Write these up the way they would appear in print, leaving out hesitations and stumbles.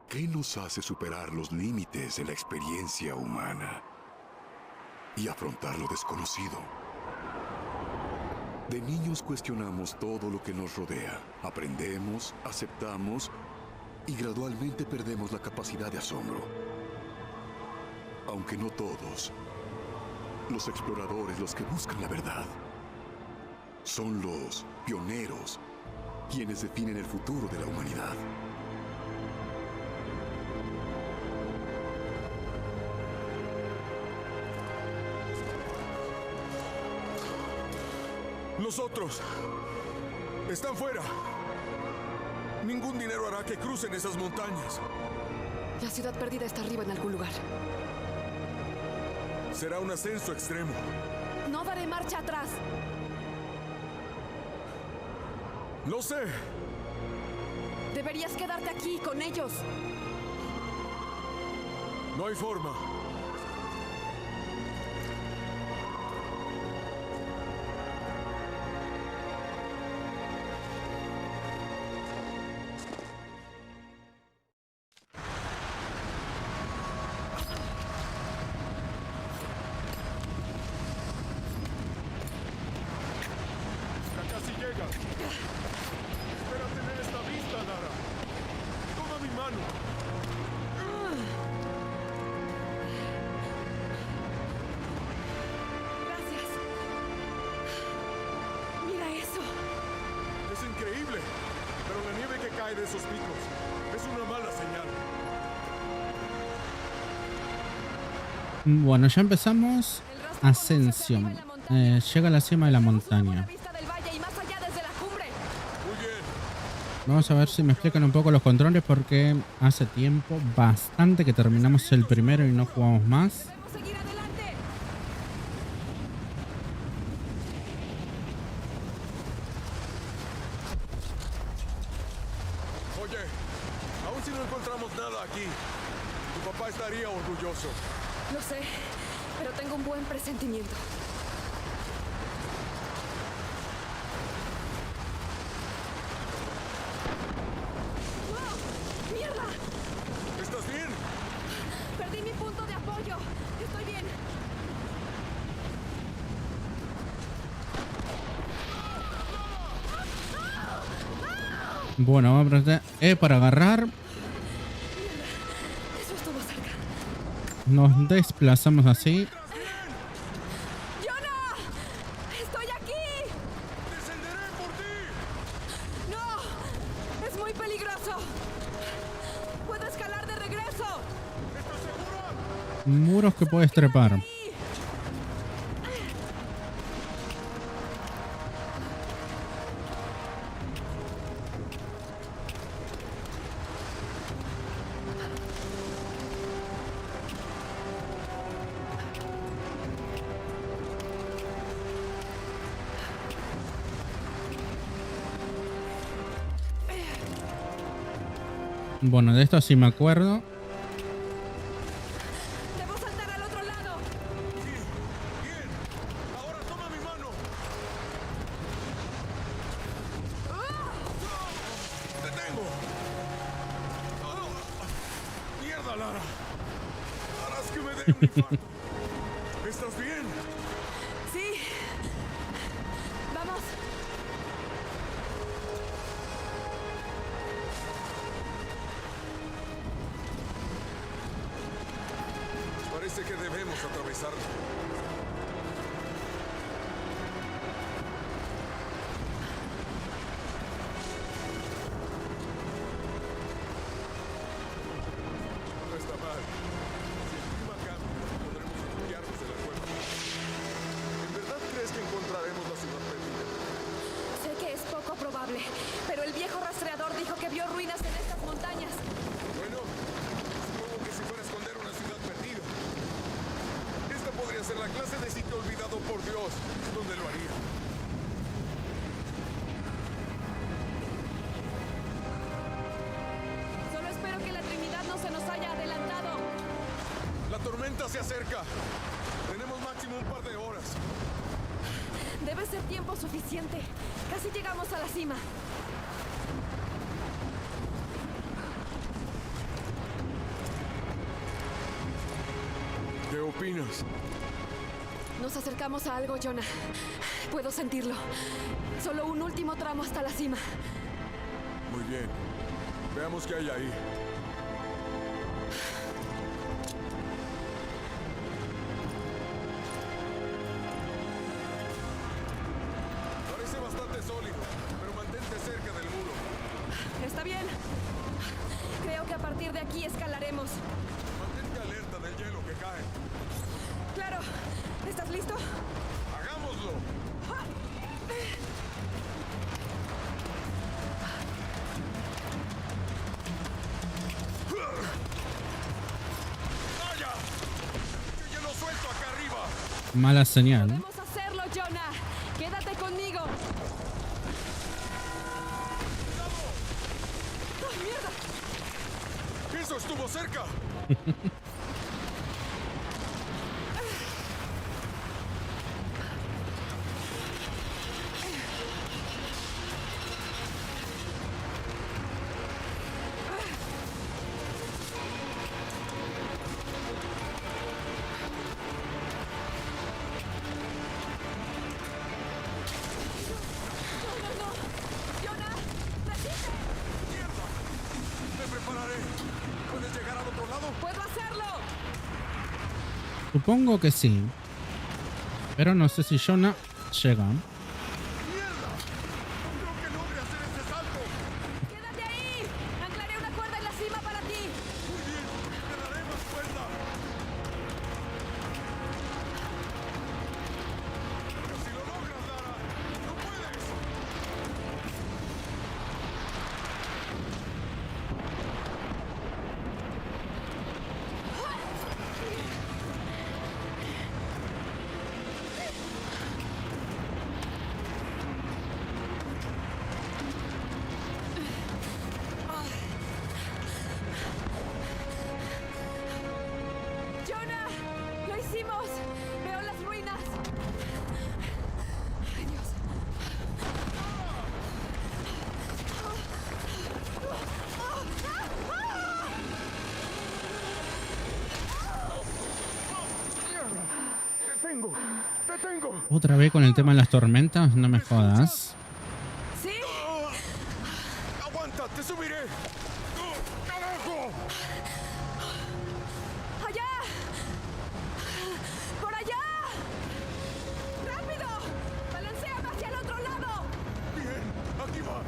¿Qué nos hace superar los límites de la experiencia humana y afrontar lo desconocido? De niños cuestionamos todo lo que nos rodea. Aprendemos, aceptamos y gradualmente perdemos la capacidad de asombro. Aunque no todos, los exploradores, los que buscan la verdad, son los pioneros quienes definen el futuro de la humanidad. Los otros están fuera. Ningún dinero hará que crucen esas montañas. La ciudad perdida está arriba en algún lugar. Será un ascenso extremo. No daré marcha atrás. Lo sé. Deberías quedarte aquí con ellos. No hay forma. Casi llega. Espera tener esta vista, Lara. Toma mi mano. Gracias. Mira eso. Es increíble. Pero la nieve que cae de esos picos es una mala señal. Bueno, ya empezamos. El rastro Ascensión. conduce hacia arriba en la montaña. Llega a la cima de la Tenemos una buena montaña. vista del valle y más allá desde la cumbre. Muy bien. Vamos a ver si me explican un poco los controles porque hace tiempo bastante que terminamos el primero y no jugamos más. Debemos seguir adelante. Oye, aún si no encontramos nada aquí, tu papá estaría orgulloso. Lo sé, pero tengo un buen presentimiento. ¡Oh! ¡Mierda! ¿Estás bien? Perdí mi punto de apoyo. Estoy bien. Bueno, vamos a apretar E para agarrar. Eso estuvo cerca. Nos desplazamos así. ¡Jonah! ¡Estoy aquí! ¡Descenderé por ti! ¡No! ¡Es muy peligroso! ¡Puedo escalar de regreso! ¿Estás segura? Muros que puedes trepar. ¡Ahí! Bueno, de esto sí me acuerdo. ¡Debo saltar al otro lado! Sí. Bien. Ahora toma mi mano. ¡Te tengo! ¡Mierda, Lara! Harás que me dé un infarto. ¿Estás bien? ¡Sí! ¡Vamos! Parece que debemos atravesarlo. No está mal. Si el clima cambia, podremos refugiarnos de la cueva. ¿En verdad crees que encontraremos la ciudad perdida? Sé que es poco probable, pero el viejo rastreador dijo que vio ruinas en estas montañas. Bueno, supongo que si fuera a esconder una ciudad perdida. Esta podría ser la clase de sitio olvidado por Dios. ¿Dónde lo haría? Solo espero que la Trinidad no se nos haya adelantado. La tormenta se acerca. Tenemos máximo un par de horas. Debe ser tiempo suficiente. Casi llegamos a la cima. opinas? Nos acercamos a algo, Jonah. Puedo sentirlo. Solo un último tramo hasta la cima. Muy bien. Veamos qué hay ahí. Parece bastante sólido, pero mantente cerca del muro. Está bien. Creo que a partir de aquí escalaremos. Mantente alerta del hielo que cae. Claro. ¿Estás listo? ¡Hagámoslo! ¡Vaya! ¡Qué hielo suelto acá arriba! Mala señal. Podemos hacerlo, Jonah. Quédate conmigo. ¡Oh, mierda! ¡Eso estuvo cerca! No. Jonah, resiste. ¡Mierda! ¡Me prepararé! ¿Puedes llegar al otro lado? Puedo hacerlo. Supongo que sí. Pero no sé si Jonah llega. ¡Mierda! No creo que logre hacer este salto. Quédate ahí. Anclaré una cuerda en la cima para ti. Muy bien, te daré más cuerda. Pero si lo logras, Lara, no puedes. Jonah, lo hicimos. Veo las ruinas. Ay, Dios. ¡Te tengo! Otra vez con el tema de las tormentas, no me jodas. ¿Sí? ¡Aguanta! ¡Te subiré! ¡Carajo! ¡Allá! ¡Por allá! ¡Rápido! ¡Balanceame hacia el otro lado! Bien, aquí va.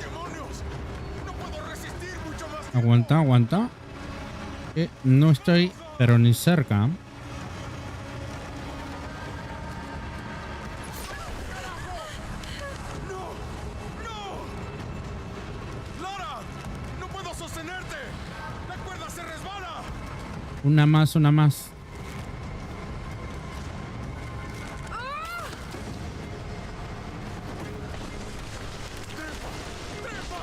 ¡Demonios! ¡No puedo resistir mucho más tiempo! Aguanta, aguanta. No estoy, pero ni cerca. ¡No! ¡No! ¡Lara! ¡No puedo sostenerte! ¡La cuerda se resbala! Una más, una más. ¡Trepa!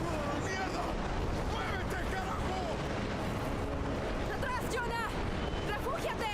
¡Oh, mierda! ¡Muévete, carajo! ¡Atrás, Jonah! ¡Refúgiate!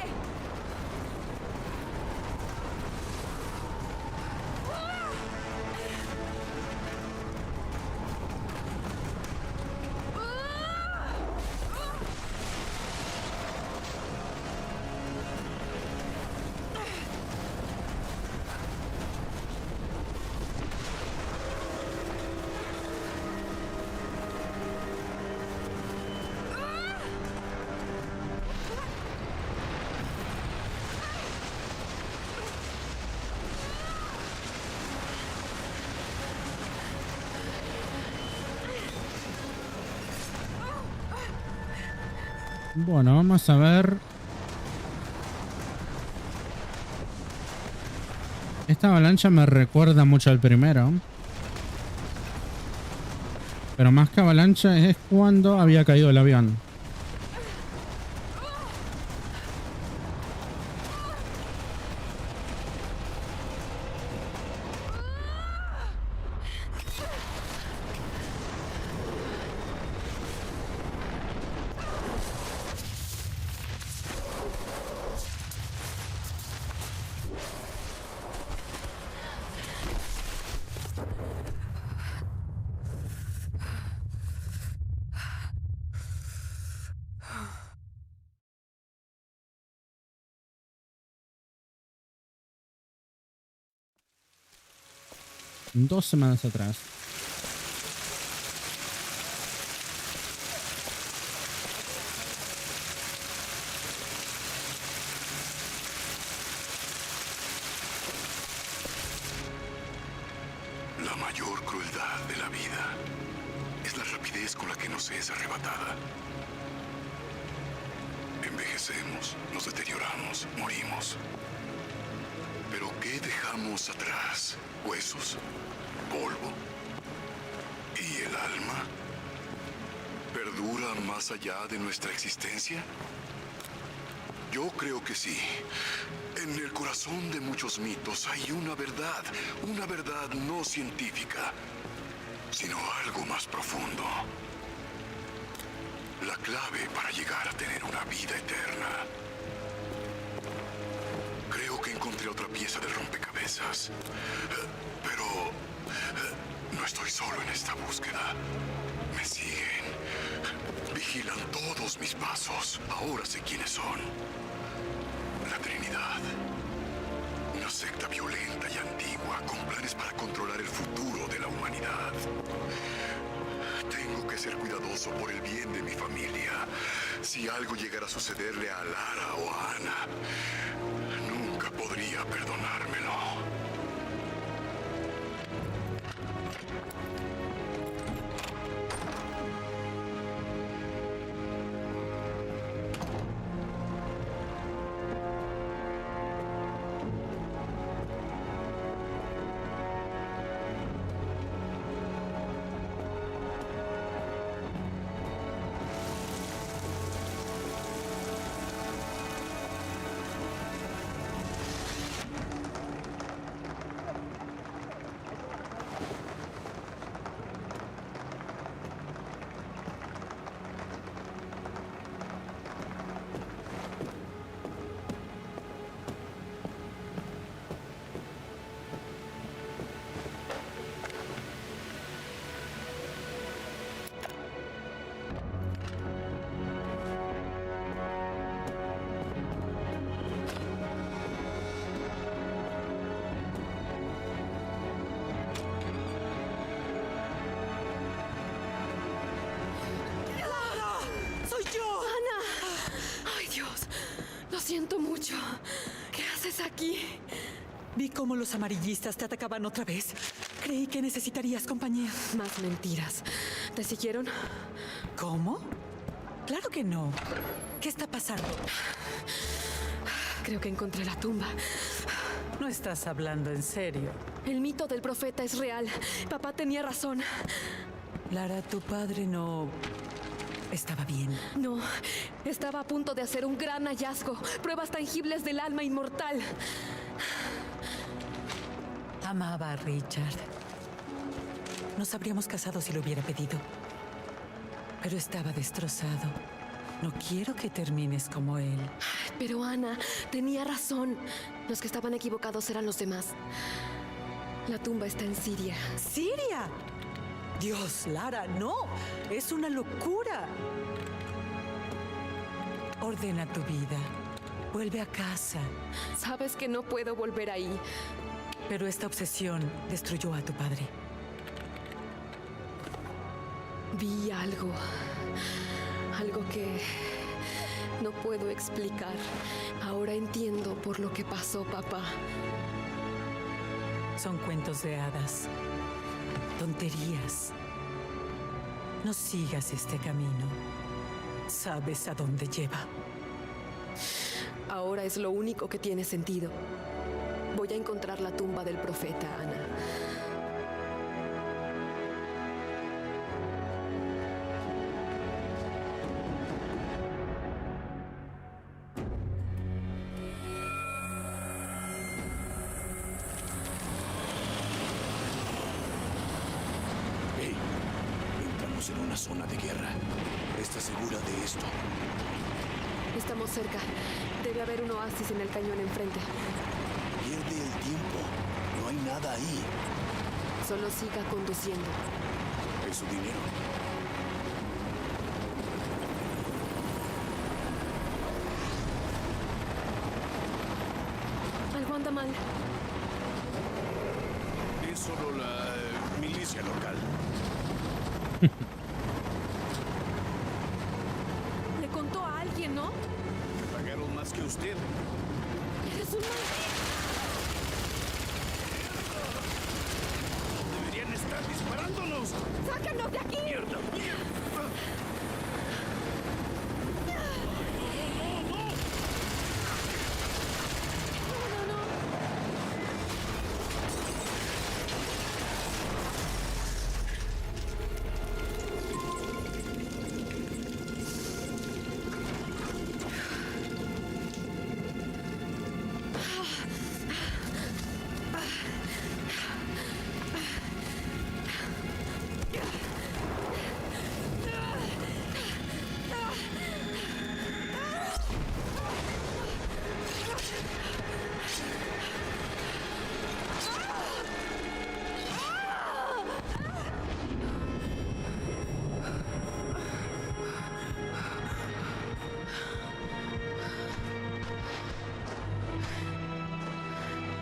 Bueno, vamos a ver. Esta avalancha me recuerda mucho al primero. Pero más que avalancha es cuando había caído el avión. 2 semanas atrás. La mayor crueldad de la vida es la rapidez con la que nos es arrebatada. Envejecemos, nos deterioramos, morimos. ¿Pero qué dejamos atrás? ¿Huesos? ¿Polvo? ¿Y el alma? ¿Perdura más allá de nuestra existencia? Yo creo que sí. En el corazón de muchos mitos hay una verdad no científica, sino algo más profundo. La clave para llegar a tener una vida eterna. Creo que encontré otra pieza del rompecabezas, pero no estoy solo en esta búsqueda. Me siguen, vigilan todos mis pasos. Ahora sé quiénes son. La Trinidad. Una secta violenta y antigua con planes para controlar el futuro de la humanidad. Tengo que ser cuidadoso por el bien de mi familia. Si algo llegara a sucederle a Lara o a Ana, nunca podría perdonármelo. Siento mucho. ¿Qué haces aquí? Vi cómo los amarillistas te atacaban otra vez. Creí que necesitarías compañía. Más mentiras. ¿Te siguieron? ¿Cómo? Claro que no. ¿Qué está pasando? Creo que encontré la tumba. No estás hablando en serio. El mito del profeta es real. Papá tenía razón. Lara, tu padre no... estaba bien. No, estaba a punto de hacer un gran hallazgo. Pruebas tangibles del alma inmortal. Amaba a Richard. Nos habríamos casado si lo hubiera pedido. Pero estaba destrozado. No quiero que termines como él. Pero Ana tenía razón. Los que estaban equivocados eran los demás. La tumba está en Siria. ¿Siria? Dios, Lara, no. Es una locura. Ordena tu vida. Vuelve a casa. Sabes que no puedo volver ahí. Pero esta obsesión destruyó a tu padre. Vi algo. Algo que no puedo explicar. Ahora entiendo por lo que pasó, papá. Son cuentos de hadas. Tonterías. No sigas este camino. Sabes a dónde lleva. Ahora es lo único que tiene sentido. Voy a encontrar la tumba del profeta, Ana. En una zona de guerra. ¿Estás segura de esto? Estamos cerca. Debe haber un oasis en el cañón enfrente. Pierde el tiempo. No hay nada ahí. Solo siga conduciendo. Es su dinero. Algo anda mal. Es solo la policía local. Le contó a alguien, ¿no? Me pagaron más que usted. Eres un maldito. Deberían estar disparándonos. ¡Sácanos de aquí! ¡Mierda! ¡Mierda!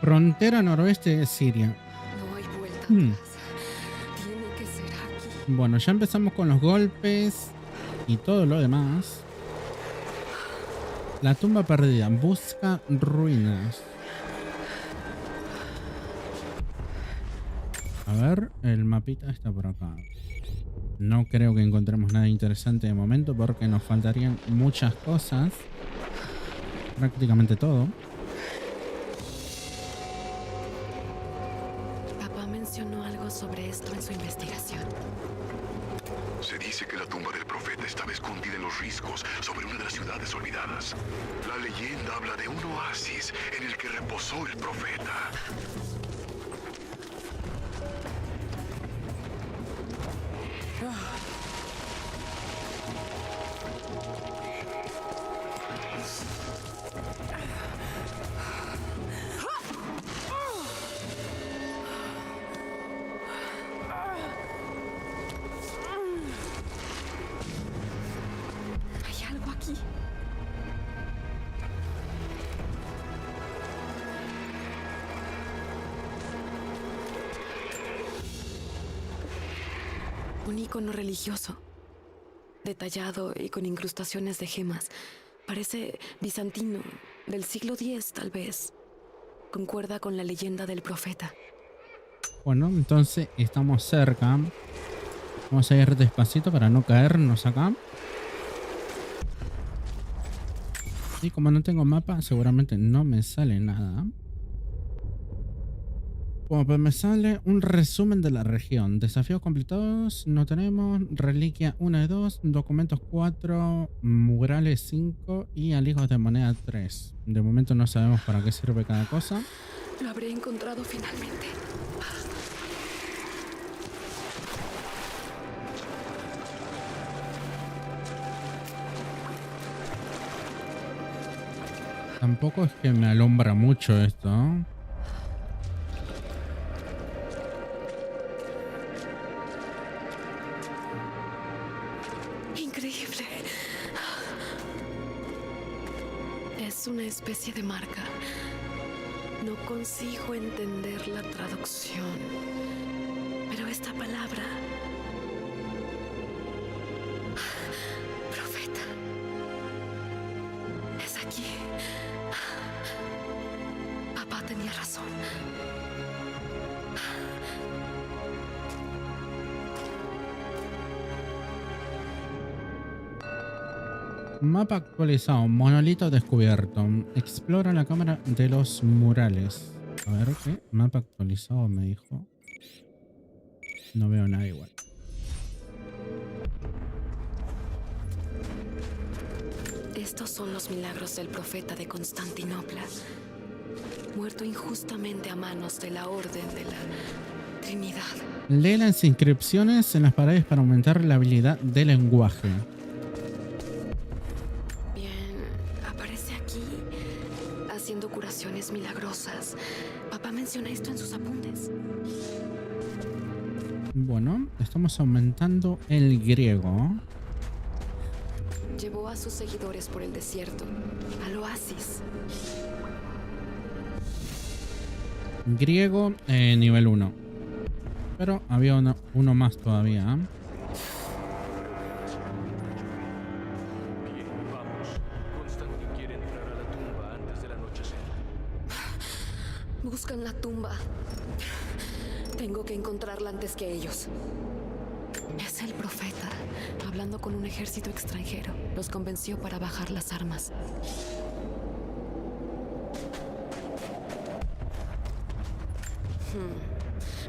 Frontera noroeste de Siria. No hay vuelta atrás. Tiene que ser aquí. Bueno, ya empezamos con los golpes y todo lo demás. La tumba perdida. Busca ruinas. A ver, el mapita está por acá. No creo que encontremos nada interesante de momento porque nos faltarían muchas cosas. Prácticamente todo. Papá mencionó algo sobre esto en su investigación. Se dice que la tumba del profeta estaba escondida en los riscos sobre una de las ciudades olvidadas. La leyenda habla de un oasis en el que reposó el profeta. Hay algo aquí. Un icono religioso, detallado y con incrustaciones de gemas. Parece bizantino, del siglo X tal vez. Concuerda con la leyenda del profeta. Bueno, entonces estamos cerca. Vamos a ir despacito para no caernos acá. Y como no tengo mapa, seguramente no me sale nada. Bueno, pues me sale un resumen de la región. Desafíos completados no tenemos. Reliquia 1 de 2. Documentos 4. Murales 5. Y alijos de moneda 3. De momento no sabemos para qué sirve cada cosa. Lo habré encontrado finalmente. Tampoco es que me alumbra mucho esto, ¿no? Increíble. Es una especie de marca. No consigo entender la traducción. Pero esta palabra... Profeta. Es aquí. Papá tenía razón. Mapa actualizado. Monolito descubierto. Explora la cámara de los murales. A ver qué. Mapa actualizado me dijo. No veo nada igual. Estos son los milagros del profeta de Constantinopla, muerto injustamente a manos de la Orden de la Trinidad. Lee las inscripciones en las paredes para aumentar la habilidad de lenguaje. Bien, aparece aquí haciendo curaciones milagrosas. Papá menciona esto en sus apuntes. Bueno, estamos aumentando el griego. Llevó a sus seguidores por el desierto, al oasis. Griego nivel 1. Pero había uno más todavía. Bien, vamos. Constantine quiere entrar a la tumba antes del anochecer. Buscan la tumba. Tengo que encontrarla antes que ellos. Es el profeta, hablando con un ejército extranjero. Los convenció para bajar las armas.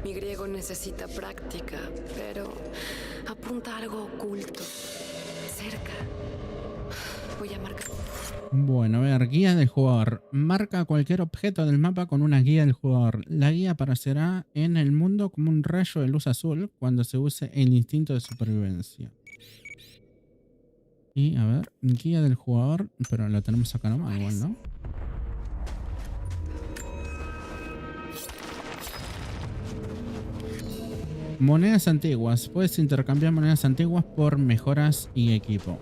Mi griego necesita práctica, pero apunta a algo oculto. Cerca. Voy a marcar. Bueno, a ver, guía del jugador. Marca cualquier objeto del mapa con una guía del jugador. La guía aparecerá en el mundo como un rayo de luz azul cuando se use el instinto de supervivencia. Y a ver, guía del jugador, pero lo tenemos acá nomás igual, ¿no? Monedas antiguas. Puedes intercambiar monedas antiguas por mejoras y equipo.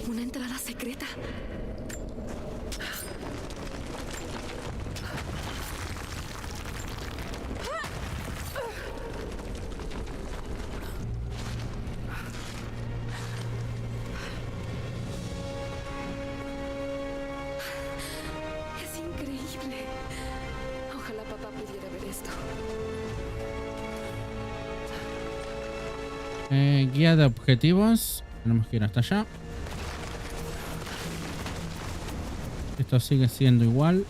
Una entrada secreta. Es increíble. Ojalá papá pudiera ver esto. Guía de objetivos. Tenemos que ir hasta allá. Esto sigue siendo igual.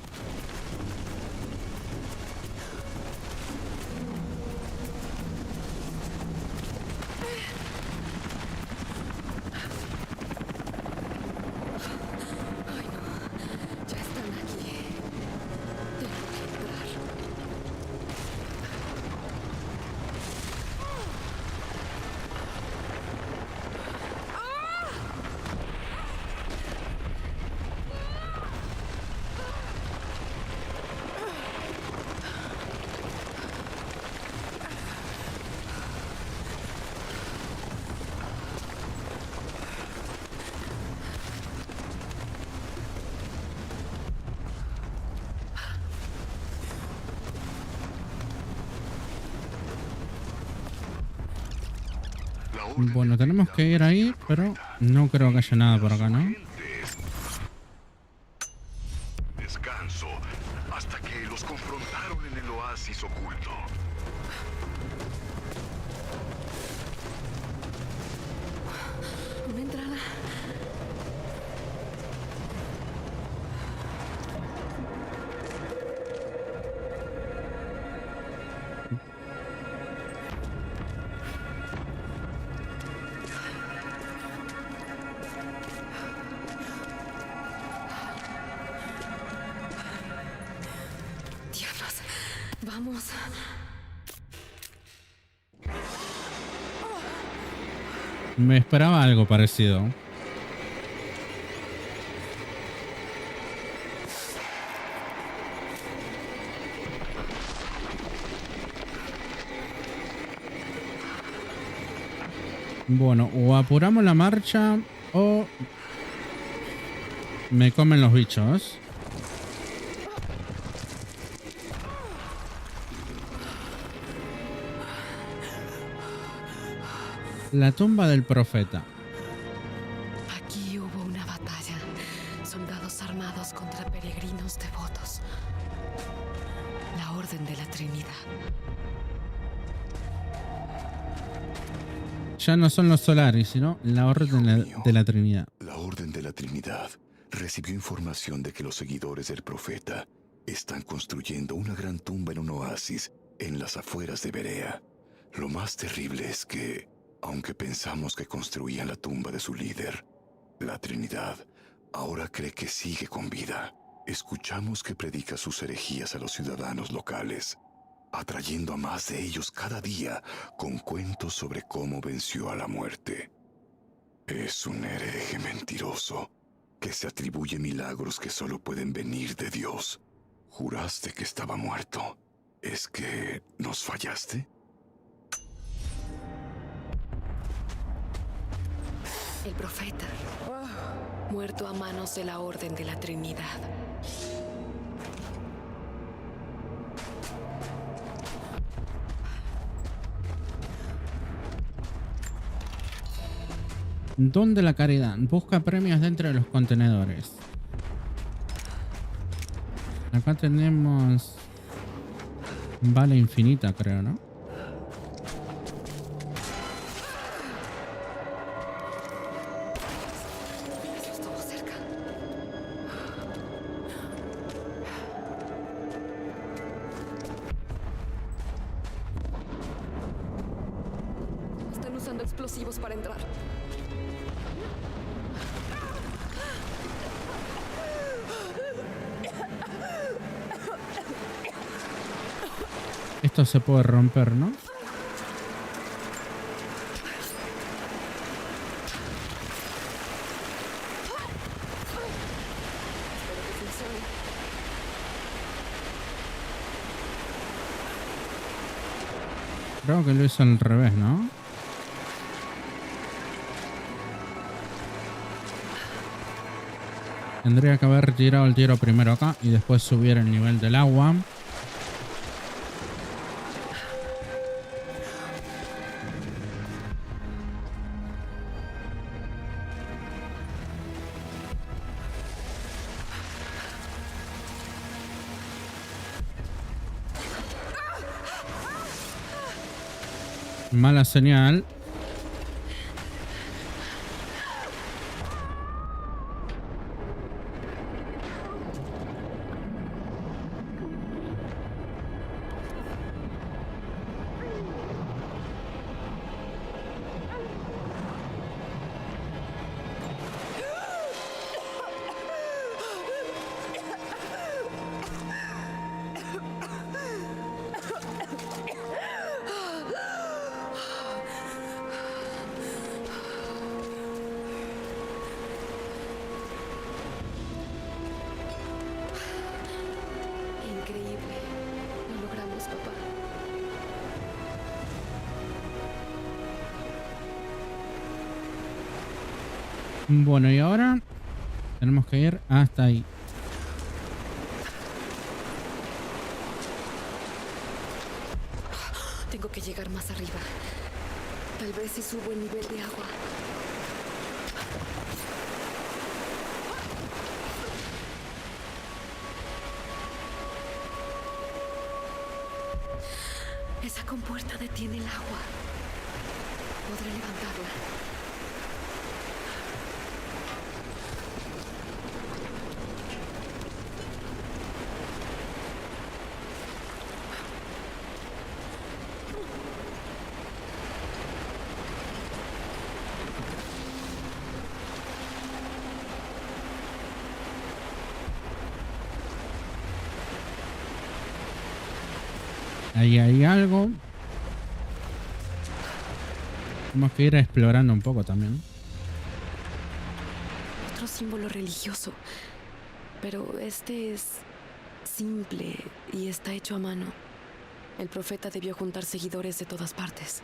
Ay, no. Ya están aquí. Tengo que entrar. La orden Bueno, tenemos que ir ahí, pero no creo que haya nada por acá, ¿no? Descanso hasta que los confrontaron en el oasis oculto. Una entrada. Diablos. Vamos. Me esperaba algo parecido. Bueno, o apuramos la marcha o me comen los bichos. La tumba del profeta. Aquí hubo una batalla. Soldados armados contra peregrinos devotos. La Orden de la Trinidad. Ya no son los Solaris, sino la Orden de la Trinidad. La Orden de la Trinidad recibió información de que los seguidores del profeta están construyendo una gran tumba en un oasis en las afueras de Berea. Lo más terrible es que, aunque pensamos que construían la tumba de su líder, la Trinidad ahora cree que sigue con vida. Escuchamos que predica sus herejías a los ciudadanos locales, atrayendo a más de ellos cada día con cuentos sobre cómo venció a la muerte. Es un hereje mentiroso que se atribuye milagros que solo pueden venir de Dios. Juraste que estaba muerto. ¿Es que nos fallaste? El profeta, muerto a manos de la Orden de la Trinidad. Don de la caridad. Busca premios dentro de los contenedores. Acá tenemos... Bala infinita, creo, ¿no? Estuvo cerca. Están usando explosivos para entrar. Esto se puede romper, ¿no? Creo que lo hizo al revés, ¿no? Tendría que haber tirado el tiro primero acá y después subir el nivel del agua. Mala señal. Increíble. Lo logramos, papá. Bueno, y ahora tenemos que ir hasta ahí. Tengo que llegar más arriba. Tal vez si subo el nivel de agua. Esa compuerta detiene el agua. Podré levantarla. Ahí hay algo. Tenemos que ir explorando un poco también. Otro símbolo religioso. Pero este es simple y está hecho a mano. El profeta debió juntar seguidores de todas partes.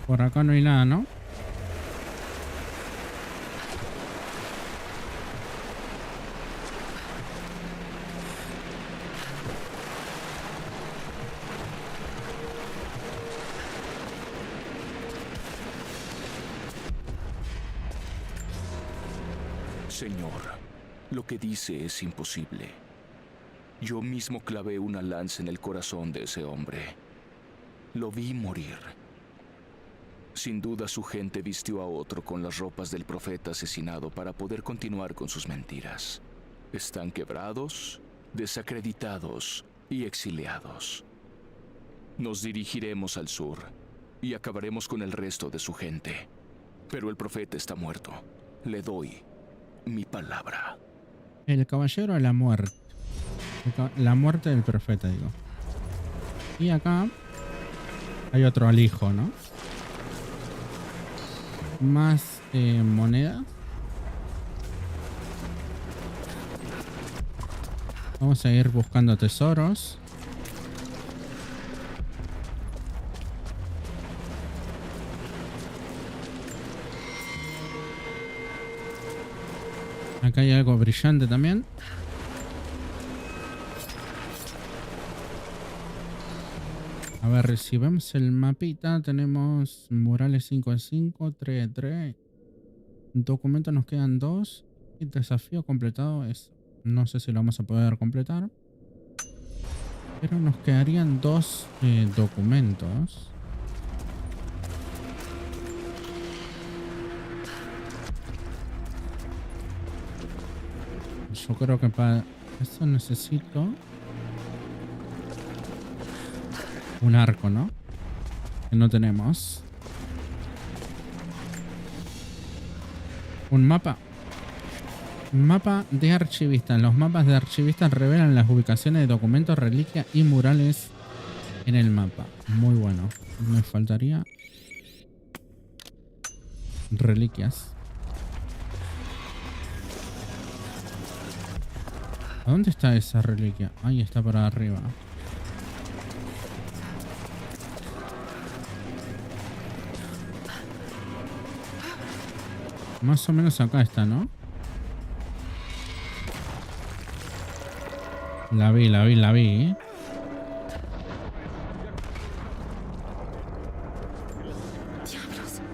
Por acá no hay nada, ¿no? Señor, lo que dice es imposible. Yo mismo clavé una lanza en el corazón de ese hombre. Lo vi morir. Sin duda su gente vistió a otro con las ropas del profeta asesinado para poder continuar con sus mentiras. Están quebrados, desacreditados y exiliados. Nos dirigiremos al sur y acabaremos con el resto de su gente. Pero el profeta está muerto. Le doy mi palabra. El caballero de la muerte. Acá, la muerte del profeta, digo. Y acá hay otro alijo, ¿no? Más monedas. Vamos a ir buscando tesoros. Acá hay algo brillante también. A ver, si vemos el mapita, tenemos murales 5 en 5, 3 en 3. Documentos nos quedan 2. Y desafío completado es... No sé si lo vamos a poder completar. Pero nos quedarían 2 documentos. Yo creo que para eso necesito un arco, ¿no? Que no tenemos. Un mapa. Mapa de archivista. Los mapas de archivistas revelan las ubicaciones de documentos, reliquias y murales en el mapa. Muy bueno. Me faltaría reliquias. ¿A dónde está esa reliquia? Ahí está por arriba. Más o menos acá está, ¿no? La vi, ¿eh?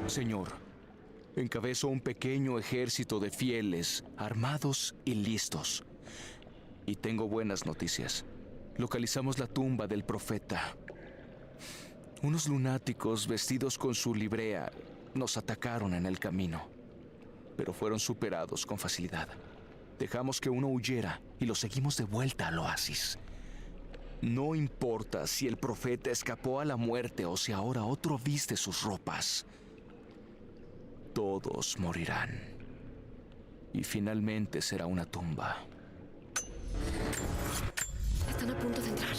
Señor, encabezo un pequeño ejército de fieles, armados y listos. Y tengo buenas noticias. Localizamos la tumba del profeta. Unos lunáticos vestidos con su librea nos atacaron en el camino, pero fueron superados con facilidad. Dejamos que uno huyera y lo seguimos de vuelta al oasis. No importa si el profeta escapó a la muerte o si ahora otro viste sus ropas. Todos morirán. Y finalmente será una tumba. Están a punto de entrar.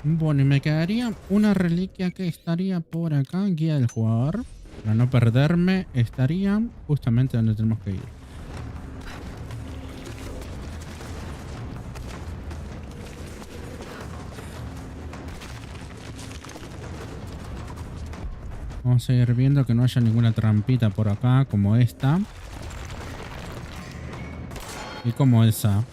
Bueno, y me quedaría una reliquia que estaría por acá, guía del jugador. Para no perderme, estaría justamente donde tenemos que ir. Vamos a ir viendo que no haya ninguna trampita por acá, como esta. Y como esa.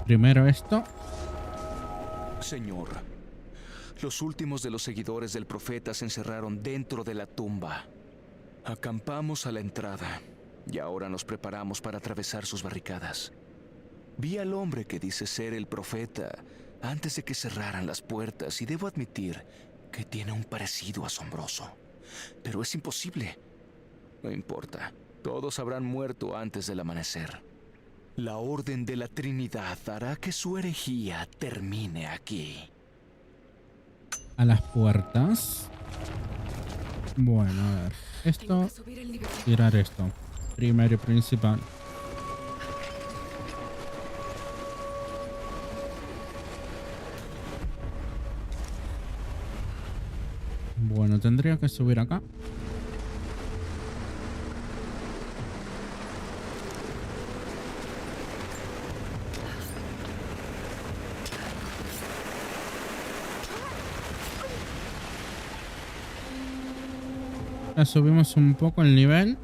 Primero esto. Señor, los últimos de los seguidores del profeta se encerraron dentro de la tumba. Acampamos a la entrada y ahora nos preparamos para atravesar sus barricadas. Vi al hombre que dice ser el profeta antes de que cerraran las puertas y debo admitir que tiene un parecido asombroso. Pero es imposible. No importa, todos habrán muerto antes del amanecer. La orden de la Trinidad hará que su herejía termine aquí. A las puertas. Bueno, a ver. Esto. Tirar esto. Primero y principal. Bueno, tendría que subir acá. Ya subimos un poco el nivel.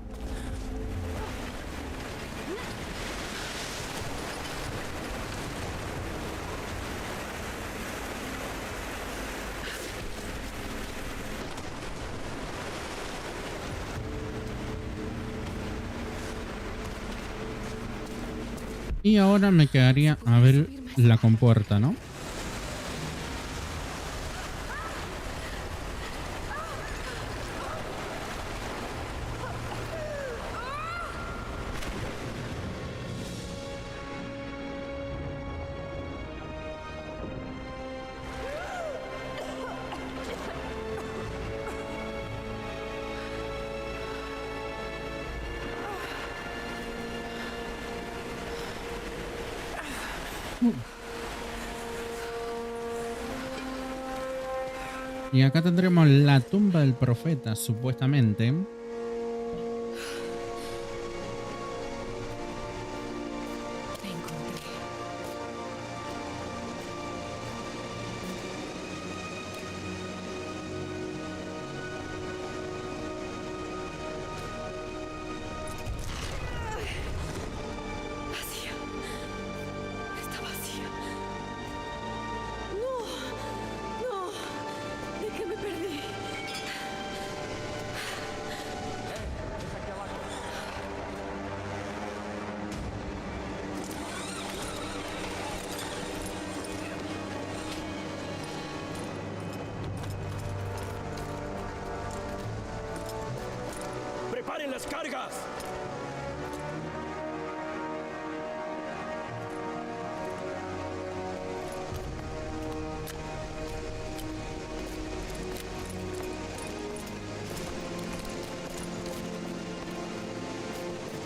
Y ahora me quedaría a ver la compuerta, ¿no? Y acá tendremos la tumba del profeta, supuestamente. Te encontré. Vacía. Está vacía. No. No. ¿De qué me perdí? ¡Preparen las cargas!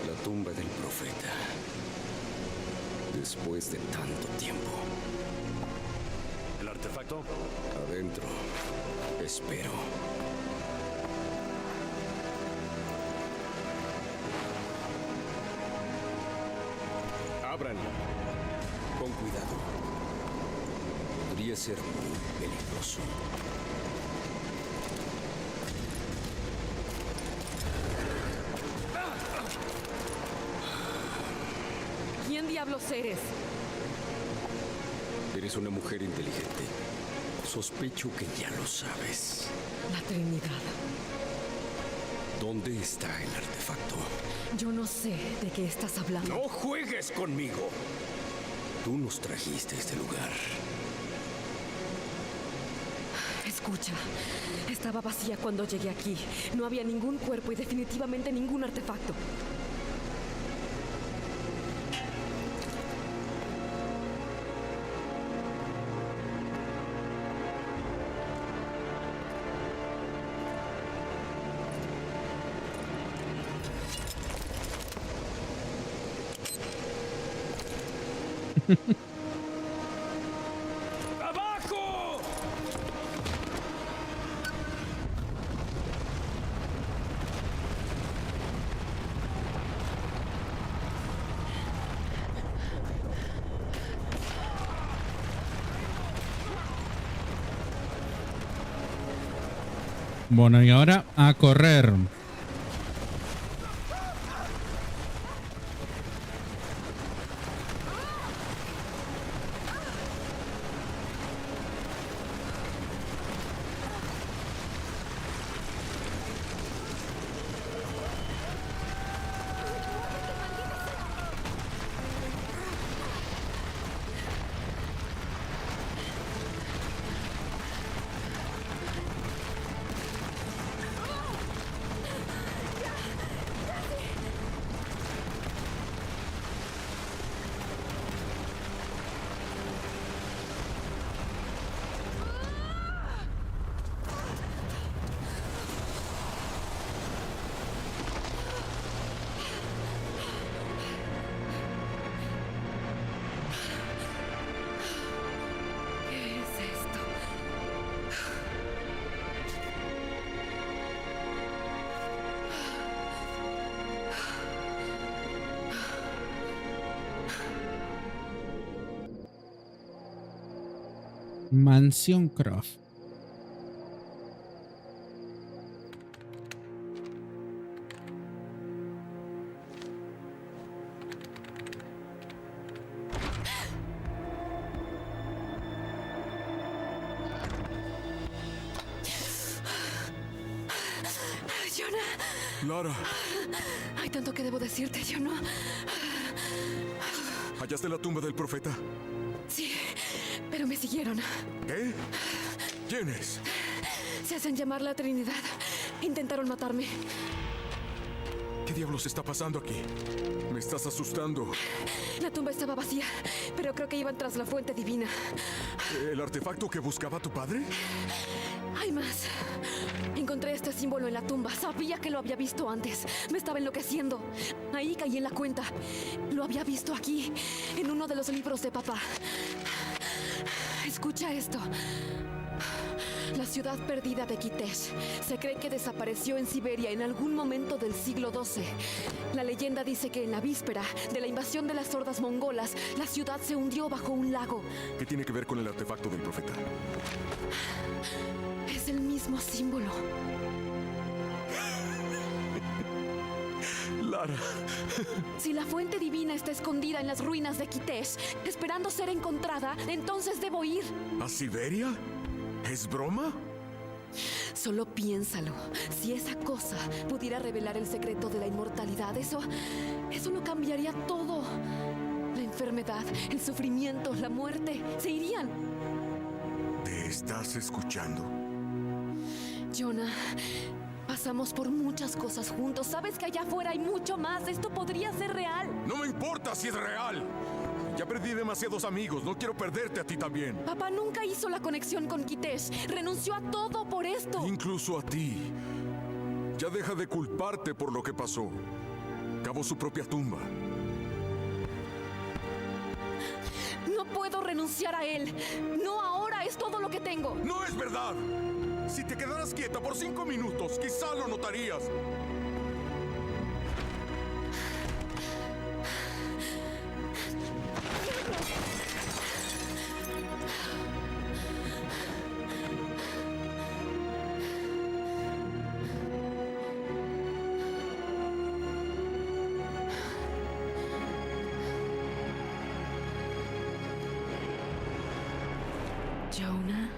La tumba del profeta. Después de tanto tiempo. ¿El artefacto? Adentro. Espero. Ábranlo. Con cuidado. Podría ser muy peligroso. ¿Quién diablos eres? Eres una mujer inteligente. Sospecho que ya lo sabes. La Trinidad. ¿Dónde está el artefacto? Yo no sé de qué estás hablando. ¡No juegues conmigo! Tú nos trajiste a este lugar. Escucha, estaba vacía cuando llegué aquí. No había ningún cuerpo y definitivamente ningún artefacto. ¡Abajo! Bueno, y ahora a correr. ¿Qué es esto? Mansión Croft. Jonah, Lara, hay tanto que debo decirte, Jonah. ¿hallaste la tumba del profeta? Sí, pero me siguieron. ¿Qué? ¿Quiénes? Se hacen llamar la Trinidad. Intentaron matarme. ¿Qué diablos está pasando aquí? Me estás asustando. La tumba estaba vacía, pero creo que iban tras la fuente divina. ¿El artefacto que buscaba tu padre? Hay más. Encontré este símbolo en la tumba. Sabía que lo había visto antes. Me estaba enloqueciendo. Ahí caí en la cuenta. Lo había visto aquí, en uno de los libros de papá. Escucha esto. La ciudad perdida de Kitesh se cree que desapareció en Siberia en algún momento del siglo XII. La leyenda dice que en la víspera de la invasión de las hordas mongolas, la ciudad se hundió bajo un lago. ¿Qué tiene que ver con el artefacto del profeta? Es el mismo símbolo. Lara. Si la fuente divina está escondida en las ruinas de Kitesh, esperando ser encontrada, entonces debo ir. ¿A Siberia? ¿Es broma? Solo piénsalo. Si esa cosa pudiera revelar el secreto de la inmortalidad, eso lo cambiaría todo. La enfermedad, el sufrimiento, la muerte, se irían. ¿Te estás escuchando? Jonah, pasamos por muchas cosas juntos. Sabes que allá afuera hay mucho más. Esto podría ser real. No me importa si es real. Ya perdí demasiados amigos. No quiero perderte a ti también. Papá nunca hizo la conexión con Kitesh. Renunció a todo por esto. Incluso a ti. Ya deja de culparte por lo que pasó. Cavó su propia tumba. No puedo renunciar a él. No ahora, es todo lo que tengo. ¡No es verdad! Si te quedaras quieta por 5 minutos, quizá lo notarías. Jonah.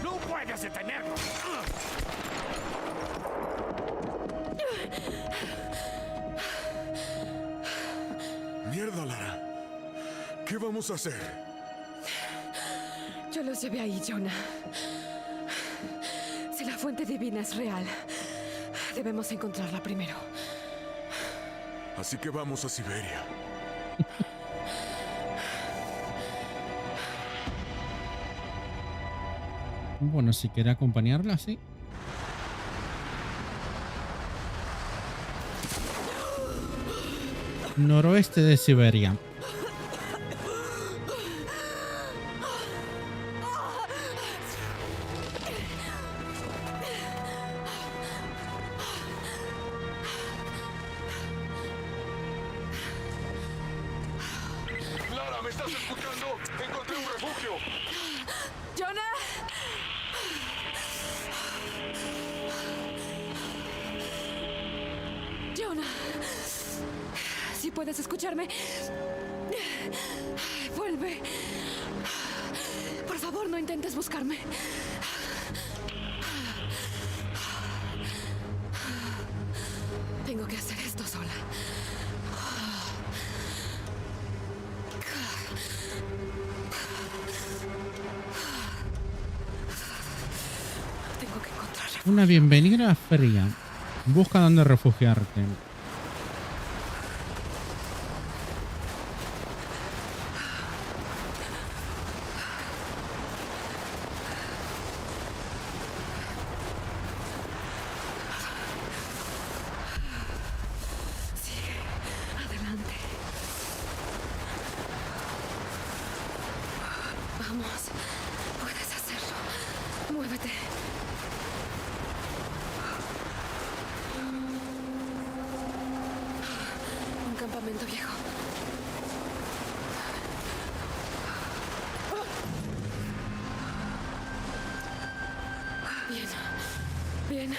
¡No puedes detenerlo! Mierda, Lara. ¿Qué vamos a hacer? Yo los llevé ahí, Jonah. Si la fuente divina es real, debemos encontrarla primero. Así que vamos a Siberia. Bueno, si quiere acompañarla, sí. Noroeste de Siberia. Lara, ¿me estás escuchando? Encontré un refugio. ¡Jonah! Jonah. Si puedes escucharme. Vuelve. Por favor, no intentes buscarme. Tengo que hacer esto sola. Tengo que encontrar refugio. Una bienvenida fría. Busca dónde refugiarte. Sigue. Adelante. Vamos. Puedes hacerlo. Muévete. Un campamento viejo. Bien. Bien.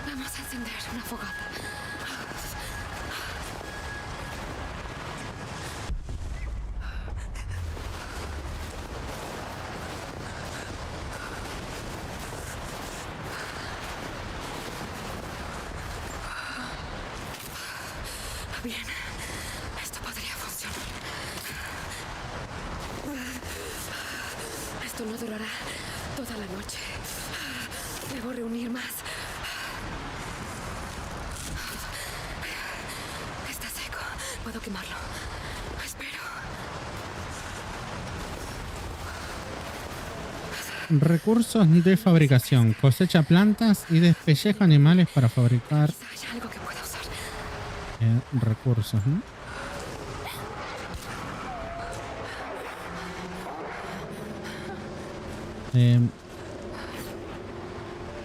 Vamos a encender una fogata. bien. Esto podría funcionar. Esto no durará toda la noche. Debo reunir más. Está seco. Puedo quemarlo. Espero. Recursos de fabricación. Cosecha plantas y despelleja animales para fabricar Quizá haya algo que pueda usar. recursos, ¿no?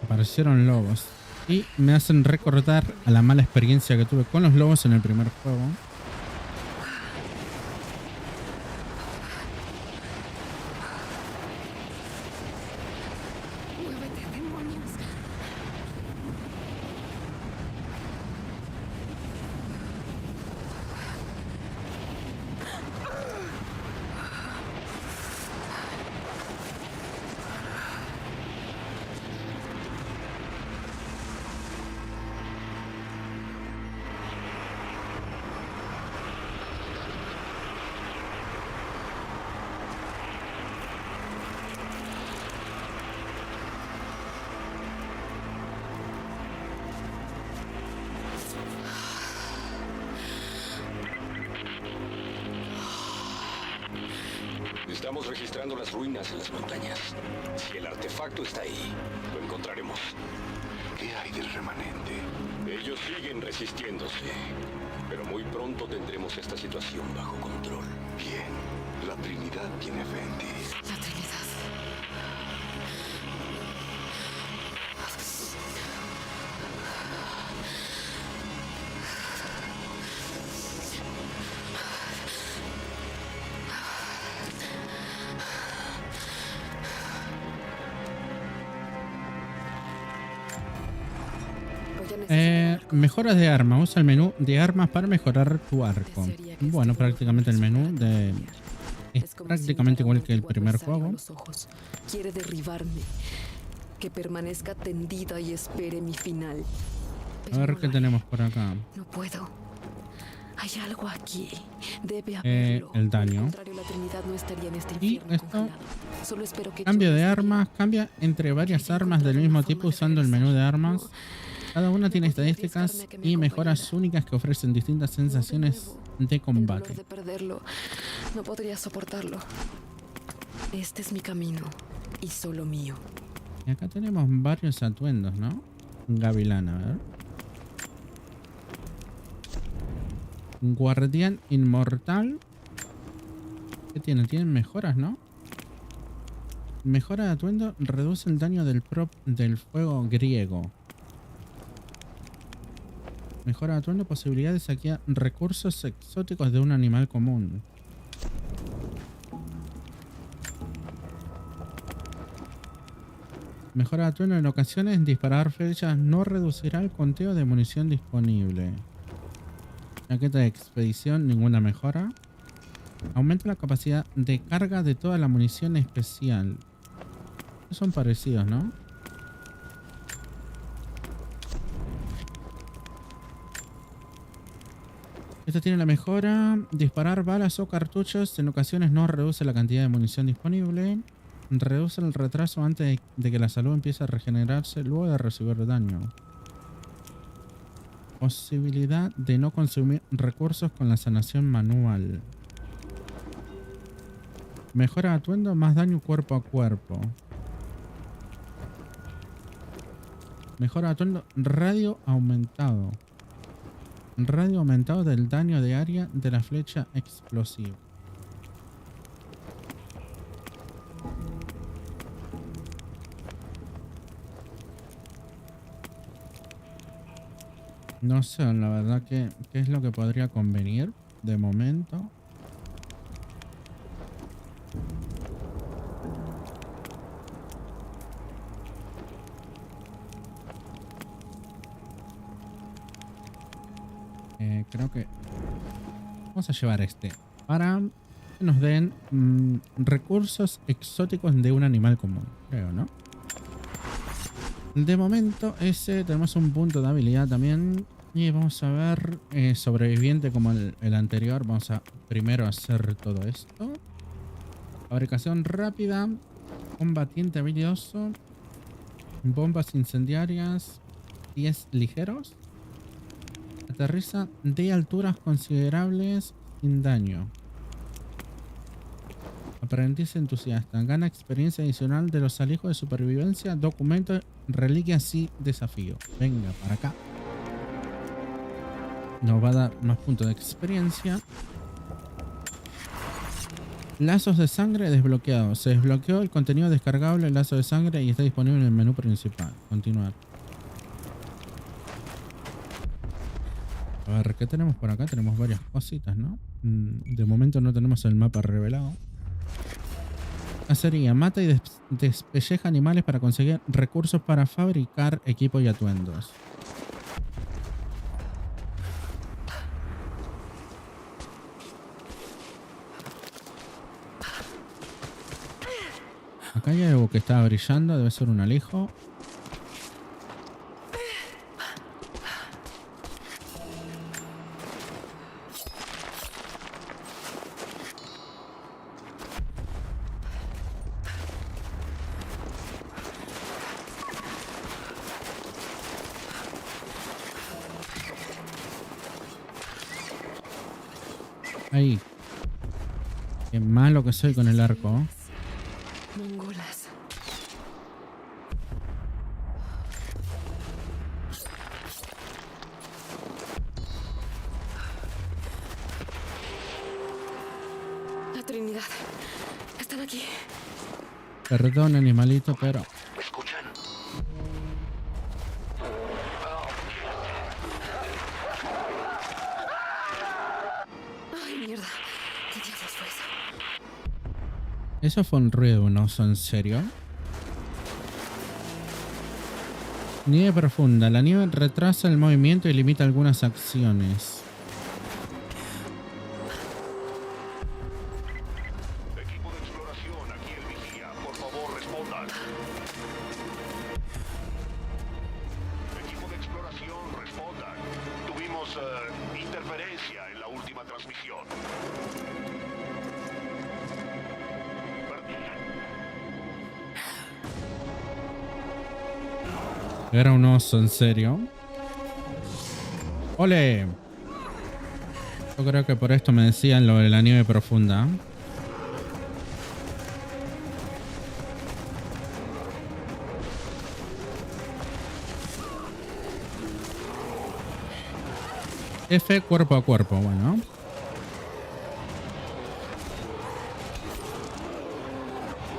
Aparecieron lobos y me hacen recordar a la mala experiencia que tuve con los lobos en el primer juego. Muévete, demonios. Estamos registrando las ruinas en las montañas. Si el artefacto está ahí, lo encontraremos. ¿Qué hay del remanente? Ellos siguen resistiéndose, pero muy pronto tendremos esta situación bajo control. Bien, la Trinidad tiene fe en ti. La Trinidad. Voy a necesitar Mejoras de arma. Usa el menú de armas para mejorar tu arco. Bueno, prácticamente el menú de... Es como si prácticamente me diera igual que el un primer adversario a juego. los ojos. Quiere derribarme. Que permanezca tendida y espere mi final. A Pero ver no qué lo tenemos haré. por acá. No puedo. Hay algo aquí. Debe haberlo. El daño. De lo contrario, la Trinidad no estaría en este Y infierno esto- congelado. Solo espero que Cambio yo de esté armas. Cambia entre varias armas del mismo tipo usando el menú de armas. Cada una tiene estadísticas y mejoras únicas que ofrecen distintas sensaciones de El combate. dolor de perderlo. No podría soportarlo. Este es mi camino. Y solo mío. Y acá tenemos varios atuendos, ¿no? Gavilana, a ver. Guardián inmortal. ¿Qué tiene? Tienen mejoras, ¿no? Mejora de atuendo. Reduce el daño del del fuego griego. Mejora de atuendo. Posibilidad de saquear recursos exóticos de un animal común. Mejora de atuendo en ocasiones. Disparar flechas no reducirá el conteo de munición disponible. Chaqueta de expedición, ninguna mejora. Aumenta la capacidad de carga de toda la munición especial. Son parecidos, ¿no? Esto tiene la mejora. Disparar balas o cartuchos en ocasiones no reduce la cantidad de munición disponible. Reduce el retraso antes de que la salud empiece a regenerarse luego de recibir daño. Posibilidad de no consumir recursos con la sanación manual. Mejora de atuendo, más daño cuerpo a cuerpo. Mejora de atuendo, radio aumentado. Radio aumentado del daño de área de la flecha explosiva. No sé, la verdad que qué es lo que podría convenir de momento. Creo que vamos a llevar este para que nos den recursos exóticos de un animal común, creo, ¿no? De momento ese tenemos un punto de habilidad también Y vamos a ver, sobreviviente como el anterior. Vamos a primero hacer todo esto. Fabricación rápida. Combatiente habilidoso. Bombas incendiarias. 10 ligeros. Aterriza de alturas considerables sin daño. Aprendiz entusiasta. Gana experiencia adicional de los alijos de supervivencia. Documento, reliquias y desafío. Venga, para acá. Nos va a dar más puntos de experiencia. Lazos de sangre desbloqueados. Se desbloqueó el contenido descargable del lazo de sangre y está disponible en el menú principal. Continuar. A ver, ¿qué tenemos por acá? Tenemos varias cositas, ¿no? De momento no tenemos el mapa revelado. Cacería. Mata y despelleja animales para conseguir recursos para fabricar equipo y atuendos. Acá hay algo que está brillando, debe ser un alijo. Ahí. Qué malo que soy con el arco. Mongolas. La Trinidad. Están aquí. Perdón, animalito, pero... ¿Me escuchan? Ay, mierda. ¿Qué diablos fue eso? Eso fue un ruido de un oso, ¿en serio? Nieve profunda. La nieve retrasa el movimiento y limita algunas acciones. Equipo de exploración, aquí el vigía. Por favor, respondan. Equipo de exploración, respondan. Tuvimos interferencia en la última transmisión. Era un oso, ¿en serio? ¡Ole! Yo creo que por esto me decían lo de la nieve profunda. F cuerpo a cuerpo, bueno.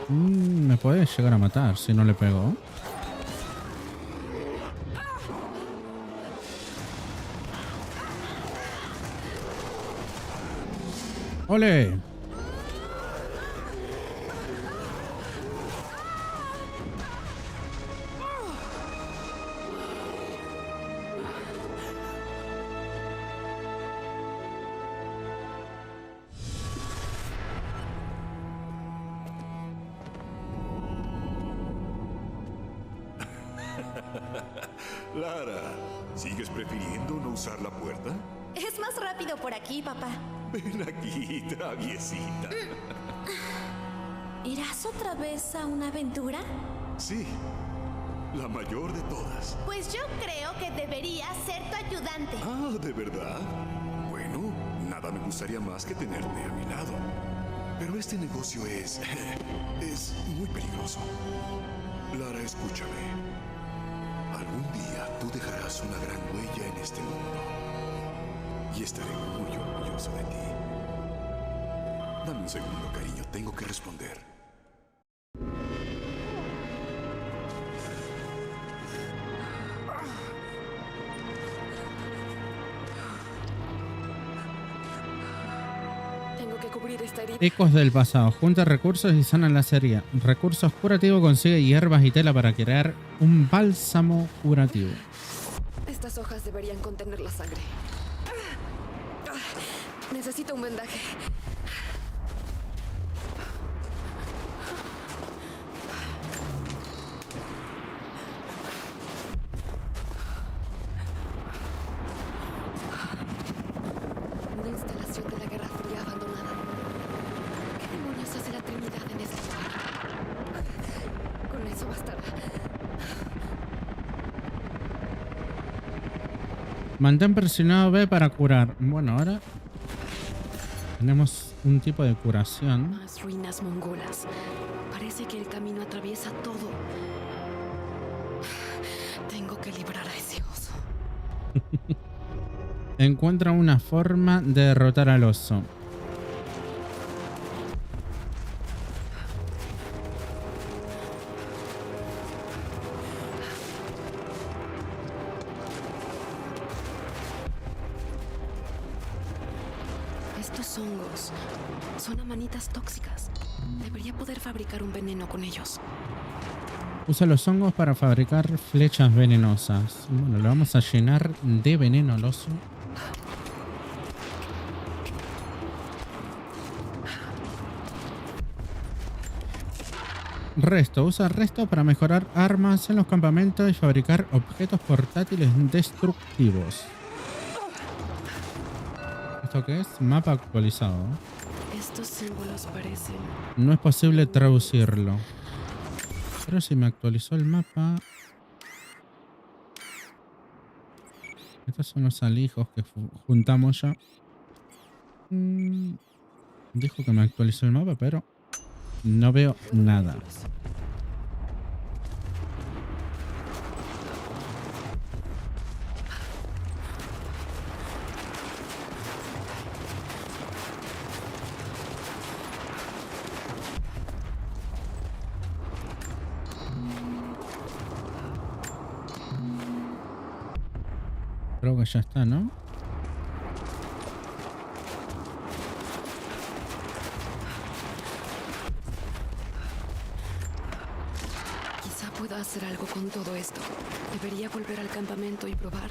Me puede llegar a matar si no le pego. ¡Ole! Lara, ¿sigues prefiriendo no usar la puerta? Es más rápido por aquí, papá. Ven aquí, traviesita. ¿Irás otra vez a una aventura? Sí, la mayor de todas. Pues yo creo que debería ser tu ayudante. Ah, ¿de verdad? Bueno, nada me gustaría más que tenerte a mi lado. Pero este negocio es muy peligroso. Lara, escúchame. Algún día tú dejarás una gran huella en este mundo. Y estaré muy orgulloso de ti. Dame un segundo, cariño. Tengo que responder. Tengo que cubrir esta herida. Ecos del pasado. Junta recursos y sana la serie. Recursos curativos. Consigue hierbas y tela para crear un bálsamo curativo. Estas hojas deberían contener la sangre. Necesito un vendaje. Mantén presionado B para curar. Bueno, ahora tenemos un tipo de curación. Más ruinas mongolas. Parece que el camino atraviesa todo. Tengo que librar a ese oso. Encuentra una forma de derrotar al oso. Estos hongos son amanitas tóxicas. Debería poder fabricar un veneno con ellos. Usa los hongos para fabricar flechas venenosas. Bueno, le vamos a llenar de veneno al oso. Resto. Usa resto para mejorar armas en los campamentos y fabricar objetos portátiles destructivos. ¿Esto qué es? Mapa actualizado. Estos símbolos parecen... No es posible traducirlo. Pero si me actualizó el mapa... Estos son los alijos que juntamos ya. Dijo que me actualizó el mapa, pero no veo nada. Creo que ya está, ¿no? Quizá pueda hacer algo con todo esto. Debería volver al campamento y probar.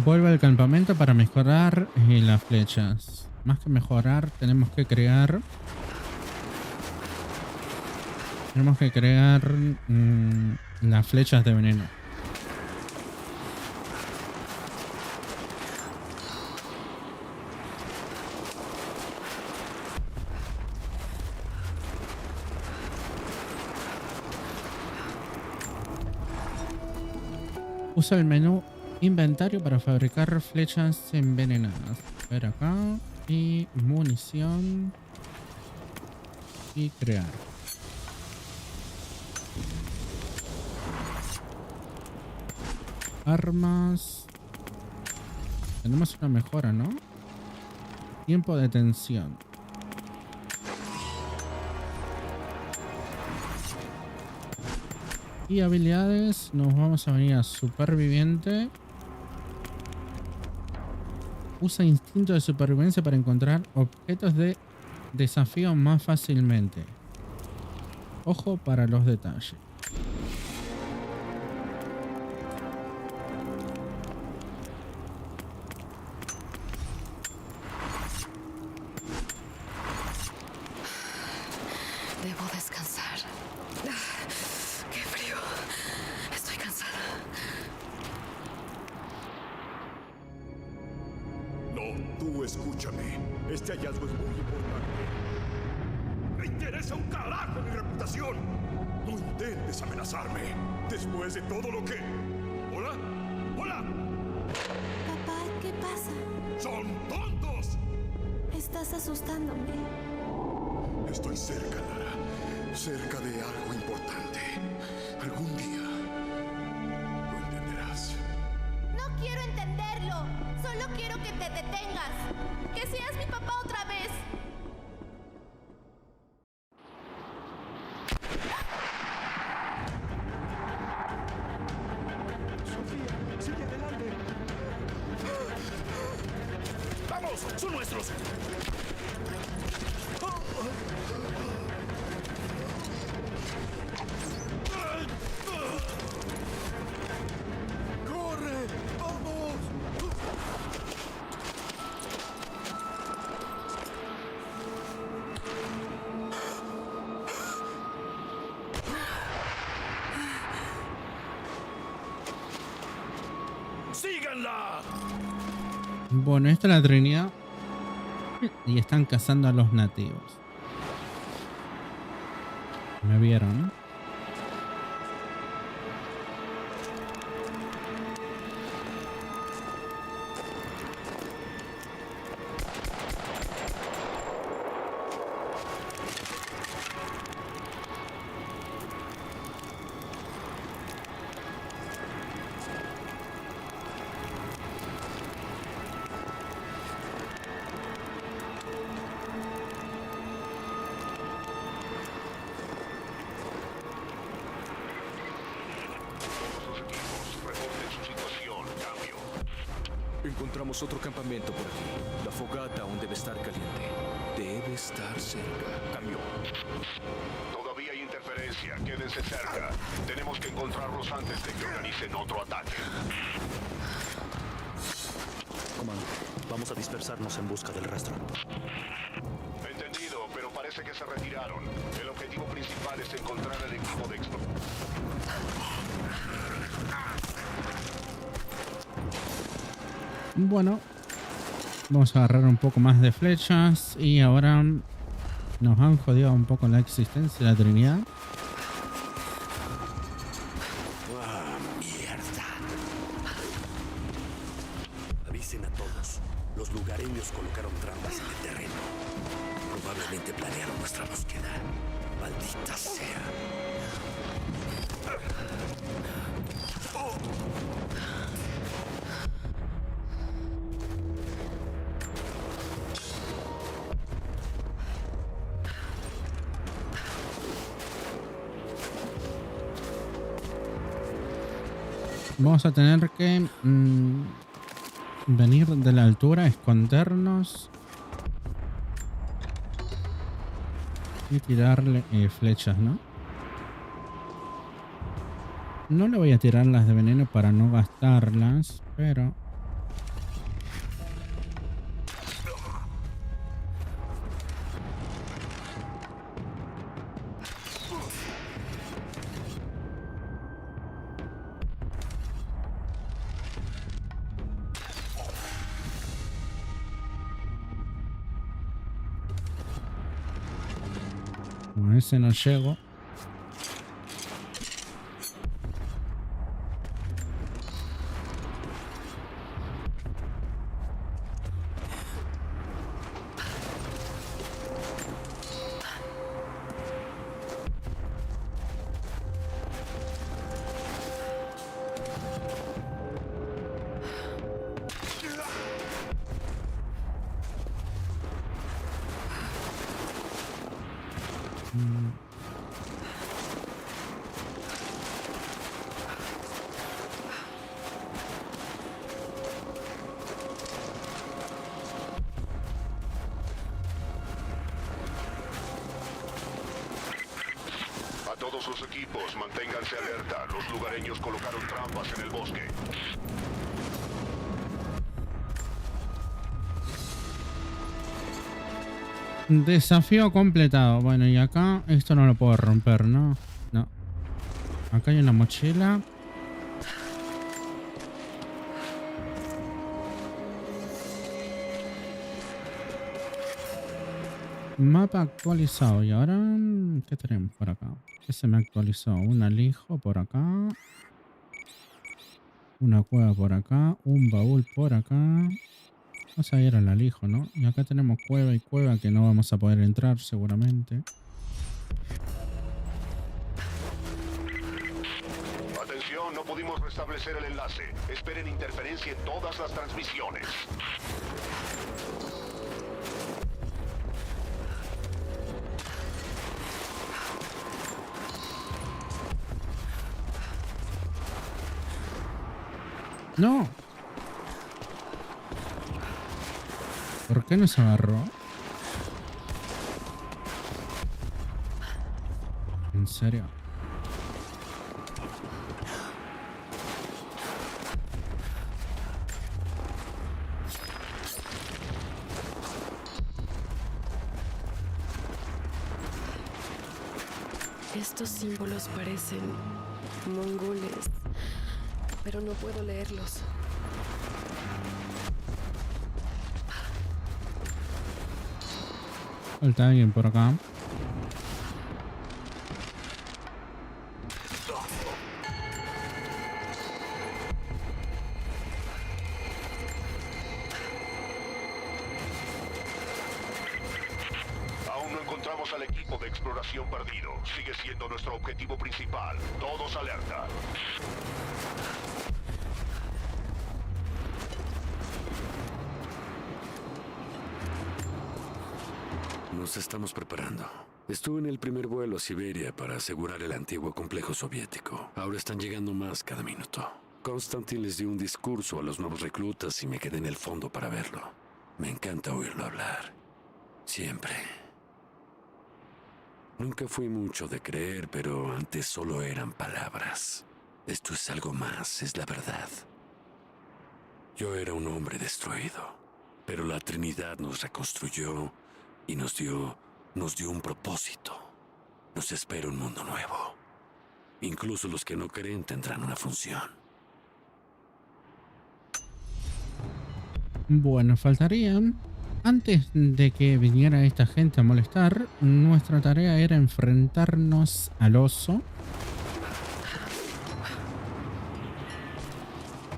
Vuelve al campamento para mejorar las flechas. Más que mejorar, tenemos que crear... las flechas de veneno. Usa el menú inventario para fabricar flechas envenenadas. A ver acá. Y munición. Y crear. Armas. Tenemos una mejora, ¿no? Tiempo de tensión. Y habilidades. Nos vamos a venir a superviviente. Usa instinto de supervivencia para encontrar objetos de desafío más fácilmente. Ojo para los detalles. Debo descansar. ¡Qué frío! Estoy cansada. No, tú escúchame. Este hallazgo es muy importante. Me interesa un carajo mi reputación. No intentes amenazarme. Después de todo lo que... ¿Hola? ¡Hola! Papá, ¿qué pasa? ¡Son tontos! Estás asustándome. Estoy cerca, Lara. Cerca de algo importante. Algún día lo entenderás. No quiero entenderlo. Solo quiero que te detengas. Que seas mi papá otra vez. Sofía, sigue adelante. ¡Vamos! ¡Son nuestros! ¡Corre! ¡Vamos! ¡Síganla! Bueno, esta es la Trinidad. Y están cazando a los nativos. Me vieron. Encontramos otro campamento por aquí. La fogata aún debe estar caliente. Debe estar cerca. Cambio. Todavía hay interferencia. Quédense cerca. Tenemos que encontrarlos antes de que organicen otro ataque. Comando, vamos a dispersarnos en busca del rastro. Entendido, pero parece que se retiraron. El objetivo principal es encontrar el equipo de exploración. Bueno, vamos a agarrar un poco más de flechas y ahora nos han jodido un poco la existencia de la Trinidad. ¡Ah, mierda! Avisen a todos. Los lugareños colocaron trampas en el terreno. Probablemente planearon nuestra búsqueda. Maldita sea. Vamos a tener que venir de la altura, escondernos y tirarle flechas, ¿no? No le voy a tirar las de veneno para no gastarlas, pero... a ese no llego. A todos los equipos, manténganse alerta. Los lugareños colocaron trampas en el bosque. Desafío completado. Bueno, y acá esto no lo puedo romper, ¿no? No. Acá hay una mochila. Mapa actualizado. Y ahora, ¿qué tenemos por acá? ¿Qué se me actualizó? Un alijo por acá. Una cueva por acá. Un baúl por acá. Vamos a ir al alijo, ¿no? Y acá tenemos cueva y cueva que no vamos a poder entrar seguramente. Atención, no pudimos restablecer el enlace. Esperen interferencia en todas las transmisiones. ¡No! ¿Por qué no se agarró? ¿En serio? Estos símbolos parecen mongoles, pero no puedo leerlos. Falta alguien por acá. Aún no encontramos al equipo de exploración perdido. Sigue siendo nuestro objetivo principal. Todos alerta. Nos estamos preparando. Estuve en el primer vuelo a Siberia para asegurar el antiguo complejo soviético. Ahora están llegando más cada minuto. Constantine les dio un discurso a los nuevos reclutas y me quedé en el fondo para verlo. Me encanta oírlo hablar. Siempre. Nunca fui mucho de creer, pero antes solo eran palabras. Esto es algo más, es la verdad. Yo era un hombre destruido, pero la Trinidad nos reconstruyó y nos dio un propósito. Nos espera un mundo nuevo. Incluso los que no creen tendrán una función. Bueno, faltarían... Antes de que viniera esta gente a molestar, nuestra tarea era enfrentarnos al oso.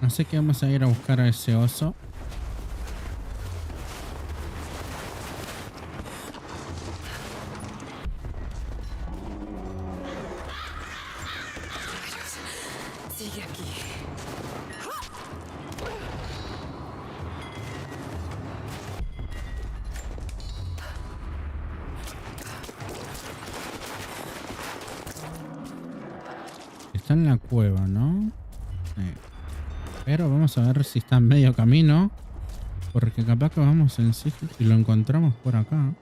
Así que vamos a ir a buscar a ese oso. Sigue aquí. Está en la cueva, ¿no? Pero vamos a ver si está en medio camino. Porque capaz que vamos en sí y lo encontramos por acá. No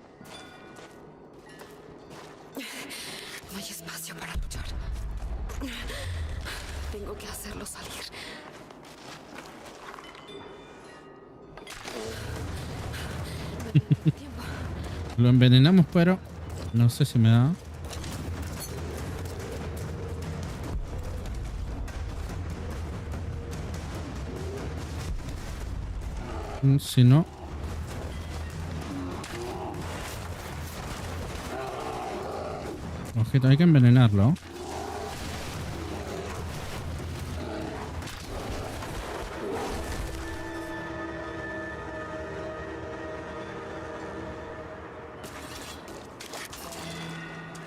hay espacio para luchar. Tengo que hacerlo salir. Lo envenenamos, pero no sé si me da. Si no... Ojito, hay que envenenarlo.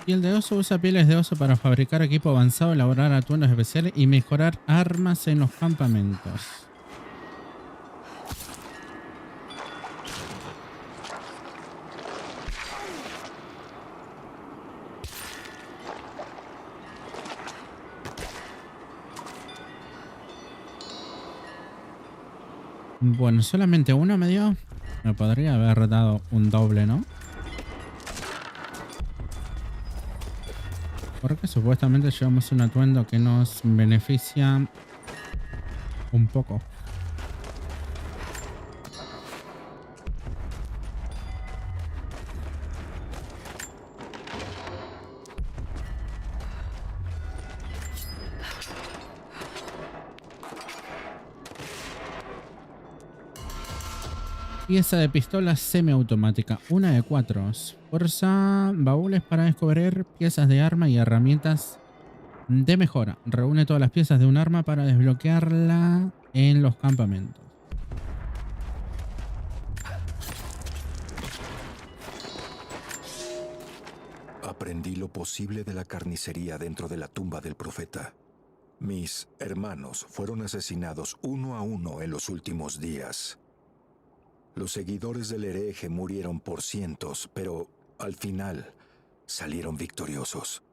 Piel de oso. Usa pieles de oso para fabricar equipo avanzado, elaborar atuendos especiales y mejorar armas en los campamentos. Bueno, solamente uno me dio. Me podría haber dado un doble, ¿no? Porque supuestamente llevamos un atuendo que nos beneficia un poco. Pieza de pistola semiautomática, una de 4. Fuerza baúles para descubrir piezas de arma y herramientas de mejora. Reúne todas las piezas de un arma para desbloquearla en los campamentos. Aprendí lo posible de la carnicería dentro de la tumba del profeta. Mis hermanos fueron asesinados uno a uno en los últimos días. Los seguidores del hereje murieron por cientos, pero al final salieron victoriosos.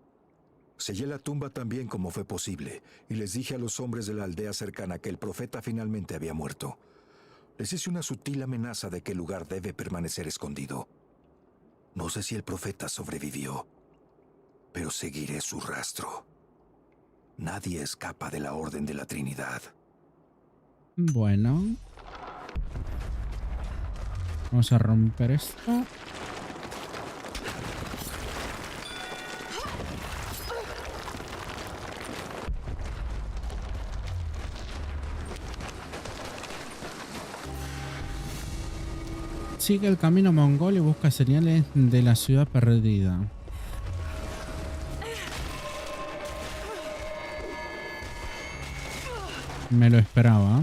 Sellé la tumba tan bien como fue posible y les dije a los hombres de la aldea cercana que el profeta finalmente había muerto. Les hice una sutil amenaza de que el lugar debe permanecer escondido. No sé si el profeta sobrevivió, pero seguiré su rastro. Nadie escapa de la Orden de la Trinidad. Bueno. Vamos a romper esto. Sigue el camino mongol y busca señales de la ciudad perdida. Me lo esperaba.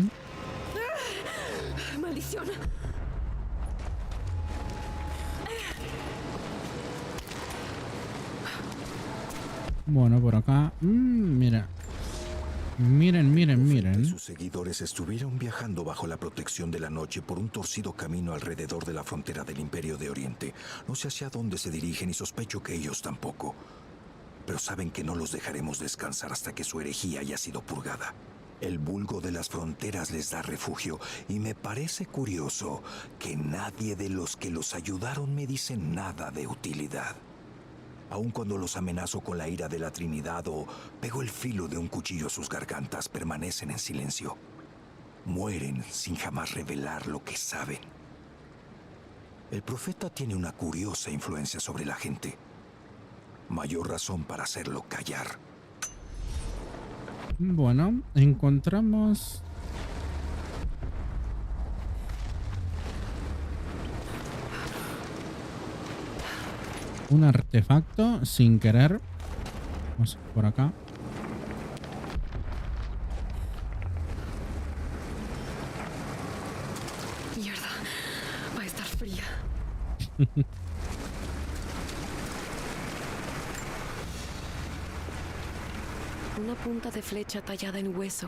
Maldición. Bueno, por acá. Mira. Miren. Sus seguidores estuvieron viajando bajo la protección de la noche por un torcido camino alrededor de la frontera del Imperio de Oriente. No sé hacia dónde se dirigen y sospecho que ellos tampoco. Pero saben que no los dejaremos descansar hasta que su herejía haya sido purgada. El vulgo de las fronteras les da refugio y me parece curioso que nadie de los que los ayudaron me dice nada de utilidad. Aun cuando los amenazo con la ira de la Trinidad o pego el filo de un cuchillo a sus gargantas, permanecen en silencio. Mueren sin jamás revelar lo que saben. El profeta tiene una curiosa influencia sobre la gente. Mayor razón para hacerlo callar. Bueno, encontramos un artefacto sin querer. Vamos por acá. Mierda, va a estar fría. Una punta de flecha tallada en hueso.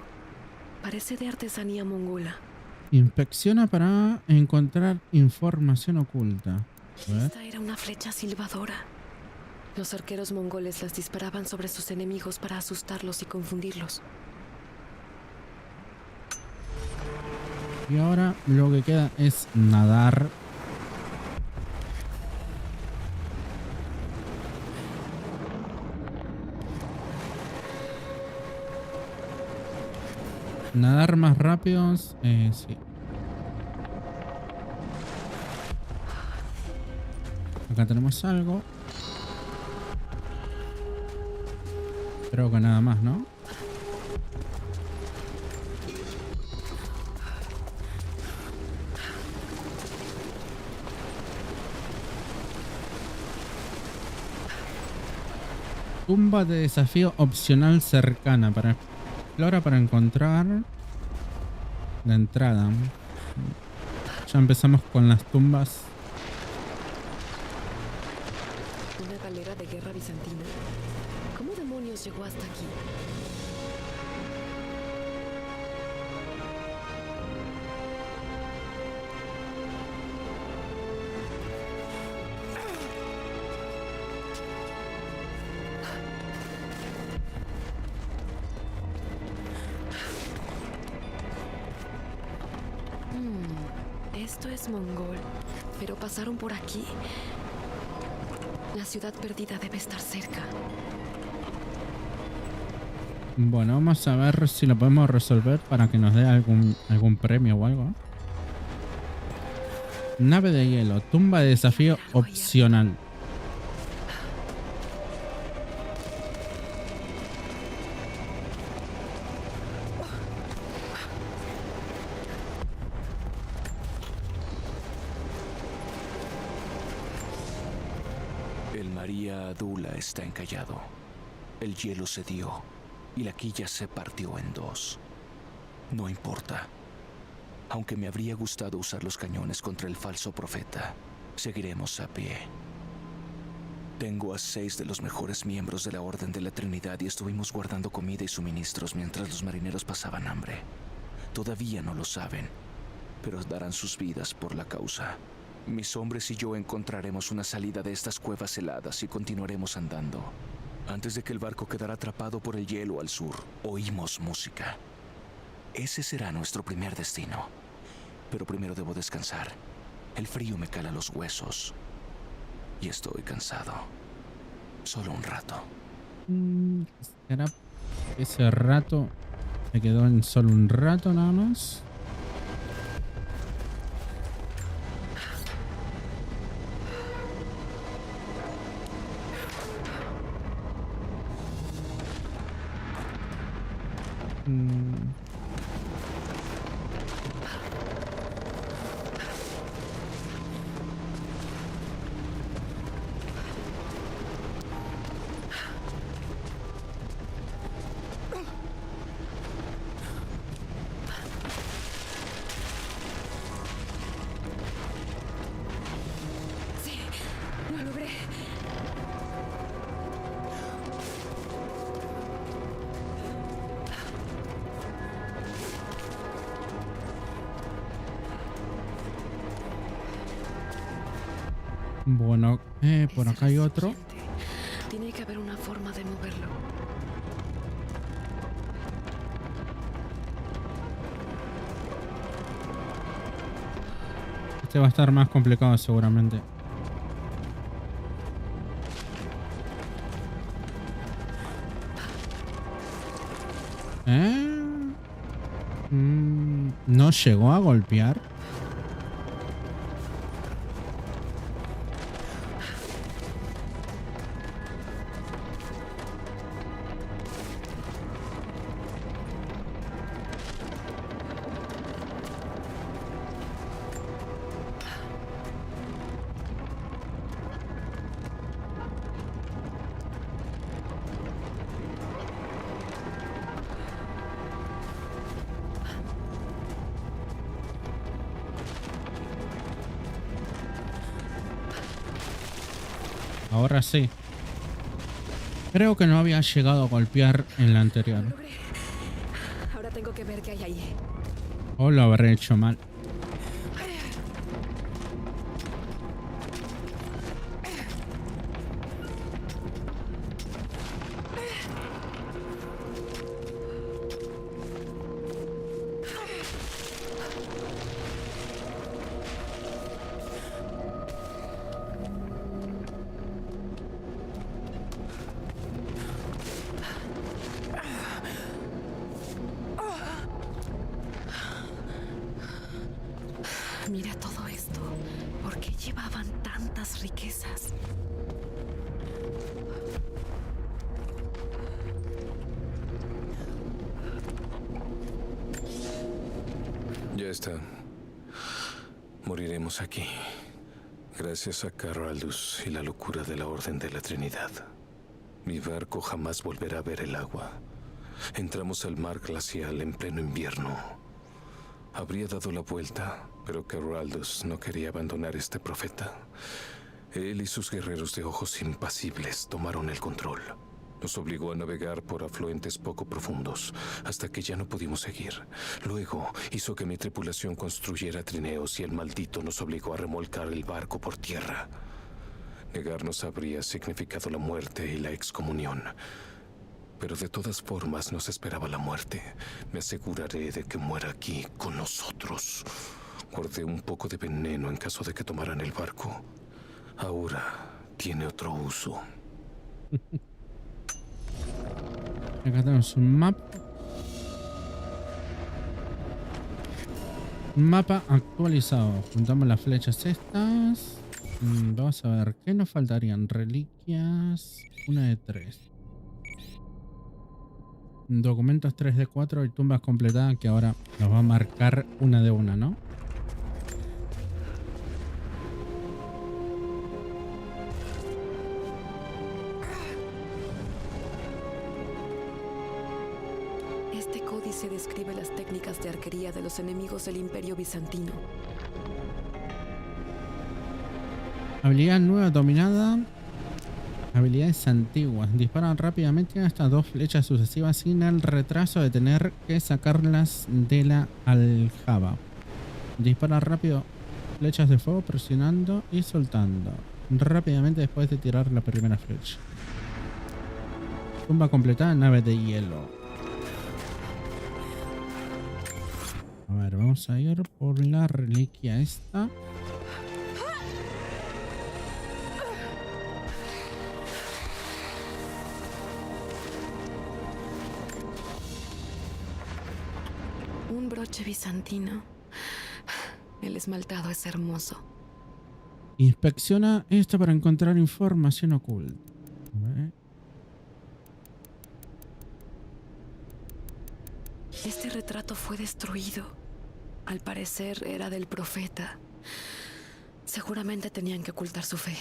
Parece de artesanía mongola. Inspecciona para encontrar información oculta. A ver. Esta era una flecha silbadora. Los arqueros mongoles las disparaban sobre sus enemigos para asustarlos y confundirlos. Y ahora lo que queda es nadar. Nadar más rápidos, sí. Acá tenemos algo. Creo que nada más, ¿no? Tumba de desafío opcional cercana para explora para encontrar la entrada. Ya empezamos con las tumbas. Una galera de guerra bizantina. ¿Cómo demonios llegó hasta aquí? Esto es mongol, pero pasaron por aquí. La ciudad perdida debe estar cerca. Bueno, vamos a ver si lo podemos resolver para que nos dé algún premio o algo. Nave de hielo, tumba de desafío opcional. El María Adula está encallado. El hielo cedió y la quilla se partió en dos. No importa. Aunque me habría gustado usar los cañones contra el falso profeta, seguiremos a pie. Tengo a 6 de los mejores miembros de la Orden de la Trinidad y estuvimos guardando comida y suministros mientras los marineros pasaban hambre. Todavía no lo saben, pero darán sus vidas por la causa. Mis hombres y yo encontraremos una salida de estas cuevas heladas y continuaremos andando. Antes de que el barco quedara atrapado por el hielo al sur, oímos música. Ese será nuestro primer destino. Pero primero debo descansar. El frío me cala los huesos. Y estoy cansado. Solo un rato. ¿Será ese rato? Me quedó en solo un rato nada más. Bueno, por acá hay otro. Tiene que haber una forma de moverlo. Este va a estar más complicado seguramente. ¿No llegó a golpear? Ahora sí. Creo que no había llegado a golpear en la anterior. Ahora tengo que ver qué hay ahí. O lo habré hecho mal. Mira todo esto. ¿Por qué llevaban tantas riquezas? Ya está. Moriremos aquí. Gracias a Carl Aldous y la locura de la Orden de la Trinidad. Mi barco jamás volverá a ver el agua. Entramos al mar glacial en pleno invierno. Habría dado la vuelta, pero Carl Aldous no quería abandonar este profeta. Él y sus guerreros de ojos impasibles tomaron el control. Nos obligó a navegar por afluentes poco profundos, hasta que ya no pudimos seguir. Luego hizo que mi tripulación construyera trineos y el maldito nos obligó a remolcar el barco por tierra. Negarnos habría significado la muerte y la excomunión. Pero de todas formas nos esperaba la muerte. Me aseguraré de que muera aquí con nosotros. Guardé un poco de veneno en caso de que tomaran el barco. Ahora tiene otro uso. Acá tenemos un mapa. Un mapa actualizado. Juntamos las flechas estas. Vamos a ver, ¿qué nos faltarían? Reliquias. Una de 3. Documentos 3 de 4 y tumbas completadas, que ahora nos va a marcar una de una, ¿no? Este códice describe las técnicas de arquería de los enemigos del Imperio Bizantino. Habilidad nueva dominada. Habilidades antiguas. Disparan rápidamente hasta 2 flechas sucesivas sin el retraso de tener que sacarlas de la aljaba. Dispara rápido flechas de fuego presionando y soltando rápidamente después de tirar la primera flecha. Tumba completada, nave de hielo. A ver, vamos a ir por la reliquia esta. Un broche bizantino. El esmaltado es hermoso. Inspecciona esto para encontrar información oculta. A ver. Este retrato fue destruido. Al parecer era del profeta. Seguramente tenían que ocultar su fe.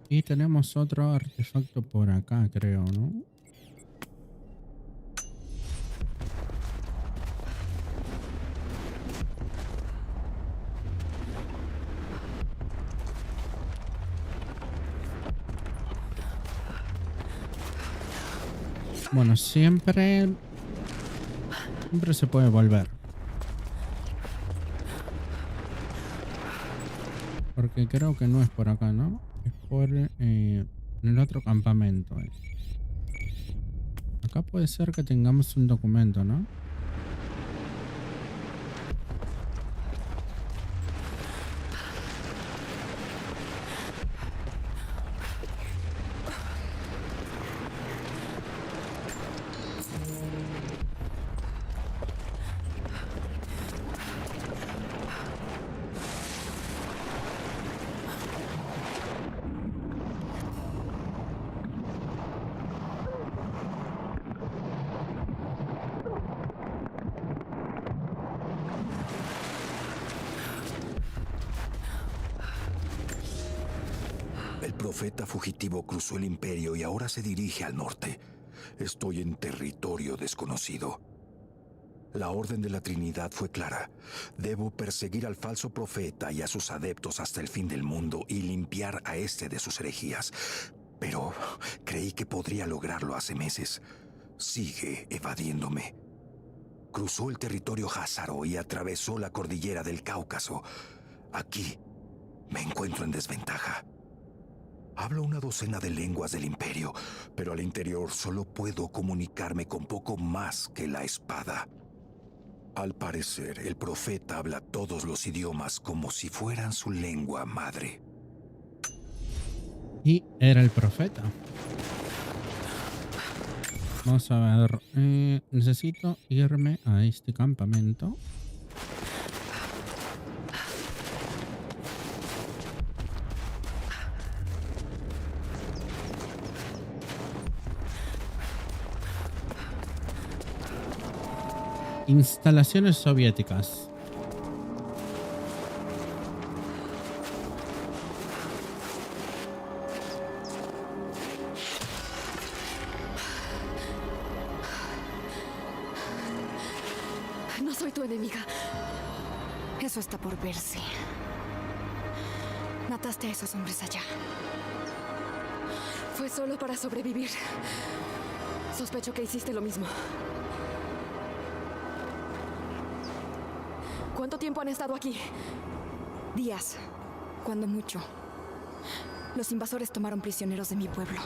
Y tenemos otro artefacto por acá, creo, ¿no? Bueno, siempre se puede volver. Porque creo que no es por acá, ¿no? Es por el otro campamento. acá puede ser que tengamos un documento, ¿no? El profeta fugitivo cruzó el imperio y ahora se dirige al norte. Estoy en territorio desconocido. La orden de la Trinidad fue clara. Debo perseguir al falso profeta y a sus adeptos hasta el fin del mundo y limpiar a este de sus herejías. Pero creí que podría lograrlo hace meses. Sigue evadiéndome. Cruzó el territorio házaro y atravesó la cordillera del Cáucaso. Aquí me encuentro en desventaja. Hablo una docena de lenguas del imperio, pero al interior solo puedo comunicarme con poco más que la espada. Al parecer, el profeta habla todos los idiomas como si fueran su lengua madre. Y era el profeta. Vamos a ver. Necesito irme a este campamento. Instalaciones soviéticas. No soy tu enemiga. Eso está por verse. Mataste a esos hombres allá. Fue solo para sobrevivir. Sospecho que hiciste lo mismo. ¿Cuánto tiempo han estado aquí? Días, cuando mucho. Los invasores tomaron prisioneros de mi pueblo.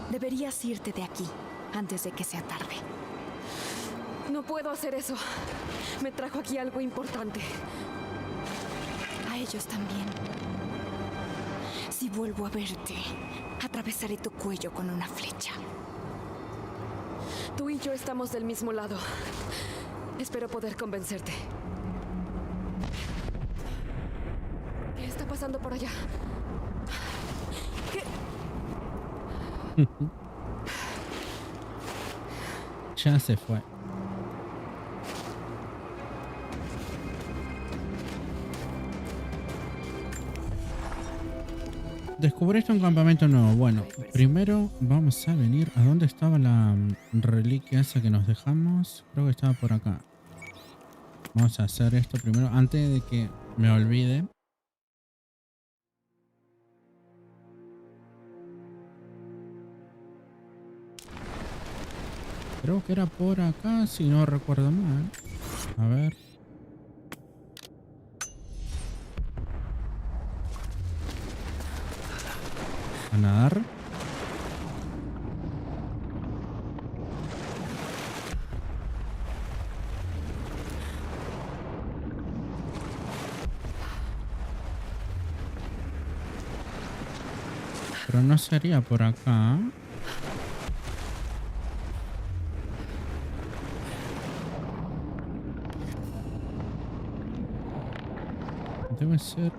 Deberías irte de aquí antes de que sea tarde. No puedo hacer eso. Me trajo aquí algo importante. A ellos también. Si vuelvo a verte, atravesaré tu cuello con una flecha. Tú y yo estamos del mismo lado. Espero poder convencerte. ¿Qué está pasando por allá? ¿Qué? Ya se fue. Descubriste un campamento nuevo. Bueno, primero vamos a venir a dónde estaba la reliquia esa que nos dejamos. Creo que estaba por acá. Vamos a hacer esto primero antes de que me olvide. Creo que era por acá, si no recuerdo mal. A ver. A nadar. Pero no sería por acá. Debe ser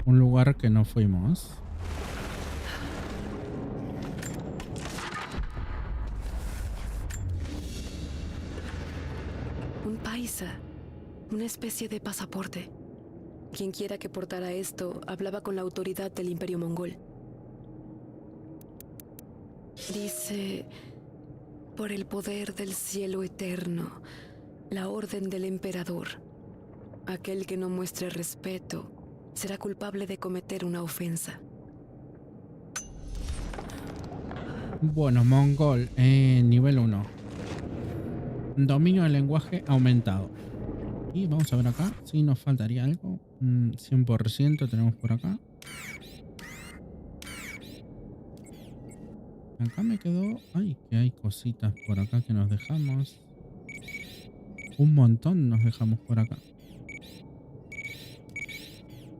un lugar que no fuimos. Un paisa. Una especie de pasaporte. Quien quiera que portara esto hablaba con la autoridad del Imperio Mongol. Dice: por el poder del cielo eterno, la orden del emperador. Aquel que no muestre respeto será culpable de cometer una ofensa. Bueno, Mongol, nivel 1. Dominio del lenguaje aumentado. Y vamos a ver acá si nos faltaría algo. 100% tenemos por acá. Acá me quedó... Ay, que hay cositas por acá que nos dejamos. Un montón nos dejamos por acá.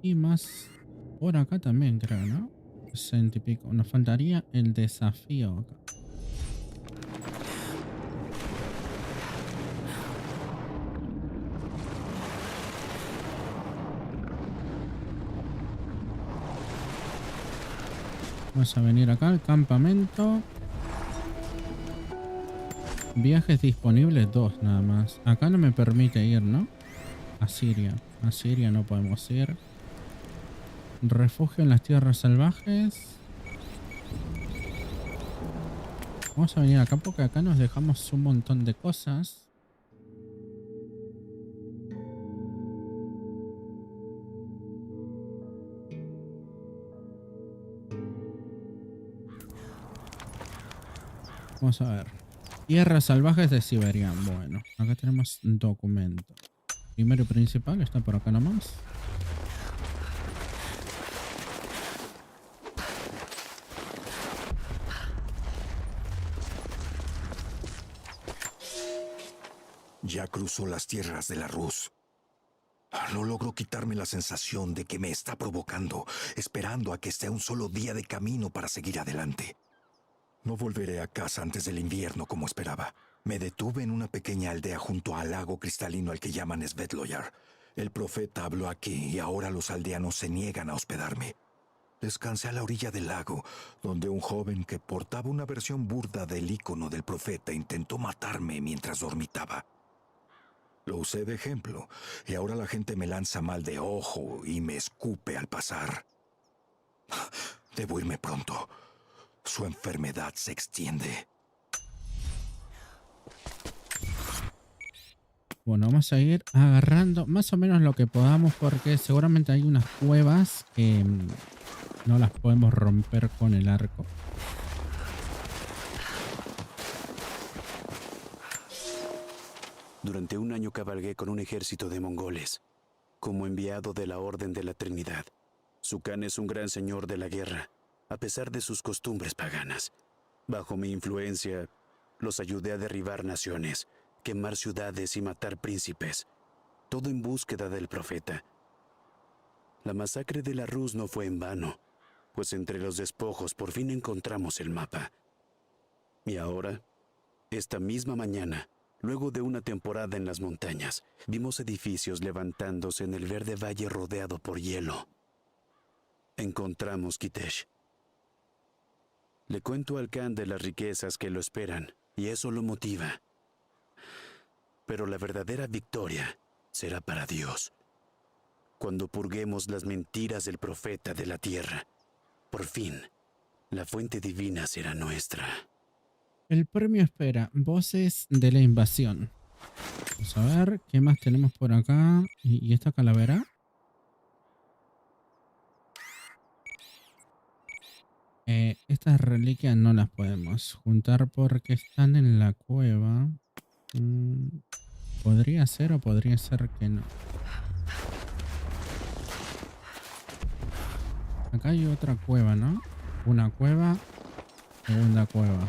Y más por acá también, creo, ¿no? 60 y pico. Nos faltaría el desafío acá. Vamos a venir acá al campamento. Viajes disponibles 2 nada más. Acá no me permite ir, ¿no? A Siria. A Siria no podemos ir. Refugio en las tierras salvajes. Vamos a venir acá porque acá nos dejamos un montón de cosas. Vamos a ver. Tierras salvajes de Siberia. Bueno, acá tenemos un documento. Primero y principal está por acá nomás. Ya cruzó las tierras de la Rus. No logro quitarme la sensación de que me está provocando, esperando a que esté un solo día de camino para seguir adelante. No volveré a casa antes del invierno como esperaba. Me detuve en una pequeña aldea junto al lago cristalino al que llaman Svetloyar. El profeta habló aquí y ahora los aldeanos se niegan a hospedarme. Descansé a la orilla del lago, donde un joven que portaba una versión burda del ícono del profeta intentó matarme mientras dormitaba. Lo usé de ejemplo, y ahora la gente me lanza mal de ojo y me escupe al pasar. Debo irme pronto. Su enfermedad se extiende. Bueno, vamos a ir agarrando más o menos lo que podamos porque seguramente hay unas cuevas que no las podemos romper con el arco. Durante un año cabalgué con un ejército de mongoles, como enviado de la Orden de la Trinidad. Sukhan es un gran señor de la guerra, a pesar de sus costumbres paganas. Bajo mi influencia, los ayudé a derribar naciones, quemar ciudades y matar príncipes, todo en búsqueda del profeta. La masacre de la Rus no fue en vano, pues entre los despojos por fin encontramos el mapa. Y ahora, esta misma mañana, luego de una temporada en las montañas, vimos edificios levantándose en el verde valle rodeado por hielo. Encontramos Kitesh. Le cuento al Khan de las riquezas que lo esperan, y eso lo motiva. Pero la verdadera victoria será para Dios. Cuando purguemos las mentiras del profeta de la tierra, por fin, la fuente divina será nuestra. El premio espera voces de la invasión. Vamos a ver qué más tenemos por acá. ¿Y esta calavera? Estas reliquias no las podemos juntar porque están en la cueva. Podría ser o podría ser que no. Acá hay otra cueva, ¿no? Una cueva, segunda cueva.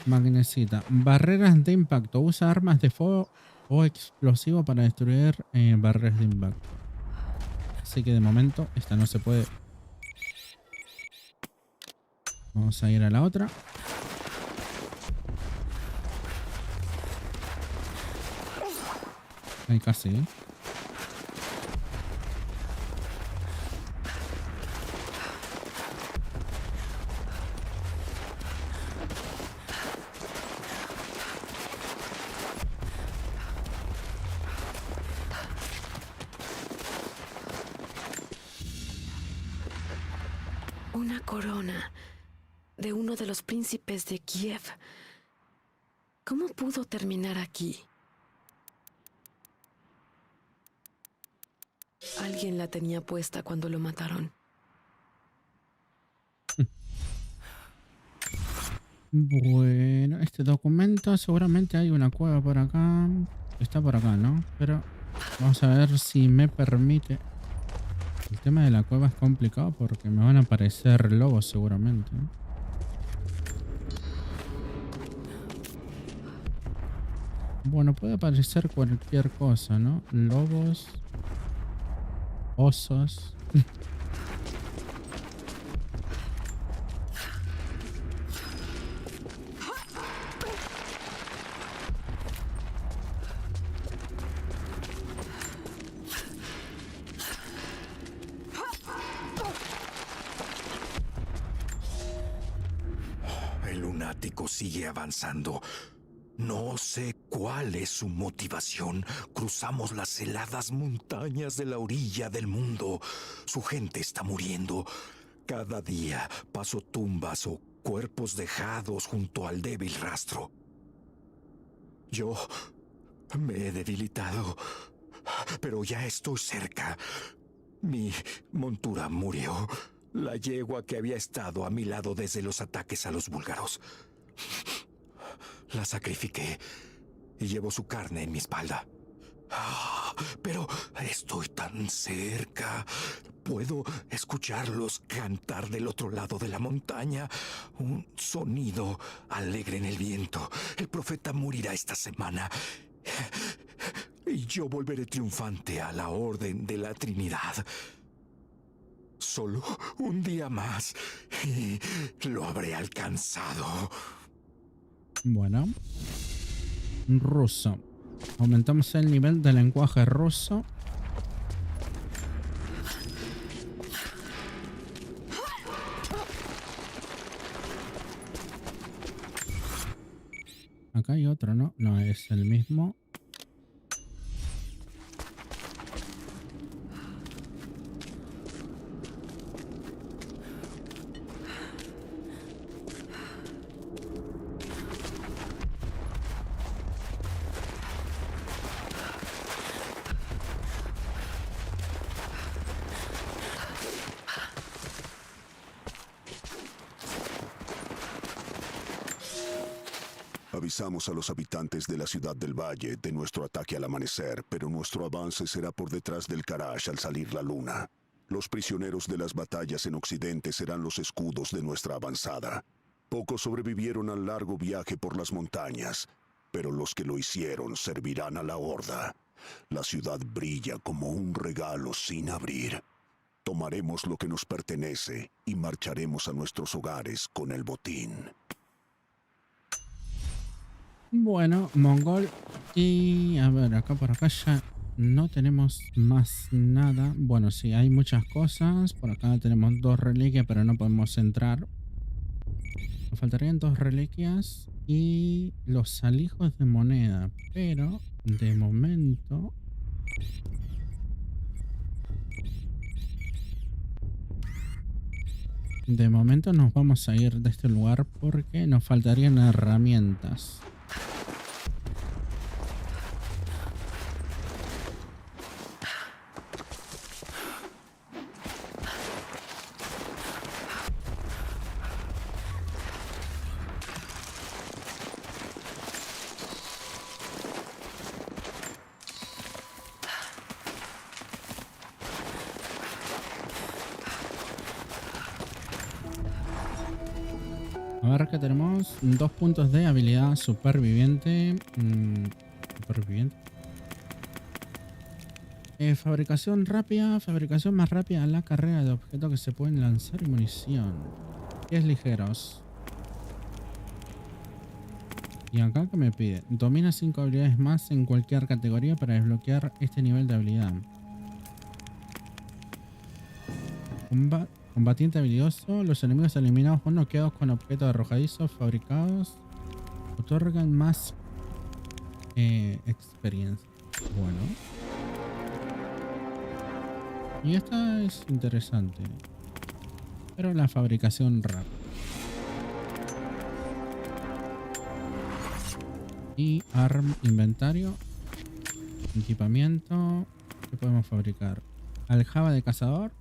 Magnesita. Barreras de impacto. Usa armas de fuego o explosivo para destruir barreras de impacto. Así que de momento esta no se puede. Vamos a ir a la otra. Ahí casi, ¿eh? Una corona de uno de los príncipes de Kiev. ¿Cómo pudo terminar aquí? Alguien la tenía puesta cuando lo mataron. Bueno, este documento seguramente hay una cueva por acá. está por acá, ¿no? Pero vamos a ver si me permite. El tema de la cueva es complicado porque me van a aparecer lobos seguramente, ¿no? Bueno, puede aparecer cualquier cosa, ¿no? Lobos, osos. El lunático sigue avanzando. No sé cuál es su motivación. Cruzamos las heladas montañas de la orilla del mundo. Su gente está muriendo. Cada día paso tumbas o cuerpos dejados junto al débil rastro. Yo me he debilitado, pero ya estoy cerca. Mi montura murió. La yegua que había estado a mi lado desde los ataques a los búlgaros. La sacrifiqué y llevo su carne en mi espalda. Pero estoy tan cerca. Puedo escucharlos cantar del otro lado de la montaña. Un sonido alegre en el viento. El profeta morirá esta semana. Y yo volveré triunfante a la Orden de la Trinidad. Solo un día más y lo habré alcanzado. Bueno. Ruso. Aumentamos el nivel de lenguaje ruso. Acá hay otro, ¿no? No, es el mismo. Avisamos a los habitantes de la ciudad del valle de nuestro ataque al amanecer, pero nuestro avance será por detrás del Karash al salir la luna. Los prisioneros de las batallas en Occidente serán los escudos de nuestra avanzada. Pocos sobrevivieron al largo viaje por las montañas, pero los que lo hicieron servirán a la Horda. La ciudad brilla como un regalo sin abrir. Tomaremos lo que nos pertenece y marcharemos a nuestros hogares con el botín. Bueno, mongol. Y a ver, acá por acá ya no tenemos más nada. Bueno, sí, hay muchas cosas. Por acá tenemos 2 reliquias, pero no podemos entrar. Nos faltarían 2 reliquias y los alijos de moneda. Pero de momento... De momento nos vamos a ir de este lugar porque nos faltarían herramientas. A ver, que tenemos 2 puntos de habilidad superviviente. Superviviente. Fabricación rápida. Fabricación más rápida. La carrera de objetos que se pueden lanzar y munición. Pies ligeros. Y acá que me pide. Domina 5 habilidades más en cualquier categoría para desbloquear este nivel de habilidad. Combatiente habilidoso. Los enemigos eliminados o noqueados con objetos arrojadizos fabricados otorgan más experiencia. Bueno. Y esta es interesante. Pero la fabricación rápida. Y inventario. Equipamiento. ¿Qué podemos fabricar? Aljaba de cazador.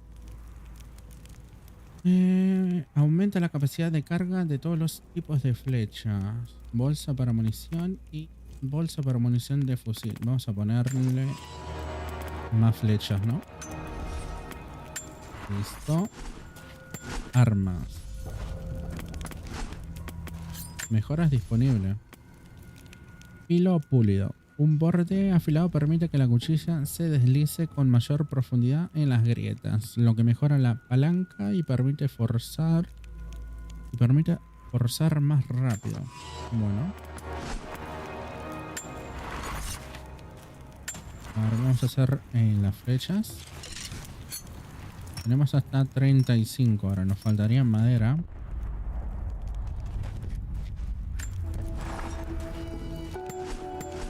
Aumenta la capacidad de carga de todos los tipos de flechas. Bolsa para munición y bolsa para munición de fusil. Vamos a ponerle más flechas, ¿no? Listo. Armas. Mejoras disponibles. Filo pulido. Un borde afilado permite que la cuchilla se deslice con mayor profundidad en las grietas, lo que mejora la palanca y permite forzar más rápido. Bueno. Ahora vamos a hacer las flechas. Tenemos hasta 35. Ahora nos faltaría madera.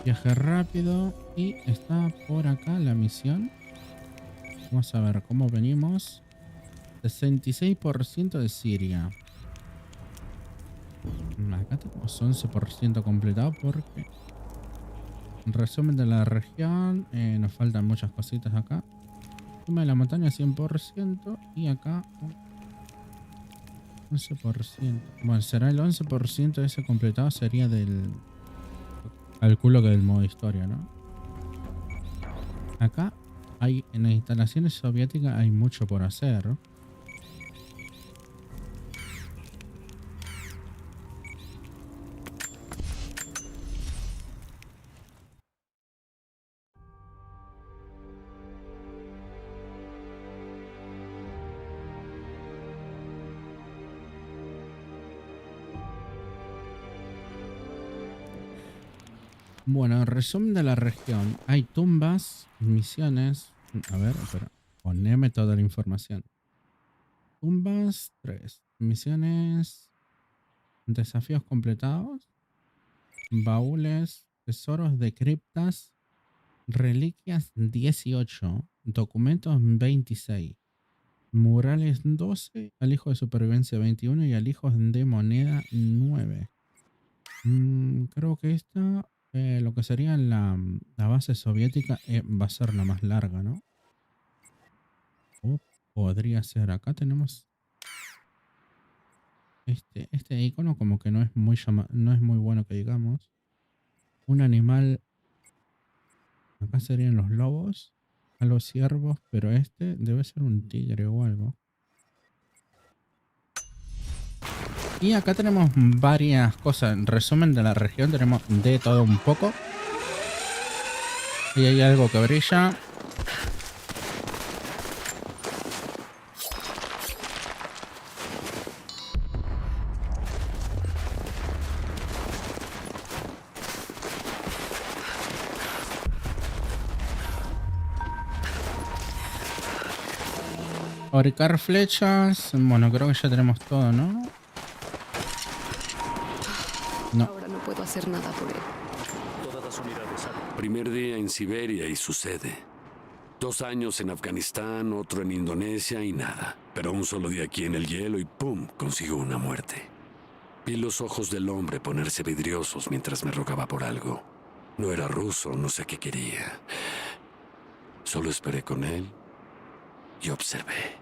Viaje rápido. Y está por acá la misión. Vamos a ver cómo venimos. 66% de Siria. Acá tenemos 11% completado porque... Resumen de la región. Nos faltan muchas cositas acá. Cima de la montaña 100%. Y acá 11%. Bueno, será el 11% de ese completado. Sería del... Calculo que del modo historia, ¿no? Acá hay... En las instalaciones soviéticas hay mucho por hacer. Bueno, en resumen de la región, hay tumbas, misiones. A ver, espera, poneme toda la información. Tumbas 3, misiones, desafíos completados, baúles, tesoros de criptas, reliquias 18, documentos 26, murales 12, alijo de supervivencia 21 y alijos de moneda 9. Creo que esta... lo que sería la base soviética va a ser la más larga, ¿no? O podría ser. Acá tenemos este icono como que no es muy bueno que digamos. Un animal. Acá serían los lobos, a los ciervos, pero este debe ser un tigre o algo. Y acá tenemos varias cosas. En resumen de la región tenemos de todo un poco. Y hay algo que brilla. Fabricar flechas. Bueno, creo que ya tenemos todo, ¿no? No. Ahora no puedo hacer nada por él. Primer día en Siberia y sucede. 2 años en Afganistán, otro en Indonesia y nada. Pero un solo día aquí en el hielo y ¡pum! Consigo una muerte. Vi los ojos del hombre ponerse vidriosos mientras me rogaba por algo. No era ruso, no sé qué quería. Solo esperé con él y observé.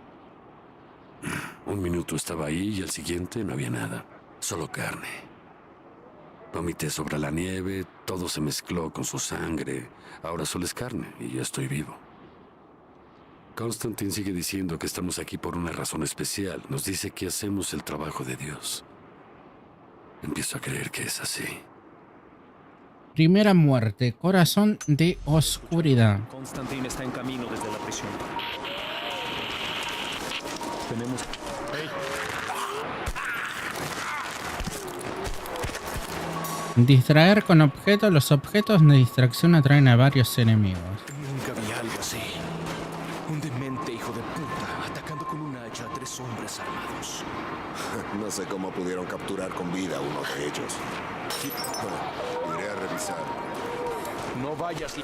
1 minuto estaba ahí y al siguiente no había nada. Solo carne. Vomité sobre la nieve, todo se mezcló con su sangre. Ahora solo es carne y ya estoy vivo. Constantine sigue diciendo que estamos aquí por una razón especial. Nos dice que hacemos el trabajo de Dios. Empiezo a creer que es así. Primera muerte, corazón de oscuridad. Constantine está en camino desde la prisión. Tenemos... ¡Hey! Distraer con objetos. Los objetos de distracción atraen a varios enemigos. Nunca vi algo así. Un demente hijo de puta atacando con un hacha a 3 hombres armados. No sé cómo pudieron capturar con vida a uno de ellos. Iré a revisar. No vayas.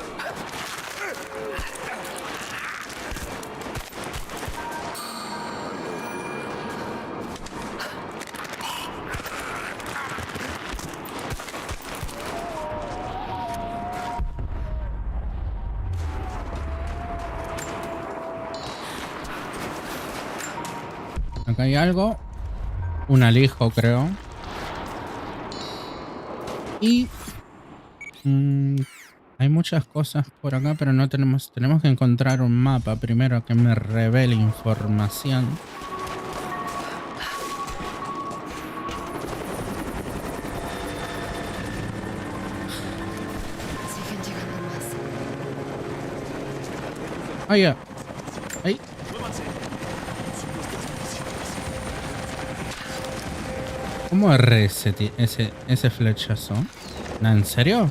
Acá hay algo. Un alijo, creo. Y Hay muchas cosas por acá, pero no tenemos que encontrar un mapa primero que me revele información. Siguen llegando más. ¡Ay, ya! ¡Ay! ¿Cómo erré ese flechazo? ¿En serio?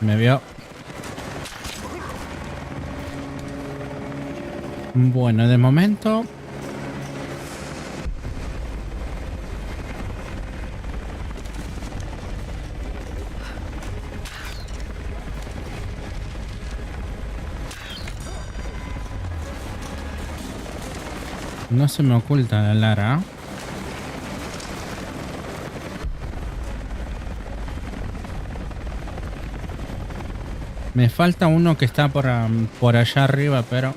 Me vio. Bueno, de momento... No se me oculta la Lara. Me falta uno que está por allá arriba, pero...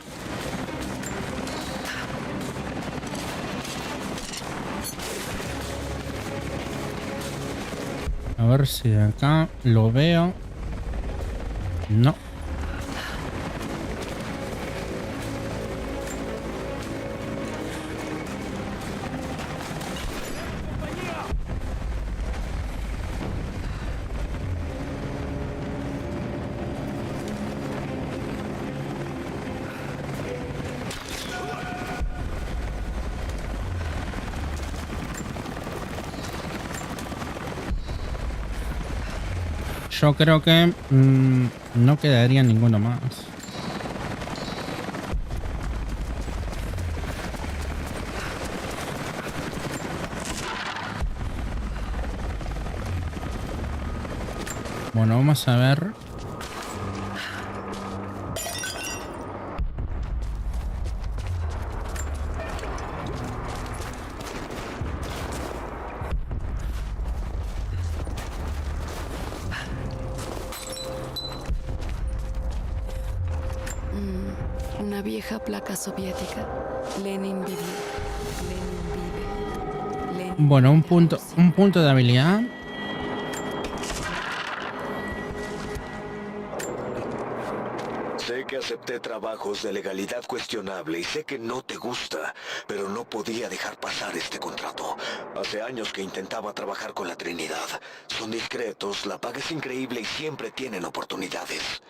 A ver si de acá lo veo. No. Yo creo que no quedaría ninguno más. Bueno, vamos a ver. Una vieja placa soviética. Lenin vivió. Lenin vive. Lenin Bueno, un punto de habilidad. Sé que acepté trabajos de legalidad cuestionable y sé que no te gusta, pero no podía dejar pasar este contrato. Hace años que intentaba trabajar con la Trinidad. Son discretos, la paga es increíble y siempre tienen oportunidades.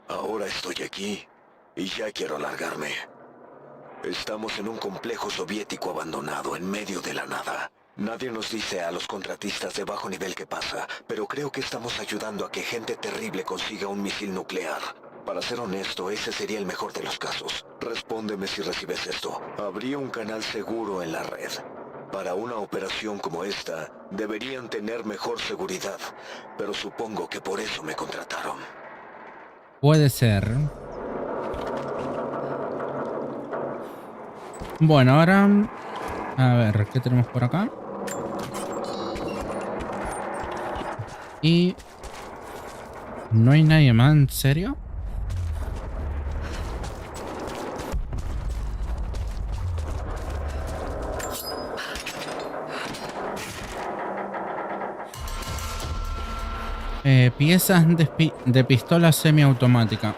Ahora estoy aquí y ya quiero largarme. Estamos en un complejo soviético abandonado en medio de la nada. Nadie nos dice a los contratistas de bajo nivel qué pasa, pero creo que estamos ayudando a que gente terrible consiga un misil nuclear. Para ser honesto, ese sería el mejor de los casos. Respóndeme si recibes esto. Habría un canal seguro en la red. Para una operación como esta, deberían tener mejor seguridad, pero supongo que por eso me contrataron. Puede ser. Bueno, ahora... A ver, ¿qué tenemos por acá? Y... ¿No hay nadie más? ¿En serio? Piezas de pistola semiautomática.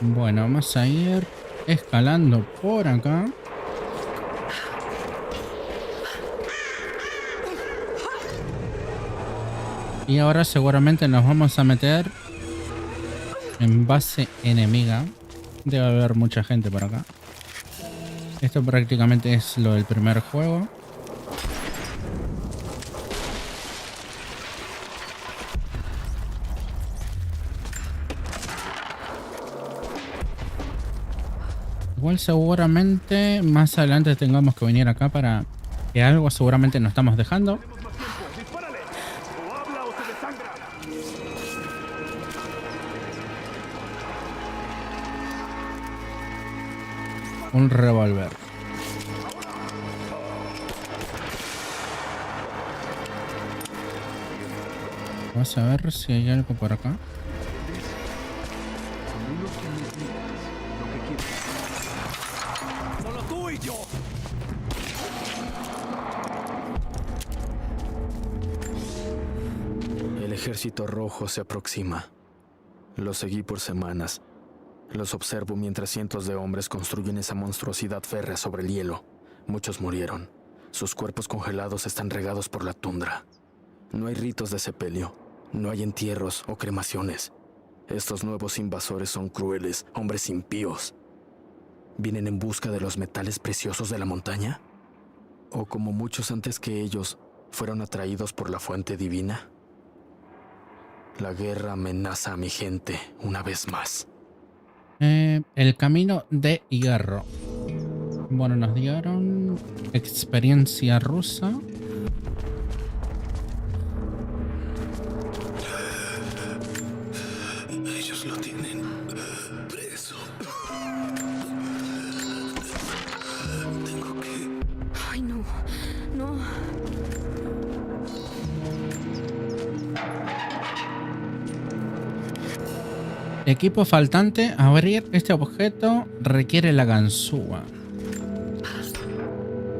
Bueno, vamos a ir escalando por acá. Y ahora seguramente nos vamos a meter en base enemiga. Debe haber mucha gente por acá. Esto prácticamente es lo del primer juego. Igual seguramente más adelante tengamos que venir acá para que algo seguramente nos estamos dejando. un revólver. Vamos a ver si hay algo por acá. Solo tú y yo. El ejército rojo se aproxima. Los seguí por semanas. Los observo mientras cientos de hombres construyen esa monstruosidad férrea sobre el hielo. Muchos murieron. Sus cuerpos congelados están regados por la tundra. No hay ritos de sepelio. No hay entierros o cremaciones. Estos nuevos invasores son crueles, hombres impíos. ¿Vienen en busca de los metales preciosos de la montaña? ¿O como muchos antes que ellos, fueron atraídos por la fuente divina? La guerra amenaza a mi gente una vez más. El camino de hierro. Bueno, nos dieron experiencia rusa. Ellos lo tienen preso. Tengo que... Ay, no. No. Equipo faltante. Abrir este objeto requiere la ganzúa.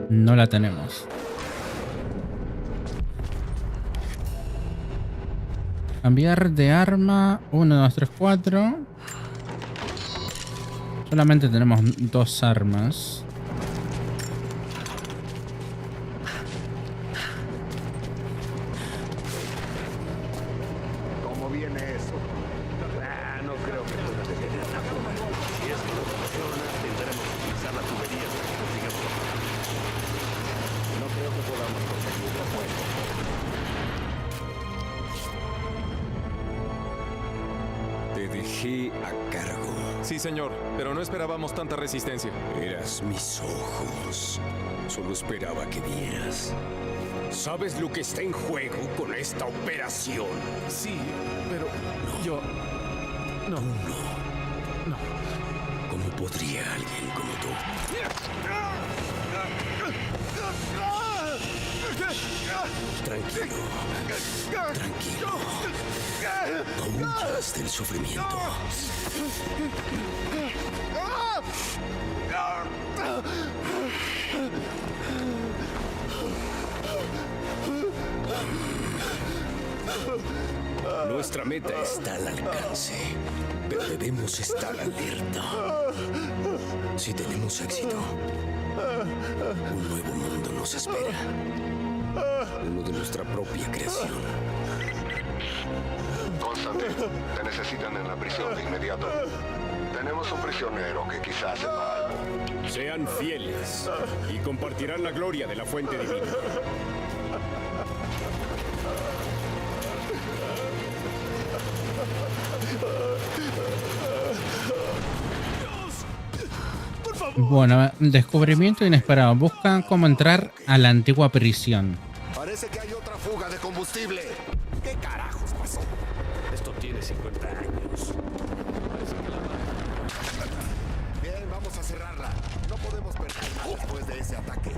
No la tenemos. Cambiar de arma. 1, 2, 3, 4. Solamente tenemos 2 armas. ¿Cómo viene eso? No creo que pueda detenerla. Si esto no funciona, tendremos que utilizar las tuberías que consigamos. No creo que podamos conseguirlo a fuego. Te dejé a cargo. Sí, señor, pero no esperábamos tanta resistencia. Eras mis ojos. Solo esperaba que vieras. ¿Sabes lo que está en juego con esta operación? Sí, pero yo... No. No. ¿Cómo podría alguien como tú? Tranquilo. Tranquilo. No huyas del sufrimiento. Nuestra meta está al alcance, pero debemos estar alerta. Si tenemos éxito, un nuevo mundo nos espera. Uno de nuestra propia creación. Constantine, te necesitan en la prisión de inmediato. Tenemos un prisionero que quizás sepa algo. Sean fieles y compartirán la gloria de la fuente divina. Bueno, descubrimiento inesperado. Buscan cómo entrar a la antigua prisión. Parece que hay otra fuga de combustible. ¿Qué carajos pasó? Esto tiene 50 años. Bien, vamos a cerrarla. No podemos perderla después de ese ataque.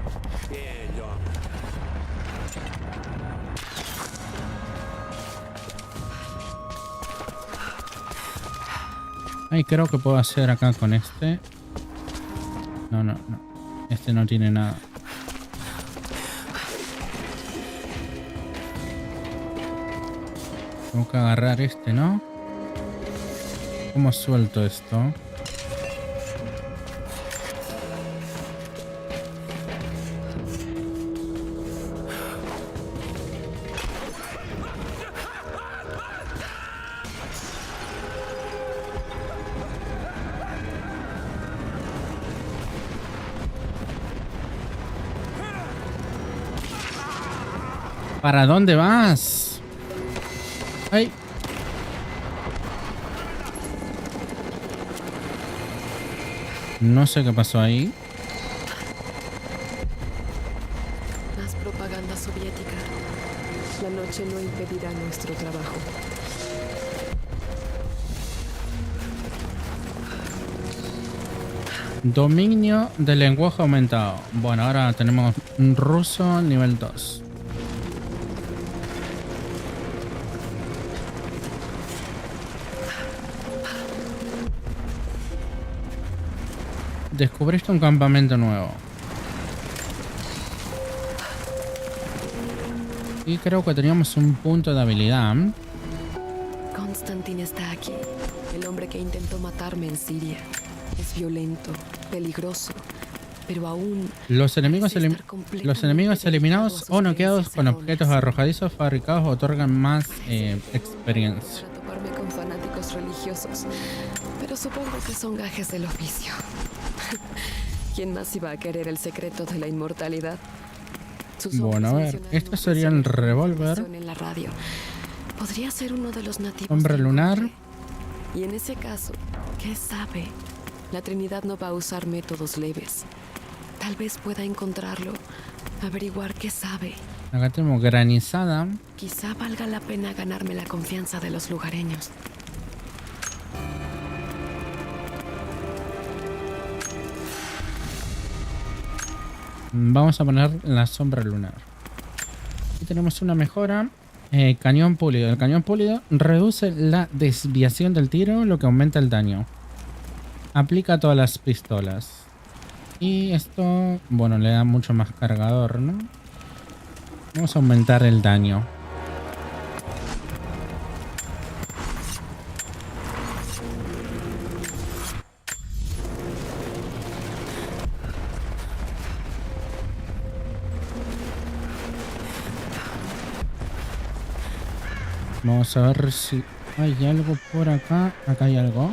Bien, John. Ay, creo que puedo hacer acá con este. No. Este no tiene nada. Tengo que agarrar este, ¿no? ¿Cómo suelto esto? ¿Para dónde vas? ¡Ay! No sé qué pasó ahí. Más propaganda soviética. La noche no impedirá nuestro trabajo. Dominio del lenguaje aumentado. Bueno, ahora tenemos un ruso nivel 2. Descubriste un campamento nuevo. Y creo que teníamos un punto de habilidad. Constantin está aquí. El hombre que intentó matarme en Siria. Es violento, peligroso, pero aún... Los enemigos eliminados o noqueados con objetos arrojadizos fabricados otorgan más experiencia. Para toparme con fanáticos religiosos, pero supongo que son gajes del oficio. ¿Quién más iba a querer el secreto de la inmortalidad? Bueno, a ver, este sería el revólver. En la radio. Podría ser uno de los nativos. Hombre lunar. Y en ese caso, ¿qué sabe? La Trinidad no va a usar métodos leves. Tal vez pueda encontrarlo, averiguar qué sabe. Acá tenemos granizada. Quizá valga la pena ganarme la confianza de los lugareños. Vamos a poner la sombra lunar. Aquí tenemos una mejora. Cañón pulido. El cañón pulido reduce la desviación del tiro, lo que aumenta el daño. Aplica a todas las pistolas. Y esto, bueno, le da mucho más cargador, ¿no? Vamos a aumentar el daño. Vamos a ver si hay algo por acá. Acá hay algo.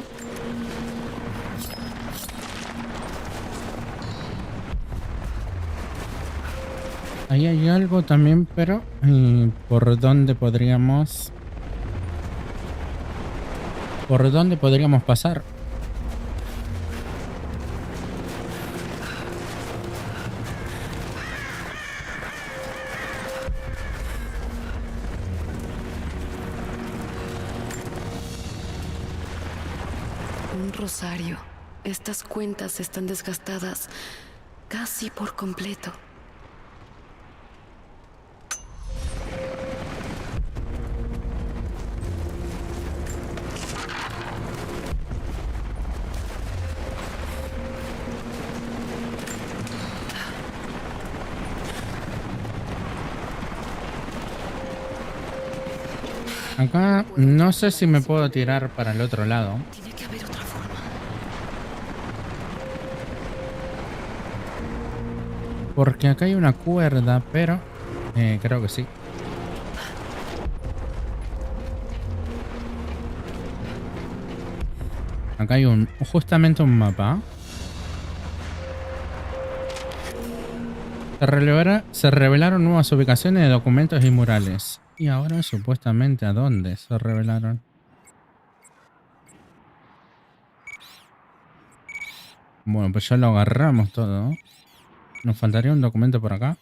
Ahí hay algo también, pero ¿por dónde podríamos pasar? Un rosario. Estas cuentas están desgastadas casi por completo. Acá no sé si me puedo tirar para el otro lado. Tiene que haber otra forma. Porque acá hay una cuerda, pero creo que sí. Acá hay justamente un mapa. Se revelaron nuevas ubicaciones de documentos y murales. Y ahora supuestamente ¿a dónde se revelaron? Bueno, pues ya lo agarramos todo. Nos faltaría un documento por acá.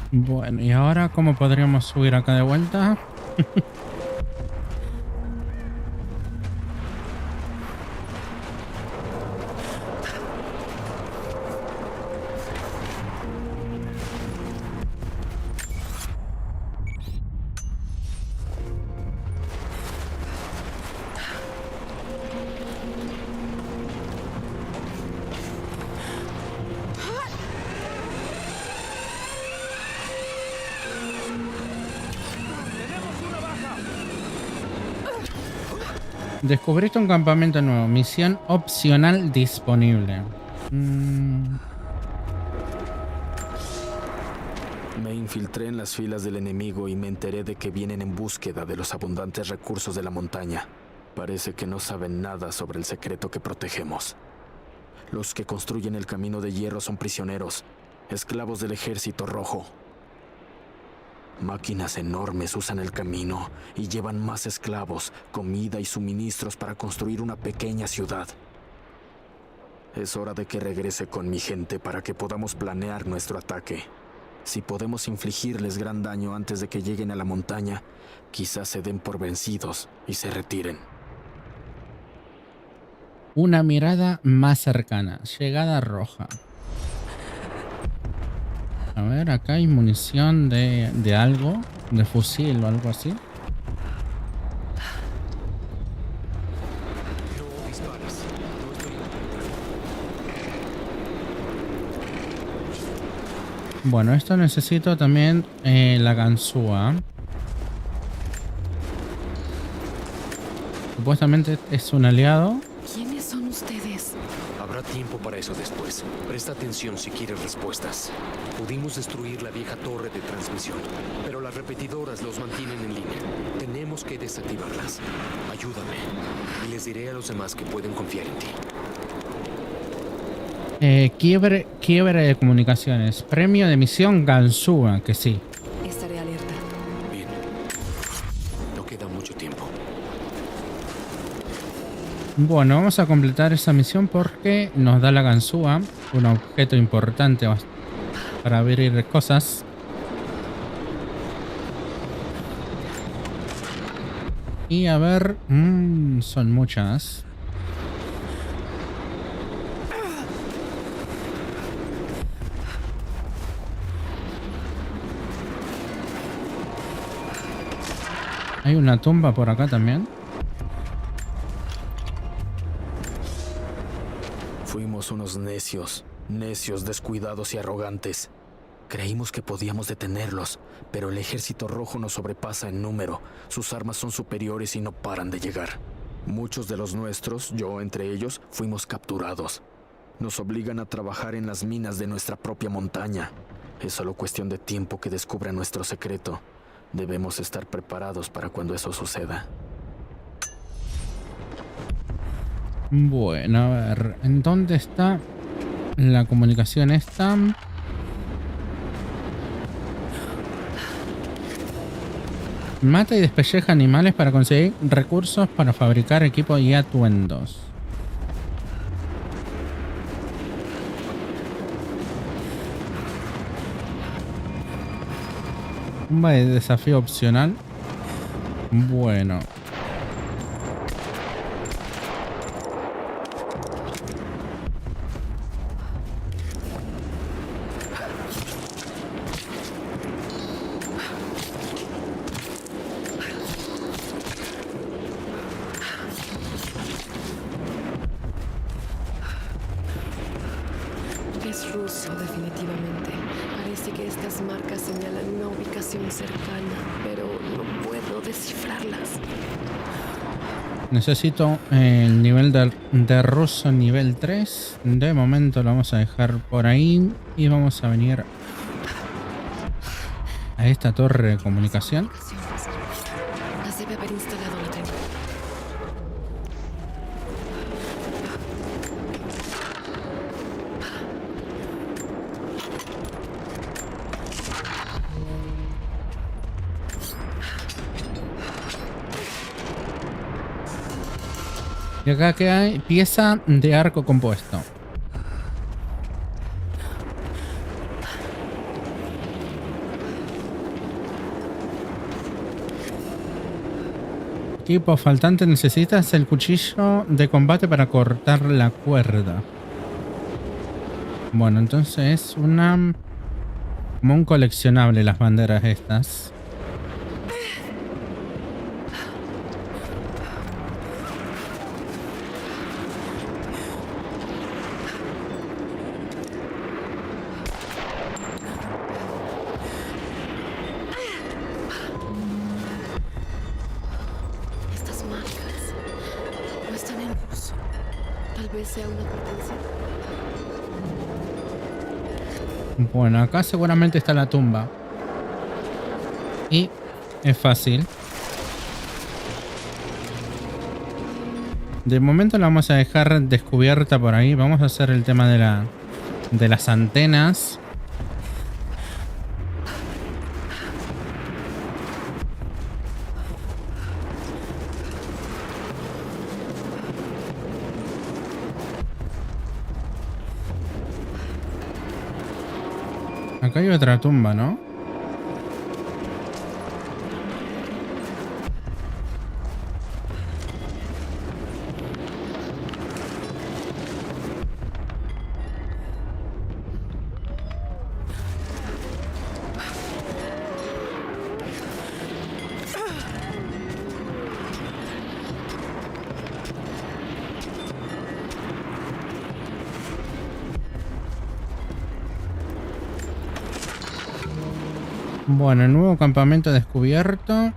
Bueno, ¿y ahora cómo podríamos subir acá de vuelta? Descubriste un campamento nuevo. Misión opcional disponible. Me infiltré en las filas del enemigo y me enteré de que vienen en búsqueda de los abundantes recursos de la montaña. Parece que no saben nada sobre el secreto que protegemos. Los que construyen el camino de hierro son prisioneros, esclavos del ejército rojo. Máquinas enormes usan el camino y llevan más esclavos, comida y suministros para construir una pequeña ciudad. Es hora de que regrese con mi gente para que podamos planear nuestro ataque. Si podemos infligirles gran daño antes de que lleguen a la montaña, quizás se den por vencidos y se retiren. Una mirada más cercana. Llegada roja. A ver, acá hay munición de algo. De fusil o algo así. Bueno, esto necesito también la ganzúa. Supuestamente es un aliado. ¿Quiénes son ustedes? Habrá tiempo para eso después. Presta atención si quieres respuestas. Pudimos destruir la vieja torre de transmisión, pero las repetidoras los mantienen en línea. Tenemos que desactivarlas. Ayúdame y les diré a los demás que pueden confiar en ti. Quiebre de comunicaciones. Premio de misión ganzúa, que sí. Estaré alerta. Bien. No queda mucho tiempo. Bueno, vamos a completar esa misión porque nos da la ganzúa, un objeto importante para abrir cosas. Y a ver, son muchas. Hay una tumba por acá también. Fuimos unos necios, descuidados y arrogantes. Creímos que podíamos detenerlos, pero el ejército rojo nos sobrepasa en número. Sus armas son superiores y no paran de llegar. Muchos de los nuestros, yo entre ellos, fuimos capturados. Nos obligan a trabajar en las minas de nuestra propia montaña. Es solo cuestión de tiempo que descubran nuestro secreto. Debemos estar preparados para cuando eso suceda. Bueno, a ver, ¿en dónde está la comunicación esta? Mata y despelleja animales para conseguir recursos para fabricar equipo y atuendos. Un desafío opcional. Bueno. Es ruso, definitivamente. Parece que estas marcas señalan una ubicación cercana, pero no puedo descifrarlas. Necesito el nivel de ruso nivel 3. De momento lo vamos a dejar por ahí. Y vamos a venir a esta torre de comunicación. Las debe haber instalado la tren. Y acá que hay pieza de arco compuesto. Equipo faltante, necesitas el cuchillo de combate para cortar la cuerda. Bueno, entonces es una... como un coleccionable las banderas estas. Estas marcas no están en ruso. Tal vez sea una advertencia. Bueno, acá seguramente está la tumba. Y es fácil. De momento la vamos a dejar descubierta por ahí. Vamos a hacer el tema de las antenas. Acá hay otra tumba, ¿no? Bueno, nuevo campamento descubierto.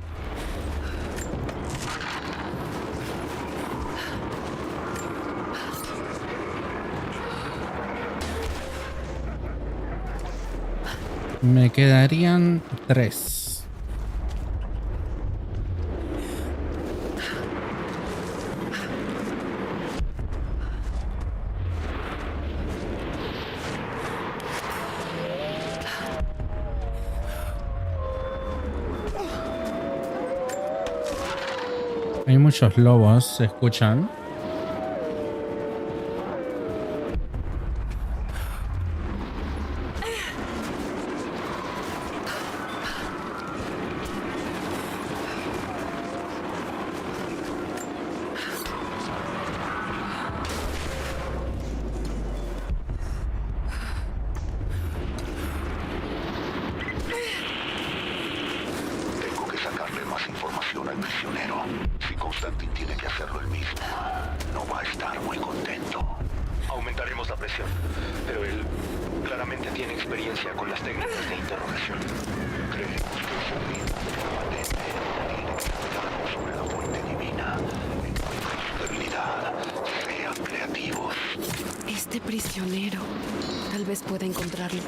Me quedarían 3. Hay muchos lobos, se escuchan. Tengo que sacarle más información al prisionero. Si Constantin tiene que hacerlo él mismo, no va a estar muy contento. Aumentaremos la presión, pero él claramente tiene experiencia con las técnicas de interrogación. Creemos que esa vida permanente tiene que cuidarnos sobre la fuente divina. Encuentren su debilidad. Sean creativos. Este prisionero. Tal vez pueda encontrarlo.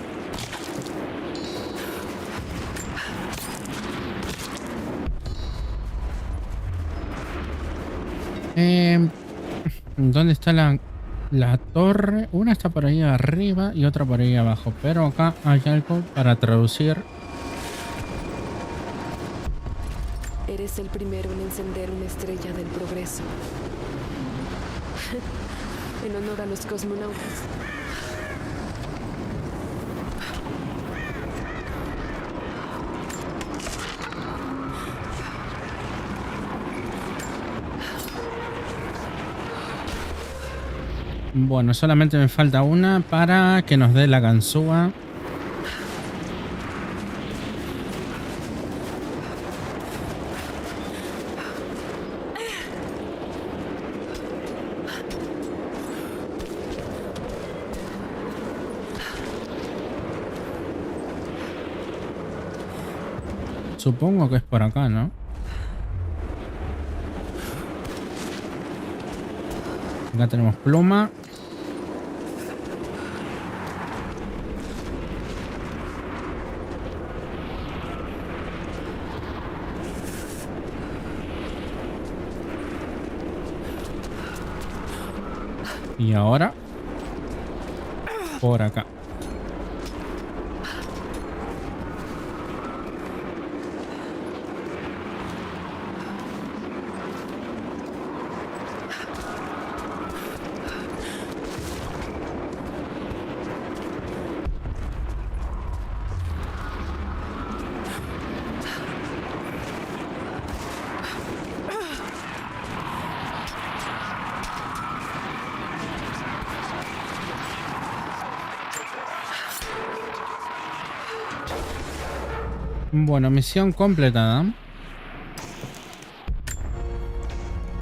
¿Dónde está la torre? Una está por ahí arriba y otra por ahí abajo. Pero acá hay algo para traducir. Eres el primero en encender una estrella del progreso. En honor a los cosmonautas. Bueno, solamente me falta una para que nos dé la ganzúa. Supongo que es por acá, ¿no? Acá tenemos pluma. Y ahora por acá. Bueno, misión completada.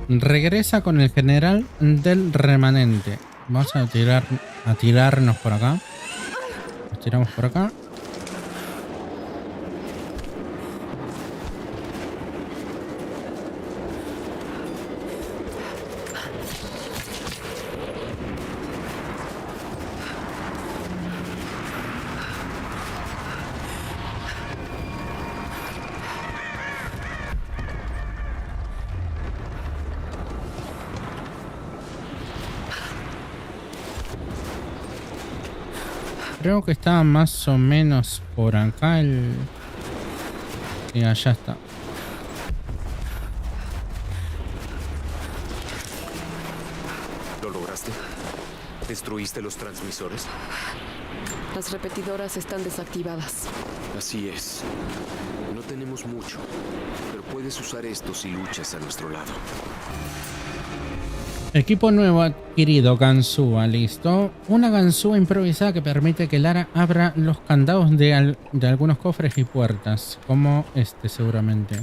Regresa con el general del remanente. Vamos a tirarnos por acá. Nos tiramos por acá. Creo que está más o menos por acá el... Y allá está. ¿Lo lograste? ¿Destruiste los transmisores? Las repetidoras están desactivadas. Así es. No tenemos mucho, pero puedes usar esto si luchas a nuestro lado. Equipo nuevo adquirido, ganzúa, listo. Una ganzúa improvisada que permite que Lara abra los candados de algunos cofres y puertas, como este seguramente.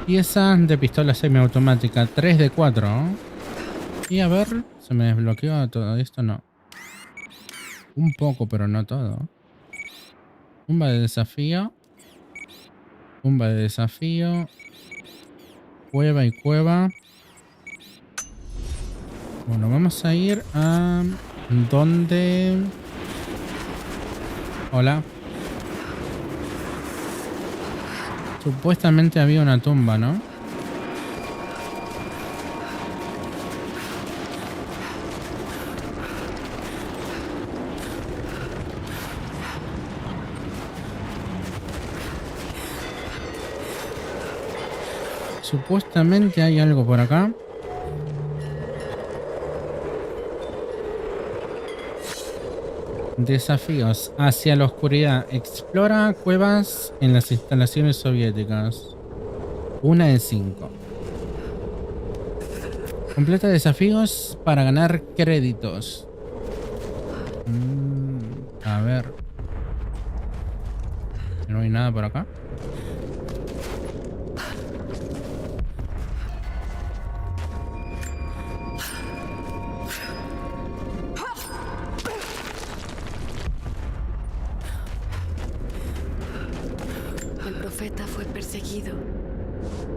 Pieza de pistola semiautomática, 3 de 4. Y a ver, ¿se me desbloqueó todo esto? No. Un poco, pero no todo. Tumba de desafío. Tumba de desafío. Cueva y cueva. Bueno, vamos a ir a... ¿Dónde? Hola. Supuestamente había una tumba, ¿no? Supuestamente hay algo por acá. Desafíos hacia la oscuridad. Explora cuevas en las instalaciones soviéticas. 1 de 5. Completa desafíos para ganar créditos. A ver. No hay nada por acá. El profeta fue perseguido,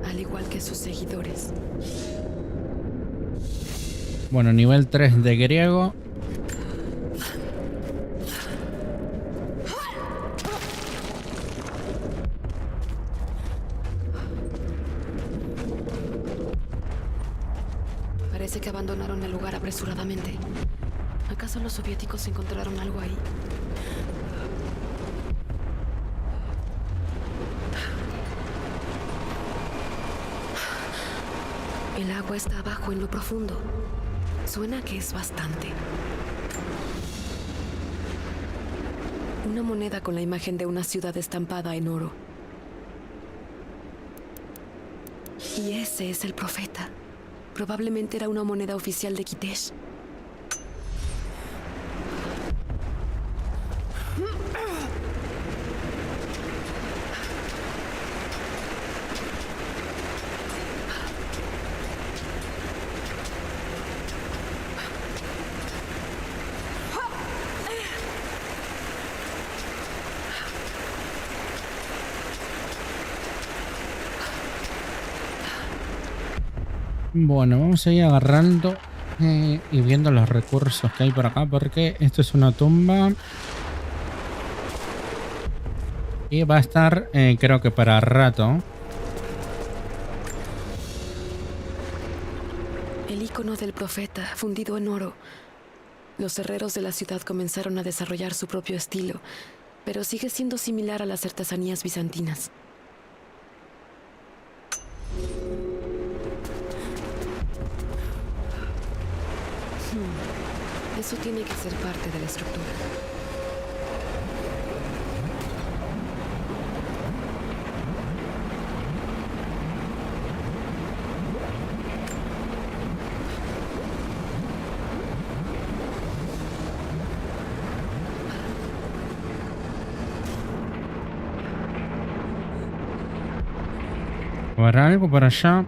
al igual que sus seguidores. Bueno, nivel 3 de griego. Parece que abandonaron el lugar apresuradamente. ¿Acaso los soviéticos encontraron algo ahí? El agua está abajo en lo profundo. Suena que es bastante. Una moneda con la imagen de una ciudad estampada en oro. Y ese es el profeta. Probablemente era una moneda oficial de Kitesh. Bueno, vamos a ir agarrando y viendo los recursos que hay por acá, porque esto es una tumba y va a estar creo que para rato. El icono del profeta, fundido en oro. Los herreros de la ciudad comenzaron a desarrollar su propio estilo, pero sigue siendo similar a las artesanías bizantinas. Eso tiene que ser parte de la estructura. ¿Habrá algo por allá?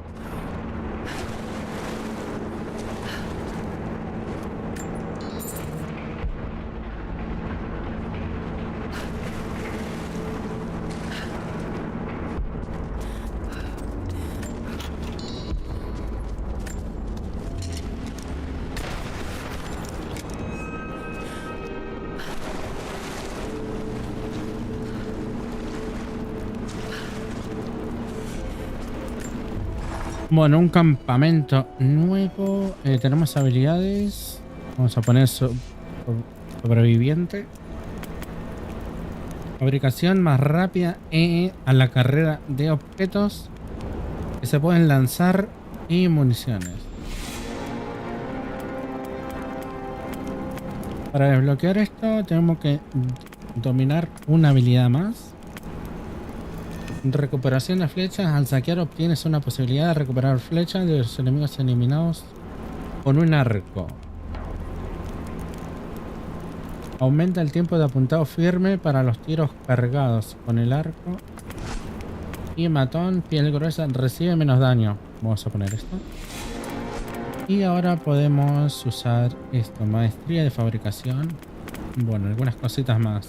Bueno, un campamento nuevo. Tenemos habilidades. Vamos a poner sobreviviente. Fabricación más rápida a la carrera de objetos que se pueden lanzar y municiones. Para desbloquear esto tenemos que dominar una habilidad más. Recuperación de flechas. Al saquear obtienes una posibilidad de recuperar flechas de los enemigos eliminados con un arco. Aumenta el tiempo de apuntado firme para los tiros cargados con el arco. Y matón, piel gruesa, recibe menos daño. Vamos a poner esto. Y ahora podemos usar esto. Maestría de fabricación. Bueno, algunas cositas más.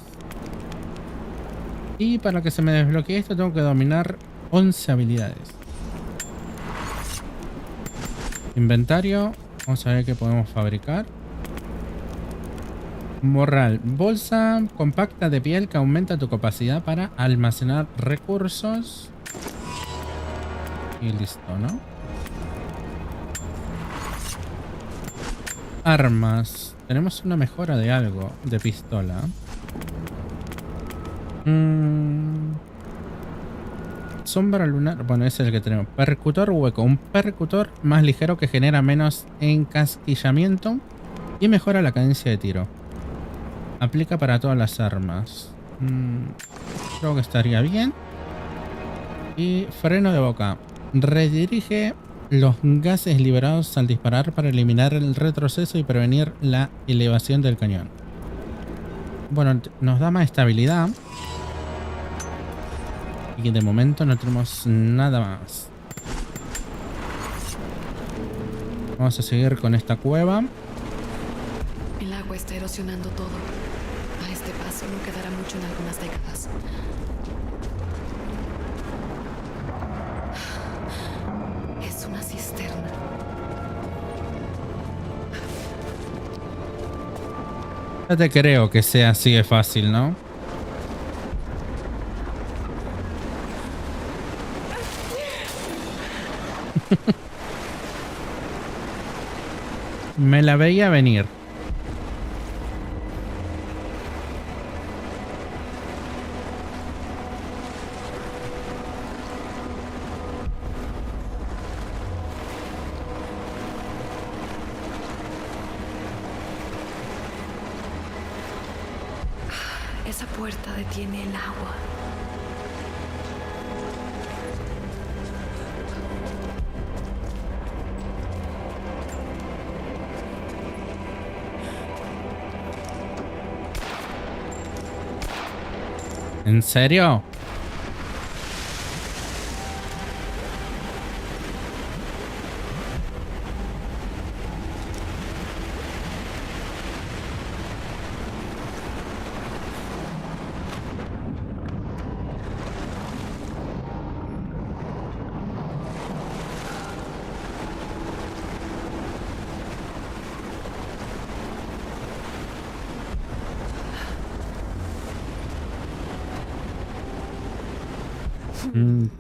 Y para que se me desbloquee esto tengo que dominar 11 habilidades. Inventario. Vamos a ver qué podemos fabricar. Morral. Bolsa compacta de piel que aumenta tu capacidad para almacenar recursos. Y listo, ¿no? Armas. Tenemos una mejora de algo. De pistola. Sombra lunar. Bueno, ese es el que tenemos. Percutor hueco. Un percutor más ligero que genera menos encasquillamiento y mejora la cadencia de tiro. Aplica para todas las armas. Creo que estaría bien. Y freno de boca. Redirige los gases liberados al disparar para eliminar el retroceso y prevenir la elevación del cañón. Bueno, nos da más estabilidad. Y de momento no tenemos nada más. Vamos a seguir con esta cueva. El agua está erosionando todo. A este paso no quedará mucho en algunas décadas. Es una cisterna. Ya te creo que sea así de fácil, ¿no? Me la veía venir. Esa puerta detiene el agua. ¿En serio?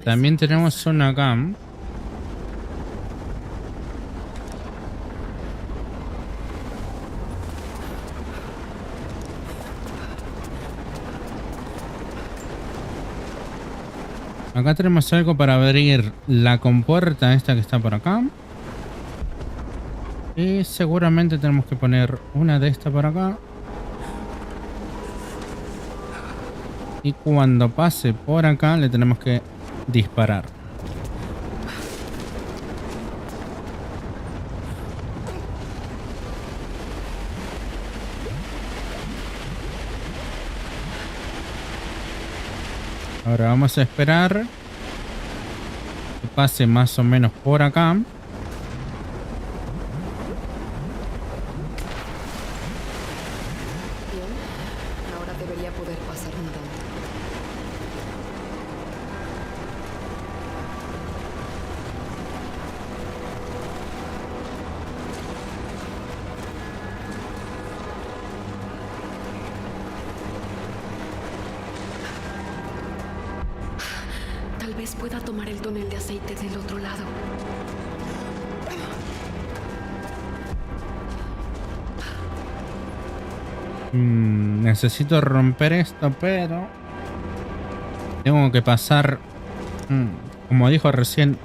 También tenemos una acá. Acá tenemos algo para abrir la compuerta esta que está por acá. Y seguramente tenemos que poner una de estas por acá. Y cuando pase por acá le tenemos que disparar. Ahora vamos a esperar que pase más o menos por acá. Tal vez pueda tomar el tonel de aceite del otro lado. Necesito romper esto, pero Tengo que pasar, como dijo recién,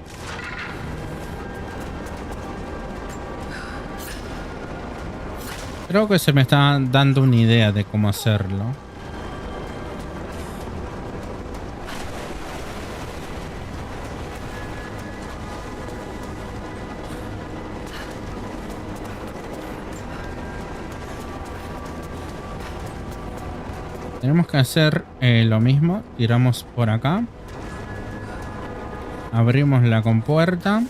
creo que se me está dando una idea de cómo hacerlo. Tenemos que hacer lo mismo. Tiramos por acá. Abrimos la compuerta.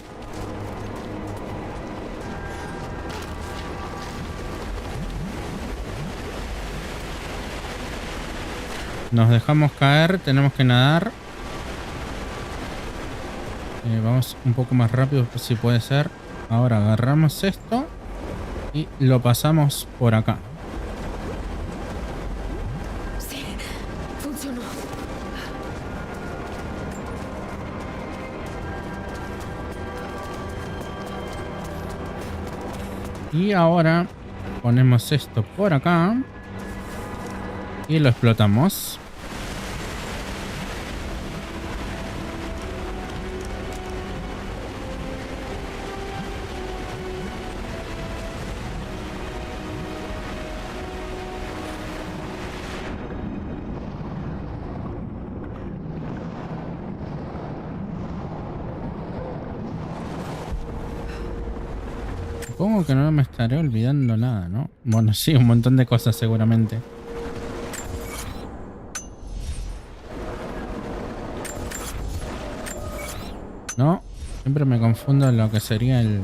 Nos dejamos caer. Tenemos que nadar. Vamos un poco más rápido si puede ser. Ahora agarramos esto y lo pasamos por acá. Sí, funcionó. Y ahora ponemos esto por acá y lo explotamos. Supongo que no me estaré olvidando nada, ¿no? Bueno, sí, un montón de cosas seguramente. No, siempre me confundo en lo que sería el...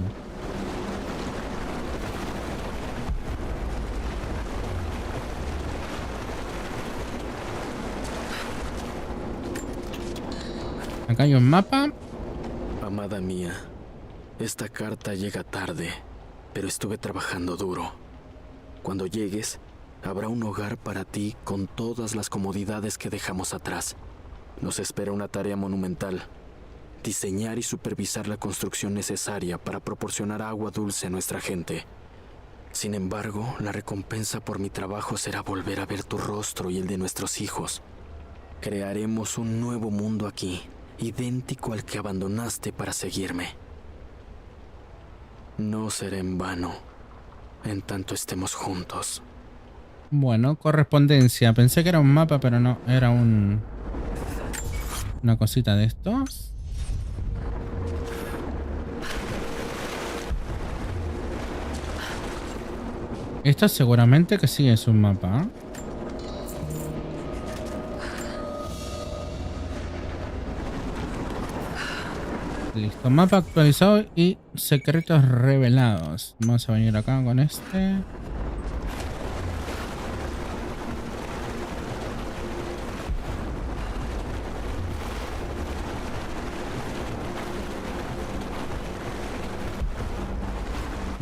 Acá hay un mapa. Amada mía, esta carta llega tarde, pero estuve trabajando duro. Cuando llegues, habrá un hogar para ti con todas las comodidades que dejamos atrás. Nos espera una tarea monumental: diseñar y supervisar la construcción necesaria para proporcionar agua dulce a nuestra gente. Sin embargo, la recompensa por mi trabajo será volver a ver tu rostro y el de nuestros hijos. Crearemos un nuevo mundo aquí, idéntico al que abandonaste para seguirme. No será en vano, en tanto estemos juntos. Bueno, correspondencia. Pensé que era un mapa, pero no, era una cosita de estos. Esto seguramente que sí es un mapa. Listo, mapa actualizado y secretos revelados. Vamos a venir acá con este.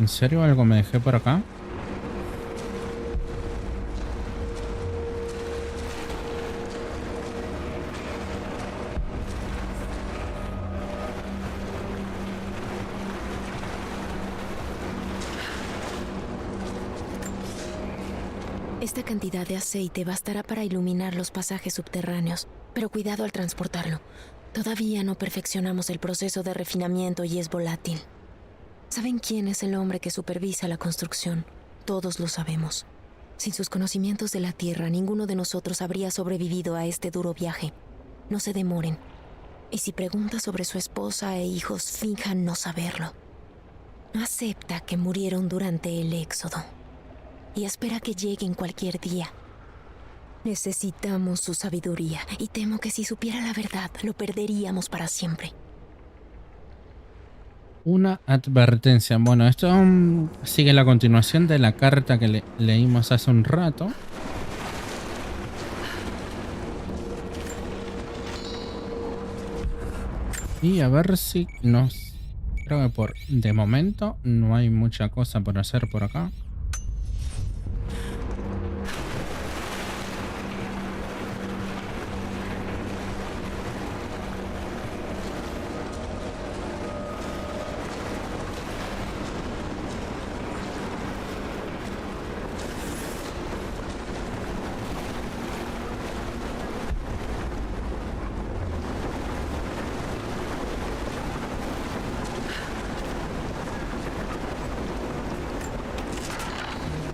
¿En serio algo me dejé por acá? Esta cantidad de aceite bastará para iluminar los pasajes subterráneos, pero cuidado al transportarlo. Todavía no perfeccionamos el proceso de refinamiento y es volátil. ¿Saben quién es el hombre que supervisa la construcción? Todos lo sabemos. Sin sus conocimientos de la Tierra, ninguno de nosotros habría sobrevivido a este duro viaje. No se demoren. Y si pregunta sobre su esposa e hijos, finjan no saberlo. Acepta que murieron durante el éxodo y espera que lleguen cualquier día. Necesitamos su sabiduría y temo que si supiera la verdad, lo perderíamos para siempre. Una advertencia. Bueno, esto sigue la continuación de la carta que leímos hace un rato. Y a ver si nos... Creo que de momento no hay mucha cosa por hacer por acá.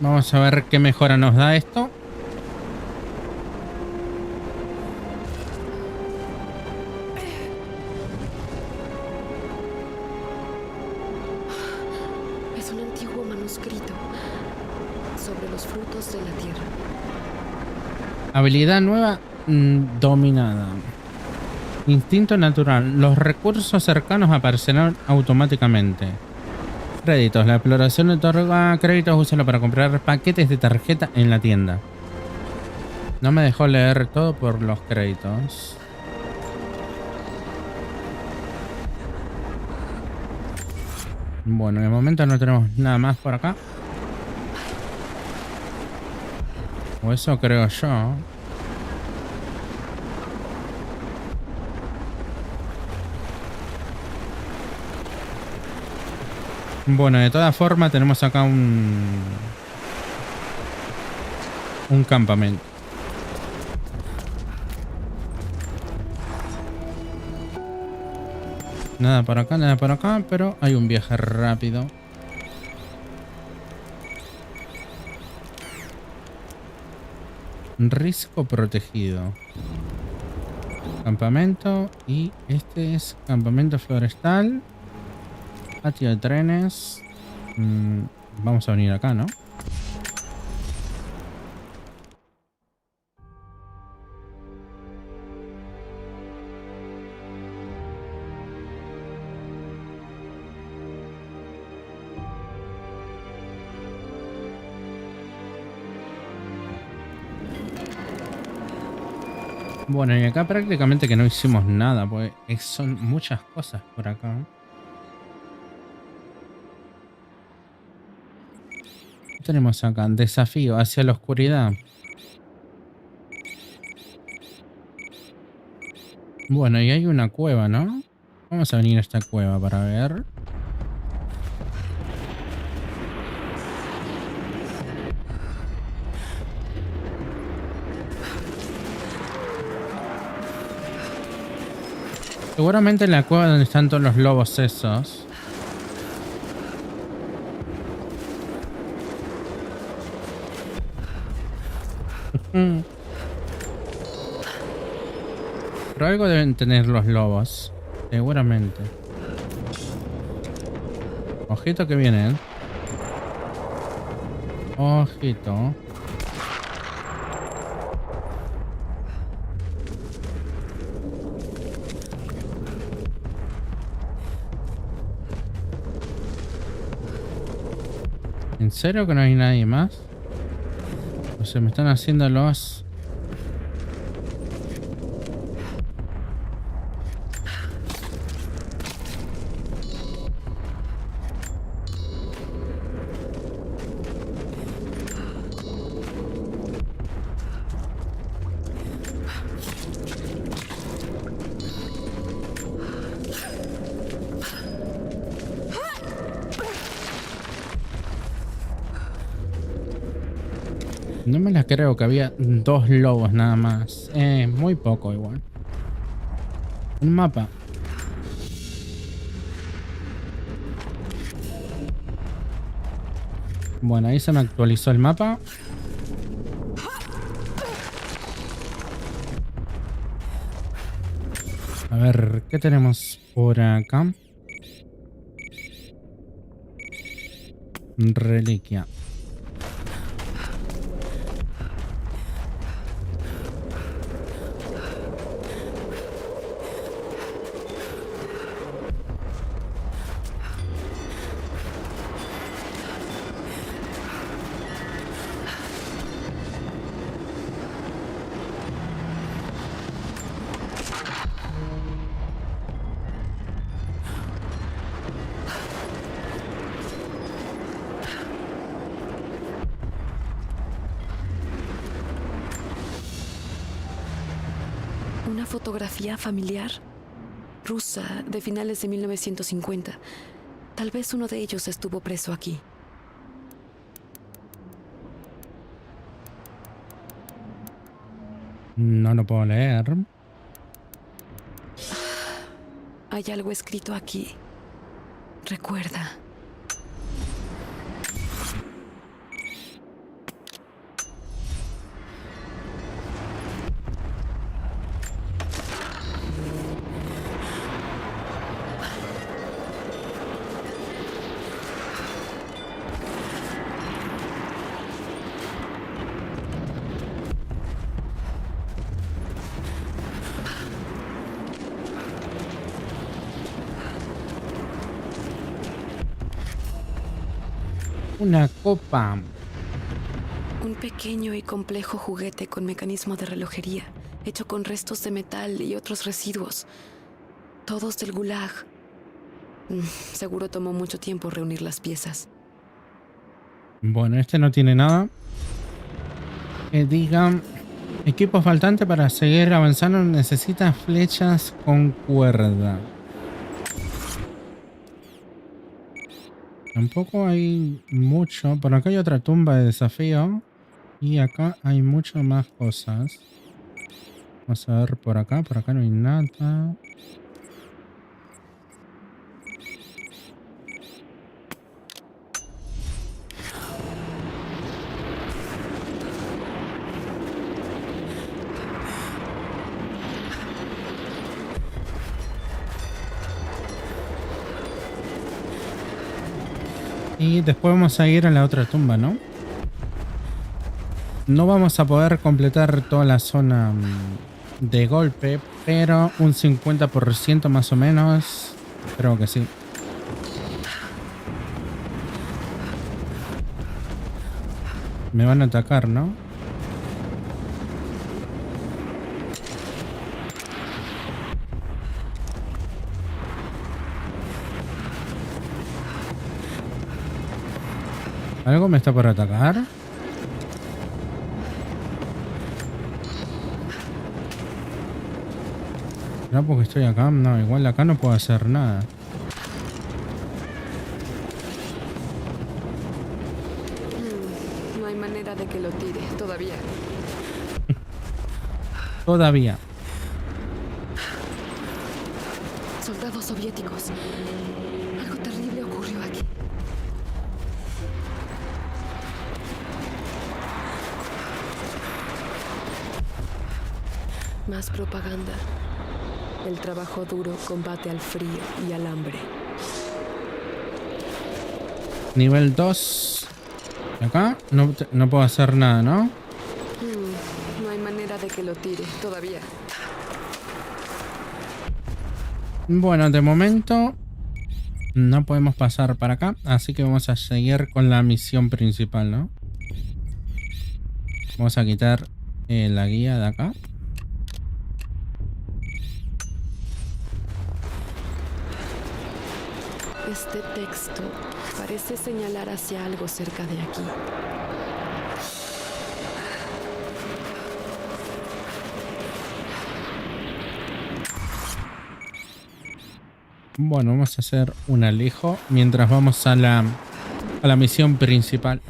Vamos a ver qué mejora nos da esto. Es un antiguo manuscrito sobre los frutos de la tierra. Habilidad nueva dominada. Instinto natural. Los recursos cercanos aparecerán automáticamente. Créditos. La exploración otorga créditos. Úsalo para comprar paquetes de tarjeta en la tienda. No me dejó leer todo por los créditos. Bueno, de momento no tenemos nada más por acá. O eso creo yo. Bueno, de todas formas tenemos acá un campamento. Nada por acá, pero hay un viaje rápido. Risco protegido. Campamento. Y este es campamento forestal. Patio de trenes. Vamos a venir acá, ¿no? Bueno, y acá prácticamente que no hicimos nada, pues son muchas cosas por acá. ¿Qué tenemos acá? Desafío hacia la oscuridad. Bueno, y hay una cueva, ¿no? Vamos a venir a esta cueva para ver. Seguramente en la cueva donde están todos los lobos esos. Pero algo deben tener los lobos. Seguramente. Ojito que vienen. Ojito. ¿En serio que no hay nadie más? O sea, me están haciendo los... No me la creo que había 2 lobos nada más. Muy poco igual. Un mapa. Bueno, ahí se me actualizó el mapa. A ver, ¿qué tenemos por acá? Reliquia. Una fotografía familiar rusa de finales de 1950. Tal vez uno de ellos estuvo preso aquí. No lo puedo leer. Hay algo escrito aquí. Recuerda. Una copa. Un pequeño y complejo juguete con mecanismo de relojería, hecho con restos de metal y otros residuos. Todos del Gulag. Seguro tomó mucho tiempo reunir las piezas. Bueno, este no tiene nada. Que diga... Equipo faltante para seguir avanzando necesita flechas con cuerda. Tampoco hay mucho. Por acá hay otra tumba de desafío. Y acá hay mucho más cosas. Vamos a ver por acá. Por acá no hay nada. Y después vamos a ir a la otra tumba, ¿no? No vamos a poder completar toda la zona de golpe, pero un 50% más o menos. Creo que sí. Me van a atacar, ¿no? ¿Algo me está por atacar? No, porque estoy acá. No, igual acá no puedo hacer nada. No hay manera de que lo tire todavía. Todavía. Soldados soviéticos. Algo terrible ocurrió aquí. Más propaganda. El trabajo duro combate al frío y al hambre. Nivel 2. Acá no puedo hacer nada, ¿no? No hay manera de que lo tire todavía. Bueno, de momento no podemos pasar para acá, así que vamos a seguir con la misión principal, ¿no? Vamos a quitar la guía de acá. Este texto parece señalar hacia algo cerca de aquí. Bueno, vamos a hacer un alijo mientras vamos a la misión principal.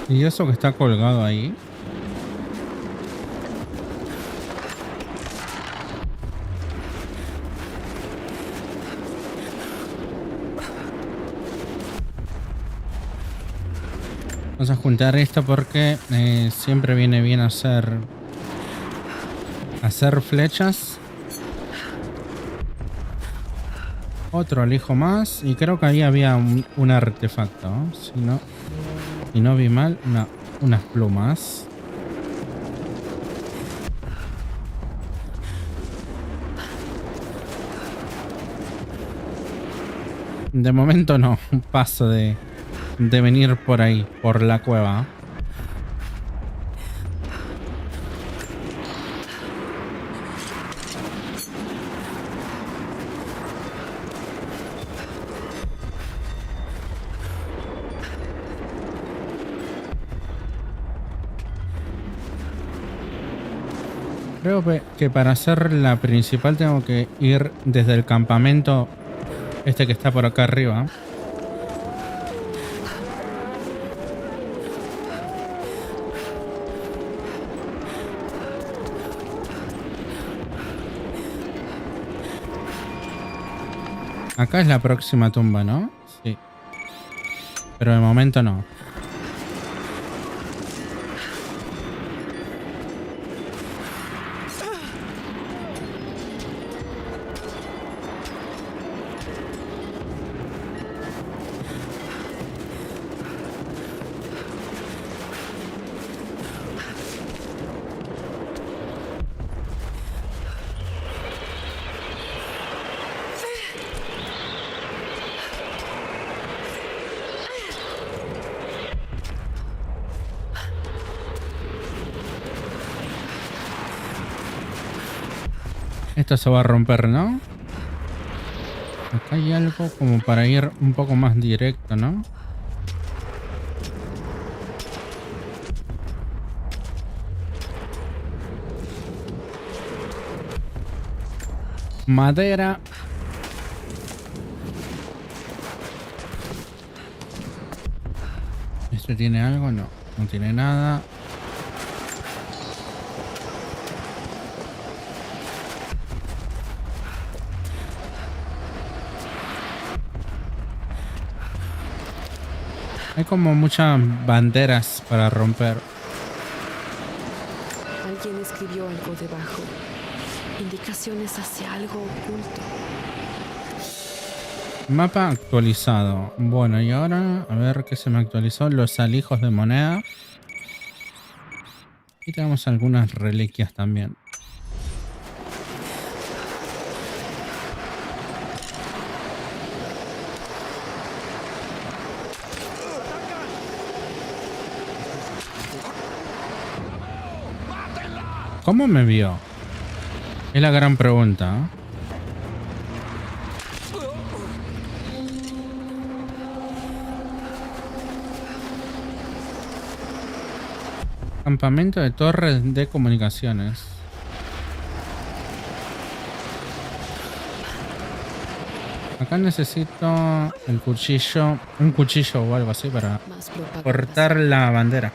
¿Y eso que está colgado ahí? Vamos a juntar esto porque siempre viene bien hacer flechas. Otro alijo más. Y creo que ahí había un artefacto, ¿no? Si no vi mal, unas plumas. De momento no. Paso de venir por ahí, por la cueva. Creo que para hacer la principal tengo que ir desde el campamento este que está por acá arriba. Acá es la próxima tumba, ¿no? Sí. Pero de momento no. Esto se va a romper, ¿no? Acá hay algo como para ir un poco más directo, ¿no? Madera. ¿Este tiene algo? No, no tiene nada. Hay como muchas banderas para romper. Alguien escribió algo debajo. Indicaciones hacia algo oculto. Mapa actualizado. Bueno, y ahora a ver qué se me actualizó. Los alijos de moneda. Y tenemos algunas reliquias también. ¿Cómo me vio? Es la gran pregunta, ¿eh? Campamento de torres de comunicaciones. Acá necesito el cuchillo, un cuchillo o algo así para cortar la bandera.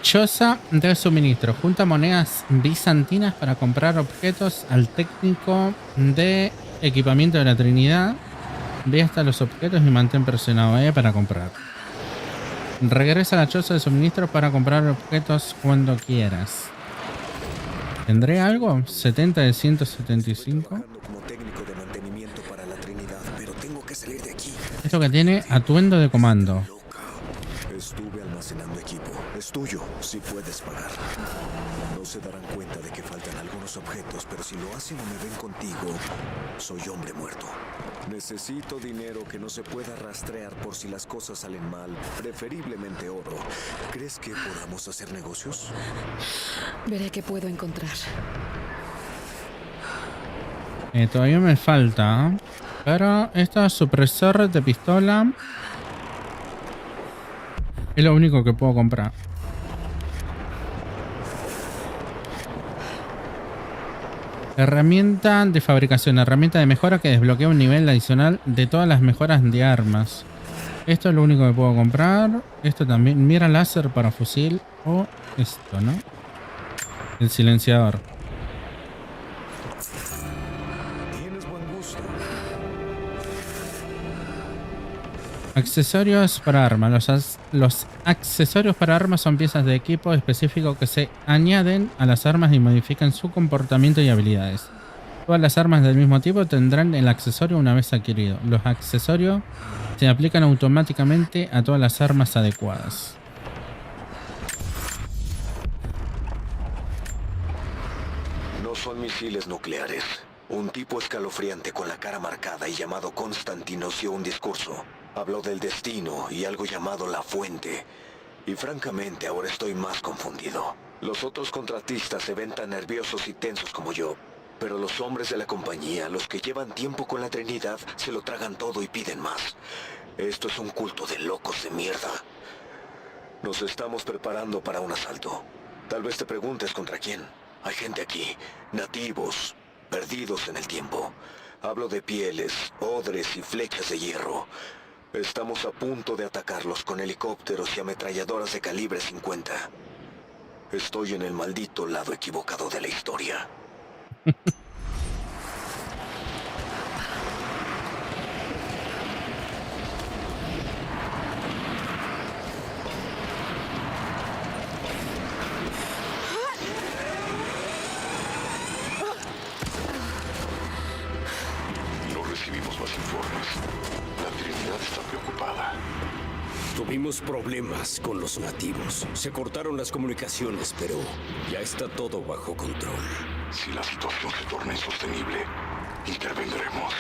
Choza de suministro. Junta monedas bizantinas para comprar objetos al técnico de equipamiento de la Trinidad. Ve hasta los objetos y mantén presionado E para comprar. Regresa a la choza de suministro para comprar objetos cuando quieras. ¿Tendré algo? 70 de 175. Como técnico de mantenimiento para la Trinidad, pero tengo que salir de aquí. Esto que tiene atuendo de comando. Estuve almacenando equipo. Es tuyo, si puedes pagar. No se darán cuenta de que faltan algunos objetos, pero si lo hacen o me ven contigo, soy hombre muerto. Necesito dinero que no se pueda rastrear por si las cosas salen mal, preferiblemente oro. ¿Crees que podamos hacer negocios? Veré qué puedo encontrar. Todavía me falta. Pero este supresor de pistola es lo único que puedo comprar. Herramienta de fabricación. Herramienta de mejora que desbloquea un nivel adicional de todas las mejoras de armas. Esto es lo único que puedo comprar. Esto también. Mira láser para fusil. O esto, ¿no? El silenciador. Tienes buen gusto. Accesorios para armas. Los accesorios para armas son piezas de equipo específico que se añaden a las armas y modifican su comportamiento y habilidades. Todas las armas del mismo tipo tendrán el accesorio una vez adquirido. Los accesorios se aplican automáticamente a todas las armas adecuadas. No son misiles nucleares. Un tipo escalofriante con la cara marcada y llamado Constantinos dio un discurso. Habló del destino y algo llamado la fuente. Y francamente, ahora estoy más confundido. Los otros contratistas se ven tan nerviosos y tensos como yo. Pero los hombres de la compañía, los que llevan tiempo con la Trinidad, se lo tragan todo y piden más. Esto es un culto de locos de mierda. Nos estamos preparando para un asalto. Tal vez te preguntes contra quién. Hay gente aquí, nativos, perdidos en el tiempo. Hablo de pieles, odres y flechas de hierro. Estamos a punto de atacarlos con helicópteros y ametralladoras de calibre 50. Estoy en el maldito lado equivocado de la historia. No recibimos más informes. La Trinidad está preocupada. Tuvimos problemas con los nativos. Se cortaron las comunicaciones, pero ya está todo bajo control. Si la situación se torna insostenible, intervendremos.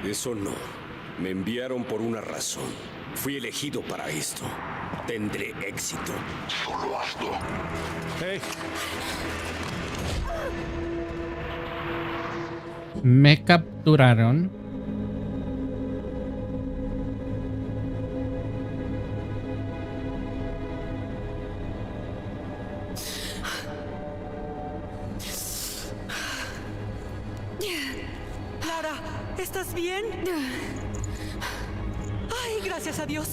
Eso no. Me enviaron por una razón. Fui elegido para esto. Tendré éxito. Solo hazlo. ¡Hey! Me capturaron. Lara, ¿estás bien? Ay, gracias a Dios.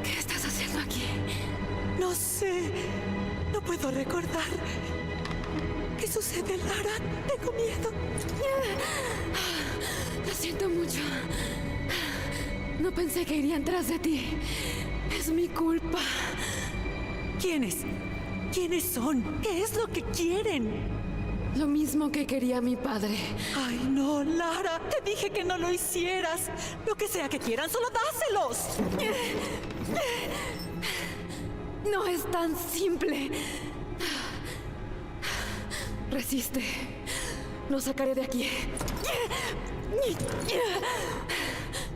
¿Qué estás haciendo aquí? No sé. No puedo recordar. ¿Qué sucede, Lara? Tengo miedo. Lo siento mucho. No pensé que irían tras de ti. Es mi culpa. ¿Quiénes? ¿Quiénes son? ¿Qué es lo que quieren? Lo mismo que quería mi padre. Ay, no, Lara. Te dije que no lo hicieras. Lo que sea que quieran, solo dáselos. No es tan simple. Resiste. Lo sacaré de aquí.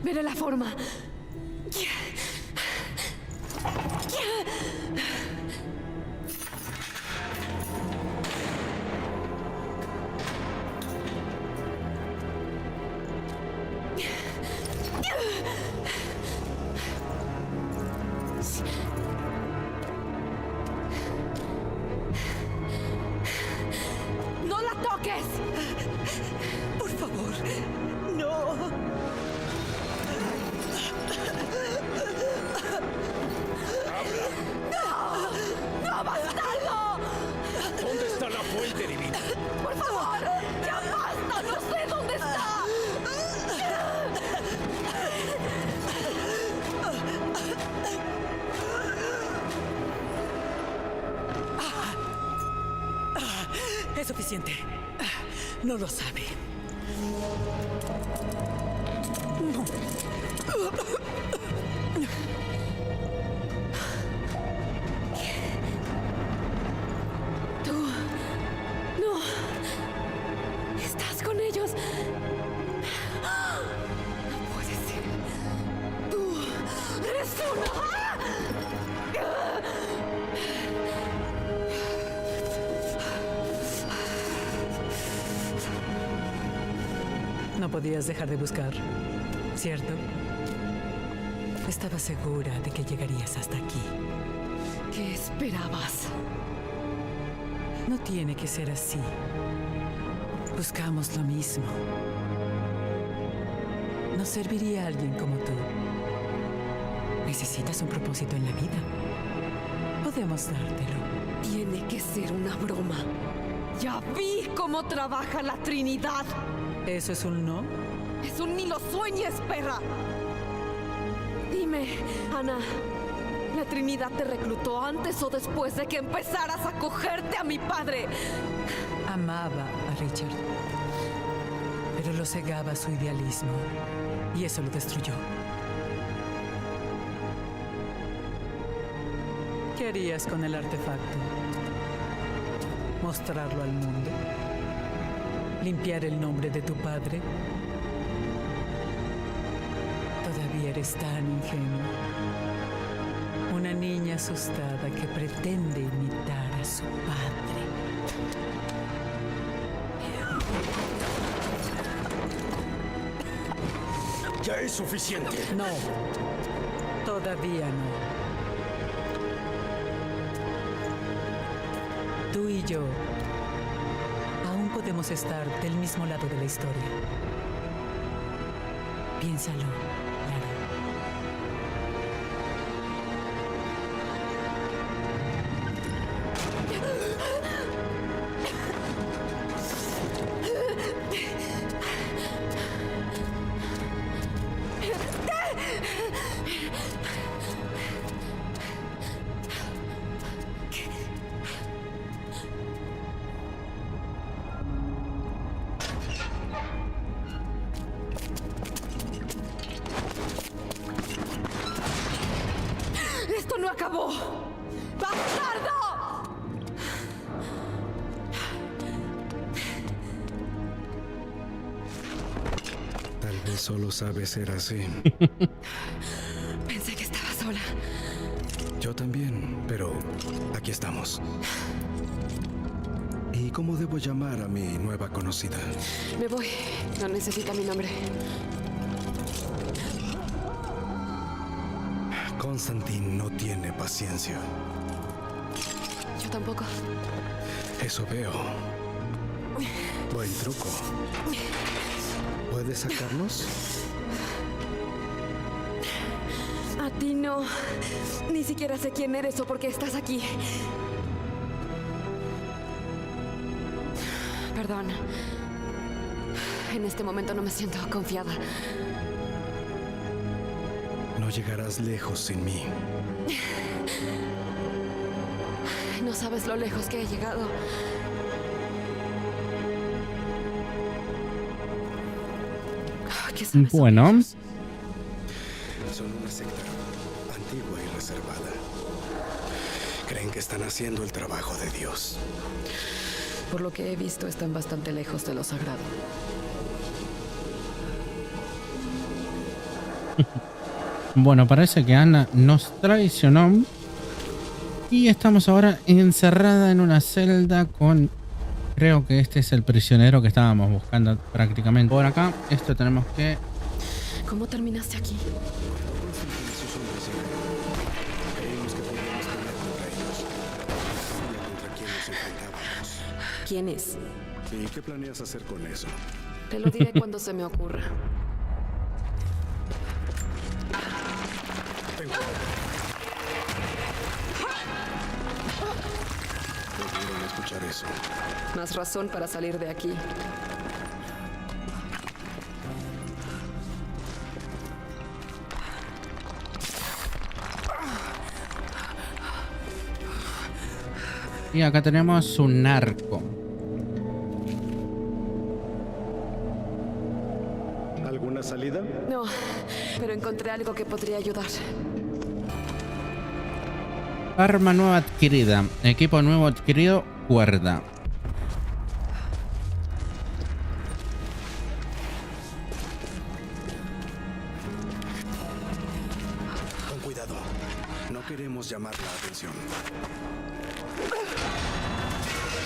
Veré la forma. ¡No la toques! Por favor, no. ¡No, bastardo! ¿Dónde está la fuente divina? ¡Por favor! ¡Ya basta! ¡No sé dónde está! Es suficiente. No lo sabe. Tú... No... Estás con ellos. No puede ser. Tú... Eres una... No podías dejar de buscar, ¿cierto? Estaba segura de que llegarías hasta aquí. ¿Qué esperabas? No tiene que ser así. Buscamos lo mismo. Nos serviría alguien como tú. Necesitas un propósito en la vida. Podemos dártelo. Tiene que ser una broma. Ya vi cómo trabaja la Trinidad. ¿Eso es un no? Es un ni lo sueñes, perra. Dime, Ana, ¿la Trinidad te reclutó antes o después de que empezaras a cogerte a mi padre? Amaba a Richard, pero lo cegaba su idealismo y eso lo destruyó. ¿Qué harías con el artefacto? ¿Mostrarlo al mundo? ¿Limpiar el nombre de tu padre? Todavía eres tan ingenua. Una niña asustada que pretende imitar a su padre. Ya es suficiente. No, todavía no. Tú y yo aún podemos estar del mismo lado de la historia. Piénsalo, Lara. ¡Esto no acabó! ¡Bastardo! Tal vez solo sabes ser así. Pensé que estaba sola. Yo también, pero aquí estamos. ¿Y cómo debo llamar a mi nueva conocida? Me voy. No necesita mi nombre. Constantine no tiene paciencia. Yo tampoco. Eso veo. Buen truco. ¿Puedes sacarnos? A ti no. Ni siquiera sé quién eres o por qué estás aquí. Perdón. En este momento no me siento confiada. No llegarás lejos sin mí. No sabes lo lejos que he llegado. ¿Qué sabes? Bueno. Son una secta antigua y reservada. Creen que están haciendo el trabajo de Dios. Por lo que he visto, están bastante lejos de lo sagrado. Bueno, parece que Ana nos traicionó. Y estamos ahora encerrada en una celda con... Creo que este es el prisionero que estábamos buscando prácticamente. Por acá, esto tenemos que... ¿Cómo terminaste aquí? ¿Quién es? ¿Y qué planeas hacer con eso? Te lo diré cuando se me ocurra. Pudieron escuchar eso. Más razón para salir de aquí. Y acá tenemos un narco. ¿Alguna salida? No, pero encontré algo que podría ayudar. Arma nueva adquirida. Equipo nuevo adquirido. Cuerda. Con cuidado. No queremos llamar la atención.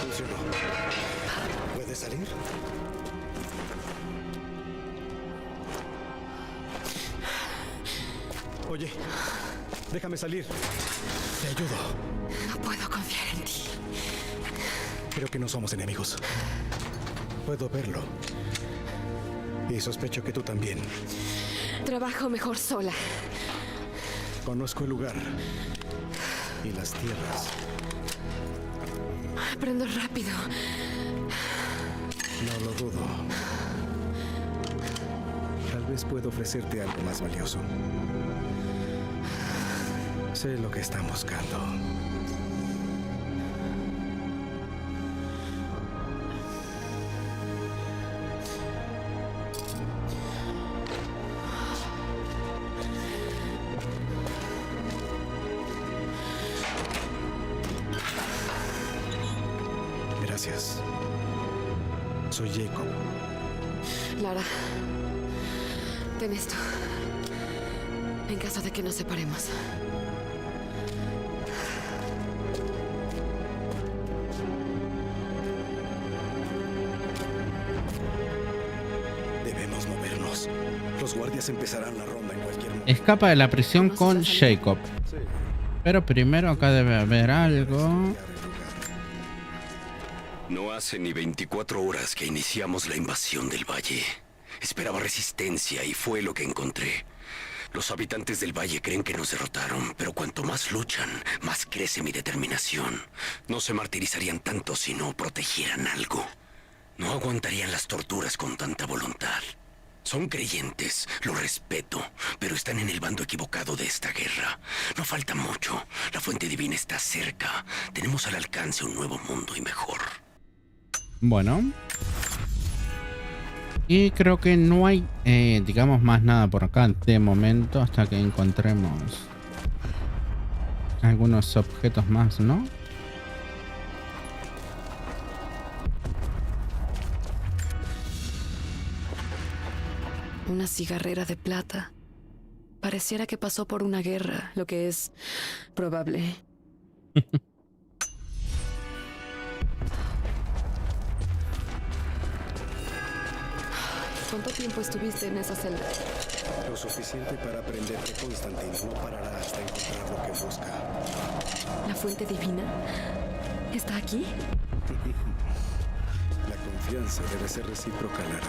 Funcionó. ¿Puedes salir? Oye, déjame salir. Te ayudo. No puedo confiar en ti. Creo que no somos enemigos. Puedo verlo. Y sospecho que tú también. Trabajo mejor sola. Conozco el lugar. Y las tierras. Aprendo rápido. No lo dudo. Tal vez puedo ofrecerte algo más valioso. Sé lo que están buscando. Gracias. Soy Jacob. Lara, ten esto. En caso de que nos separemos. Debemos movernos. Los guardias empezarán la ronda en cualquier momento. Escapa de la prisión con Jacob. Pero primero acá debe haber algo. No hace ni 24 horas que iniciamos la invasión del valle. Esperaba resistencia y fue lo que encontré. Los habitantes del valle creen que nos derrotaron, pero cuanto más luchan, más crece mi determinación. No se martirizarían tanto si no protegieran algo. No aguantarían las torturas con tanta voluntad. Son creyentes, lo respeto, pero están en el bando equivocado de esta guerra. No falta mucho. La fuente divina está cerca. Tenemos al alcance un nuevo mundo y mejor. Bueno. Y creo que no hay, digamos, más nada por acá de momento hasta que encontremos algunos objetos más, ¿no? Una cigarrera de plata. Pareciera que pasó por una guerra, lo que es probable. ¿Cuánto tiempo estuviste en esa celda? Lo suficiente para aprender que Constantine no parará hasta encontrar lo que busca. ¿La fuente divina está aquí? La confianza debe ser recíproca, Lara.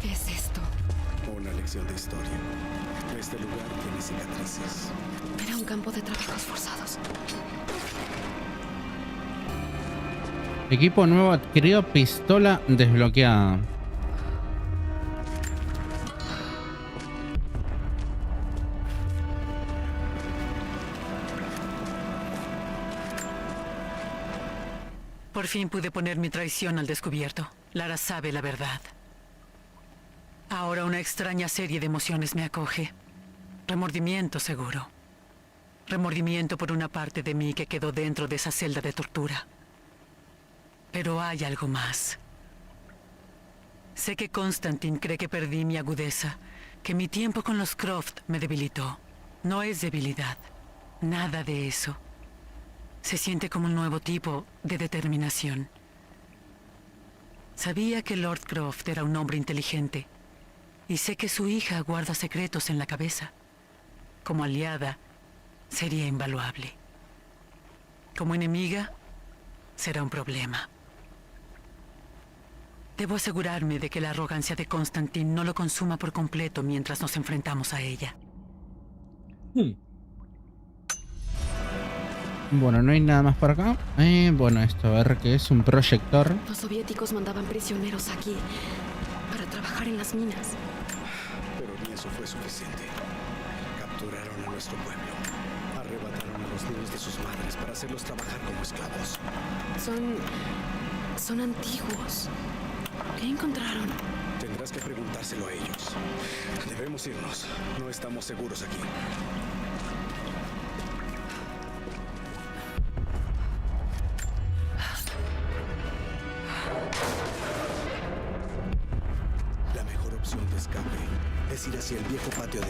¿Qué es esto? Una lección de historia. Este lugar tiene cicatrices. Era un campo de trabajos forzados. Equipo nuevo adquirido, pistola desbloqueada. Por fin pude poner mi traición al descubierto. Lara sabe la verdad. Ahora una extraña serie de emociones me acoge. Remordimiento, seguro. Remordimiento por una parte de mí que quedó dentro de esa celda de tortura. Pero hay algo más. Sé que Constantine cree que perdí mi agudeza, que mi tiempo con los Croft me debilitó. No es debilidad. Nada de eso. Se siente como un nuevo tipo de determinación. Sabía que Lord Croft era un hombre inteligente. Y sé que su hija guarda secretos en la cabeza. Como aliada, sería invaluable. Como enemiga, será un problema. Debo asegurarme de que la arrogancia de Constantine no lo consuma por completo mientras nos enfrentamos a ella. Bueno, no hay nada más por acá. Bueno, esto a ver qué es un proyector. Los soviéticos mandaban prisioneros aquí para trabajar en las minas. Pero ni eso fue suficiente. Capturaron a nuestro pueblo. Arrebataron a los niños de sus madres para hacerlos trabajar como esclavos. Son antiguos. ¿Qué encontraron? Tendrás que preguntárselo a ellos. Debemos irnos. No estamos seguros aquí. La mejor opción de escape es ir hacia el viejo patio de...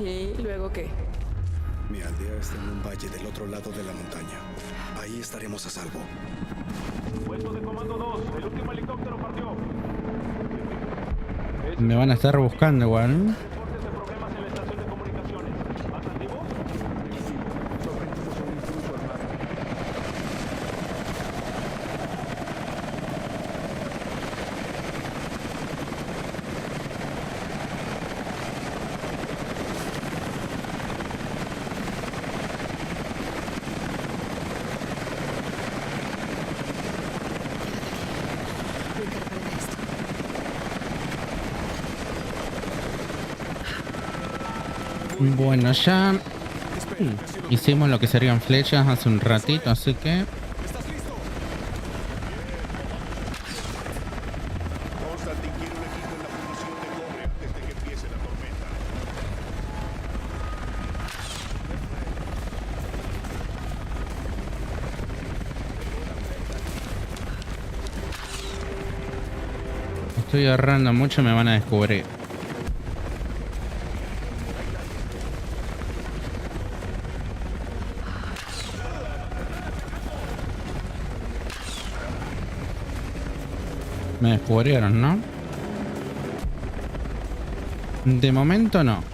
¿Y luego qué? Mi aldea está en un valle del otro lado de la montaña. Ahí estaremos a salvo. Puesto de comando 2, el último helicóptero partió. Me van a estar buscando igual. Bueno, ya hicimos lo que serían flechas hace un ratito, así que... Estoy agarrando mucho, me van a descubrir. Me descubrieron, ¿no? De momento no.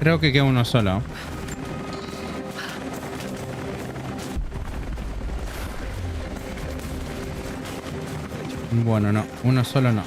Creo que queda uno solo. Bueno, no. Uno solo no.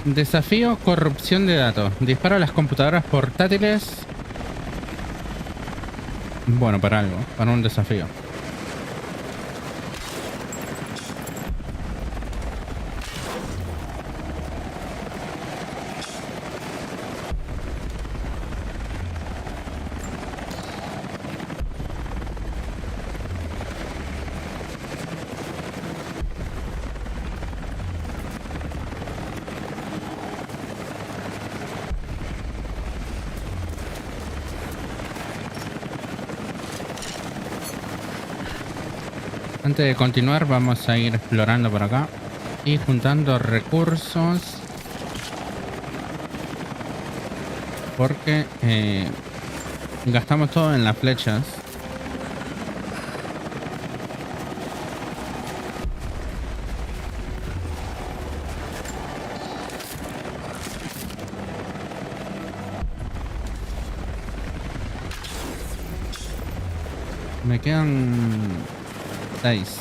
Desafío corrupción de datos. Disparo a las computadoras portátiles. Bueno, para algo. Para un desafío. Antes de continuar vamos a ir explorando por acá y juntando recursos porque gastamos todo en las flechas. Me quedan 6.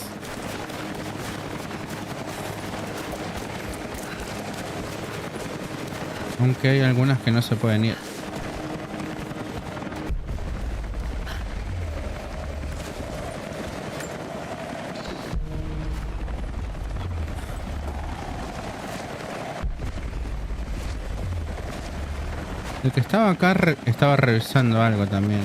Aunque hay algunas que no se pueden ir. El que estaba acá estaba revisando algo también.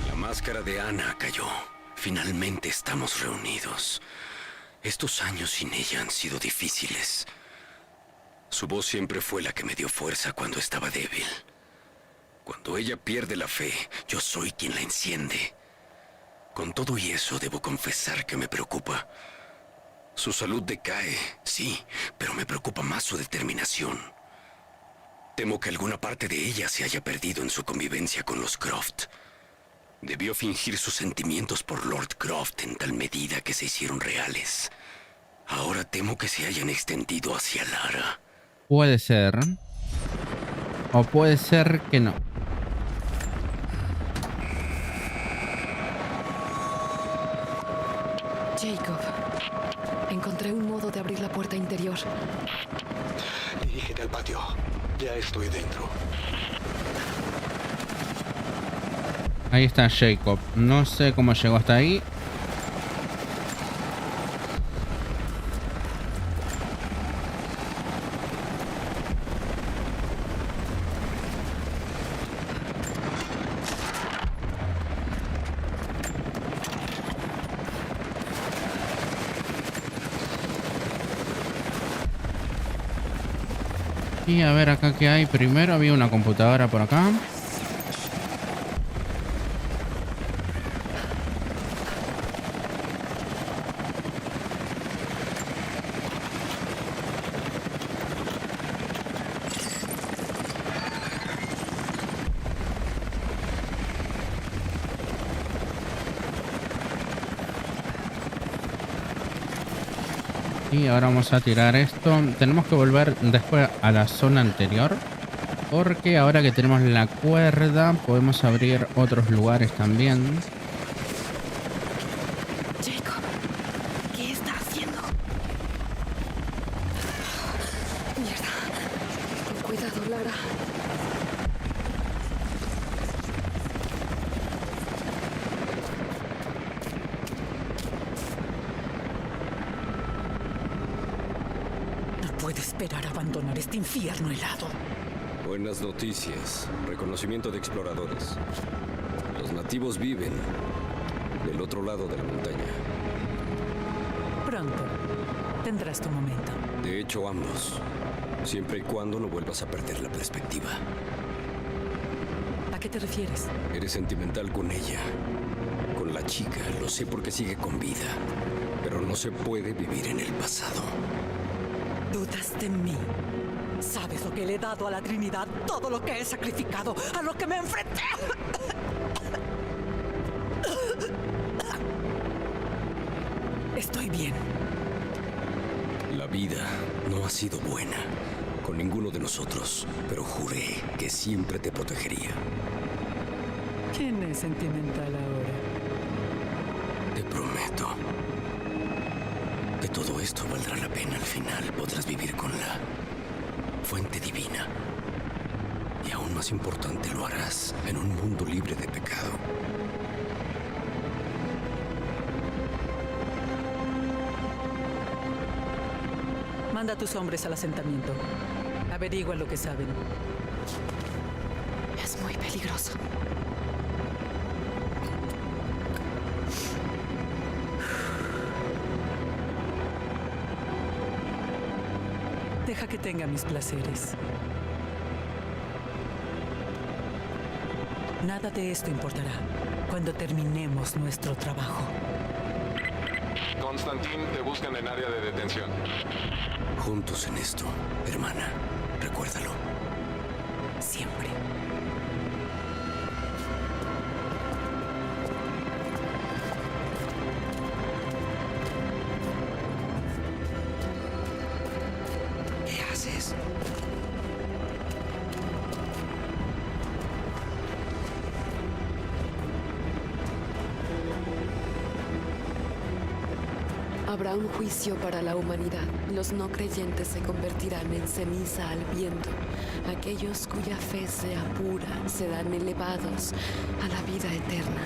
La máscara de Ana cayó. Finalmente estamos reunidos. Estos años sin ella han sido difíciles. Su voz siempre fue la que me dio fuerza cuando estaba débil. Cuando ella pierde la fe, yo soy quien la enciende. Con todo y eso, debo confesar que me preocupa. Su salud decae, sí, pero me preocupa más su determinación. Temo que alguna parte de ella se haya perdido en su convivencia con los Croft. Debió fingir sus sentimientos por Lord Croft en tal medida que se hicieron reales. Ahora temo que se hayan extendido hacia Lara. Puede ser. O puede ser que no. Jacob, encontré un modo de abrir la puerta interior. Dirígete al patio. Ya estoy dentro. Ahí está Jacob. No sé cómo llegó hasta ahí. Y a ver acá qué hay. Primero había una computadora por acá. Y ahora vamos a tirar esto. Tenemos que volver después a la zona anterior, porque ahora que tenemos la cuerda podemos abrir otros lugares también. Jacob, ¿qué está haciendo? Mierda. Con cuidado, Lara. Puedo esperar a abandonar este infierno helado. Buenas noticias. Reconocimiento de exploradores. Los nativos viven del otro lado de la montaña. Pronto tendrás tu momento. De hecho, ambos. Siempre y cuando no vuelvas a perder la perspectiva. ¿A qué te refieres? Eres sentimental con ella. Con la chica. Lo sé porque sigue con vida. Pero no se puede vivir en el pasado. ¿Dudas de mí? ¿Sabes lo que le he dado a la Trinidad? Todo lo que he sacrificado, a lo que me enfrenté. Estoy bien. La vida no ha sido buena con ninguno de nosotros, pero juré que siempre te protegería. ¿Quién es sentimental ahora? Te prometo que todo esto valdrá la pena. Al final podrás vivir con la fuente divina. Y aún más importante, lo harás en un mundo libre de pecado. Manda a tus hombres al asentamiento. Averigua lo que saben. Es muy peligroso. Deja que tenga mis placeres. Nada de esto importará cuando terminemos nuestro trabajo. Constantín, te buscan en área de detención. Juntos en esto, hermana. Recuérdalo. Siempre. ¿Qué haces? Habrá un juicio para la humanidad. Los no creyentes se convertirán en ceniza al viento. Aquellos cuya fe sea pura serán elevados a la vida eterna.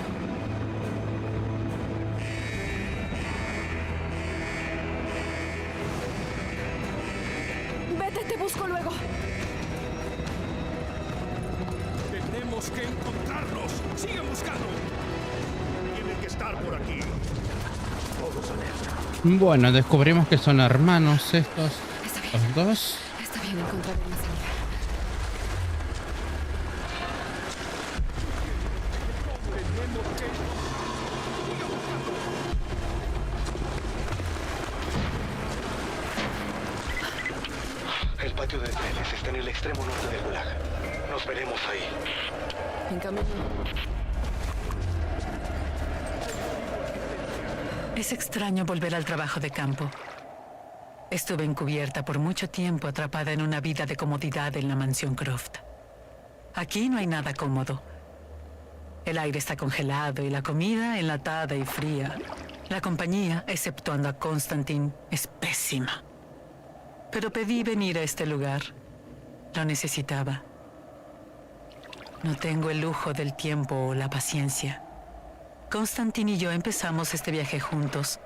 Vete, te busco luego. Tenemos que encontrarlos. ¡Sigue buscando! Tienen que estar por aquí. Todos alerta. Bueno, descubrimos que son hermanos estos, los dos. Está bien, encontrar una salida. El patio de trenes está en el extremo norte del gulag. Nos veremos ahí. En camino. Es extraño volver al trabajo de campo. Estuve encubierta por mucho tiempo, atrapada en una vida de comodidad en la mansión Croft. Aquí no hay nada cómodo. El aire está congelado y la comida enlatada y fría. La compañía, exceptuando a Constantin, es pésima. Pero pedí venir a este lugar. Lo necesitaba. No tengo el lujo del tiempo o la paciencia. Constantin y yo empezamos este viaje juntos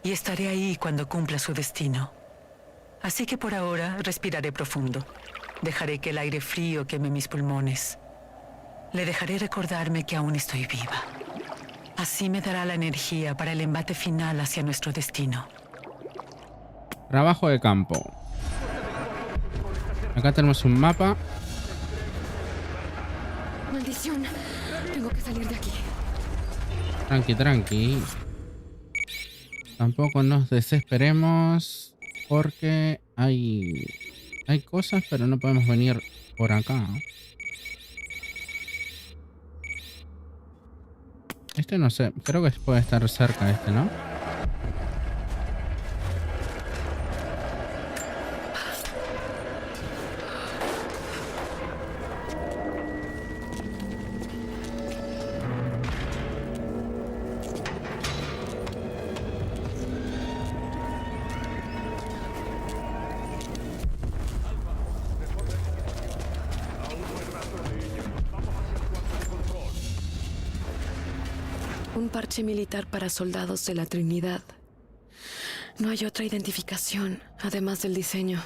y estaré ahí cuando cumpla su destino. Así que por ahora respiraré profundo. Dejaré que el aire frío queme mis pulmones. Le dejaré recordarme que aún estoy viva. Así me dará la energía para el embate final hacia nuestro destino. Trabajo de campo. Acá tenemos un mapa. Maldición. Tengo que salir de aquí. Tranqui, tranqui. Tampoco nos desesperemos porque hay cosas, pero no podemos venir por acá. Este no sé, creo que puede estar cerca este, ¿no? Un parche militar para soldados de la Trinidad. No hay otra identificación, además del diseño.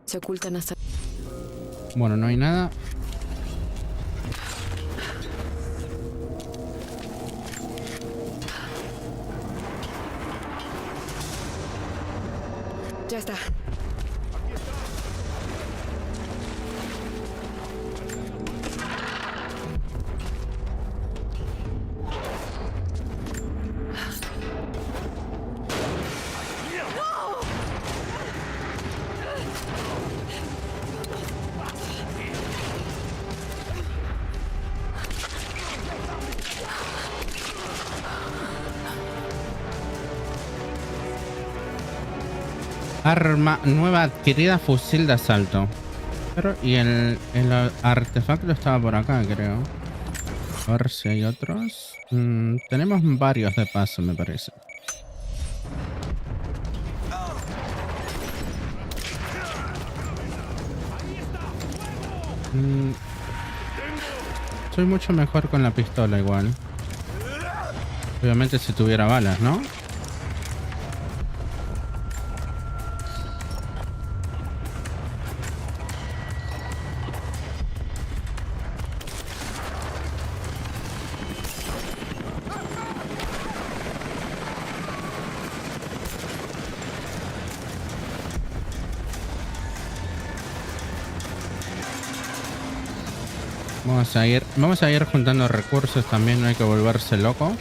Se ocultan hasta... Bueno, no hay nada. Ya está. Arma nueva adquirida, fusil de asalto. Pero, y el artefacto estaba por acá, creo. A ver si hay otros. Tenemos varios de paso, me parece. Soy mucho mejor con la pistola igual. Obviamente si tuviera balas, ¿no? Vamos a ir juntando recursos también, no hay que volverse loco.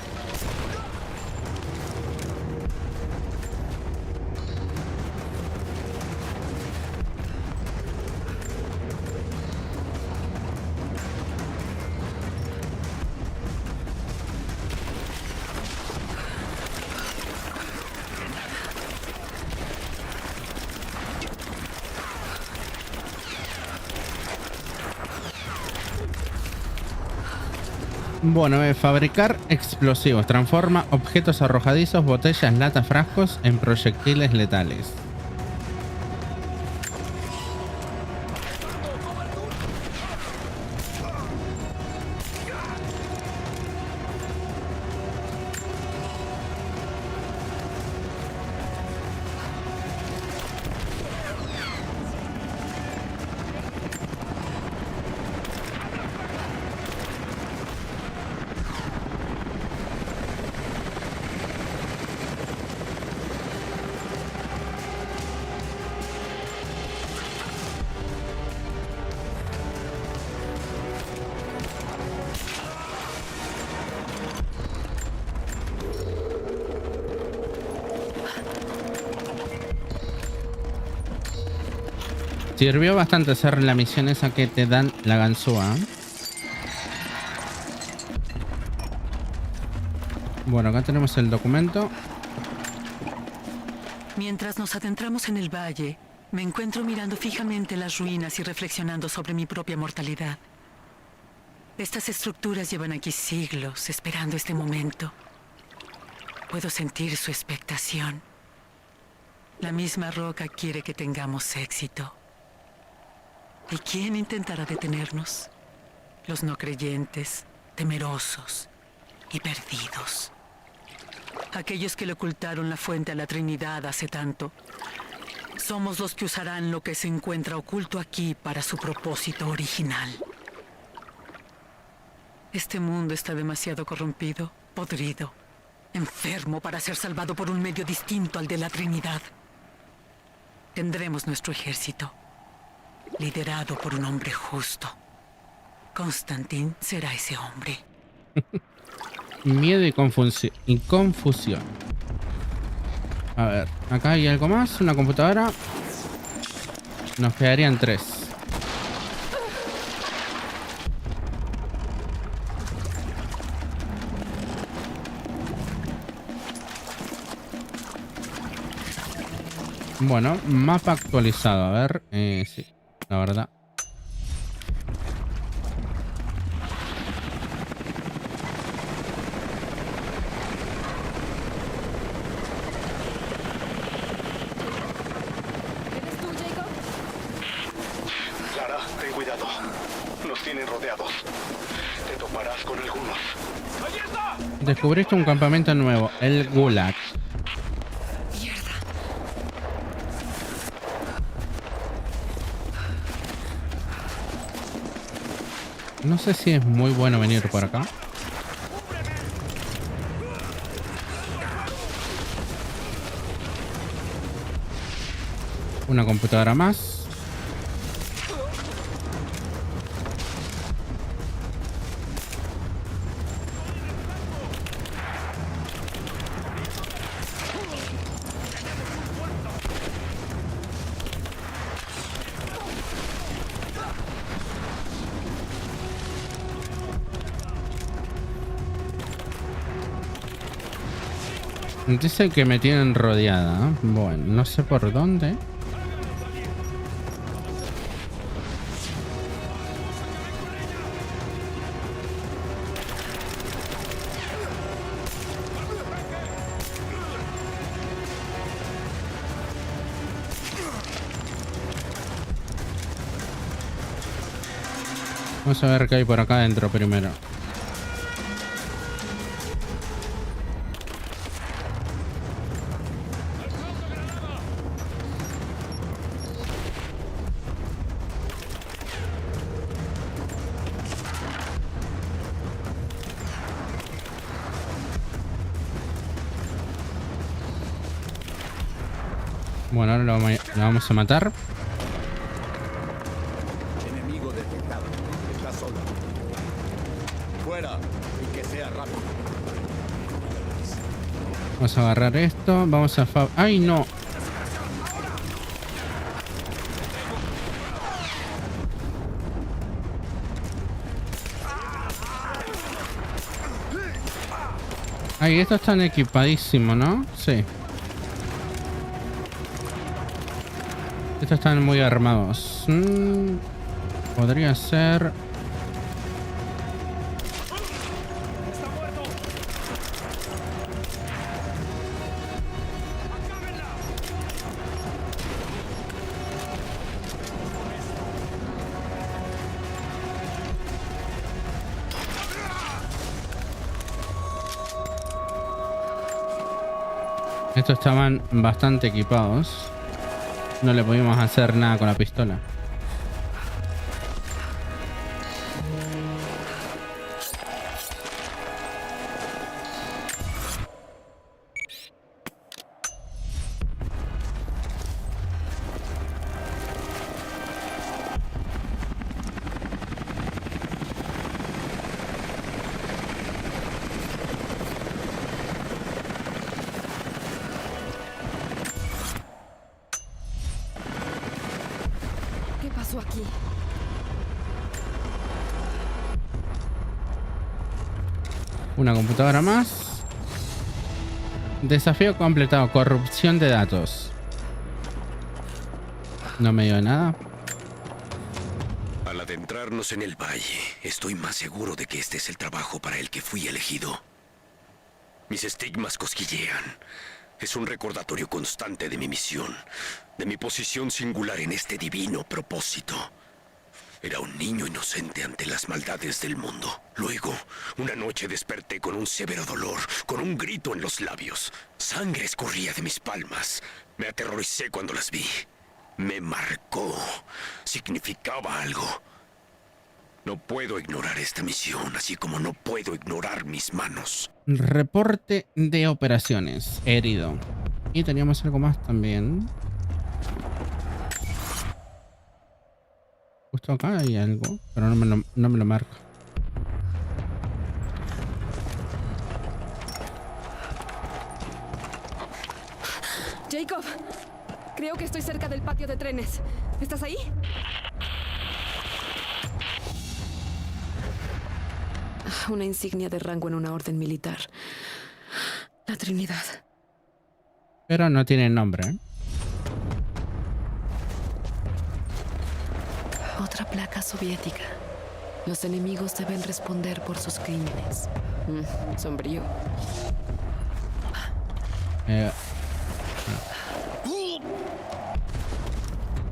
Bueno, fabricar explosivos. Transforma objetos arrojadizos, botellas, latas, frascos en proyectiles letales. Sirvió bastante hacer la misión esa que te dan la ganzúa. Bueno, acá tenemos el documento. Mientras nos adentramos en el valle, me encuentro mirando fijamente las ruinas y reflexionando sobre mi propia mortalidad. Estas estructuras llevan aquí siglos esperando este momento. Puedo sentir su expectación. La misma roca quiere que tengamos éxito. ¿Y quién intentará detenernos? Los no creyentes, temerosos y perdidos. Aquellos que le ocultaron la fuente a la Trinidad hace tanto. Somos los que usarán lo que se encuentra oculto aquí para su propósito original. Este mundo está demasiado corrompido, podrido, enfermo para ser salvado por un medio distinto al de la Trinidad. Tendremos nuestro ejército. liderado por un hombre justo. Constantin será ese hombre. Miedo y confusión. A ver, acá hay algo más. Una computadora. Nos quedarían 3. Bueno, mapa actualizado. A ver, sí, la verdad. Lara, ten cuidado. Nos tienen rodeados. Te toparás con algunos. ¡Ahí está! Descubriste un campamento nuevo, el Gulag. No sé si es muy bueno venir por acá. Una computadora más. Dice que me tienen rodeada. Bueno, no sé por dónde. Vamos a ver qué hay por acá adentro primero. Bueno, ahora lo vamos a matar. Enemigo detectado. Está solo. Fuera. Y que sea rápido. Vamos a agarrar esto. Vamos a... ¡Ay, no! Ay, estos están equipadísimos, ¿no? Sí. Estos están muy armados. Podría ser... Estos estaban bastante equipados. No le pudimos hacer nada con la pistola. ¿Qué pasó aquí? Una computadora más. Desafío completado. Corrupción de datos. No me dio nada. Al adentrarnos en el valle, estoy más seguro de que este es el trabajo para el que fui elegido. Mis estigmas cosquillean. Es un recordatorio constante de mi misión, de mi posición singular en este divino propósito. Era un niño inocente ante las maldades del mundo. Luego, una noche desperté con un severo dolor, con un grito en los labios. Sangre escurría de mis palmas. Me aterroricé cuando las vi. Me marcó. Significaba algo. No puedo ignorar esta misión, así como no puedo ignorar mis manos. Reporte de operaciones. Herido. Y teníamos algo más también. Justo acá hay algo, pero no me lo marca. Jacob, creo que estoy cerca del patio de trenes. ¿Estás ahí? Una insignia de rango en una orden militar. La Trinidad. Pero no tiene nombre, ¿eh? Otra placa soviética. Los enemigos deben responder por sus crímenes. Sombrío.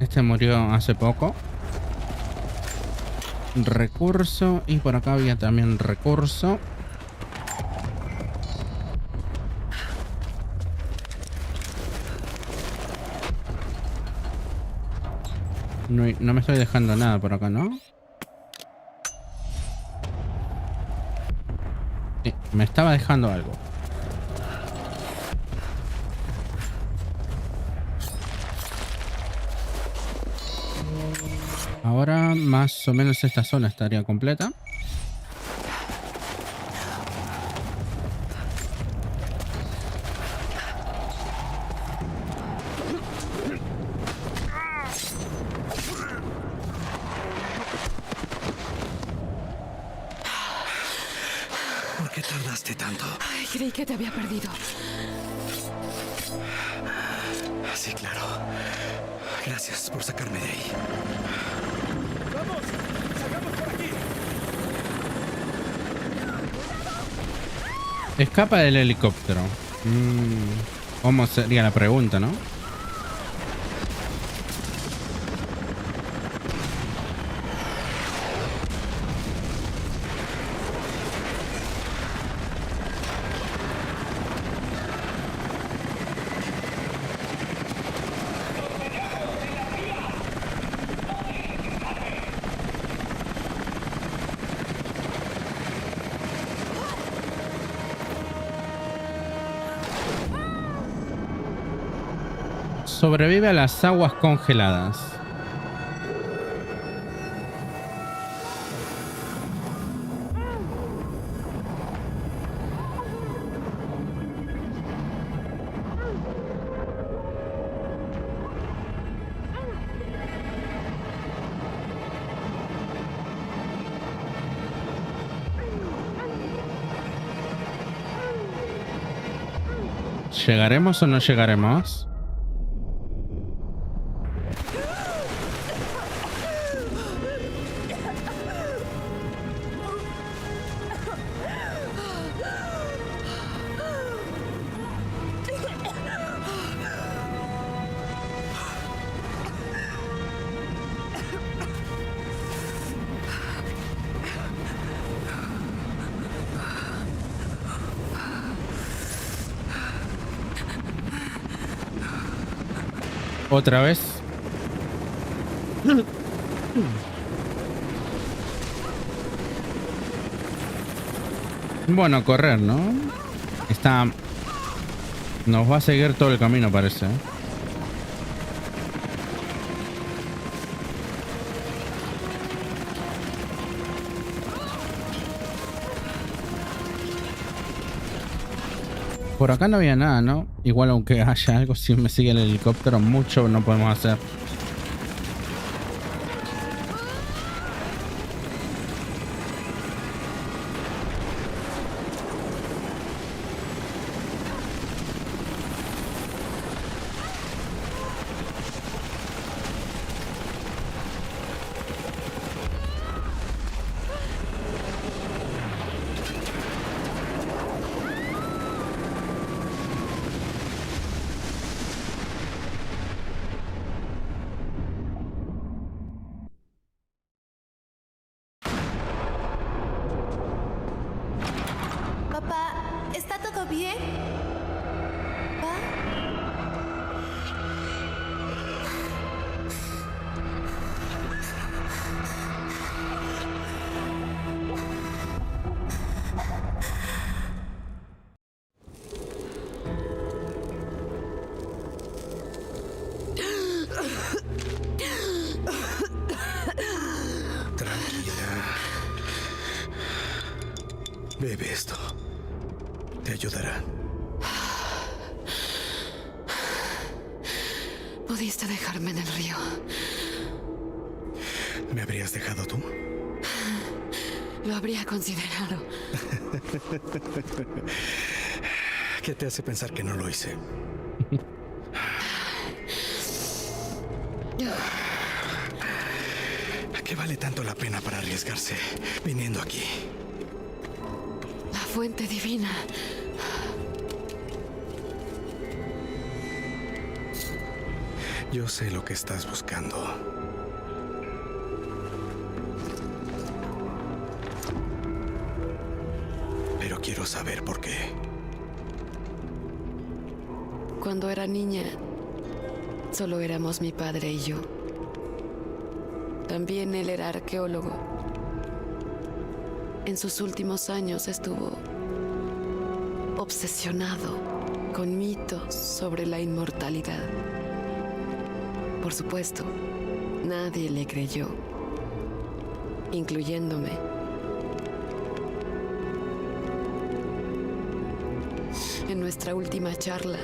Este murió hace poco. Recurso. Y por acá había también recurso. No me estoy dejando nada por acá, ¿no? Sí, me estaba dejando algo. Ahora más o menos esta zona estaría completa. ¿Por qué tardaste tanto? Ay, creí que te había perdido. Sí, claro. Gracias por sacarme de ahí. ¡Vamos! ¡Salgamos por aquí! Escapa del helicóptero. ¿Cómo sería la pregunta, no? Sobrevive a las aguas congeladas. ¿Llegaremos o no llegaremos? Otra vez. Bueno, correr, ¿no? Nos va a seguir todo el camino, parece. Por acá no había nada, ¿no? Igual aunque haya algo, si me sigue el helicóptero, mucho no podemos hacer. bien? ¿Va? Bebe esto. Te ayudará. Pudiste dejarme en el río. ¿Me habrías dejado tú? Lo habría considerado. ¿Qué te hace pensar que no lo hice? ¿Qué vale tanto la pena para arriesgarse viniendo aquí? La fuente divina. Yo sé lo que estás buscando. Pero quiero saber por qué. Cuando era niña, solo éramos mi padre y yo. También él era arqueólogo. En sus últimos años estuvo obsesionado con mitos sobre la inmortalidad. Por supuesto, nadie le creyó, incluyéndome. En nuestra última charla,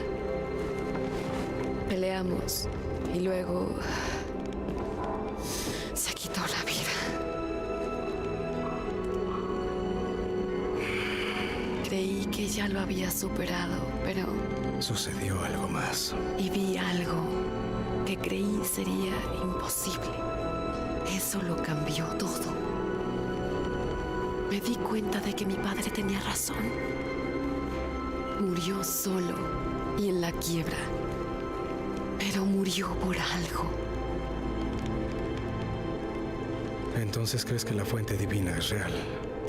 peleamos y luego se quitó la vida. Creí que ya lo había superado, pero... Sucedió algo más. Y vi algo que creí sería imposible. Eso lo cambió todo. Me di cuenta de que mi padre tenía razón. Murió solo y en la quiebra. Pero murió por algo. ¿Entonces crees que la fuente divina es real?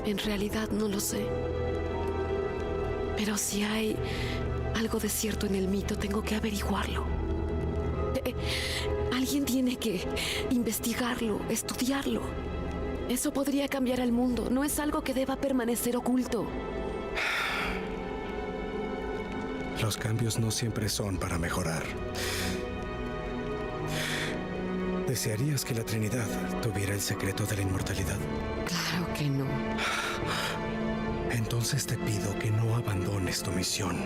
En realidad no lo sé. Pero si hay algo de cierto en el mito, tengo que averiguarlo. Alguien tiene que investigarlo, estudiarlo. Eso podría cambiar al mundo. No es algo que deba permanecer oculto. Los cambios no siempre son para mejorar. ¿Desearías que la Trinidad tuviera el secreto de la inmortalidad? Claro que no. Entonces te pido que no abandones tu misión.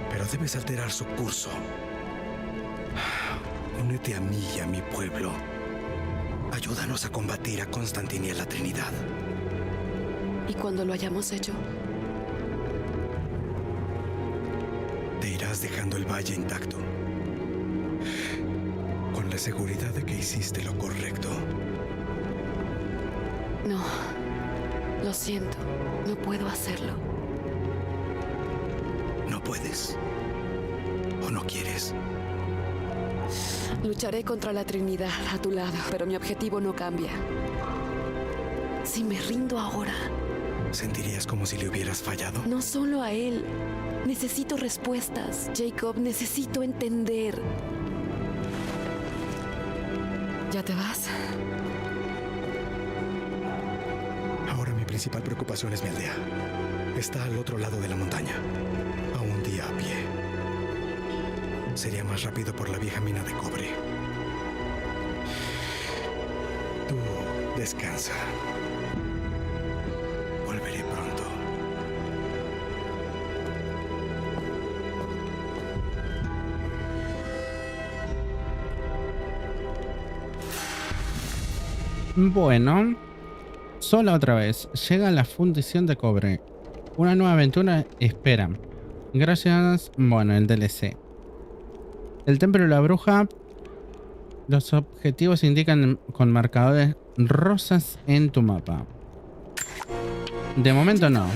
Pero debes alterar su curso. Únete a mí y a mi pueblo. Ayúdanos a combatir a Constantine y a la Trinidad. ¿Y cuando lo hayamos hecho? Te irás dejando el valle intacto. Con la seguridad de que hiciste lo correcto. No. Lo siento. No puedo hacerlo. ¿No puedes? ¿O no quieres? Lucharé contra la Trinidad a tu lado, pero mi objetivo no cambia. Si me rindo ahora... ¿Sentirías como si le hubieras fallado? No solo a él. Necesito respuestas, Jacob. Necesito entender. ¿Ya te vas? Ahora mi principal preocupación es mi aldea. Está al otro lado de la montaña. A un día a pie. Sería más rápido por la vieja mina de cobre. Tú descansa. Volveré pronto. Bueno, sola otra vez. Llega la fundición de cobre. Una nueva aventura espera. Gracias, bueno, el DLC. El templo de la bruja. Los objetivos se indican con marcadores rosas en tu mapa. De momento no.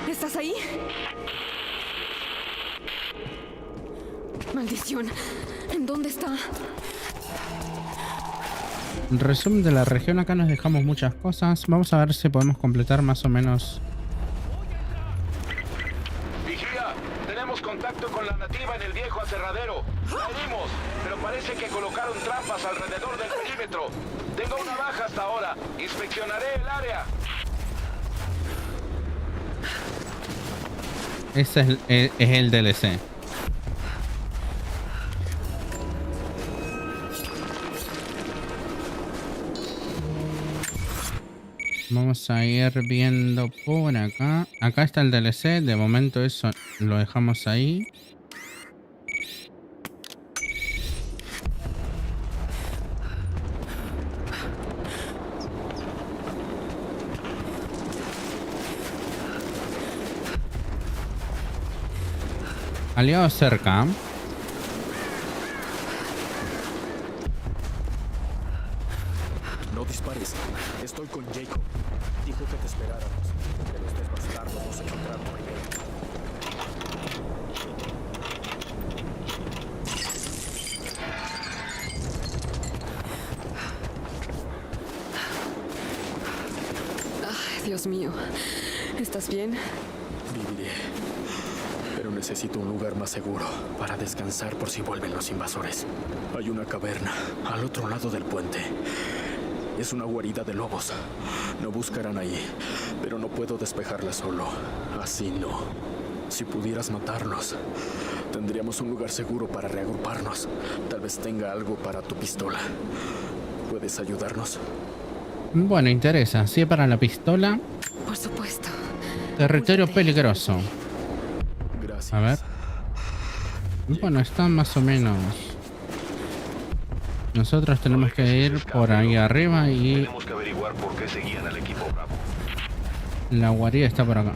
¿Estás ahí? Maldición. ¿En dónde está? Resumen de la región. Acá nos dejamos muchas cosas. Vamos a ver si podemos completar más o menos. Vigila, tenemos contacto con la nativa en el viejo aserradero. La herimos, pero parece que colocaron trampas alrededor del perímetro. Tengo una baja hasta ahora. Inspeccionaré el área. Ese es el DLC. Vamos a ir viendo por acá. Acá está el DLC. De momento eso lo dejamos ahí. Aliado cerca. No dispares. Estoy con Jacob. Dijo que te esperáramos. Pero estos bastardos nos encontraron primero. Ay, Dios mío. ¿Estás bien? Viviré. Pero necesito un lugar más seguro para descansar por si vuelven los invasores. Hay una caverna al otro lado del puente. Es una guarida de lobos. No buscarán ahí, pero no puedo despejarla solo. Así no. Si pudieras matarlos, tendríamos un lugar seguro para reagruparnos. Tal vez tenga algo para tu pistola. ¿Puedes ayudarnos? Bueno, interesa. Sí, para la pistola. Por supuesto. Territorio peligroso. Gracias. A ver. Bueno, está más o menos. Nosotros tenemos que ir por ahí arriba y Tenemos que averiguar por qué seguían al equipo Bravo. la guarida está por acá.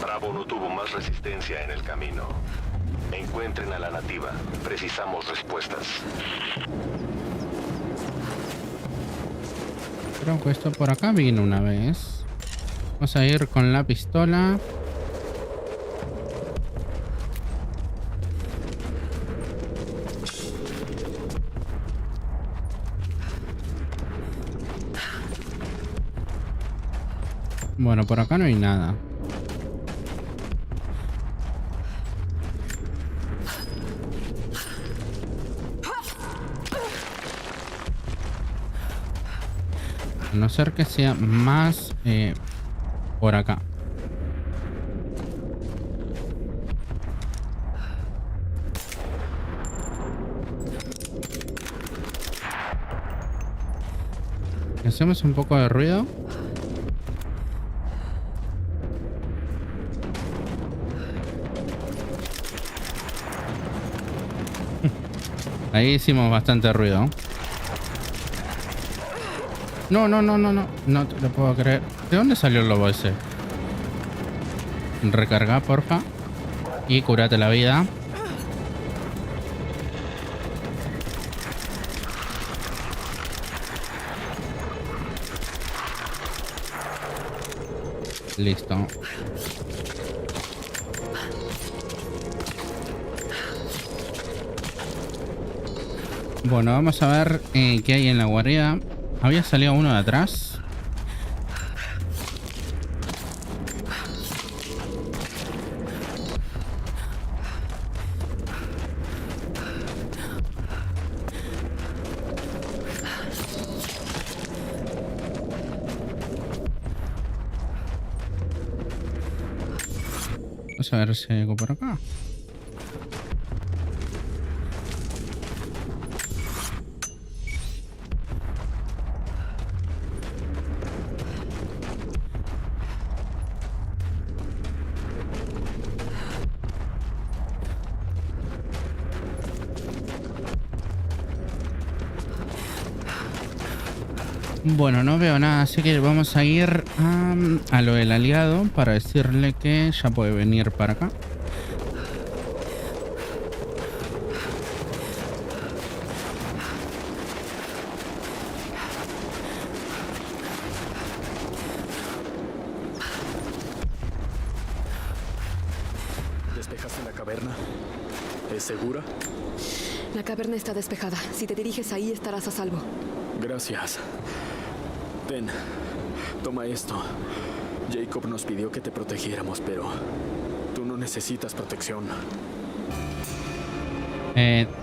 Bravo no tuvo más resistencia en el camino. Encuentren a la nativa. Precisamos respuestas. Creo que esto por acá vino una vez. Vamos a ir con la pistola. Bueno, por acá no hay nada. A no ser que sea más por acá. Hacemos un poco de ruido. Ahí hicimos bastante ruido. No, no, no, no, no. No te lo puedo creer. ¿De dónde salió el lobo ese? Recarga, porfa. Y curate la vida. Listo. Bueno, vamos a ver qué hay en la guarida. Había salido uno de atrás. Vamos a ver si hay algo por acá. Bueno, no veo nada, así que vamos a ir a lo del aliado para decirle que ya puede venir para acá. ¿Despejaste la caverna? ¿Es segura? La caverna está despejada. Si te diriges ahí estarás a salvo. Gracias. Ten, toma esto. Jacob nos pidió que te protegiéramos, pero tú no necesitas protección.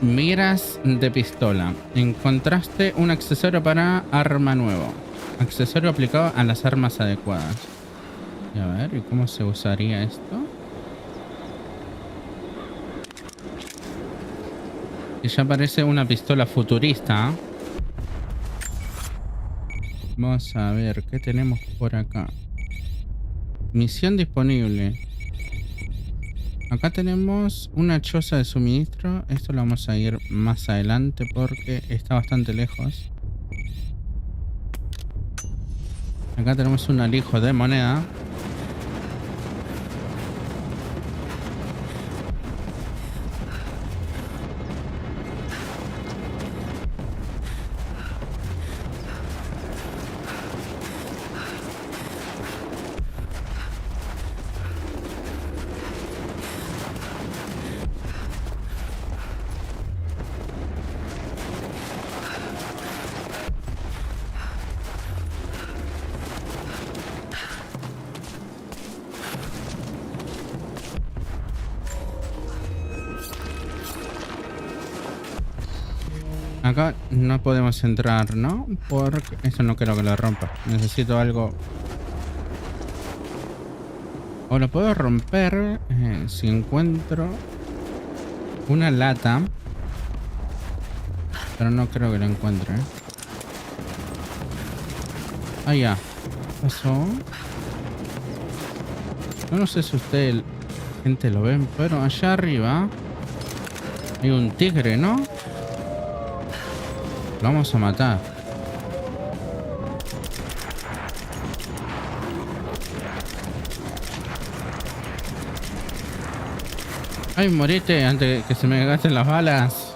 Miras de pistola. Encontraste un accesorio para arma nuevo. Accesorio aplicado a las armas adecuadas. Y a ver, ¿y cómo se usaría esto? Y ya parece una pistola futurista. Vamos a ver qué tenemos por acá. Misión disponible. Acá tenemos una choza de suministro. Esto lo vamos a ir más adelante porque está bastante lejos. Acá tenemos un alijo de moneda. Acá no podemos entrar, ¿no? Porque esto no quiero que lo rompa. Necesito algo. O lo puedo romper si encuentro una lata. Pero no creo que lo encuentre. Ah, ya. ¿Qué pasó? No sé si ustedes, gente, lo ven, pero allá arriba hay un tigre, ¿no? Lo vamos a matar. Ay, morite antes de que se me gasten las balas.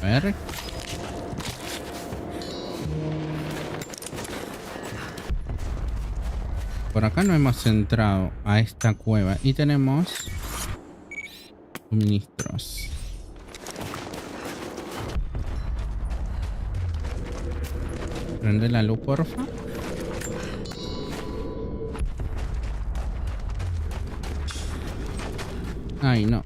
A ver. Por acá no hemos entrado a esta cueva y tenemos suministros. Prende la luz, porfa. Ay, no.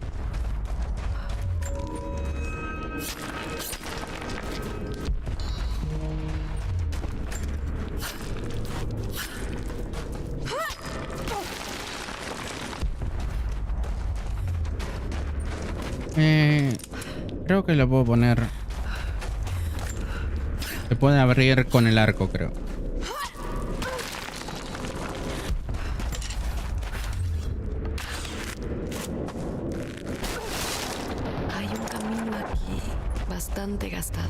Creo que lo puedo poner. Se puede abrir con el arco, creo. Hay un camino aquí bastante gastado.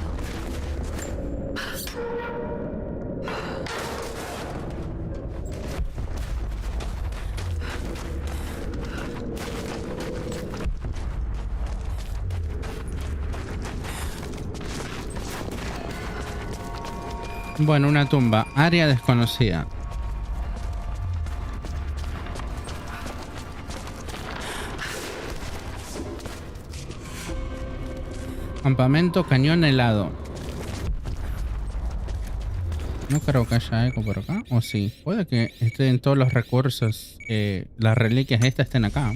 Bueno, una tumba. Área desconocida. Campamento cañón helado. No creo que haya eco por acá. O sí. Puede que estén todos los recursos. Las reliquias estas estén acá.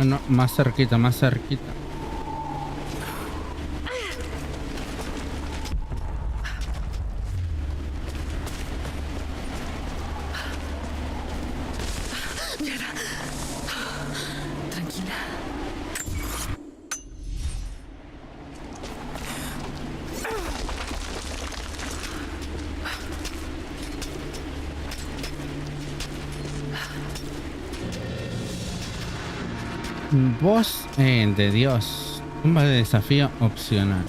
No, más cerquita, más cerquita. Tranquila. Voz de Dios. Tumba de desafío opcional.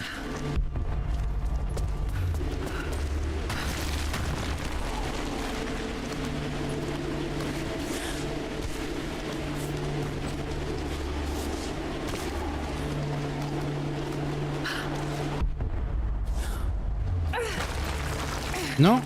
No.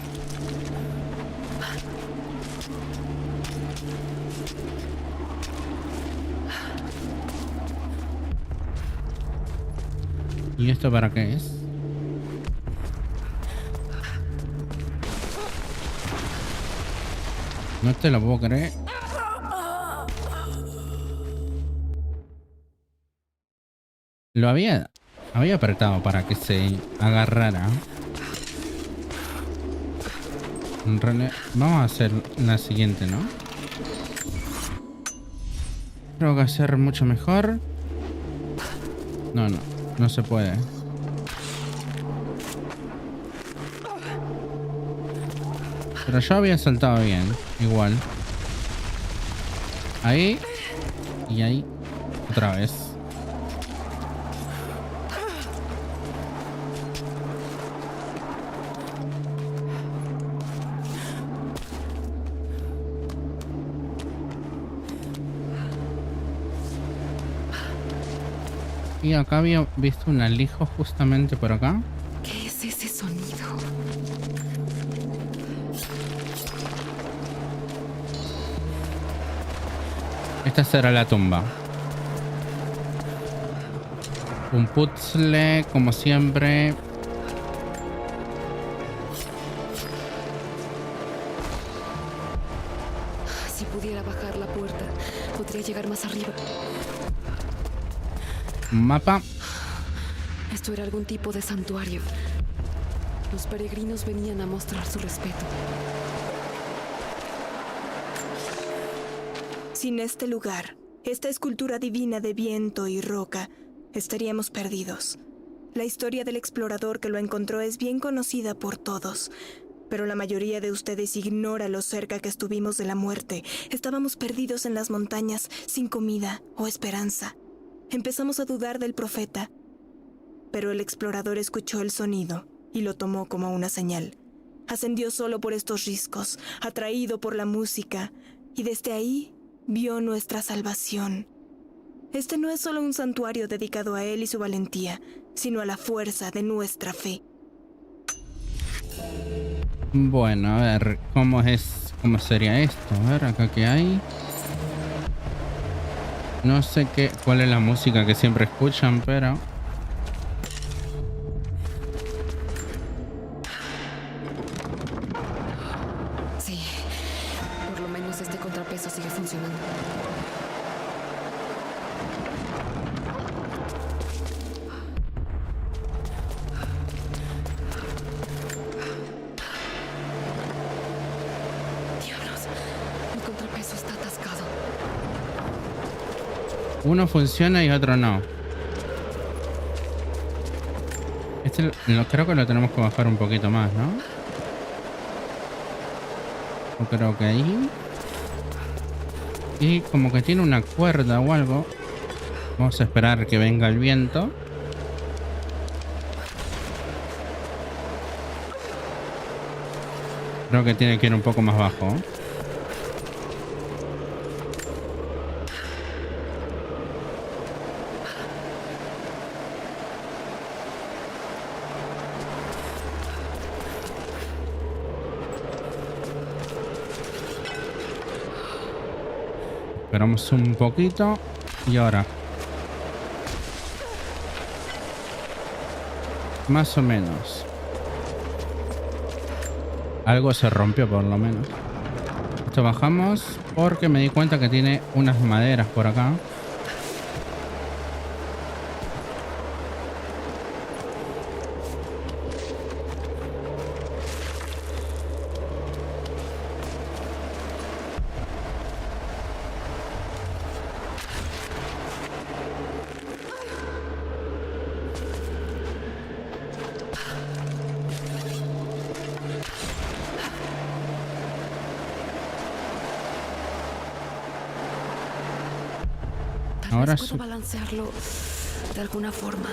¿Y esto para qué es? No te lo puedo creer. Lo había apretado para que se agarrara. En realidad, vamos a hacer la siguiente, ¿no? Creo que hacer mucho mejor. No se puede. Pero yo había saltado bien, igual. Ahí. Y ahí. Otra vez. Y acá había visto un alijo justamente por acá. ¿Qué es ese sonido? Esta será la tumba. Un puzzle, como siempre. Si pudiera bajar la puerta, podría llegar más arriba. Un mapa. Esto era algún tipo de santuario. Los peregrinos venían a mostrar su respeto. Sin este lugar, esta escultura divina de viento y roca, estaríamos perdidos. La historia del explorador que lo encontró es bien conocida por todos, pero la mayoría de ustedes ignora lo cerca que estuvimos de la muerte. Estábamos perdidos en las montañas, sin comida o esperanza. Empezamos a dudar del profeta, pero el explorador escuchó el sonido y lo tomó como una señal. Ascendió solo por estos riscos, atraído por la música, y desde ahí vio nuestra salvación. Este no es solo un santuario dedicado a él y su valentía, sino a la fuerza de nuestra fe. Bueno, a ver, ¿cómo sería esto? A ver, acá qué hay. No sé cuál es la música que siempre escuchan, pero... Sí, por lo menos este contrapeso sigue funcionando. Diablos, el contrapeso está atascado. Uno funciona y otro no. Este creo que lo tenemos que bajar un poquito más, ¿no? Yo creo que ahí. Y como que tiene una cuerda o algo. Vamos a esperar que venga el viento. Creo que tiene que ir un poco más bajo. Esperamos un poquito. Y ahora. Más o menos. Algo se rompió por lo menos. Esto bajamos porque me di cuenta que tiene unas maderas por acá. Ahora puedo balancearlo de alguna forma.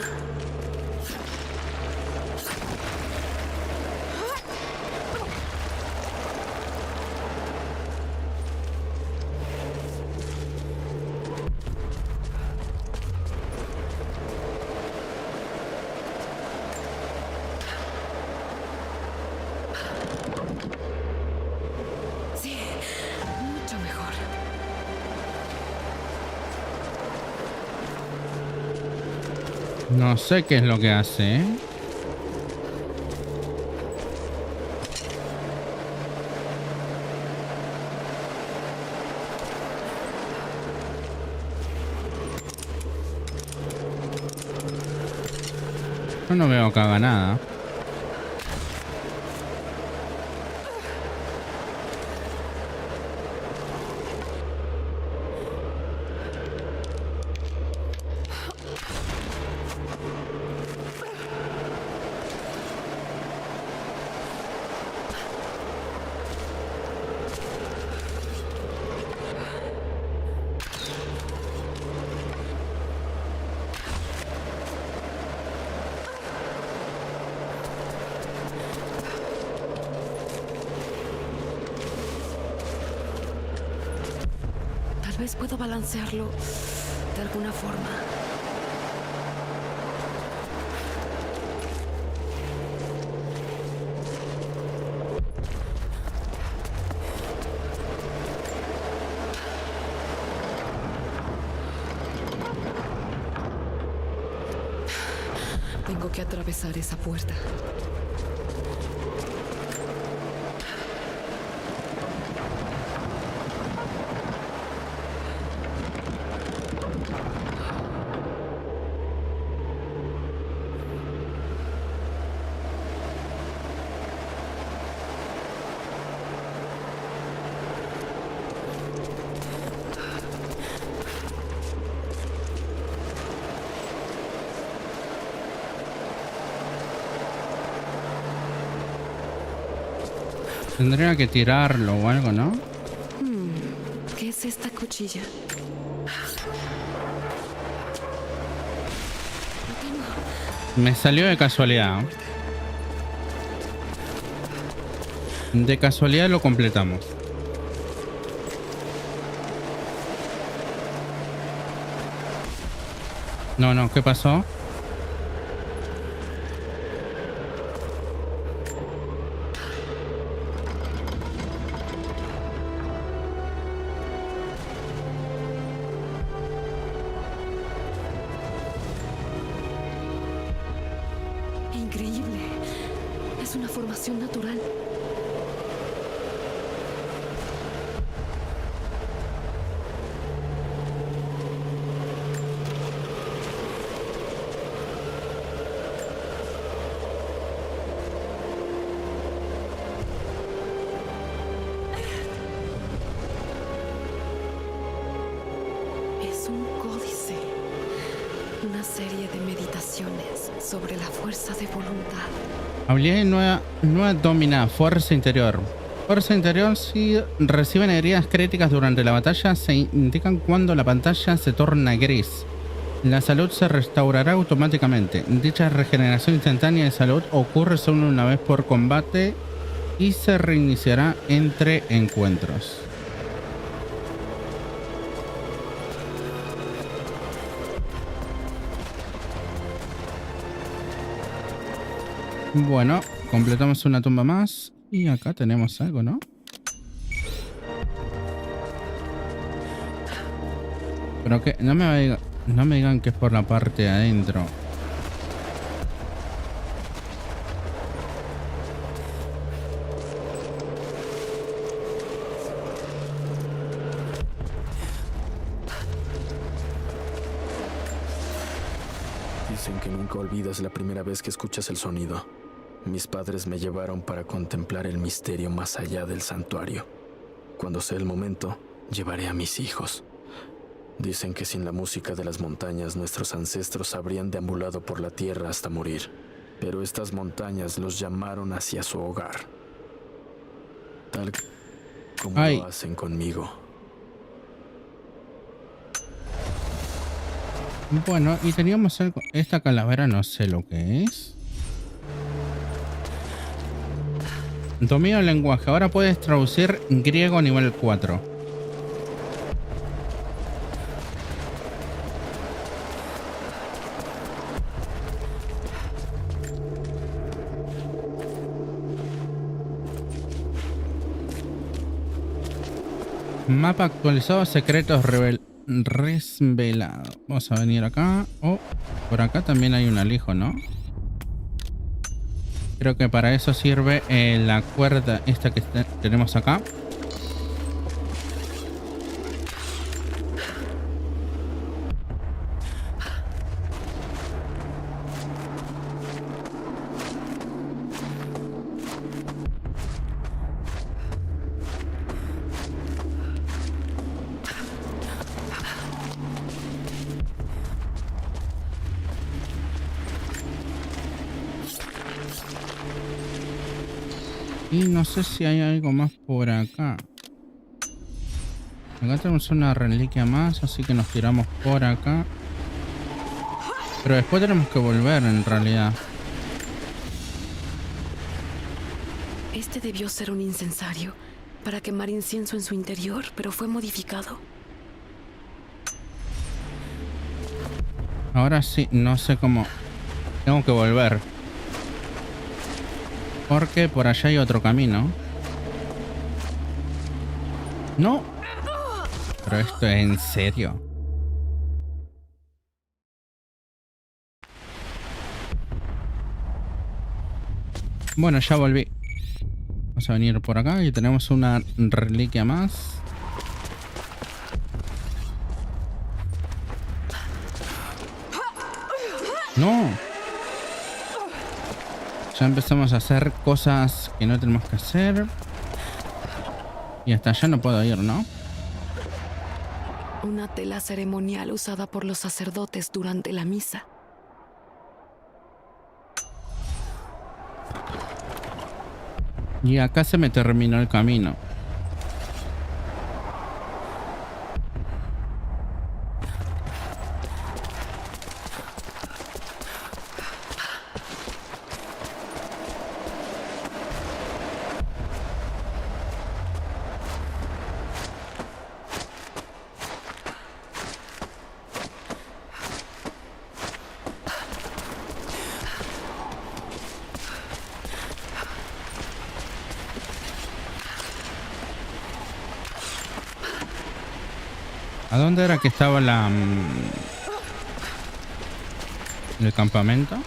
Sí, mucho mejor. No sé qué es lo que hace, ¿eh? Yo no veo que haga nada. Tal vez puedo balancearlo de alguna forma. Tengo que atravesar esa puerta. Tendría que tirarlo o algo, ¿no? ¿Qué es esta cuchilla? Me salió de casualidad. De casualidad lo completamos. No, ¿qué pasó? Increíble. Es una formación natural. Es un códice. Una serie de meditaciones sobre la fuerza de voluntad. Habilidad nueva dominada, fuerza interior. Fuerza interior, si reciben heridas críticas durante la batalla, se indican cuando la pantalla se torna gris. La salud se restaurará automáticamente. Dicha regeneración instantánea de salud ocurre solo una vez por combate y se reiniciará entre encuentros. Bueno, completamos una tumba más y acá tenemos algo, ¿no? Pero que no me digan que es por la parte de adentro. Dicen que nunca olvidas la primera vez que escuchas el sonido. Mis padres me llevaron para contemplar el misterio más allá del santuario. Cuando sea el momento, llevaré a mis hijos. Dicen que sin la música de las montañas nuestros ancestros habrían deambulado por la tierra hasta morir. Pero estas montañas los llamaron hacia su hogar. Tal como lo hacen conmigo. Bueno, y teníamos algo. Esta calavera no sé lo que es. Dominio del lenguaje. Ahora puedes traducir griego nivel 4. Mapa actualizado, secretos resvelado. Vamos a venir acá. Oh, por acá también hay un alijo, ¿no? Creo que para eso sirve la cuerda esta que tenemos acá. Y no sé si hay algo más por acá. Acá tenemos una reliquia más, así que nos tiramos por acá. Pero después tenemos que volver en realidad. Este debió ser un incensario para quemar incienso en su interior, pero fue modificado. Ahora sí, no sé cómo. Tengo que volver. Porque por allá hay otro camino. No. Pero esto es en serio. Bueno, ya volví. Vamos a venir por acá y tenemos una reliquia más. No. Ya empezamos a hacer cosas que no tenemos que hacer. Y hasta allá no puedo ir, ¿no? Una tela ceremonial usada por los sacerdotes durante la misa. Y acá se me terminó el camino. ¿A dónde era que estaba el campamento?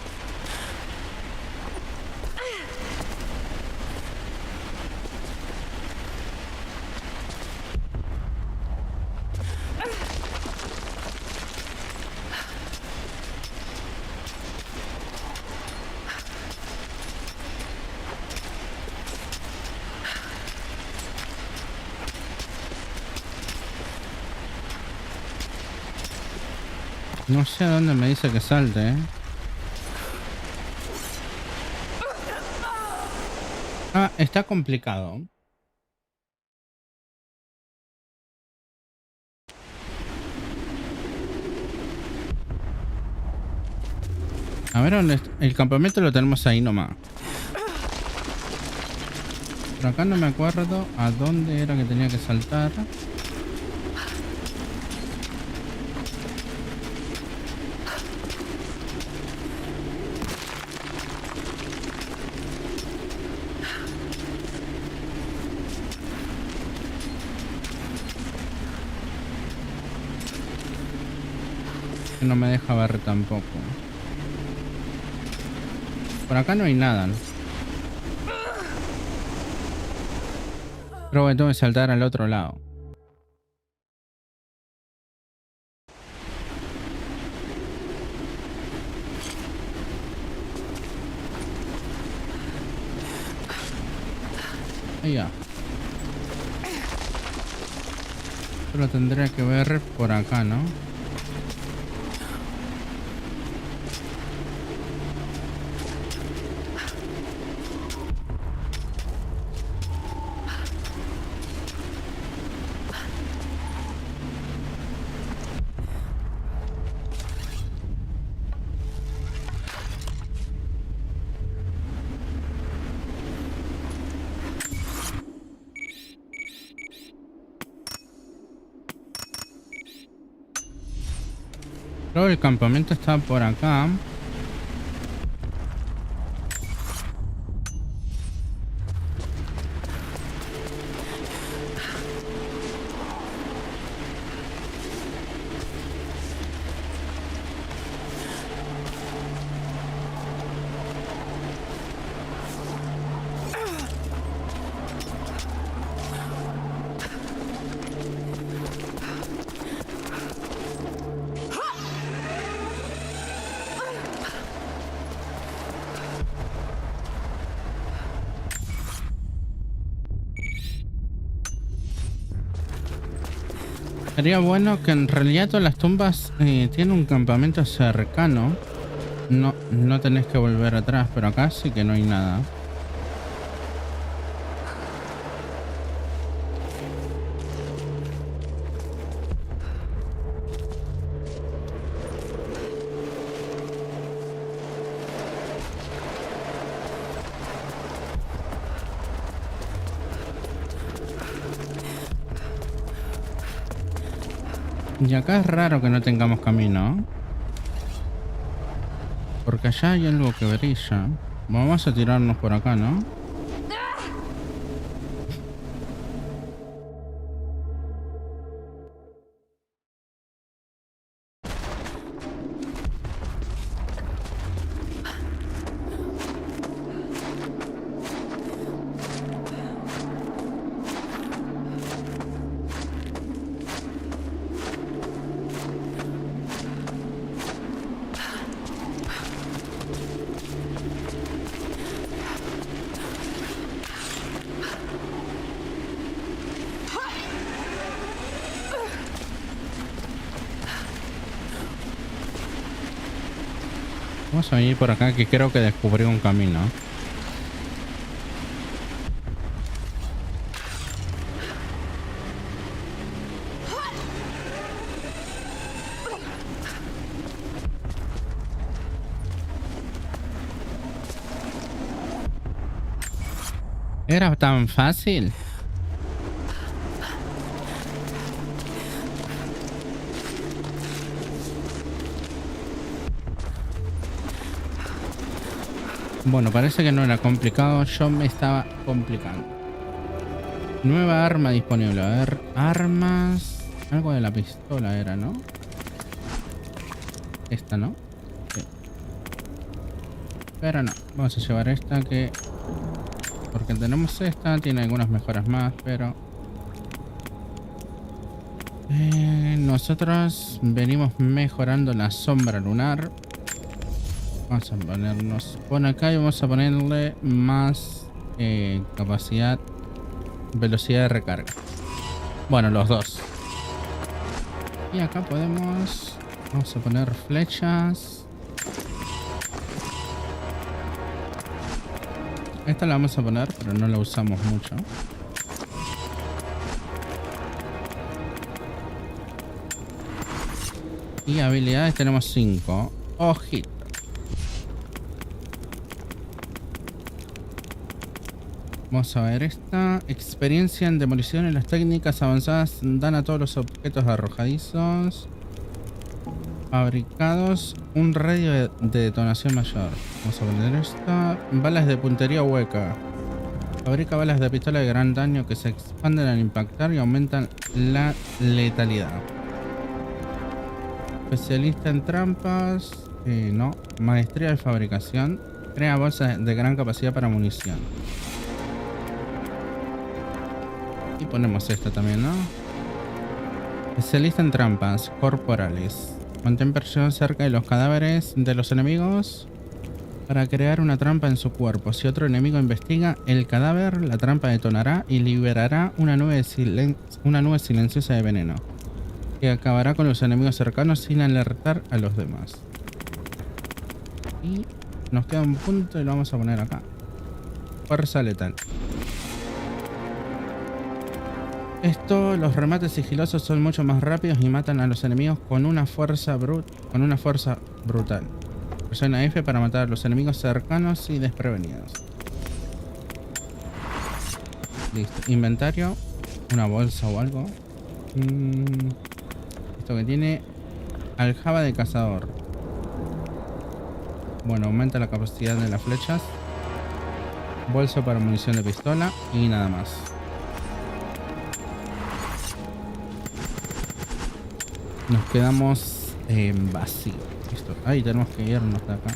No sé a dónde me dice que salte, ¿eh? Ah, está complicado. A ver, ¿dónde está? El campamento lo tenemos ahí nomás. Pero acá no me acuerdo a dónde era que tenía que saltar. No me deja ver tampoco. Por acá no hay nada, ¿no? Pero bueno, tengo que saltar al otro lado. Ahí ya. Lo tendría que ver por acá, ¿no? Creo que el campamento está por acá. Sería bueno que en realidad todas las tumbas tienen un campamento cercano. No tenés que volver atrás, pero acá sí que no hay nada. Y acá es raro que no tengamos camino. Porque allá hay algo que brilla. Vamos a tirarnos por acá, ¿no? Vamos a ir por acá, que creo que descubrí un camino. ¿Era tan fácil? Bueno, parece que no era complicado. Yo me estaba complicando. Nueva arma disponible. A ver, armas. Algo de la pistola era, ¿no? Esta, ¿no? Sí. Pero no. Vamos a llevar esta que... Porque tenemos esta. Tiene algunas mejoras más, pero... nosotros venimos mejorando la sombra lunar. Vamos a ponernos por acá y vamos a ponerle más capacidad, velocidad de recarga. Bueno, los dos. Y acá podemos... Vamos a poner flechas. Esta la vamos a poner, pero no la usamos mucho. Y habilidades tenemos 5. Ojito. Vamos a ver esta. Experiencia en demolición y las técnicas avanzadas dan a todos los objetos arrojadizos fabricados un radio de detonación mayor. Vamos a poner esta. Balas de puntería hueca. Fabrica balas de pistola de gran daño que se expanden al impactar y aumentan la letalidad. Especialista en trampas. No. Maestría de fabricación. Crea bolsas de gran capacidad para munición. Y ponemos esto también, ¿no? Especialista en trampas corporales. Mantén presión cerca de los cadáveres de los enemigos para crear una trampa en su cuerpo. Si otro enemigo investiga el cadáver, la trampa detonará y liberará una nube silenciosa de veneno que acabará con los enemigos cercanos sin alertar a los demás. Y nos queda un punto y lo vamos a poner acá. Fuerza letal. Los remates sigilosos son mucho más rápidos y matan a los enemigos con una fuerza brutal. Presiona F para matar a los enemigos cercanos y desprevenidos. Listo. Inventario. Una bolsa o algo. Esto que tiene aljaba de cazador. Bueno, aumenta la capacidad de las flechas. Bolso para munición de pistola y nada más. Nos quedamos en vacío. Listo. Ahí tenemos que irnos de acá.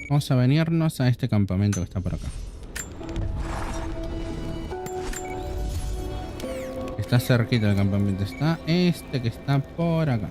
Vamos a venirnos a este campamento que está por acá. Está cerquita del campamento. Está este que está por acá.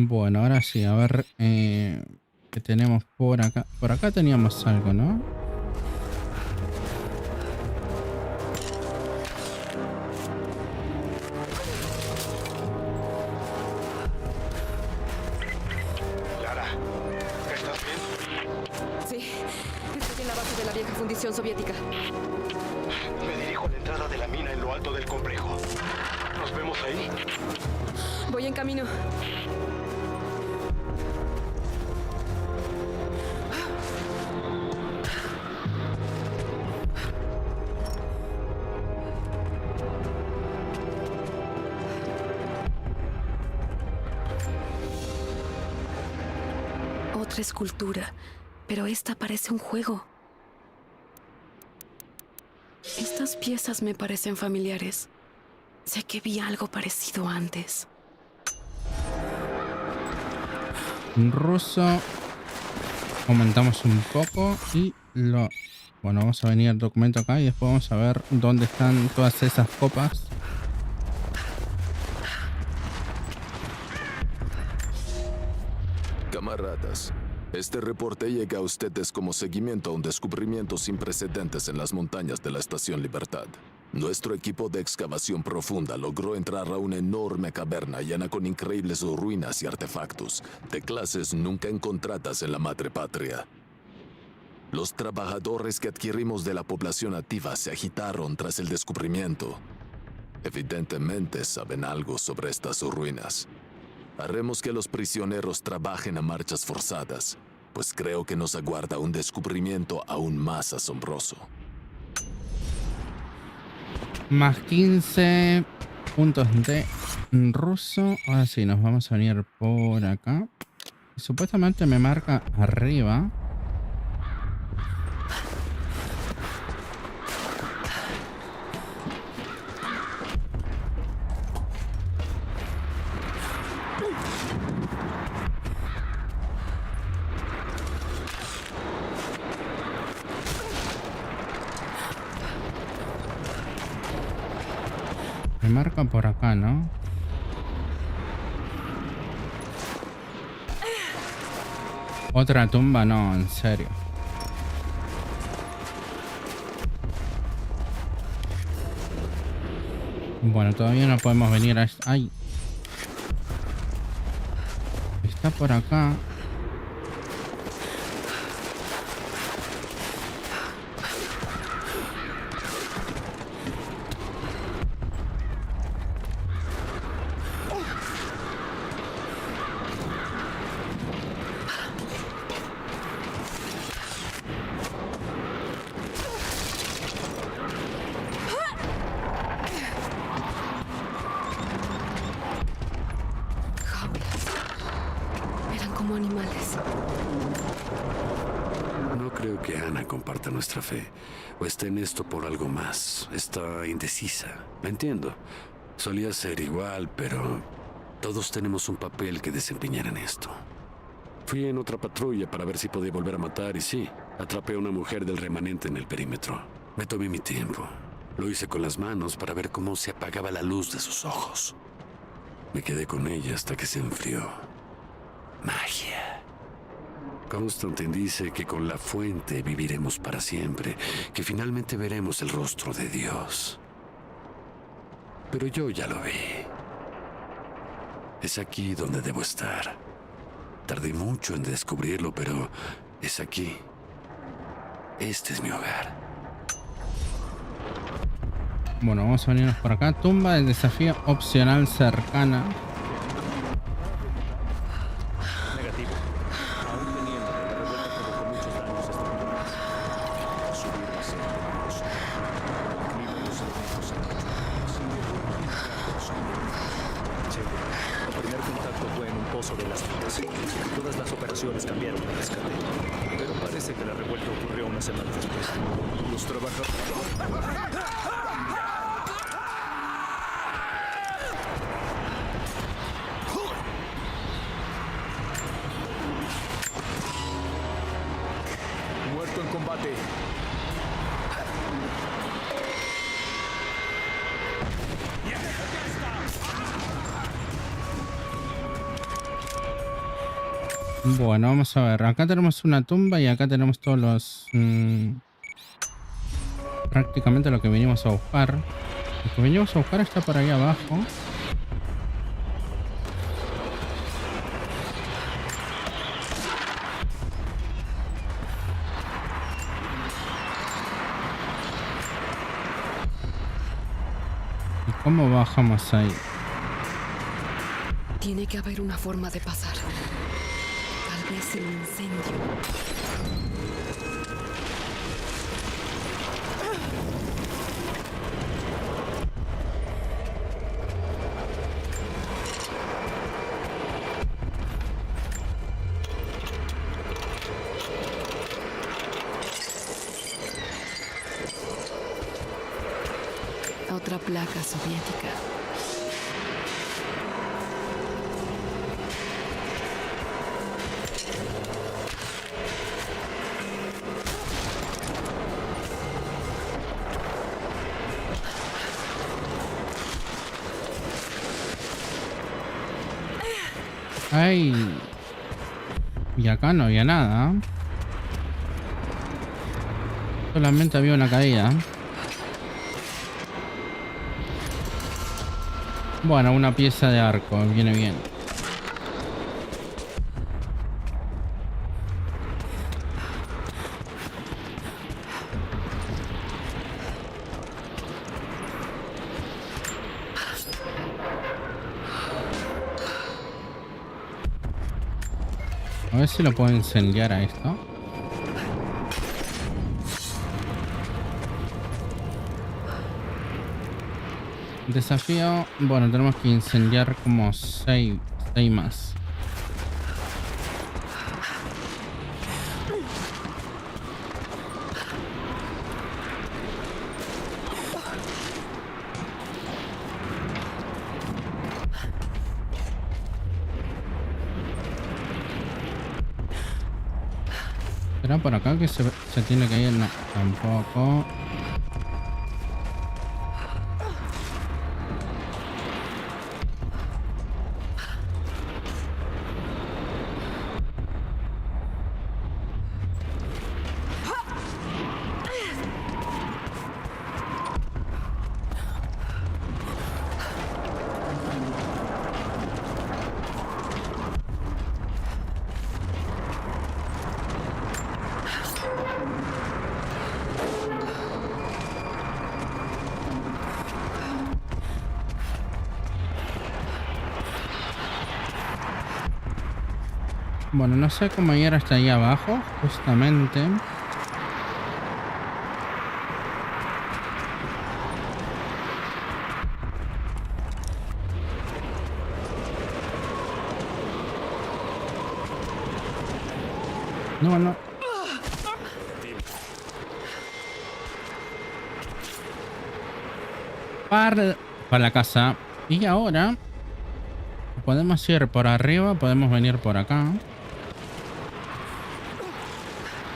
Bueno, ahora sí, a ver qué tenemos por acá. Por acá teníamos algo, ¿no? Lara, ¿estás bien? Sí, estoy en la base de la vieja fundición soviética. Me dirijo a la entrada de la mina en lo alto del complejo. ¿Nos vemos ahí? Voy en camino. Otra escultura, pero esta parece un juego. Estas piezas me parecen familiares. Sé que vi algo parecido antes. En ruso aumentamos un poco y lo... Bueno, vamos a venir al documento acá y después vamos a ver dónde están todas esas copas. Camaradas, este reporte llega a ustedes como seguimiento a un descubrimiento sin precedentes en las montañas de la Estación Libertad. Nuestro equipo de excavación profunda logró entrar a una enorme caverna llena con increíbles ruinas y artefactos, de clases nunca encontradas en la madre patria. Los trabajadores que adquirimos de la población nativa se agitaron tras el descubrimiento. Evidentemente saben algo sobre estas ruinas. Haremos que los prisioneros trabajen a marchas forzadas, pues creo que nos aguarda un descubrimiento aún más asombroso. Más 15 puntos de ruso. Ahora sí, nos vamos a venir por acá. Supuestamente me marca arriba. Me marca por acá, ¿no? Otra tumba, no, en serio. Bueno, todavía no podemos venir a... ¡Ay! Está por acá. Nuestra fe, o está en esto por algo más. Está indecisa. La entiendo. Solía ser igual, pero todos tenemos un papel que desempeñar en esto. Fui en otra patrulla para ver si podía volver a matar y sí, atrapé a una mujer del remanente en el perímetro. Me tomé mi tiempo. Lo hice con las manos para ver cómo se apagaba la luz de sus ojos. Me quedé con ella hasta que se enfrió. Magia. Constantine dice que con la fuente viviremos para siempre, que finalmente veremos el rostro de Dios. Pero yo ya lo vi. Es aquí donde debo estar. Tardé mucho en descubrirlo, pero es aquí. Este es mi hogar. Bueno, vamos a venirnos por acá. Tumba del desafío opcional cercana. Bueno, vamos a ver. Acá tenemos una tumba y acá tenemos todos los... prácticamente lo que venimos a buscar. Lo que venimos a buscar está por ahí abajo. ¿Y cómo bajamos ahí? Tiene que haber una forma de pasar. Tal vez el incendio. Otra placa soviética. Ay. Y acá no había nada. Solamente había una caída. Bueno, una pieza de arco, viene bien. A ver si lo puedo incendiar a esto. Desafío, bueno, tenemos que incendiar como 6 más. ¿Será por acá que se tiene que ir? No, tampoco. Bueno, no sé cómo ir hasta ahí abajo, justamente. No. Para la casa. Y ahora podemos ir por arriba, podemos venir por acá.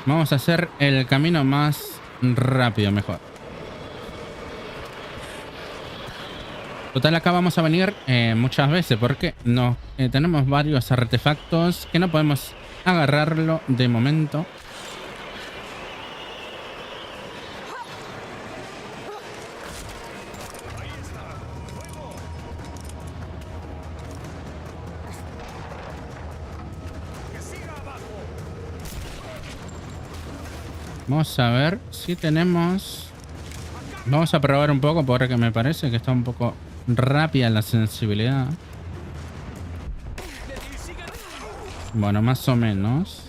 Vamos a hacer el camino más rápido, mejor. Total, acá vamos a venir muchas veces porque no tenemos varios artefactos que no podemos agarrarlo de momento. Vamos a ver si tenemos... Vamos a probar un poco porque me parece que está un poco rápida la sensibilidad. Bueno, más o menos.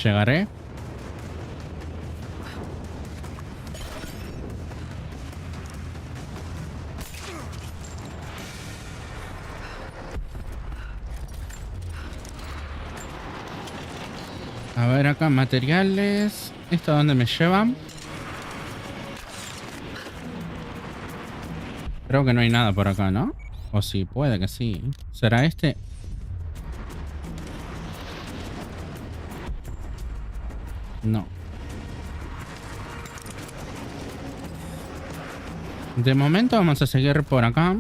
Llegaré. A ver acá, materiales. ¿Esto a dónde me lleva? Creo que no hay nada por acá, ¿no? O sí, puede que sí. ¿Será este? No. De momento vamos a seguir por acá.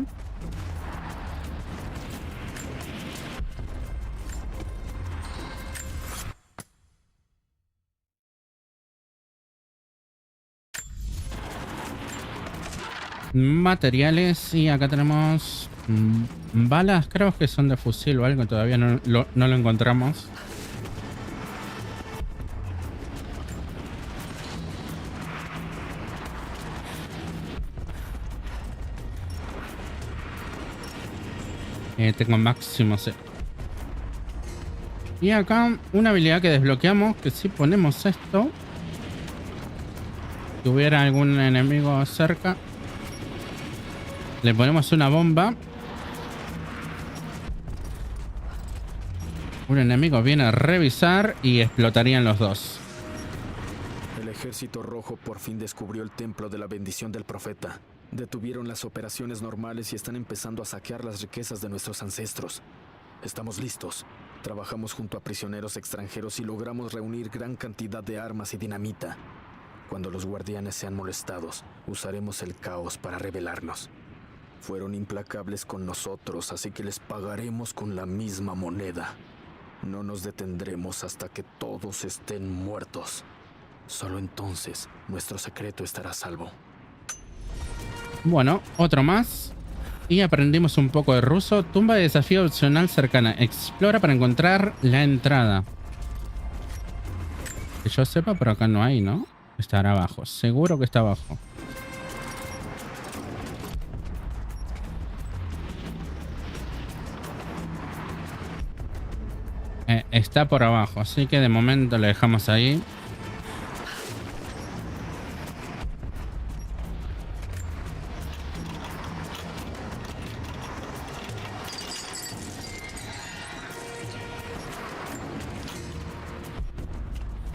Materiales y acá tenemos balas, creo que son de fusil o algo, todavía no lo encontramos. Tengo máximo C. Y acá una habilidad que desbloqueamos, que si ponemos esto, si hubiera algún enemigo cerca, le ponemos una bomba. Un enemigo viene a revisar y explotarían los dos. El ejército rojo por fin descubrió el templo de la bendición del profeta. Detuvieron las operaciones normales y están empezando a saquear las riquezas de nuestros ancestros. Estamos listos. Trabajamos junto a prisioneros extranjeros y logramos reunir gran cantidad de armas y dinamita. Cuando los guardianes sean molestados, usaremos el caos para rebelarnos. Fueron implacables con nosotros, así que les pagaremos con la misma moneda. No nos detendremos hasta que todos estén muertos. Solo entonces nuestro secreto estará a salvo. Bueno, otro más. Y aprendimos un poco de ruso. Tumba de desafío opcional cercana. Explora para encontrar la entrada. Que yo sepa, por acá no hay, ¿no? Estará abajo. Seguro que está abajo. Está por abajo, así que de momento lo dejamos ahí.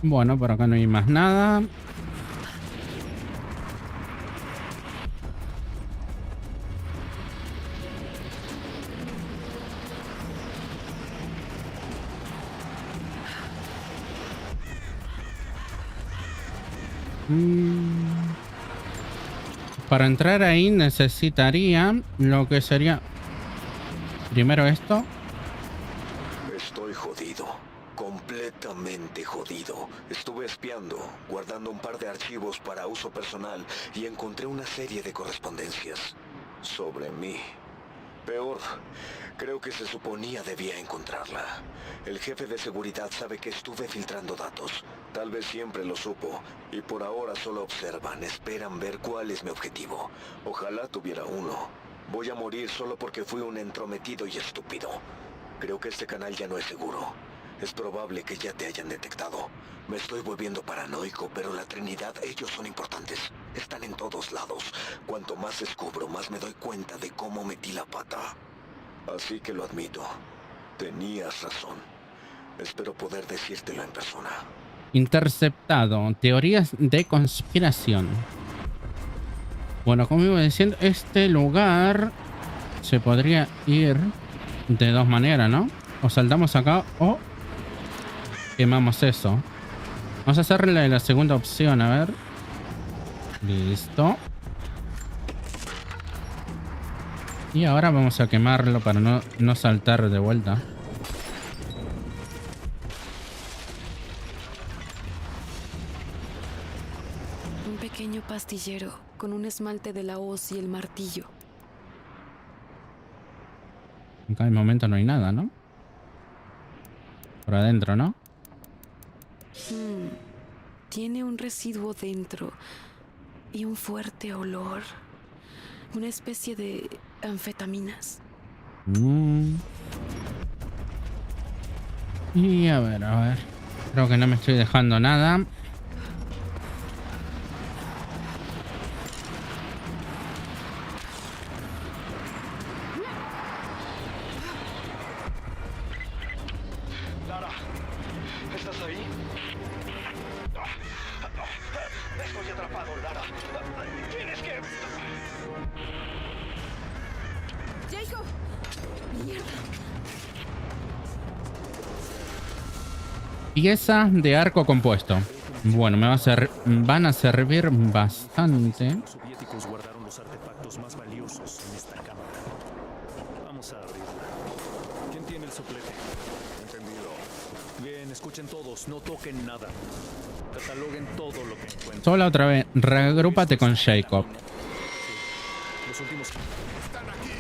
Bueno, por acá no hay más nada. Para entrar ahí necesitaría lo que sería primero esto. Estoy jodido, completamente jodido. Estuve espiando, guardando un par de archivos para uso personal y encontré una serie de correspondencias sobre mí. Peor, creo que se suponía debía encontrarla. El jefe de seguridad sabe que estuve filtrando datos. Tal vez siempre lo supo, y por ahora solo observan, esperan ver cuál es mi objetivo. Ojalá tuviera uno. Voy a morir solo porque fui un entrometido y estúpido. Creo que este canal ya no es seguro. Es probable que ya te hayan detectado. Me estoy volviendo paranoico, pero la Trinidad, ellos son importantes. Están en todos lados. Cuanto más descubro, más me doy cuenta de cómo metí la pata. Así que lo admito. Tenías razón. Espero poder decírtelo en persona. Interceptado. Teorías de conspiración. Bueno, como iba diciendo, este lugar se podría ir de dos maneras, ¿no? O saltamos acá o quemamos eso. Vamos a hacerle la segunda opción, a ver. Listo. Y ahora vamos a quemarlo para no saltar de vuelta. Un pequeño pastillero con un esmalte de la hoz y el martillo. Acá de momento no hay nada, ¿no? Por adentro, ¿no? Tiene un residuo dentro y un fuerte olor. Una especie de anfetaminas. Y a ver. Creo que no me estoy dejando nada. Lara, ¿estás ahí? Estoy atrapado, Lara. Tienes que... ¡Jacob! ¡Mierda! Pieza de arco compuesto. Bueno, van a servir bastante. Los soviéticos guardaron los artefactos más valiosos en esta cámara. Vamos a abrirla. ¿Quién tiene el soplete? Entendido. Bien, escuchen todos, no toquen nada. Cataloguen todo lo que encuentren. Sola otra vez, regrúpate con Jacob. Los últimos... ¡Están aquí!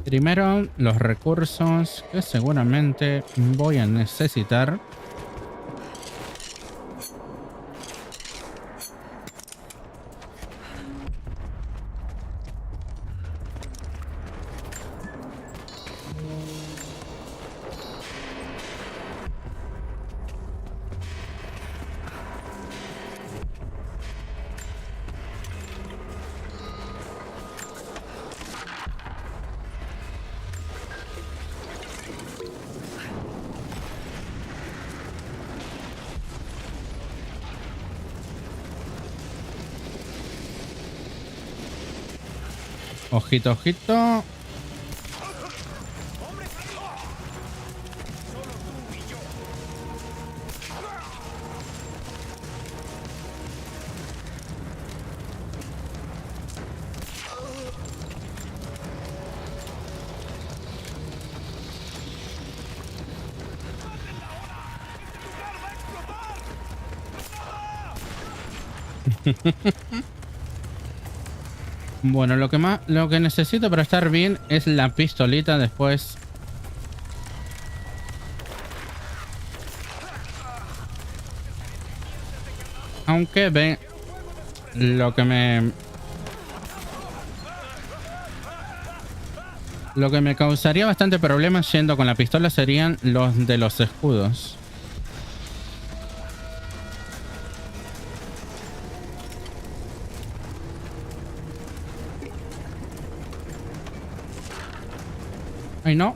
Primero, los recursos que seguramente voy a necesitar. Ojito, ojito. Bueno, lo que necesito para estar bien es la pistolita después. Aunque ve lo que me causaría bastante problemas yendo con la pistola serían los de los escudos. Ay, no.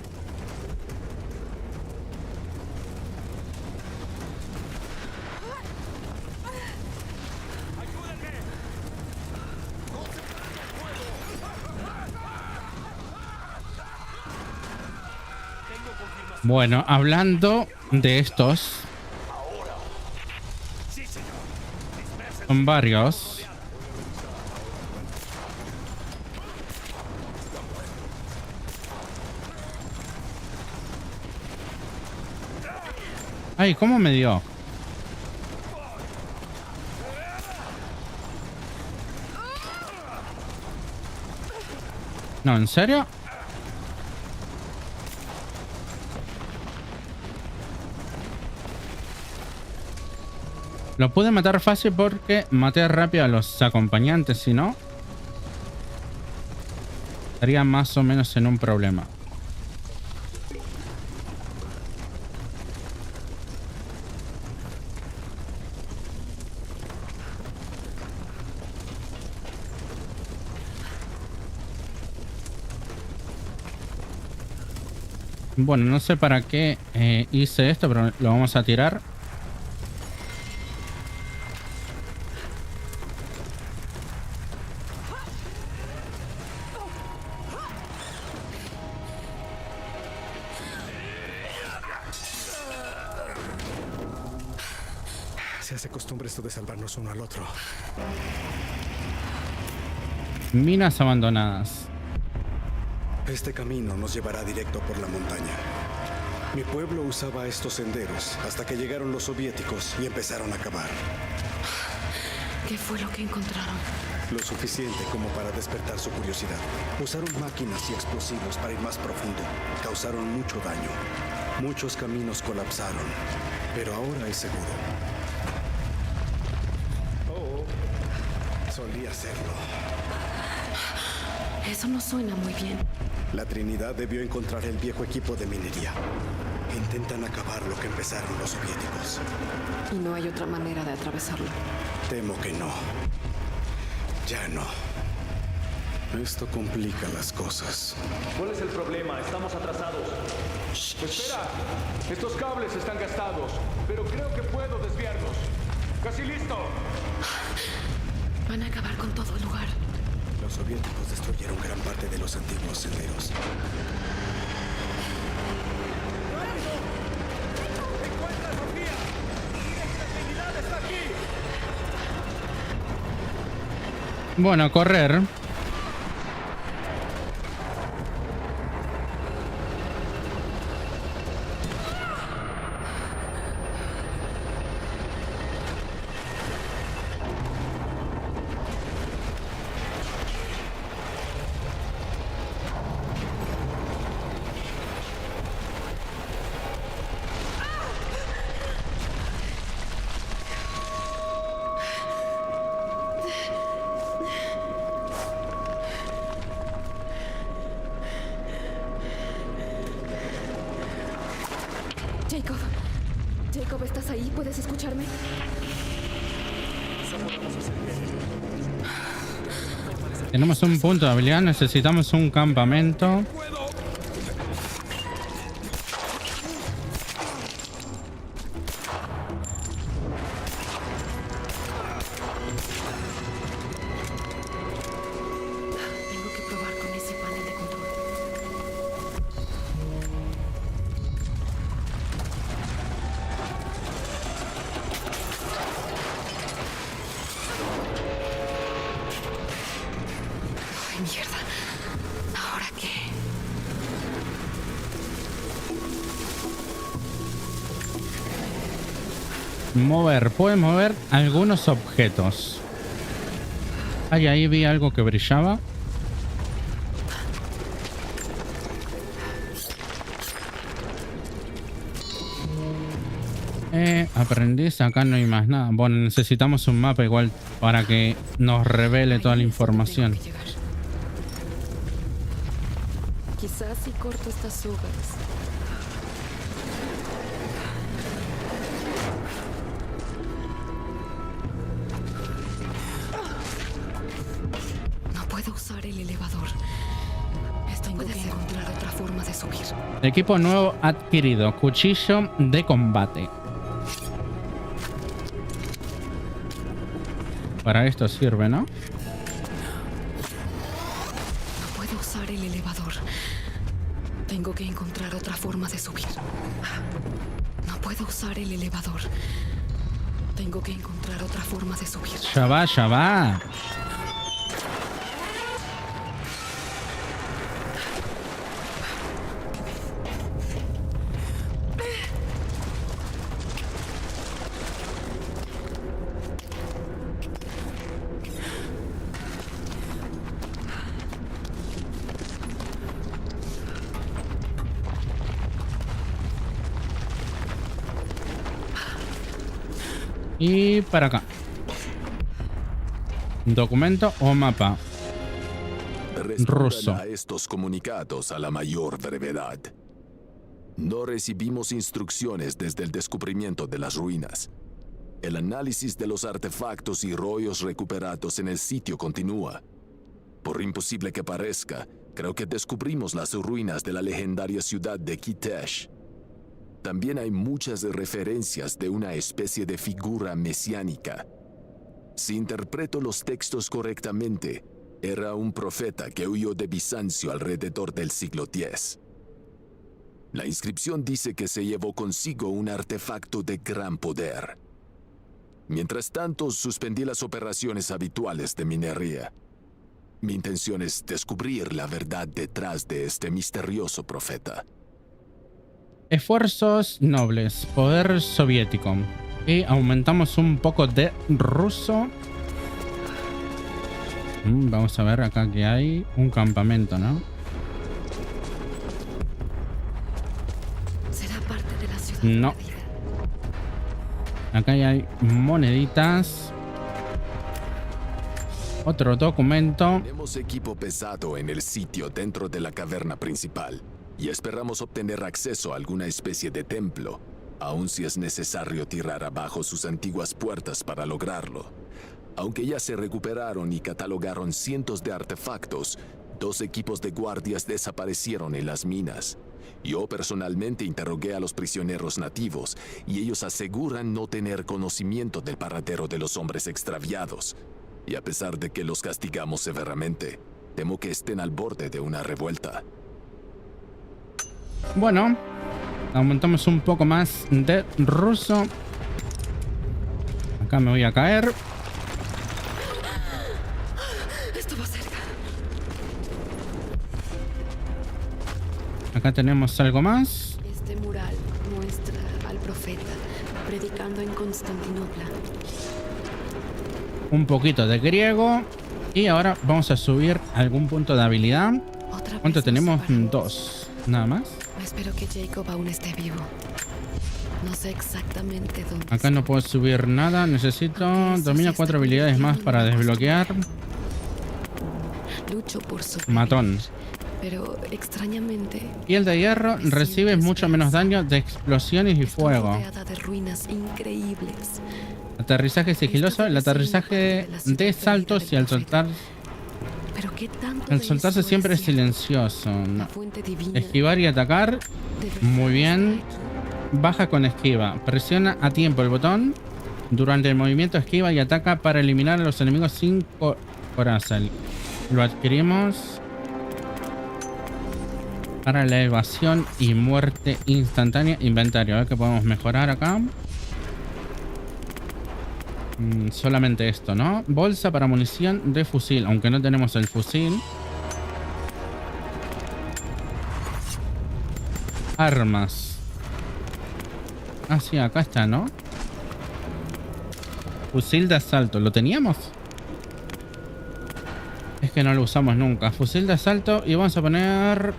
Bueno, hablando de estos, son varios. Ay, ¿cómo me dio? No, ¿en serio? Lo pude matar fácil porque maté rápido a los acompañantes, si no, estaría más o menos en un problema. Bueno, no sé para qué hice esto, pero lo vamos a tirar. Se hace costumbre esto de salvarnos uno al otro. Minas abandonadas. Este camino nos llevará directo por la montaña. Mi pueblo usaba estos senderos hasta que llegaron los soviéticos y empezaron a cavar. ¿Qué fue lo que encontraron? Lo suficiente como para despertar su curiosidad. Usaron máquinas y explosivos para ir más profundo. Causaron mucho daño. Muchos caminos colapsaron, pero ahora es seguro. Solía serlo. Eso no suena muy bien. La Trinidad debió encontrar el viejo equipo de minería. Intentan acabar lo que empezaron los soviéticos. Y no hay otra manera de atravesarlo. Temo que no. Ya no. Esto complica las cosas. ¿Cuál es el problema? Estamos atrasados. Espera. Estos cables están gastados, pero creo que puedo desviarlos. ¡Casi listo! Van a acabar con todo el lugar. Los soviéticos destruyeron gran parte de los antiguos senderos. Bueno, correr. Jacob. Jacob, ¿estás ahí? ¿Puedes escucharme? Tenemos un punto de habilidad, necesitamos un campamento. Tengo que probar con ese panel de control. Ay, mierda. ¿Ahora qué? Mover, puede mover algunos objetos. Ay, ahí vi algo que brillaba. Aprendiz, acá no hay más nada. Bueno, necesitamos un mapa igual para que nos revele toda la información. Quizás si corto estas sogas. No puedo usar el elevador. Tengo que encontrar otra forma de subir. Equipo nuevo adquirido. Cuchillo de combate. Para esto sirve, ¿no? No puedo usar el elevador. Tengo que encontrar otra forma de subir. No puedo usar el elevador. Tengo que encontrar otra forma de subir. Ya va, ya va. Y para acá. Documento o mapa. Ruso. A estos comunicados a la mayor brevedad. No recibimos instrucciones desde el descubrimiento de las ruinas. El análisis de los artefactos y rollos recuperados en el sitio continúa. Por imposible que parezca, creo que descubrimos las ruinas de la legendaria ciudad de Kitesh. También hay muchas referencias de una especie de figura mesiánica. Si interpreto los textos correctamente, era un profeta que huyó de Bizancio alrededor del siglo X. La inscripción dice que se llevó consigo un artefacto de gran poder. Mientras tanto, suspendí las operaciones habituales de minería. Mi intención es descubrir la verdad detrás de este misterioso profeta. Esfuerzos nobles, poder soviético. Y aumentamos un poco de ruso. Vamos a ver acá que hay un campamento, ¿no? ¿Será parte de la ciudad? No. Acá hay moneditas. Otro documento. Tenemos equipo pesado en el sitio dentro de la caverna principal y esperamos obtener acceso a alguna especie de templo, aun si es necesario tirar abajo sus antiguas puertas para lograrlo. Aunque ya se recuperaron y catalogaron cientos de artefactos, 2 equipos de guardias desaparecieron en las minas. Yo personalmente interrogué a los prisioneros nativos y ellos aseguran no tener conocimiento del paradero de los hombres extraviados. Y a pesar de que los castigamos severamente, temo que estén al borde de una revuelta. Bueno, aumentamos un poco más de ruso. Acá me voy a caer. Acá tenemos algo más. Este mural muestra al profeta predicando en Constantinopla. Un poquito de griego. Y ahora vamos a subir algún punto de habilidad. ¿Cuánto tenemos? 2. Nada más. Espero que Jacob aún esté vivo. No sé exactamente dónde. Acá no puedo subir nada. Necesito... Domina 4 habilidades más para desbloquear. Lucho por su Matón. Pero extrañamente. Piel de hierro. Recibes mucho menos daño de explosiones y fuego. Rodeada de ruinas increíbles. Aterrizaje sigiloso. El aterrizaje de saltos y al soltar... Pero qué tanto Al de soltarse eso siempre es cierto. silencioso. No. Fuente divina. Esquivar y atacar. Muy bien. Baja con esquiva. Presiona a tiempo el botón. Durante el movimiento esquiva y ataca para eliminar a los enemigos sin coraza. Lo adquirimos para la evasión y muerte instantánea. Inventario. A ver qué podemos mejorar acá. Solamente esto, ¿no? Bolsa para munición de fusil. Aunque no tenemos el fusil. Armas. Ah, sí, acá está, ¿no? Fusil de asalto. ¿Lo teníamos? Es que no lo usamos nunca. Fusil de asalto. Y vamos a poner...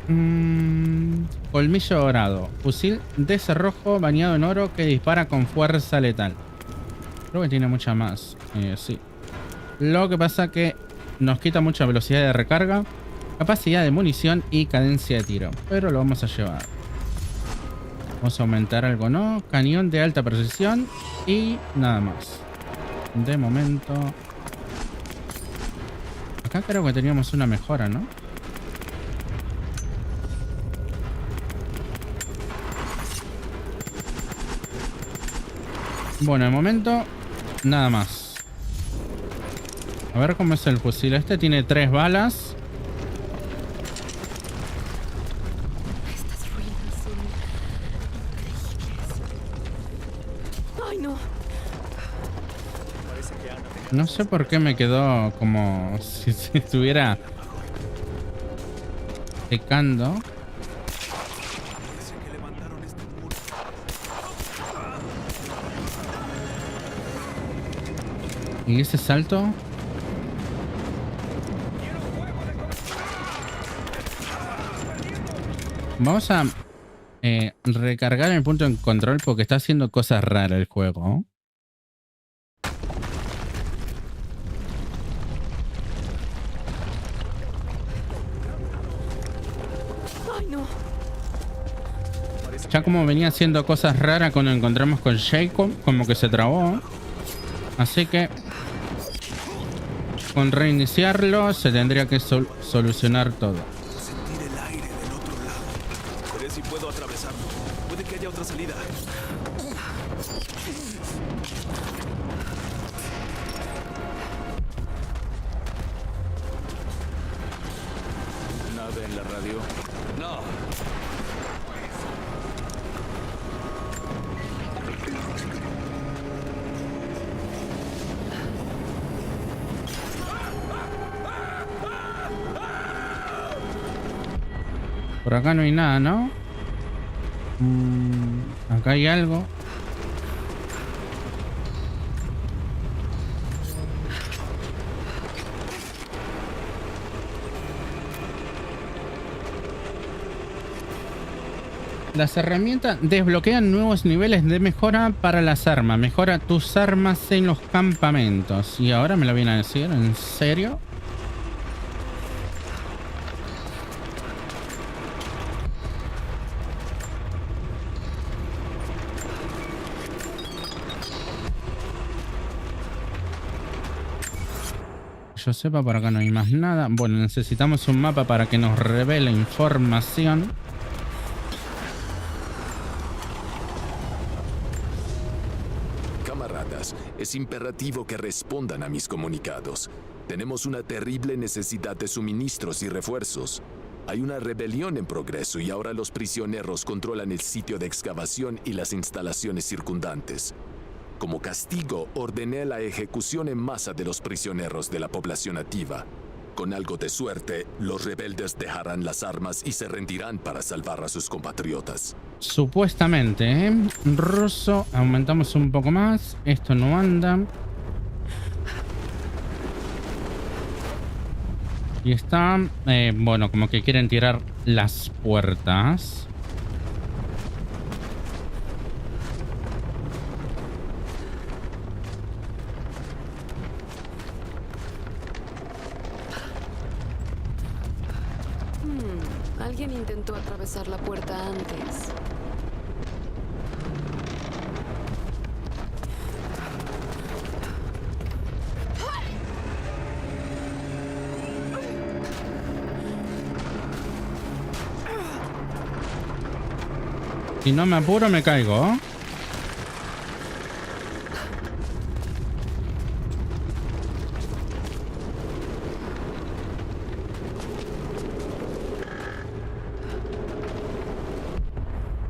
colmillo dorado. Fusil de cerrojo bañado en oro que dispara con fuerza letal. Creo que tiene mucha más. Sí. Lo que pasa que nos quita mucha velocidad de recarga, capacidad de munición y cadencia de tiro. Pero lo vamos a llevar. Vamos a aumentar algo, ¿no? Cañón de alta precisión y nada más. De momento... Acá creo que teníamos una mejora, ¿no? Bueno, de momento... Nada más. A ver cómo es el fusil. Este tiene 3 balas. Estas ruinas son increíbles. Ay, no. No sé por qué me quedó como si estuviera secando. ¿Y ese salto? Vamos a recargar el punto de control porque está haciendo cosas raras el juego. Ay, no. Ya como venía haciendo cosas raras cuando nos encontramos con Jacob, como que se trabó. Así que con reiniciarlo se tendría que solucionar todo. Sentir el aire del otro lado. Veré si puedo atravesarlo. Puede que haya otra salida. Nada en la radio. No. Por acá no hay nada, ¿no? Acá hay algo. Las herramientas desbloquean nuevos niveles de mejora para las armas. Mejora tus armas en los campamentos. Y ahora me lo vienen a decir, ¿en serio? Yo sepa, por acá no hay más nada. Bueno, necesitamos un mapa para que nos revele información. Camaradas, es imperativo que respondan a mis comunicados. Tenemos una terrible necesidad de suministros y refuerzos. Hay una rebelión en progreso y ahora los prisioneros controlan el sitio de excavación y las instalaciones circundantes. Como castigo, ordené la ejecución en masa de los prisioneros de la población nativa. Con algo de suerte, los rebeldes dejarán las armas y se rendirán para salvar a sus compatriotas. Supuestamente, ¿eh? Ruso, aumentamos un poco más. Esto no anda. Y está, bueno, como que quieren tirar las puertas. Alguien intentó atravesar la puerta antes. Si no me apuro, me caigo.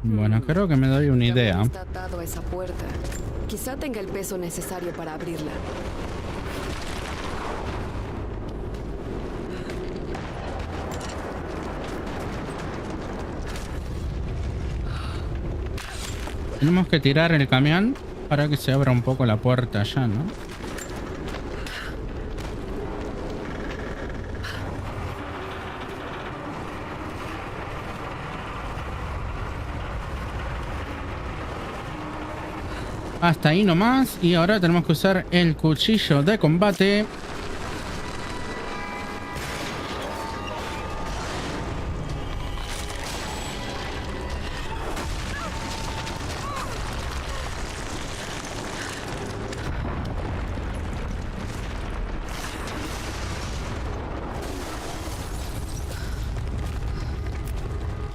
Bueno, creo que me doy una idea. Está atado a esa puerta. Quizá tenga el peso necesario para abrirla. Tenemos que tirar el camión para que se abra un poco la puerta ya, ¿no? Hasta ahí nomás. Y ahora tenemos que usar el cuchillo de combate.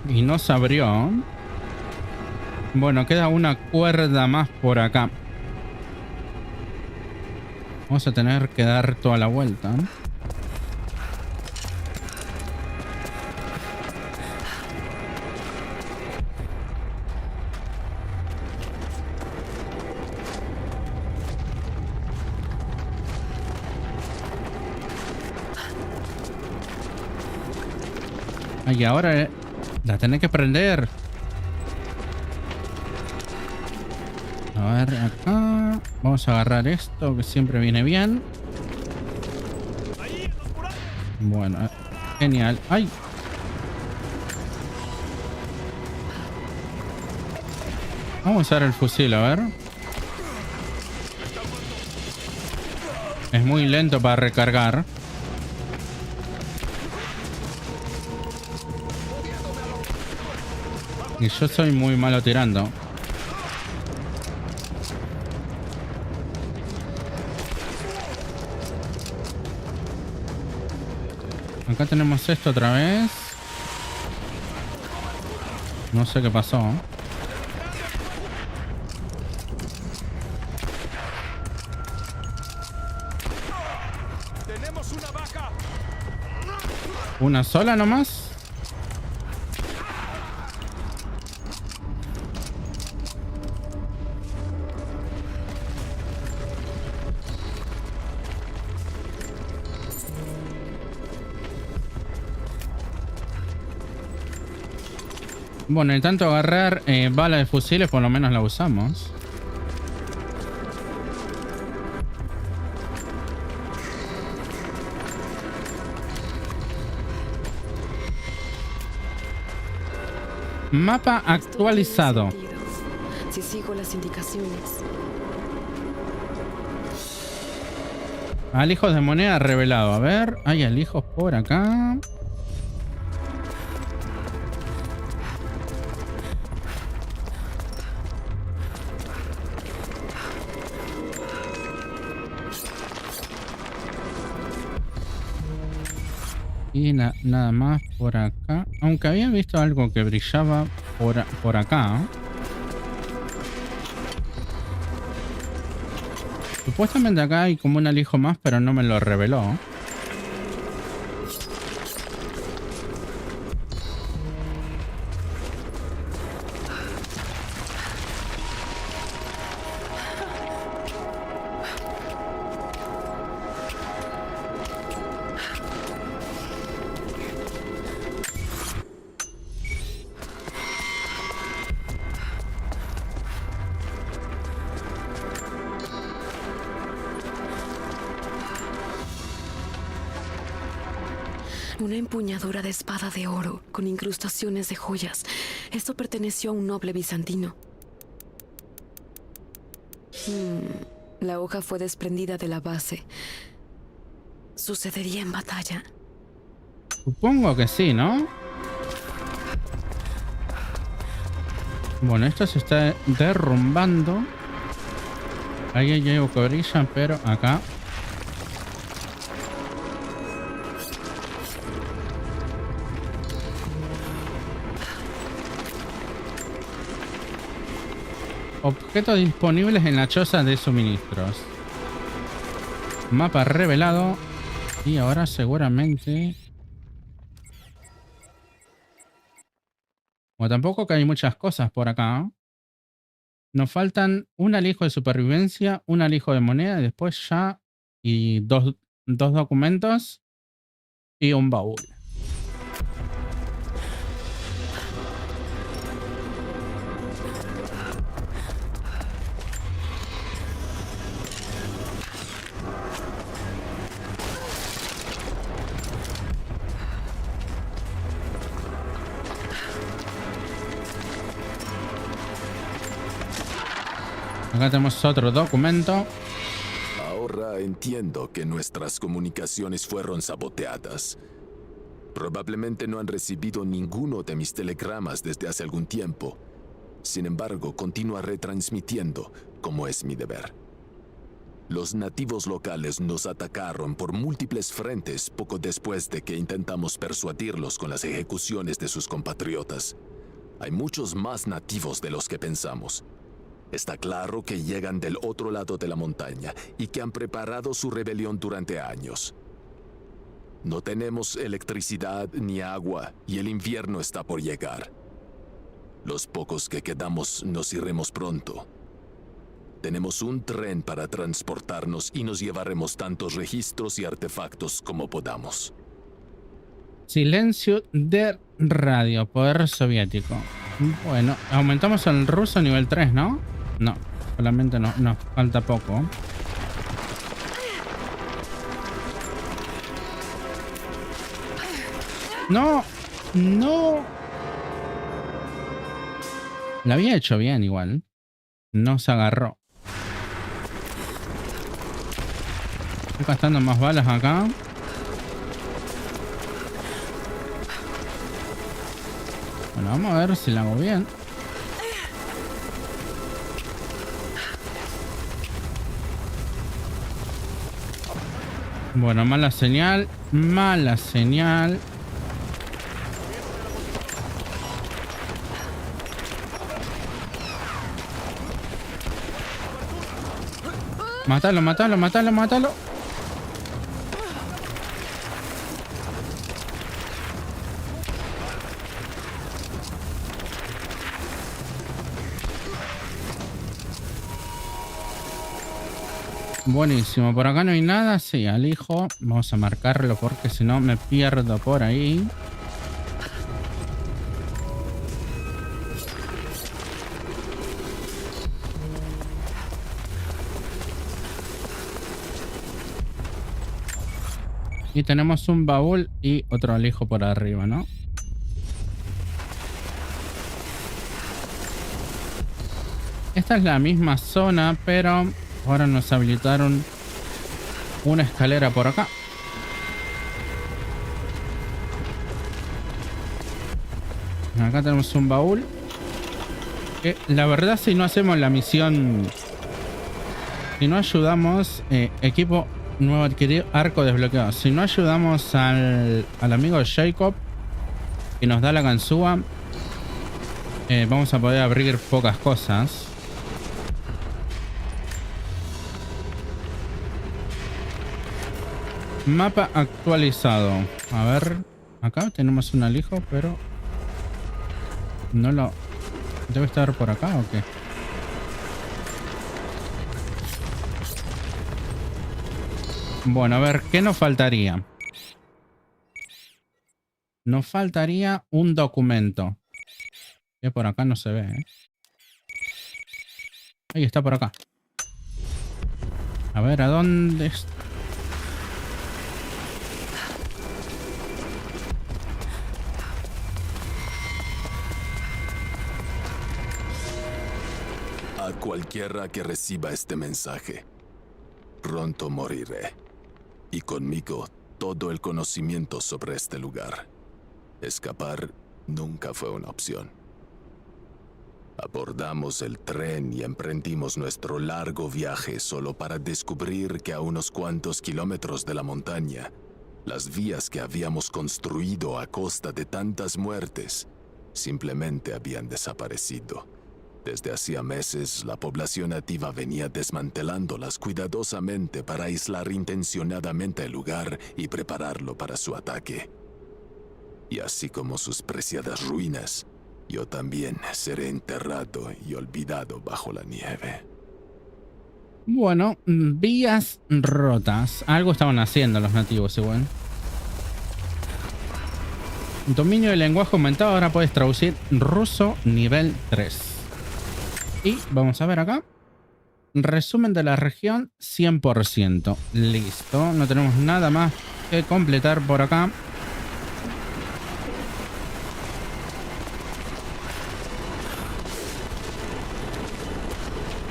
Y no se abrió. Bueno, queda una cuerda más por acá. Vamos a tener que dar toda la vuelta. Y ahora la tenés que prender. A ver, acá. Vamos a agarrar esto, que siempre viene bien. Bueno, genial. ¡Ay! Vamos a usar el fusil, a ver. Es muy lento para recargar. Y yo soy muy malo tirando. Acá tenemos esto otra vez. No sé qué pasó. Tenemos una vaca. ¿Una sola nomás? Bueno, en tanto agarrar bala de fusiles, por lo menos la usamos. Mapa actualizado. Si sigo las indicaciones. Alijos de moneda revelado. A ver, hay alijos por acá. Y nada más por acá. Aunque había visto algo que brillaba por acá. Supuestamente acá hay como un alijo más, pero no me lo reveló. Una empuñadura de espada de oro con incrustaciones de joyas. Esto perteneció a un noble bizantino. La hoja fue desprendida de la base. ¿Sucedería en batalla? Supongo que sí, ¿no? Bueno, esto se está derrumbando. Ahí hay algo que brilla, pero acá... Objetos disponibles en la choza de suministros. Mapa revelado. Y ahora seguramente... Bueno, tampoco que hay muchas cosas por acá. Nos faltan un alijo de supervivencia, un alijo de moneda y después ya... Y dos documentos y un baúl. Acá tenemos otro documento. Ahora entiendo que nuestras comunicaciones fueron saboteadas. Probablemente no han recibido ninguno de mis telegramas desde hace algún tiempo. Sin embargo, continúa retransmitiendo, como es mi deber. Los nativos locales nos atacaron por múltiples frentes poco después de que intentamos persuadirlos con las ejecuciones de sus compatriotas. Hay muchos más nativos de los que pensamos. Está claro que llegan del otro lado de la montaña y que han preparado su rebelión durante años. No tenemos electricidad ni agua y el invierno está por llegar. Los pocos que quedamos nos iremos pronto. Tenemos un tren para transportarnos y nos llevaremos tantos registros y artefactos como podamos. Silencio de radio, poder soviético. Bueno, aumentamos el ruso a nivel 3, ¿no? No, solamente no, falta poco. No, no. La había hecho bien igual. No se agarró. Estoy gastando más balas acá. Bueno, vamos a ver si la hago bien. Bueno, mala señal. Mala señal. Mátalo, mátalo, mátalo, mátalo. Buenísimo, por acá no hay nada. Sí, al hijo. Vamos a marcarlo porque si no me pierdo por ahí. Y tenemos un baúl y otro alijo por arriba, ¿no? Esta es la misma zona, pero ahora nos habilitaron una escalera por acá. Acá tenemos un baúl. Que la verdad, si no hacemos la misión, si no ayudamos, equipo nuevo adquirido, arco desbloqueado. Si no ayudamos al amigo de Jacob, que nos da la ganzúa, vamos a poder abrir pocas cosas. Mapa actualizado. A ver, acá tenemos un alijo, pero no lo... ¿Debe estar por acá o qué? Bueno, a ver, ¿qué nos faltaría? Nos faltaría un documento. Que por acá no se ve, ¿eh? Ahí está, por acá. A ver, ¿a dónde está? A cualquiera que reciba este mensaje, pronto moriré. Y conmigo todo el conocimiento sobre este lugar. Escapar nunca fue una opción. Abordamos el tren y emprendimos nuestro largo viaje solo para descubrir que a unos cuantos kilómetros de la montaña, las vías que habíamos construido a costa de tantas muertes simplemente habían desaparecido. Desde hacía meses, la población nativa venía desmantelándolas cuidadosamente para aislar intencionadamente el lugar y prepararlo para su ataque. Y así como sus preciadas ruinas, yo también seré enterrado y olvidado bajo la nieve. Bueno, vías rotas. Algo estaban haciendo los nativos igual. Dominio del lenguaje aumentado. Ahora puedes traducir ruso nivel 3. Y vamos a ver acá. Resumen de la región 100%. Listo. No tenemos nada más que completar por acá.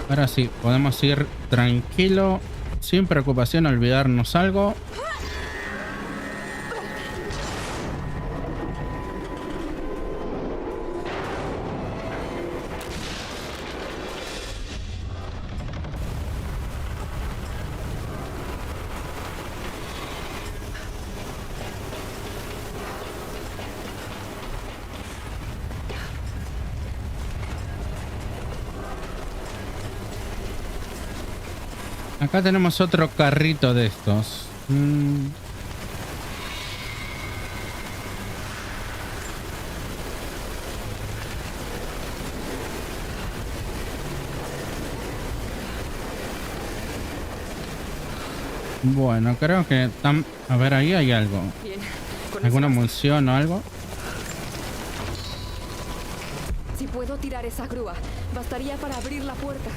Ahora sí, podemos ir tranquilo, sin preocupación, olvidarnos algo. Acá tenemos otro carrito de estos. Bueno, creo que... A ver, ahí hay algo. ¿Alguna munición o algo? Si puedo tirar esa grúa, bastaría para abrir la puerta.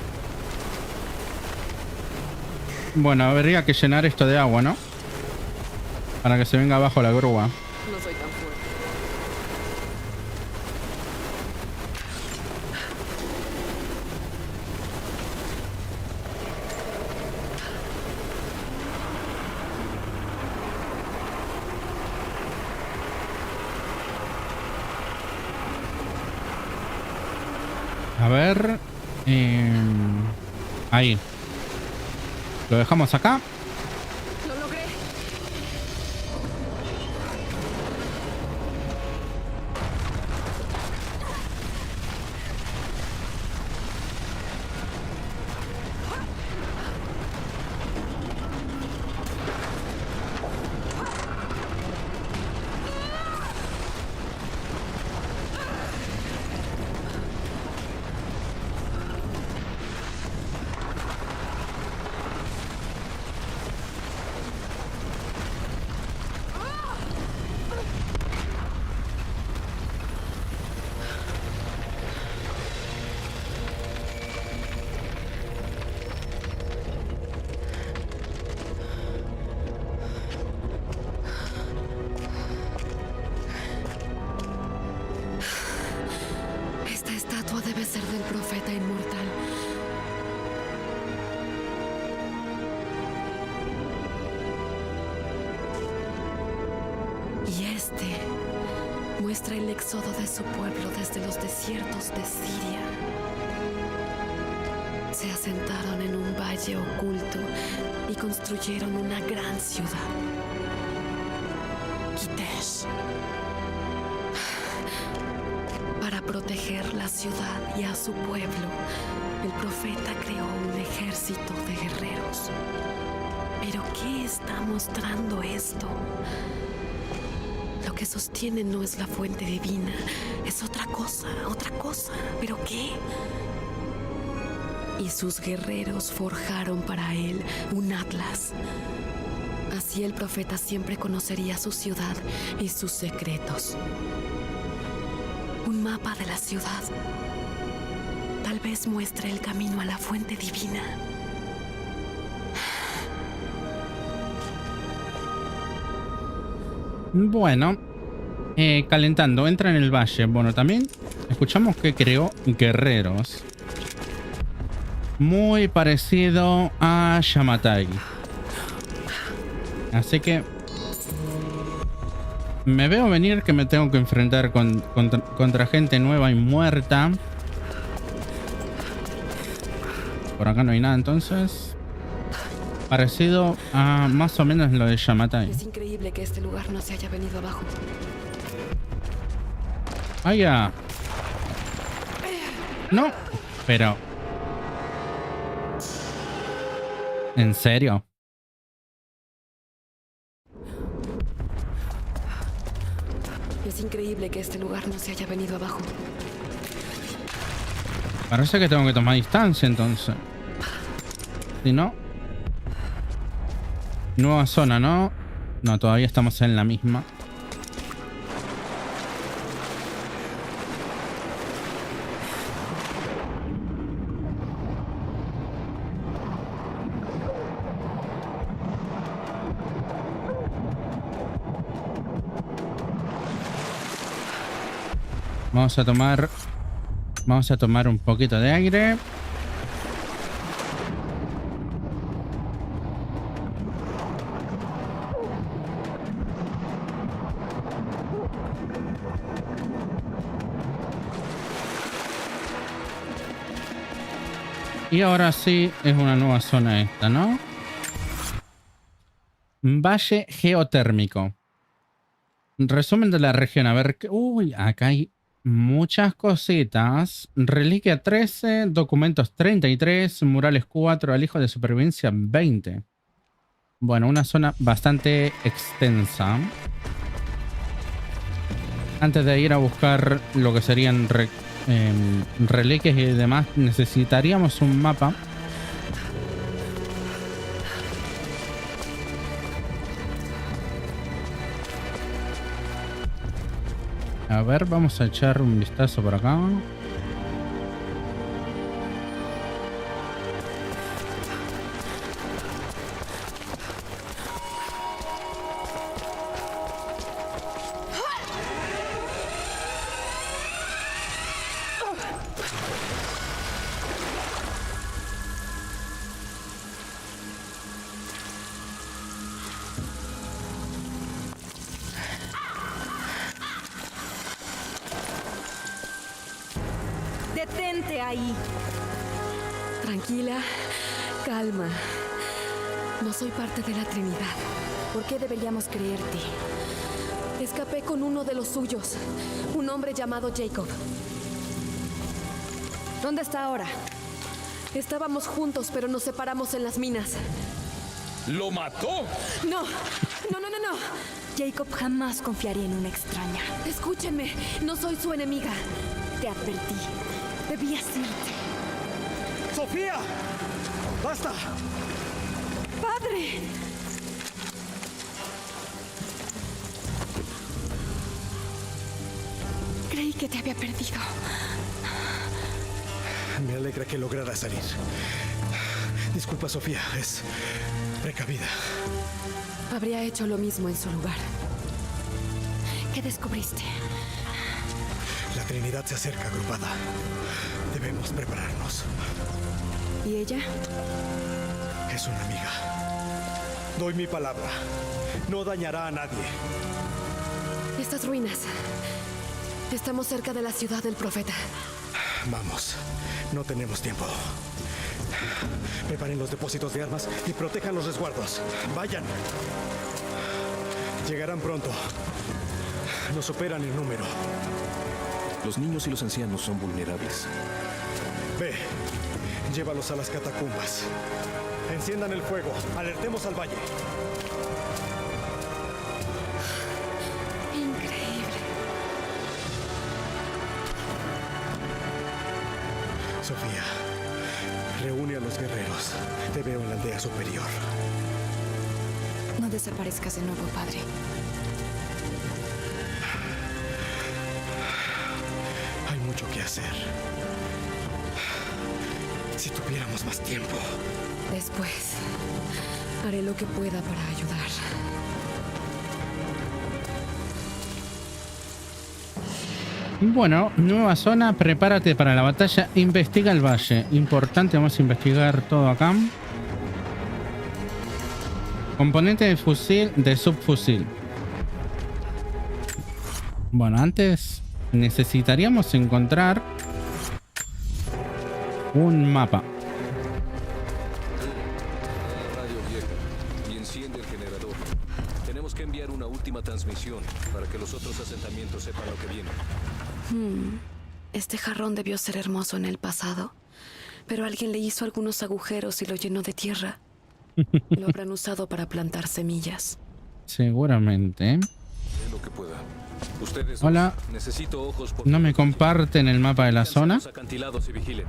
Bueno, habría que llenar esto de agua, ¿no? Para que se venga abajo la grúa. No soy tan fuerte. A ver... ahí. Lo dejamos acá. Lo logré. Debe ser del profeta inmortal. Y este muestra el éxodo de su pueblo desde los desiertos de Siria. Se asentaron en un valle oculto y construyeron una gran ciudad, Kitesh. Para proteger la ciudad y a su pueblo, el profeta creó un ejército de guerreros. ¿Pero qué está mostrando esto? Lo que sostiene no es la fuente divina, es otra cosa. ¿Pero qué? Y sus guerreros forjaron para él un atlas. Así el profeta siempre conocería su ciudad y sus secretos. Un mapa de la ciudad. Tal vez muestre el camino a la fuente divina. Bueno, calentando, entra en el valle. Bueno, también escuchamos que creó guerreros. muy parecido a Yamatai. Así que me veo venir que me tengo que enfrentar contra gente nueva y muerta. Por acá no hay nada, entonces. Parecido a más o menos lo de Yamatai. Es increíble que este lugar no se haya venido abajo. Ah, ya. No, pero... ¿En serio? Es increíble que este lugar no se haya venido abajo. Parece que tengo que tomar distancia entonces. Si no... Nueva zona, ¿no? No, todavía estamos en la misma. Vamos a tomar un poquito de aire. Y ahora sí es una nueva zona esta, ¿no? Valle geotérmico. Resumen de la región. A ver, uy, acá hay muchas cositas. Reliquia 13, documentos 33, murales 4, alijo de supervivencia 20. Bueno, una zona bastante extensa. Antes de ir a buscar lo que serían reliquias y demás, necesitaríamos un mapa. A ver, vamos a echar un vistazo por acá. Detente ahí. Tranquila, calma. No soy parte de la Trinidad. ¿Por qué deberíamos creerte? Escapé con uno de los suyos, un hombre llamado Jacob. ¿Dónde está ahora? Estábamos juntos, pero nos separamos en las minas. ¿Lo mató? No, no, no, no, no. Jacob jamás confiaría en una extraña. Escúchenme, no soy su enemiga. Te advertí. Debías irte. ¡Sofía! ¡Basta! ¡Padre! Creí que te había perdido. Me alegra que lograra salir. Disculpa, Sofía, es precavida. Habría hecho lo mismo en su lugar. ¿Qué descubriste? La Trinidad se acerca agrupada. Debemos prepararnos. ¿Y ella? Es una amiga. Doy mi palabra. No dañará a nadie. Estas ruinas. Estamos cerca de la ciudad del profeta. Vamos. No tenemos tiempo. Preparen los depósitos de armas y protejan los resguardos. Vayan. Llegarán pronto. Nos superan en número. Los niños y los ancianos son vulnerables. Ve, llévalos a las catacumbas. Enciendan el fuego. Alertemos al valle. Increíble. Sofía, reúne a los guerreros. Te veo en la aldea superior. No desaparezcas de nuevo, padre. Hay mucho que hacer. Si tuviéramos más tiempo. Después, haré lo que pueda para ayudar. Bueno, nueva zona, prepárate para la batalla, investiga el valle. Importante, vamos a investigar todo acá. Componente de fusil, de subfusil. Bueno, antes necesitaríamos encontrar un mapa. Radio vieja y enciende el generador. Tenemos que enviar una última transmisión para que los otros asentamientos sepan lo que viene. Este jarrón debió ser hermoso en el pasado, pero alguien le hizo algunos agujeros y lo llenó de tierra. Lo habrán usado para plantar semillas. Seguramente. Lo que pueda. Ustedes Hola. Necesito ojos por ¿No me comparten el mapa de la zona? los acantilados y vigilen.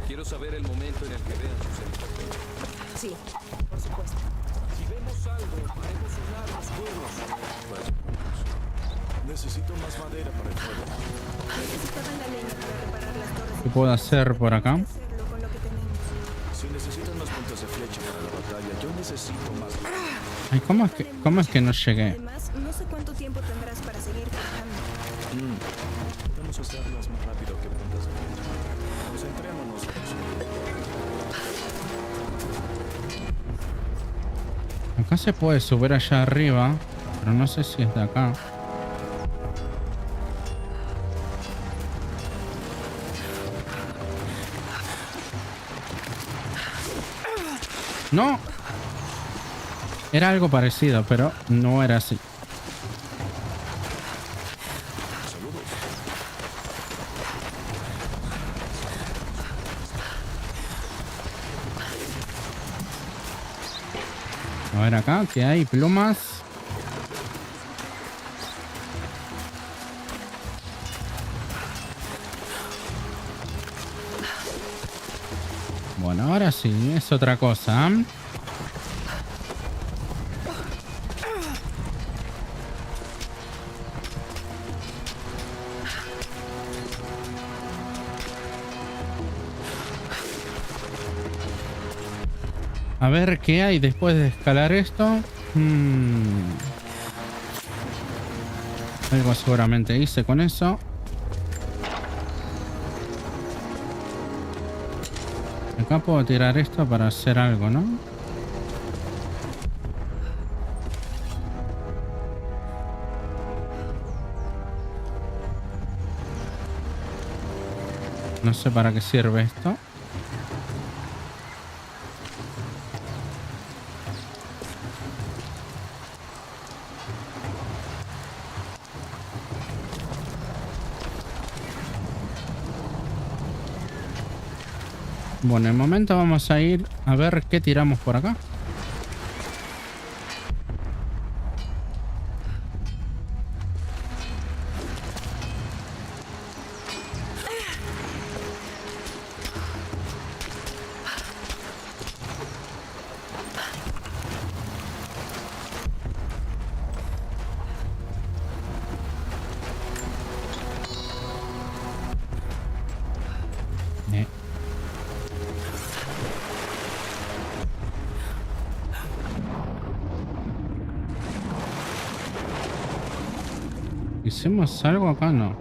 Quiero saber el momento en el que vean sus helicópteros. Sí, por supuesto. Si vemos algo, haremos sonar los cuernos. Necesito más madera para el fuego. Necesitaban la leña para reparar las torres. ¿Qué puedo hacer por acá? Hacerlo con lo que tenemos. Si necesitan más puntas de flecha para la batalla, yo necesito más. Ay, ¿cómo es que no llegué? Además, no sé cuánto tiempo tendrás para seguir trabajando. Podemos hacerlas más rápido que puntas de flecha. Concentrémonos en eso. Acá se puede subir allá arriba, pero no sé si es de acá. No. Era algo parecido, pero no era así. A ver acá, que hay plumas. Bueno, ahora sí, es otra cosa. A ver qué hay después de escalar esto. Algo seguramente hice con eso. Acá puedo tirar esto para hacer algo, ¿no? No sé para qué sirve esto. Bueno, en el momento vamos a ir a ver qué tiramos por acá. ¿Hicimos algo acá? No.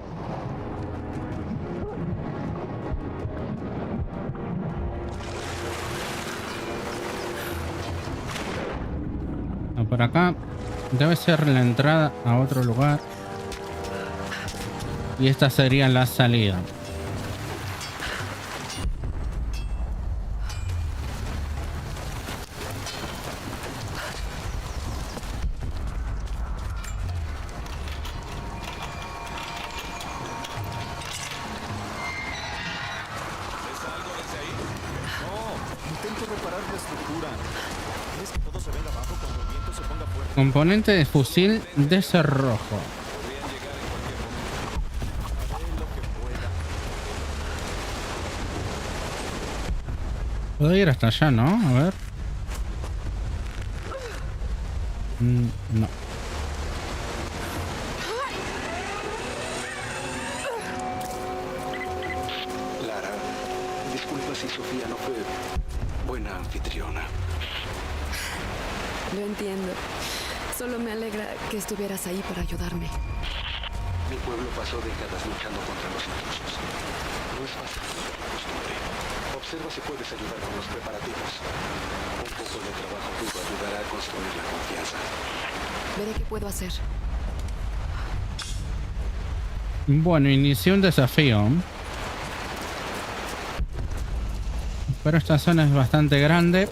No, por acá debe ser la entrada a otro lugar. Y esta sería la salida. Componente de fusil de cerrojo. Puedo ir hasta allá, ¿no? A ver. No. Lara, disculpa si Sofía no fue buena anfitriona. Lo entiendo. Solo me alegra que estuvieras ahí para ayudarme. Mi pueblo pasó décadas luchando contra los intrusos. No es fácil cambiar la costumbre. Observa si puedes ayudar con los preparativos. Un poco de trabajo duro ayudará a construir la confianza. Veré qué puedo hacer. Bueno, inicié un desafío. Pero esta zona es bastante grande.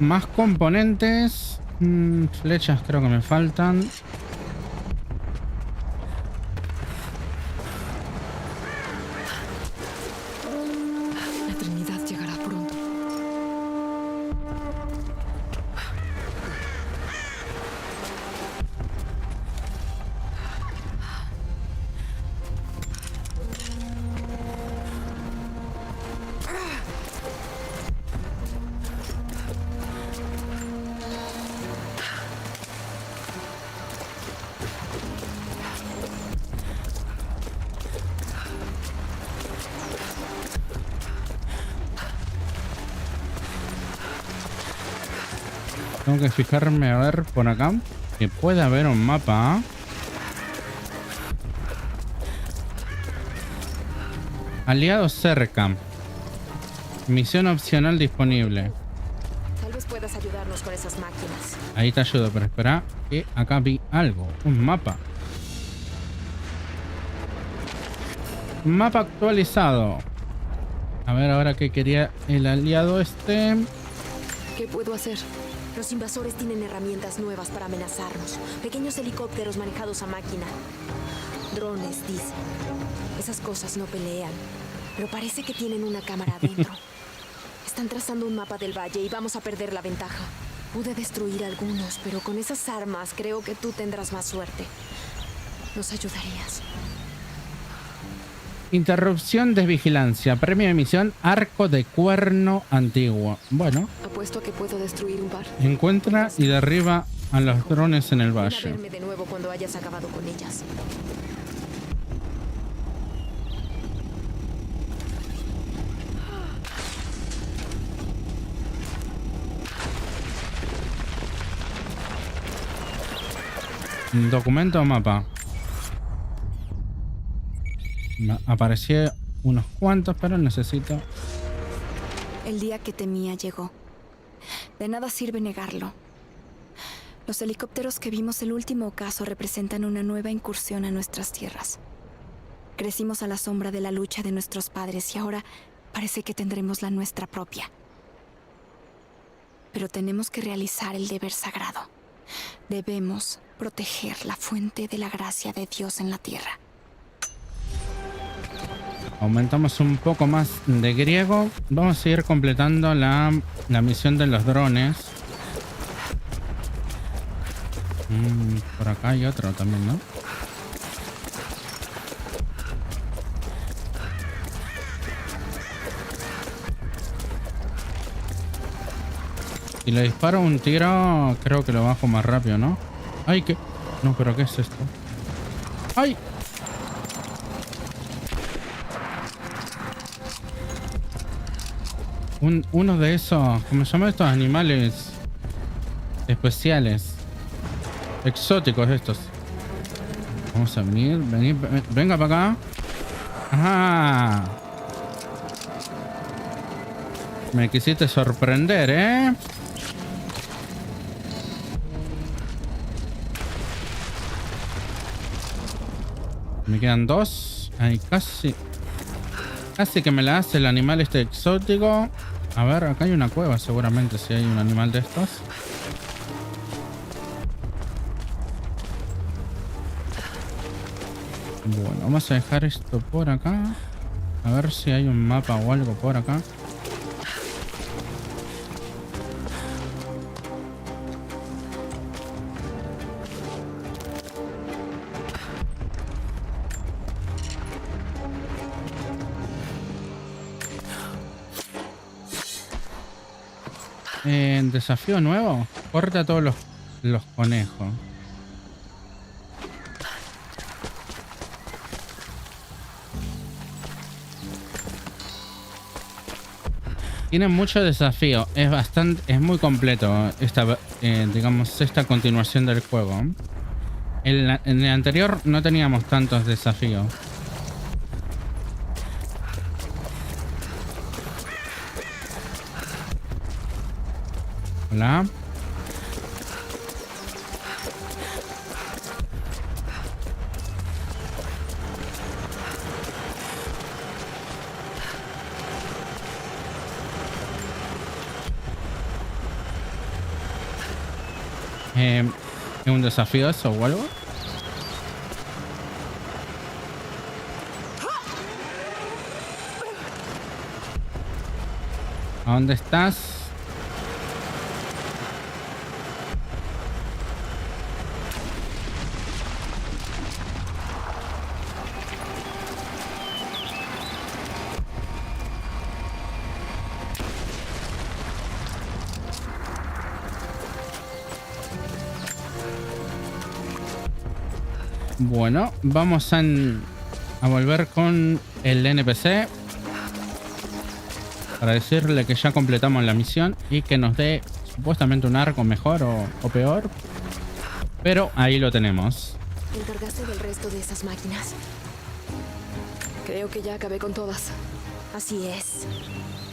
Más componentes. Flechas creo que me faltan. La Trinidad llegará pronto. Tengo que fijarme a ver por acá. Que puede haber un mapa. Aliados cerca. Misión opcional disponible. Tal vez puedas ayudarnos con esas máquinas. Ahí te ayudo, pero espera que acá vi algo. Un mapa. Mapa actualizado. A ver ahora qué quería el aliado este. ¿Qué puedo hacer? Los invasores tienen herramientas nuevas para amenazarnos. Pequeños helicópteros manejados a máquina. Drones, dicen. Esas cosas no pelean, pero parece que tienen una cámara adentro. Están trazando un mapa del valle y vamos a perder la ventaja. Pude destruir algunos, pero con esas armas creo que tú tendrás más suerte. Nos ayudarías. Interrupción de vigilancia. Premio de misión Arco de Cuerno Antiguo. Bueno. Apuesto a que puedo destruir un par. Encuentra y derriba a los drones en el Ven a valle. verme de nuevo cuando hayas acabado con ellas. Documento o mapa. Apareció unos cuantos, pero necesito... El día que temía llegó. De nada sirve negarlo. Los helicópteros que vimos el último ocaso representan una nueva incursión a nuestras tierras. Crecimos a la sombra de la lucha de nuestros padres y ahora parece que tendremos la nuestra propia. Pero tenemos que realizar el deber sagrado. Debemos proteger la fuente de la gracia de Dios en la tierra. Aumentamos un poco más de griego. Vamos a seguir completando la misión de los drones. Por acá hay otro también, ¿no? Si le disparo un tiro, creo que lo bajo más rápido, ¿no? ¡Ay, qué! No, pero ¿qué es esto? ¡Ay! Uno de esos, ¿cómo se llaman estos animales especiales? Exóticos estos. Vamos a venir, venga para acá. Ajá. Me quisiste sorprender, ¿eh? Me quedan dos. Ay, casi que me la hace el animal este exótico. A ver, acá hay una cueva seguramente si hay un animal de estos. Bueno, vamos a dejar esto por acá. A ver si hay un mapa o algo por acá. Desafío nuevo. Corta todos los conejos. Tiene mucho desafío. Es muy completo digamos, esta continuación del juego. En el anterior no teníamos tantos desafíos. Hola. ¿Es un desafío eso o algo? ¿A dónde estás? Bueno, vamos a volver con el NPC para decirle que ya completamos la misión y que nos dé supuestamente un arco mejor o peor. Pero ahí lo tenemos. ¿Te encargaste del resto de esas máquinas? Creo que ya acabé con todas. Así es.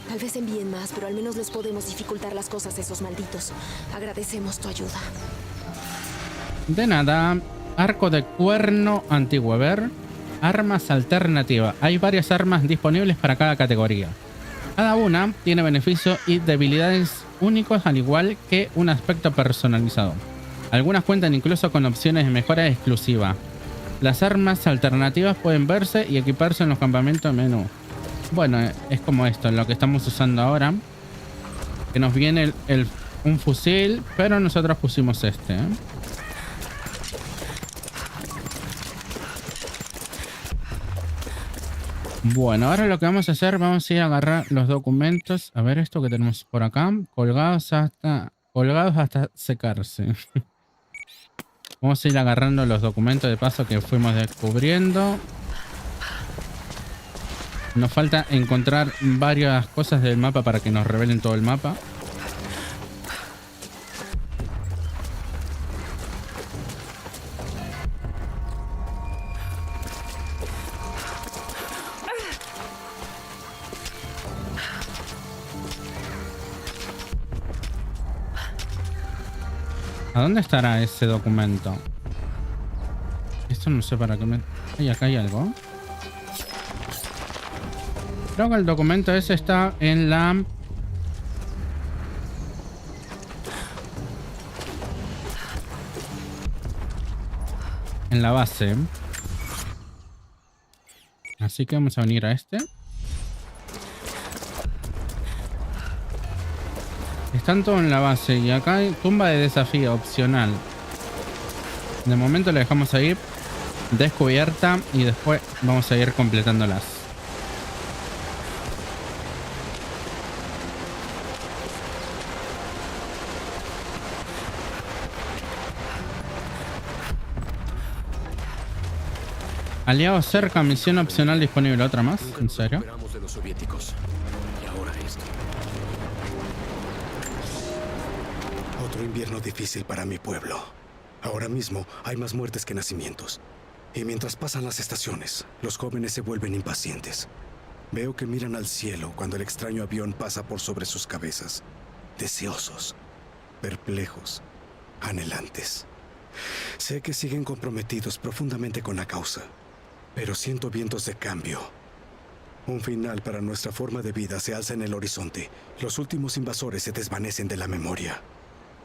Tal vez envíen más, pero al menos les podemos dificultar las cosas a esos malditos. Agradecemos tu ayuda. De nada. Arco de cuerno anti-Weber. Armas alternativas. Hay varias armas disponibles para cada categoría. Cada una tiene beneficios y debilidades únicos, al igual que un aspecto personalizado. Algunas cuentan incluso con opciones de mejora exclusiva. Las armas alternativas pueden verse y equiparse en los campamentos de menú. Bueno, es como esto, lo que estamos usando ahora. Que nos viene un fusil, pero nosotros pusimos este, ¿eh? Bueno, ahora lo que vamos a hacer, vamos a ir a agarrar los documentos. A ver esto que tenemos por acá. Colgados hasta secarse. Vamos a ir agarrando los documentos de paso que fuimos descubriendo. Nos falta encontrar varias cosas del mapa para que nos revelen todo el mapa. ¿A dónde estará ese documento? Esto no sé para qué me... Ay, acá hay algo. Creo que el documento ese está en la... en la base. Así que vamos a venir a este. Están todos en la base y acá hay tumba de desafío opcional. De momento la dejamos ahí descubierta y después vamos a ir completándolas. Aliados cerca, misión opcional disponible. ¿Otra más? ¿En serio? De los soviéticos. Y ahora esto. Otro invierno difícil para mi pueblo. Ahora mismo hay más muertes que nacimientos. Y mientras pasan las estaciones, los jóvenes se vuelven impacientes. Veo que miran al cielo cuando el extraño avión pasa por sobre sus cabezas. Deseosos, perplejos, anhelantes. Sé que siguen comprometidos profundamente con la causa, pero siento vientos de cambio. Un final para nuestra forma de vida se alza en el horizonte. Los últimos invasores se desvanecen de la memoria.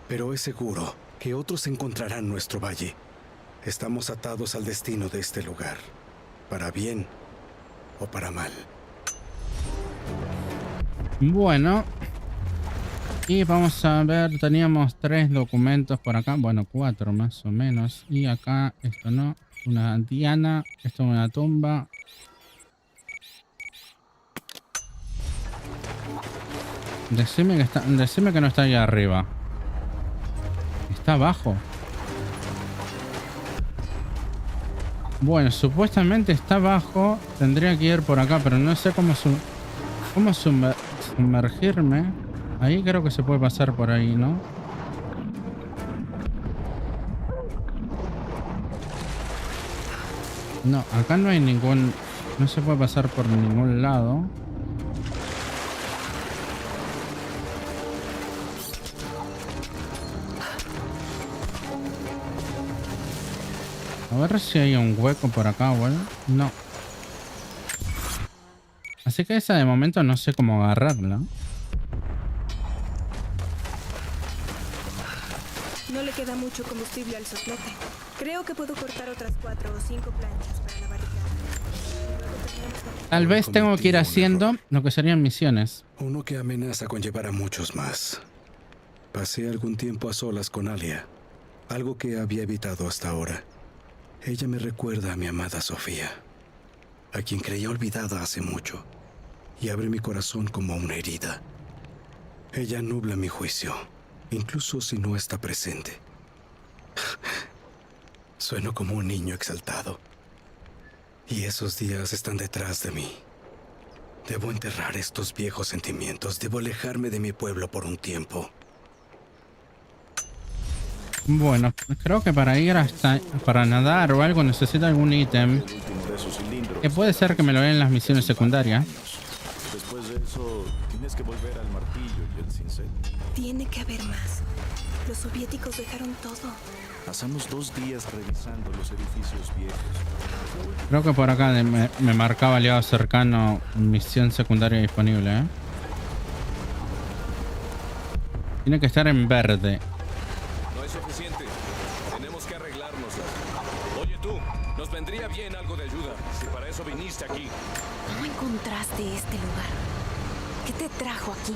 Pero es seguro que otros encontrarán nuestro valle. Estamos atados al destino de este lugar, para bien o para mal. Bueno. Y vamos a ver, teníamos 3 documentos por acá. Bueno, 4 más o menos. Y acá, esto no. Una diana, esto es una tumba. Decime que no está ahí arriba. Está abajo. Bueno, supuestamente está abajo. Tendría que ir por acá, pero no sé cómo sumergirme. Ahí creo que se puede pasar por ahí, ¿no? No, acá no hay ningún... No se puede pasar por ningún lado. A ver si hay un hueco por acá o algo. No. Así que esa de momento no sé cómo agarrarla. No le queda mucho combustible al soplete. Creo que puedo cortar otras 4 o 5 planchas para la barricada. Tal vez tengo que ir haciendo lo que serían misiones. Uno que amenaza con llevar a muchos más. Pasé algún tiempo a solas con Alia, algo que había evitado hasta ahora. Ella me recuerda a mi amada Sofía, a quien creía olvidada hace mucho, y abre mi corazón como una herida. Ella nubla mi juicio, incluso si no está presente. Sueno como un niño exaltado. Y esos días están detrás de mí. Debo enterrar estos viejos sentimientos. Debo alejarme de mi pueblo por un tiempo. Bueno, creo que para ir hasta... Para nadar o algo necesito algún ítem. Que puede ser que me lo den en las misiones secundarias. Después de eso, tienes que volver al martillo y el cincel. Tiene que haber más. Los soviéticos dejaron todo. Pasamos 2 días revisando los edificios viejos. Creo que por acá me marcaba aliado cercano, misión secundaria disponible, ¿eh? Tiene que estar en verde. No es suficiente. Tenemos que arreglárnosla. Oye tú, nos vendría bien algo de ayuda, si para eso viniste aquí. ¿Cómo encontraste este lugar? ¿Qué te trajo aquí?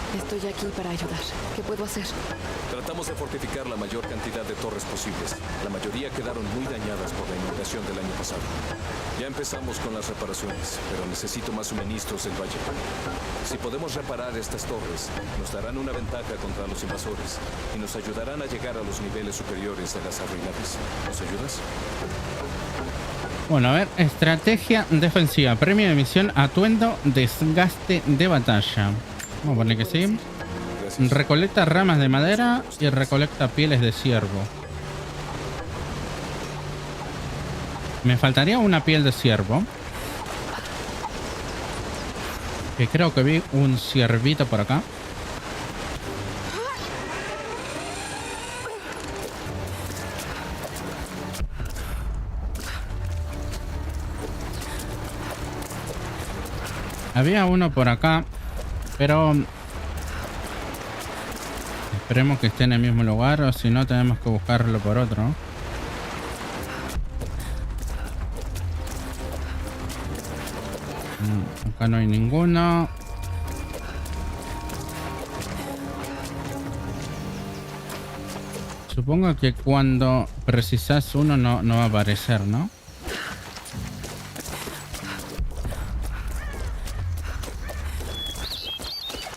Estoy aquí para ayudar. ¿Qué puedo hacer? Tratamos de fortificar la mayor cantidad de torres posibles. La mayoría quedaron muy dañadas por la inundación del año pasado. Ya empezamos con las reparaciones, pero necesito más suministros del valle. Si podemos reparar estas torres, nos darán una ventaja contra los invasores y nos ayudarán a llegar a los niveles superiores de las arruinadas. ¿Nos ayudas? Bueno, a ver, estrategia defensiva. Premio de misión, atuendo, desgaste de batalla. Vamos a poner que sí. Gracias. Recolecta ramas de madera y recolecta pieles de ciervo. Me faltaría una piel de ciervo. Que creo que vi un ciervito por acá. Había uno por acá. Pero esperemos que esté en el mismo lugar, o si no tenemos que buscarlo por otro. Acá no hay ninguno. Supongo que cuando precisas uno no va a aparecer, ¿no?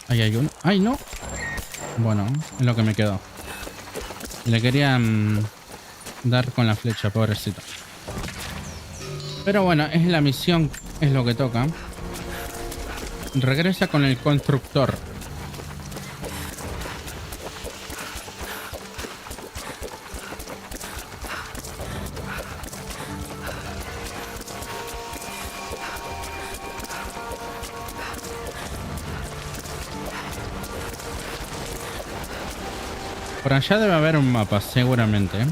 Ahí hay uno. ¡Ay, no! Bueno, es lo que me quedó. Le quería dar con la flecha, pobrecito. Pero bueno, es la misión, es lo que toca. Regresa con el constructor. Por allá debe haber un mapa, seguramente.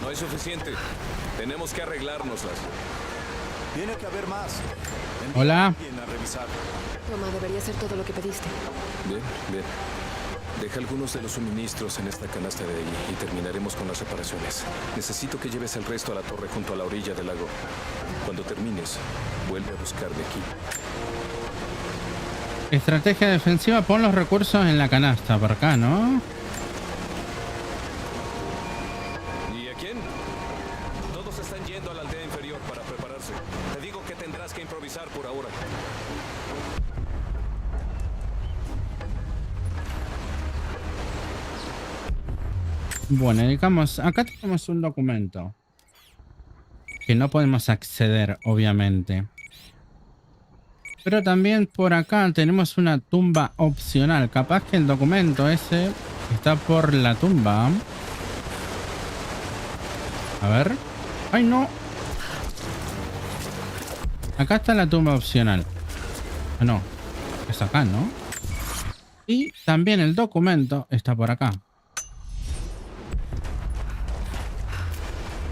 No es suficiente. Tenemos que arreglárnoslas. Tiene que haber más. Hola. A revisar. Toma, debería ser todo lo que pediste. Bien, bien. Deja algunos de los suministros en esta canasta de ahí y terminaremos con las reparaciones. Necesito que lleves el resto a la torre junto a la orilla del lago. Cuando termines, vuelve a buscar de aquí. Estrategia defensiva, pon los recursos en la canasta, por acá, ¿no? ¿Y a quién? Todos están yendo a la aldea inferior para prepararse. Te digo que tendrás que improvisar. descansar por ahora. Bueno, digamos, acá tenemos un documento que no podemos acceder, obviamente. Pero también por acá tenemos una tumba opcional. Capaz que el documento ese está por la tumba. A ver. ¡Ay, no! Acá está la tumba opcional. Ah, no. Es acá, ¿no? Y también el documento está por acá.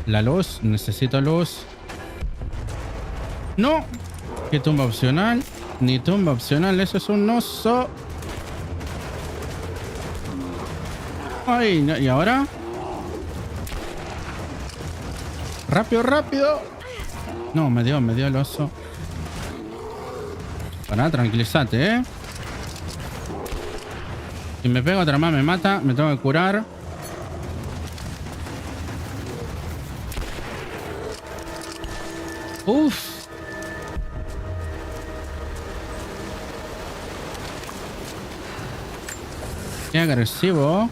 La luz. Necesito luz. ¡No! ¿Qué tumba opcional? Ni tumba opcional. Eso es un oso. ¡Ay! No, ¿y ahora? ¡Rápido, rápido! No, me dio el oso. Pará, tranquilízate, ¿eh? Si me pego otra más me mata. Me tengo que curar. Uf. Qué agresivo.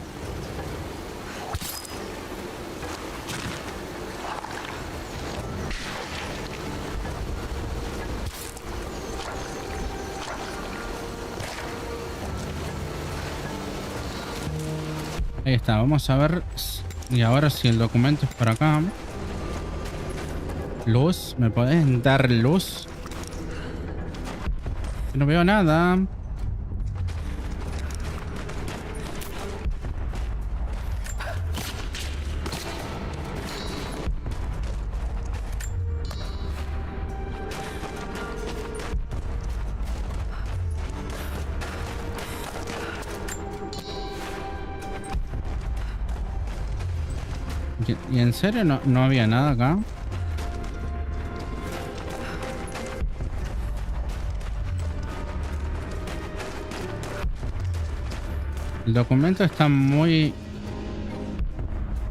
Ahí está, vamos a ver. Y ahora si el documento es por acá. Luz, ¿me podés dar luz? No veo nada. ¿Y en serio no había nada acá? El documento está muy...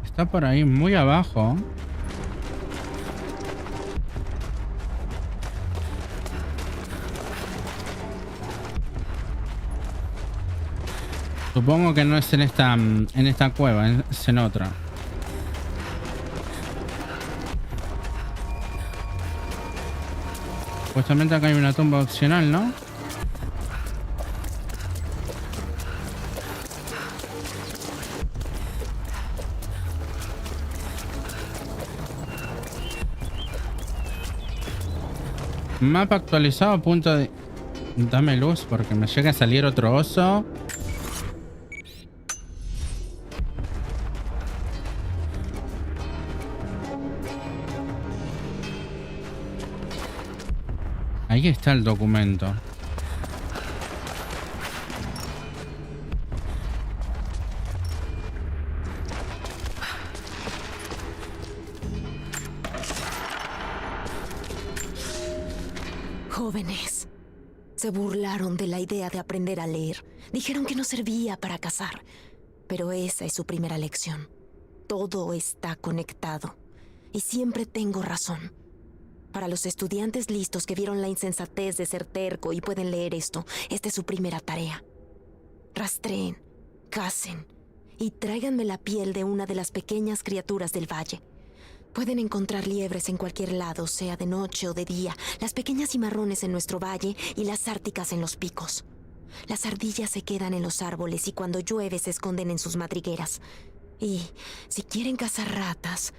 Está por ahí muy abajo. Supongo que no es en esta cueva, es en otra. Supuestamente acá hay una tumba opcional, ¿no? Mapa actualizado, punto de... Dame luz porque me llega a salir otro oso. Ahí está el documento. Jóvenes, se burlaron de la idea de aprender a leer. Dijeron que no servía para cazar. Pero esa es su primera lección. Todo está conectado. Y siempre tengo razón. Para los estudiantes listos que vieron la insensatez de ser terco y pueden leer esto, esta es su primera tarea. Rastreen, cacen y tráiganme la piel de una de las pequeñas criaturas del valle. Pueden encontrar liebres en cualquier lado, sea de noche o de día, las pequeñas cimarrones en nuestro valle y las árticas en los picos. Las ardillas se quedan en los árboles y cuando llueve se esconden en sus madrigueras. Y si quieren cazar ratas,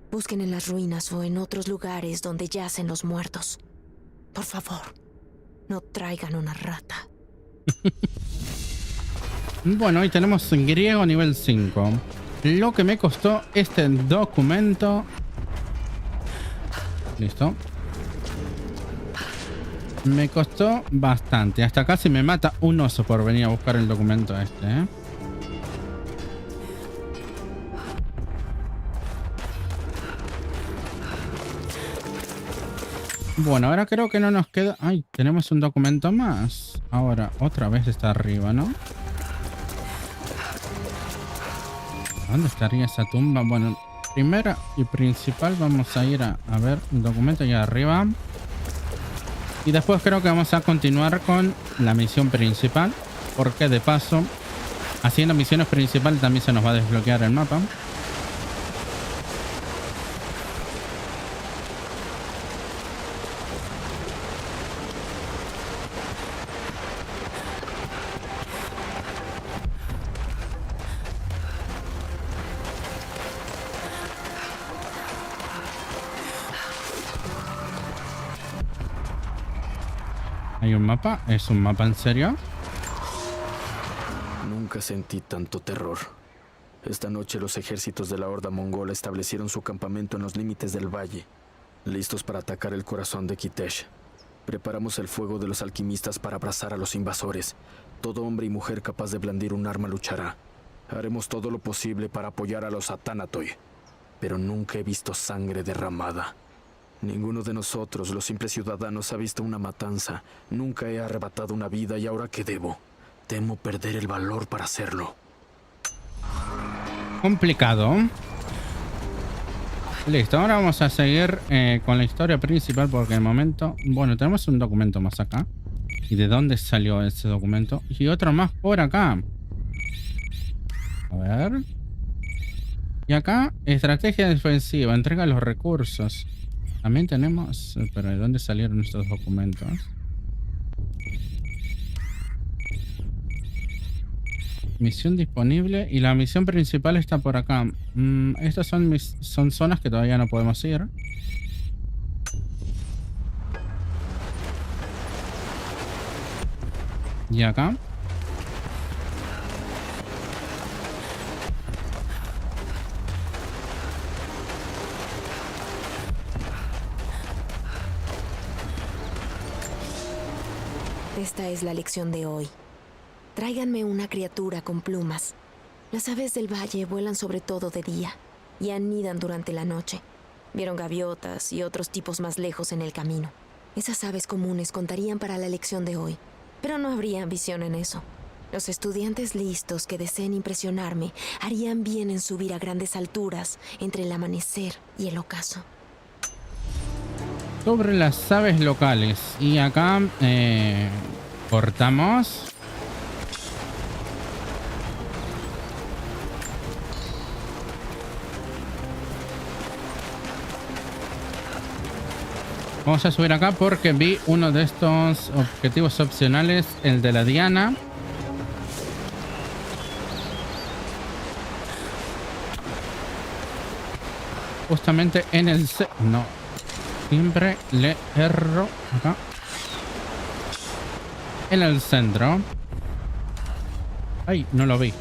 busquen en las ruinas o en otros lugares donde yacen los muertos. Por favor, no traigan una rata. Bueno, hoy tenemos en griego nivel 5. Lo que me costó este documento. Listo. Me costó bastante. Hasta casi me mata un oso por venir a buscar el documento este, ¿eh? Bueno, ahora creo que no nos queda... Ay, tenemos un documento más. Ahora, otra vez está arriba, ¿no? ¿Dónde estaría esa tumba? Bueno, primera y principal vamos a ir a ver el documento allá arriba. Y después creo que vamos a continuar con la misión principal. Porque de paso, haciendo misiones principales también se nos va a desbloquear el mapa. Hay un mapa. ¿Es un mapa en serio? Nunca sentí tanto terror. Esta noche los ejércitos de la horda mongola establecieron su campamento en los límites del valle, listos para atacar el corazón de Kitesh. Preparamos el fuego de los alquimistas para abrazar a los invasores. Todo hombre y mujer capaz de blandir un arma luchará. Haremos todo lo posible para apoyar a los Atánatoi, pero nunca he visto sangre derramada. Ninguno de nosotros, los simples ciudadanos, ha visto una matanza. Nunca he arrebatado una vida y ahora que debo, temo perder el valor para hacerlo. Complicado. Listo, ahora vamos a seguir con la historia principal porque de momento... Bueno, tenemos un documento más acá. ¿Y de dónde salió ese documento? Y otro más por acá. A ver. Y acá, estrategia defensiva, entrega los recursos. También tenemos... Pero ¿de dónde salieron estos documentos? Misión disponible. Y la misión principal está por acá. Estas son zonas que todavía no podemos ir. Y acá. Esta es la lección de hoy. Tráiganme una criatura con plumas. Las aves del valle vuelan sobre todo de día y anidan durante la noche. Vieron gaviotas y otros tipos más lejos en el camino. Esas aves comunes contarían para la lección de hoy, pero no habría ambición en eso. Los estudiantes listos que deseen impresionarme harían bien en subir a grandes alturas entre el amanecer y el ocaso. Sobre las aves locales. Y acá cortamos. Vamos a subir acá porque vi uno de estos objetivos opcionales, el de la Diana. Justamente en el... No. Siempre le erro acá. En el centro. Ay, no lo vi.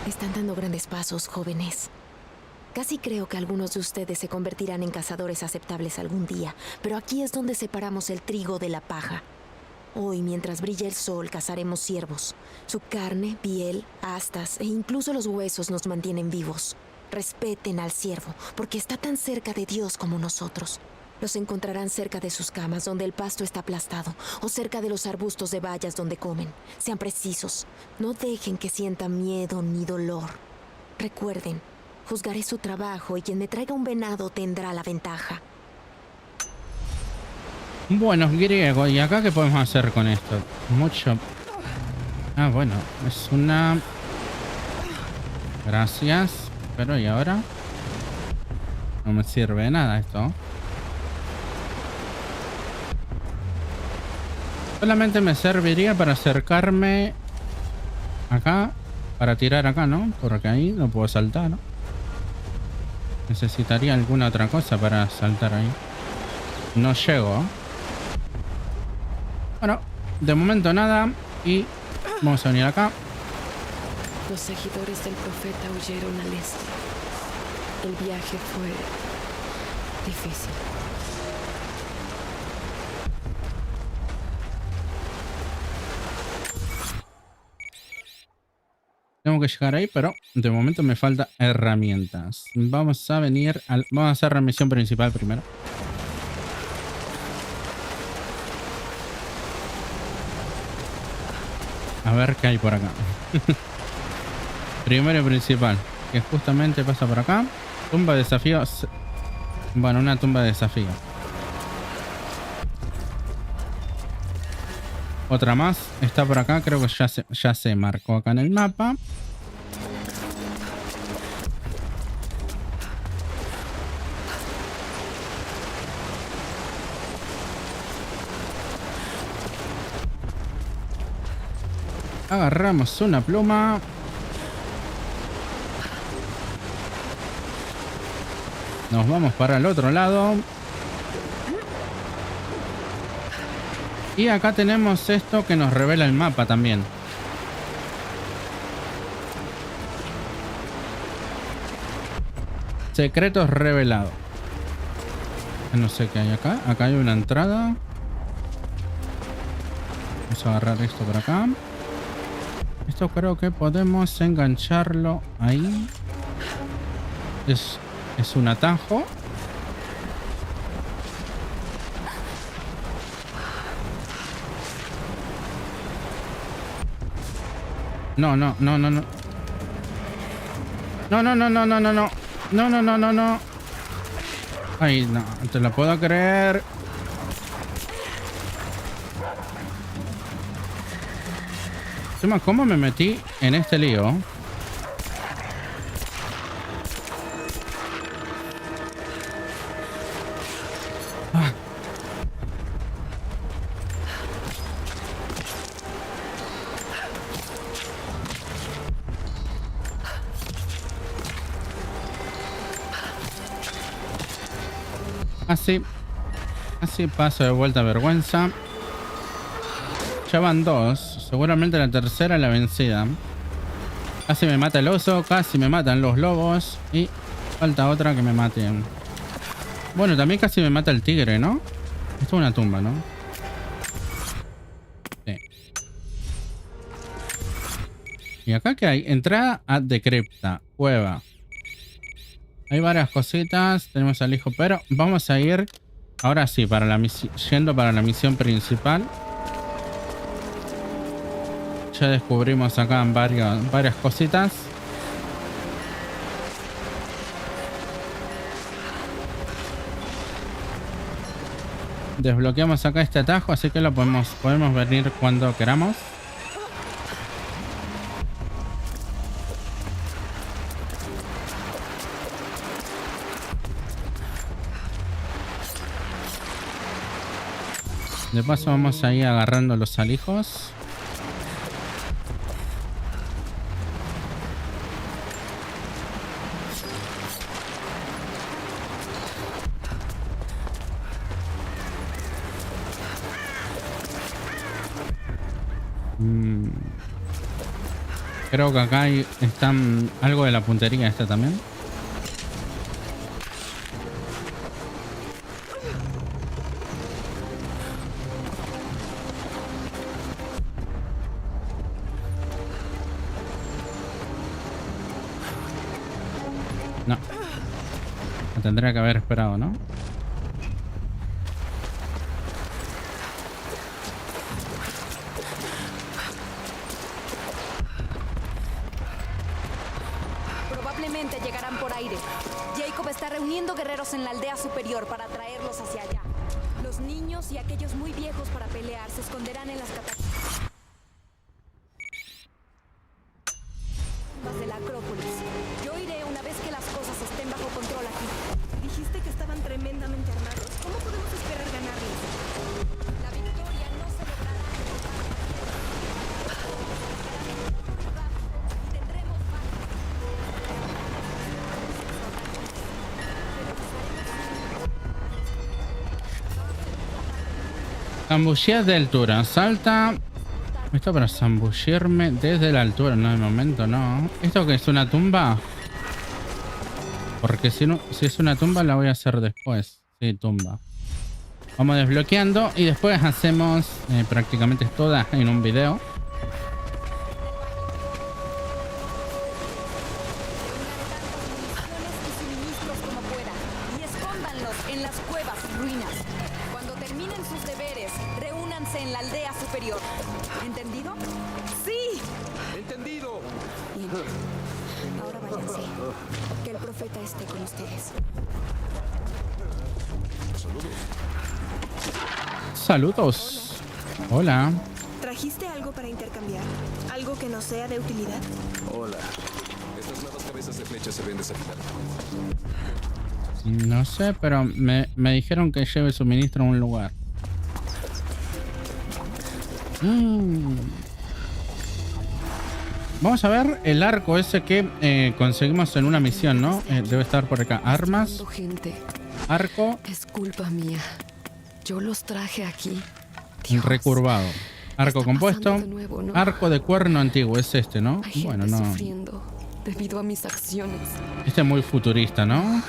Están dando grandes pasos, jóvenes. Casi creo que algunos de ustedes se convertirán en cazadores aceptables algún día, pero aquí es donde separamos el trigo de la paja. Hoy, mientras brilla el sol, cazaremos ciervos. Su carne, piel, astas e incluso los huesos nos mantienen vivos. Respeten al ciervo, porque está tan cerca de Dios como nosotros. Los encontrarán cerca de sus camas, donde el pasto está aplastado, o cerca de los arbustos de bayas donde comen. Sean precisos. No dejen que sientan miedo ni dolor. Recuerden, juzgaré su trabajo y quien me traiga un venado tendrá la ventaja. Bueno, griego. ¿Y acá qué podemos hacer con esto? Mucho. Ah, bueno. Es una... Gracias. Pero ¿y ahora? No me sirve de nada esto. Solamente me serviría para acercarme acá. Para tirar acá, ¿no? Porque ahí no puedo saltar, ¿no? Necesitaría alguna otra cosa para saltar ahí. No llego. Bueno, de momento nada. Y vamos a venir acá. Los seguidores del profeta huyeron al este. El viaje fue difícil. Tengo que llegar ahí, pero de momento me faltan herramientas. Vamos a venir al... Vamos a hacer la misión principal primero. A ver qué hay por acá. Primero y principal, que justamente pasa por acá. Tumba de desafío. Bueno, una tumba de desafío. Otra más. Está por acá. Creo que ya se marcó acá en el mapa. Agarramos una pluma. Nos vamos para el otro lado. Y acá tenemos esto que nos revela el mapa también. Secretos revelados. No sé qué hay acá. Acá hay una entrada. Vamos a agarrar esto por acá. Esto creo que podemos engancharlo ahí. Es un atajo. No. No. Ay, no, te lo puedo creer. ¿Cómo me metí en este lío? Así paso de vuelta, vergüenza. Ya van dos. Seguramente la tercera es la vencida. Casi me mata el oso. Casi me matan los lobos. Y falta otra que me mate. Bueno, también casi me mata el tigre, ¿no? Esto es una tumba, ¿no? Sí. ¿Y acá qué hay? Entrada a Decrepta. Cueva. Hay varias cositas. Tenemos al hijo, pero vamos a ir ahora sí para la yendo para la misión principal. Ya descubrimos acá varias cositas. Desbloqueamos acá este atajo, así que lo podemos venir cuando queramos. De paso vamos a ir agarrando los alijos. Creo que acá están algo de la puntería esta también. No. Lo tendría que haber esperado, ¿no? Probablemente llegarán por aire. Jacob está reuniendo guerreros en la aldea superior para traerlos hacia allá. Los niños y aquellos muy viejos para pelear se esconderán en las catacumbas de la Acrópolis. Yo iré una vez que las cosas estén bajo control aquí. Dijiste que estaban tremendamente armados. ¿Cómo podemos esperar ganarles? La victoria no se logrará. Tendremos Zambullías de altura. Salta. Esto para zambullirme desde la altura. No, de momento no. ¿Esto que es una tumba? Porque si es una tumba la voy a hacer después. Sí, tumba. Vamos desbloqueando y después hacemos prácticamente todas en un video. y escóndanlos en las cuevas y ruinas. Cuando terminen sus deberes, reúnanse en la aldea superior. ¿Entendido? ¡Sí! ¡Entendido! Bien. Ahora váyanse. Que el profeta esté con ustedes. Saludos. Hola. algo para intercambiar? ¿Algo que no sea de utilidad? Hola. Estas nuevas cabezas de flecha se ven desafiladas. No sé, pero me dijeron que lleve suministro a un lugar. Vamos a ver el arco ese que conseguimos en una misión, ¿no? Debe estar por acá. Armas. Arco. Es culpa mía. Yo los traje aquí. Recurvado. Arco compuesto. Nuevo, ¿no? Arco de cuerno antiguo. Es este, ¿no? Hay gente Bueno, no. sufriendo debido a mis acciones. Este es muy futurista, ¿no?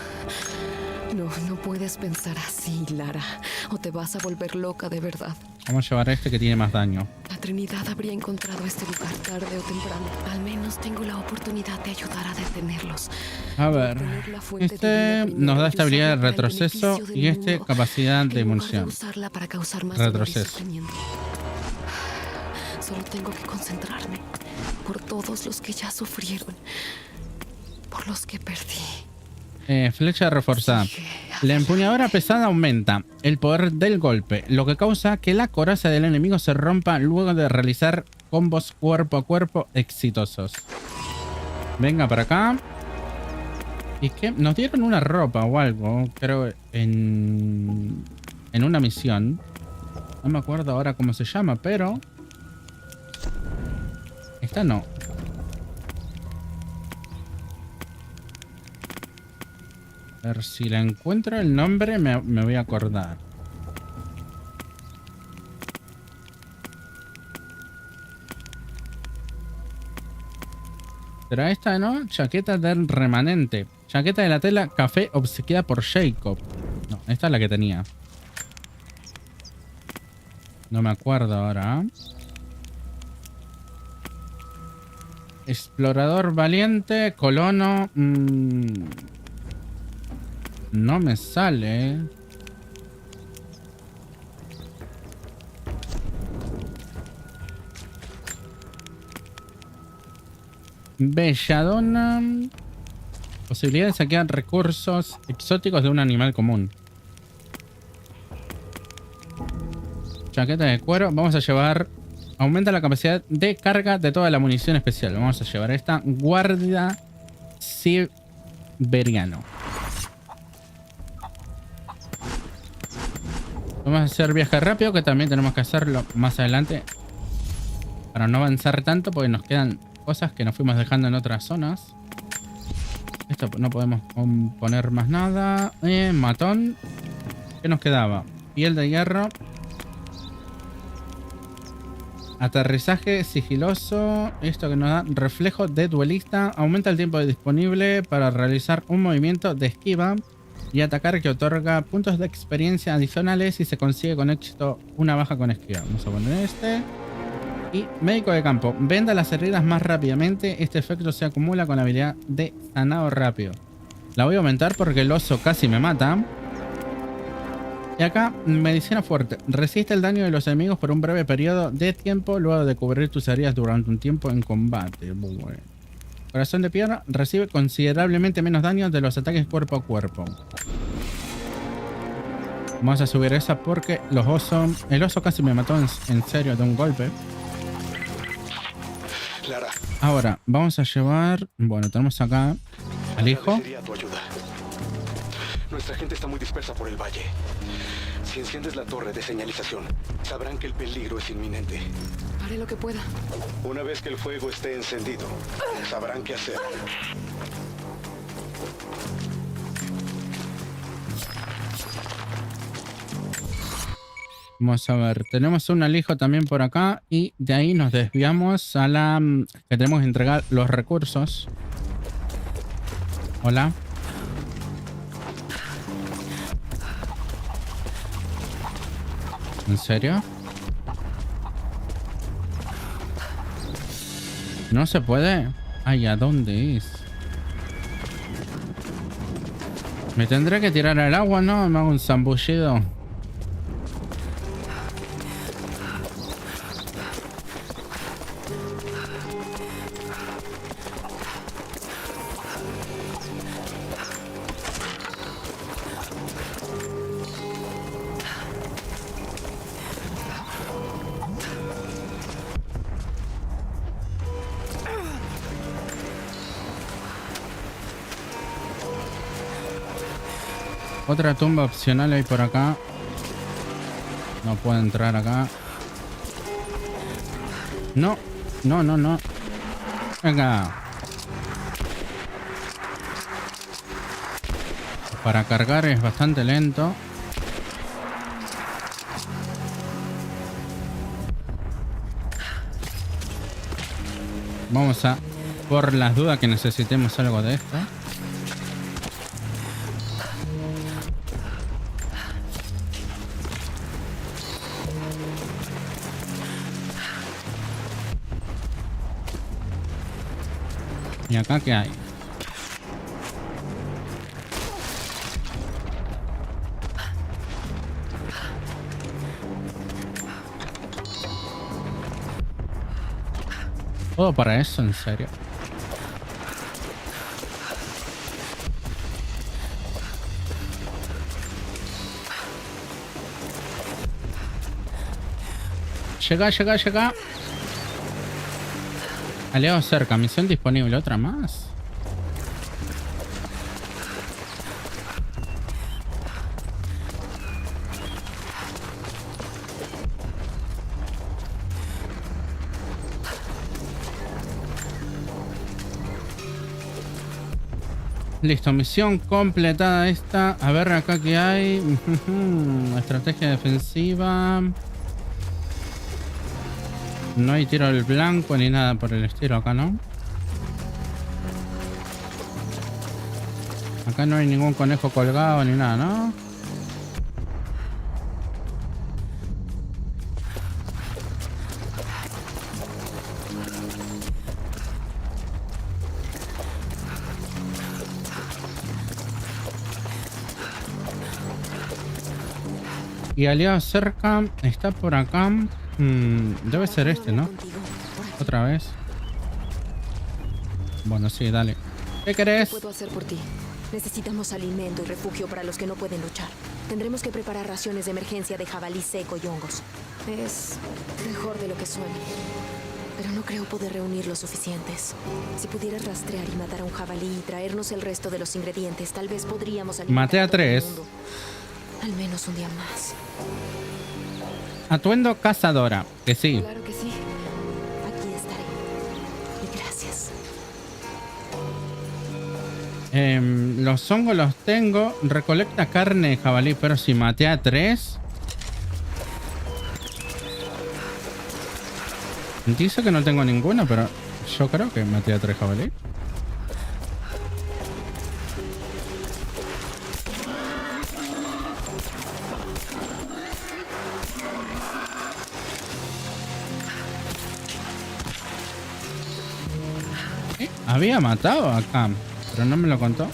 No puedes pensar así, Lara. O te vas a volver loca de verdad. Vamos a llevar a este que tiene más daño. La Trinidad habría encontrado este lugar tarde o temprano. Al menos tengo la oportunidad de ayudar a detenerlos. A ver. Este nos da estabilidad de retroceso y este capacidad de munición. Usarla para causar más Retroceso. Solo tengo que concentrarme por todos los que ya sufrieron, por los que perdí. Flecha reforzada. La empuñadura pesada aumenta el poder del golpe, lo que causa que la coraza del enemigo se rompa luego de realizar combos cuerpo a cuerpo exitosos. Venga para acá. ¿Y qué? Nos dieron una ropa o algo, creo, en una misión. No me acuerdo ahora cómo se llama, pero... Esta no. A ver, si la encuentro el nombre me voy a acordar. Será esta, ¿no? Chaqueta del remanente. Chaqueta de la tela café obsequiada por Jacob. No, esta es la que tenía. No me acuerdo ahora. Explorador valiente, colono... No me sale. Belladona. Posibilidad de saquear recursos exóticos de un animal común. Chaqueta de cuero. Vamos a llevar... Aumenta la capacidad de carga de toda la munición especial. Vamos a llevar esta. Guardia siberiano. Vamos a hacer viaje rápido, que también tenemos que hacerlo más adelante. Para no avanzar tanto, porque nos quedan cosas que nos fuimos dejando en otras zonas. Esto no podemos poner más nada. Matón. ¿Qué nos quedaba? Piel de hierro. Aterrizaje sigiloso. Esto que nos da reflejo de duelista. Aumenta el tiempo disponible para realizar un movimiento de esquiva y atacar que otorga puntos de experiencia adicionales y se consigue con éxito una baja con esquiva. Vamos a poner este. Y médico de campo. Venda las heridas más rápidamente. Este efecto se acumula con la habilidad de sanado rápido. La voy a aumentar porque el oso casi me mata. Y acá, medicina fuerte. Resiste el daño de los enemigos por un breve periodo de tiempo luego de cubrir tus heridas durante un tiempo en combate. Muy bueno. Corazón de piedra. Recibe considerablemente menos daño de los ataques cuerpo a cuerpo. Vamos a subir esa porque los osos... El oso casi me mató en serio de un golpe. Lara. Ahora, vamos a llevar... Bueno, tenemos acá al hijo. Agradecería tu ayuda. Nuestra gente está muy dispersa por el valle. Si enciendes la torre de señalización, sabrán que el peligro es inminente. Haré lo que pueda. Una vez que el fuego esté encendido, sabrán qué hacer. Vamos a ver, tenemos un alijo también por acá y de ahí nos desviamos a la... que tenemos que entregar los recursos. Hola. ¿En serio? ¿No se puede? Ay, ¿a dónde es? Me tendré que tirar al agua, ¿no? Me hago un zambullido. Otra tumba opcional hay por acá. No puedo entrar acá. No. No, no, no. Venga. Para cargar es bastante lento. Vamos a... Por las dudas que necesitemos algo de esto. ¿Y acá qué hay? ¿Todo para eso? ¿En serio? Llega, llega, llega. Aliado cerca, misión disponible. ¿Otra más? Listo, misión completada esta. A ver acá qué hay. Estrategia defensiva. No hay tiro al blanco ni nada por el estilo acá, ¿no? Acá no hay ningún conejo colgado ni nada, ¿no? Y aliado cerca está por acá. Debe ser este, ¿no? Otra vez. Bueno, sí, dale. ¿Qué querés? ¿Qué puedo hacer por ti? Necesitamos alimento y refugio para los que no pueden luchar. Tendremos que preparar raciones de emergencia de jabalí seco y hongos. Es mejor de lo que suena. Pero no creo poder reunir los suficientes. Si pudieras rastrear y matar a un jabalí y traernos el resto de los ingredientes, tal vez podríamos alimentar Maté a 3. al menos un día más. Atuendo cazadora. Que sí. Claro que sí. Aquí estaré. Y gracias. Los hongos los tengo. Recolecta carne de jabalí. Pero si maté a 3. Dice que no tengo ninguna, pero yo creo que maté a 3 jabalí. Había matado acá, pero no me lo contó.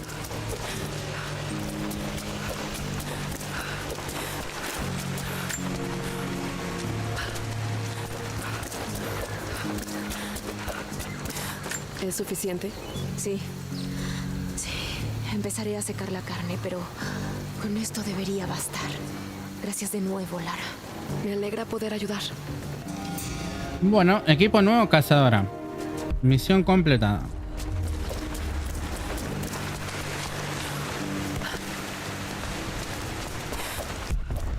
¿Es suficiente? Sí. Sí. Empezaré a secar la carne, pero con esto debería bastar. Gracias de nuevo, Lara. Me alegra poder ayudar. Bueno, equipo nuevo, cazadora. Misión completada.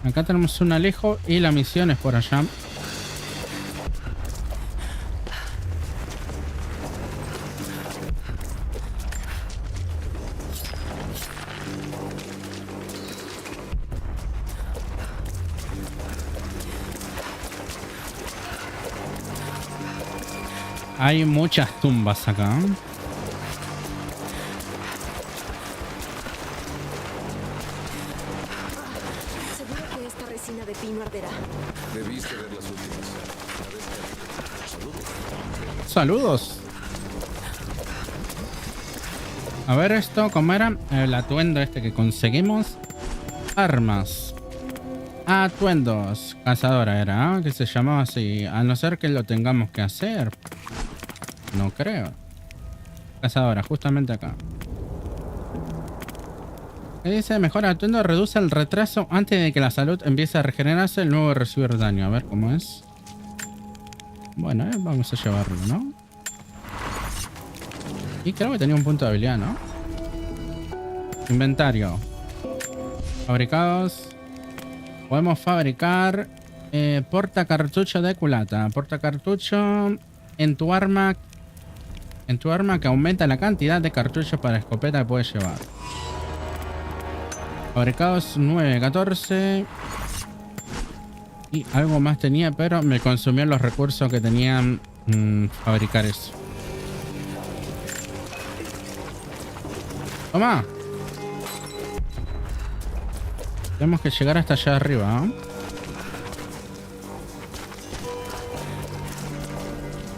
Acá tenemos un alejo y la misión es por allá. Hay muchas tumbas acá. Seguro que esta resina de pino arderá. Debiste ver las últimas. Saludos. A ver esto, ¿cómo era? El atuendo este que conseguimos. Armas. Atuendos. Cazadora era, ¿eh? Que se llamaba así. A no ser que lo tengamos que hacer. No creo. Cazadora, justamente acá. ¿Qué dice? Mejor atuendo reduce el retraso antes de que la salud empiece a regenerarse. El nuevo recibir daño. A ver cómo es. Bueno, vamos a llevarlo, ¿no? Y creo que tenía un punto de habilidad, ¿no? Inventario. Fabricados. Podemos fabricar porta cartucho de culata. Porta cartucho en tu arma. En tu arma que aumenta la cantidad de cartuchos para escopeta que puedes llevar. Fabricados 9, 14. Y algo más tenía, pero me consumió los recursos que tenían fabricar eso. Toma. Tenemos que llegar hasta allá arriba, ¿eh?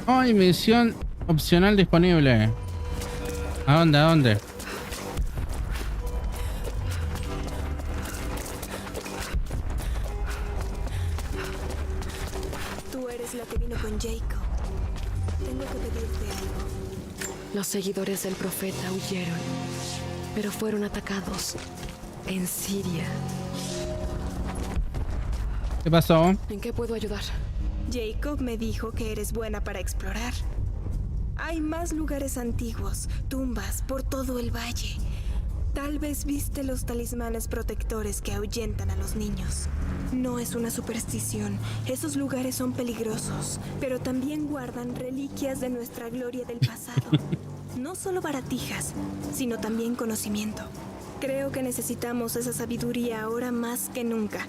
¡Ay, misión opcional disponible! ¿A dónde? ¿A dónde? Tú eres la que vino con Jacob. Tengo que pedirte algo. Los seguidores del profeta huyeron, pero fueron atacados en Siria. ¿Qué pasó? ¿En qué puedo ayudar? Jacob me dijo que eres buena para explorar. Hay más lugares antiguos, tumbas por todo el valle. Tal vez viste los talismanes protectores que ahuyentan a los niños. No es una superstición. Esos lugares son peligrosos, pero también guardan reliquias de nuestra gloria del pasado. No solo baratijas, sino también conocimiento. Creo que necesitamos esa sabiduría ahora más que nunca.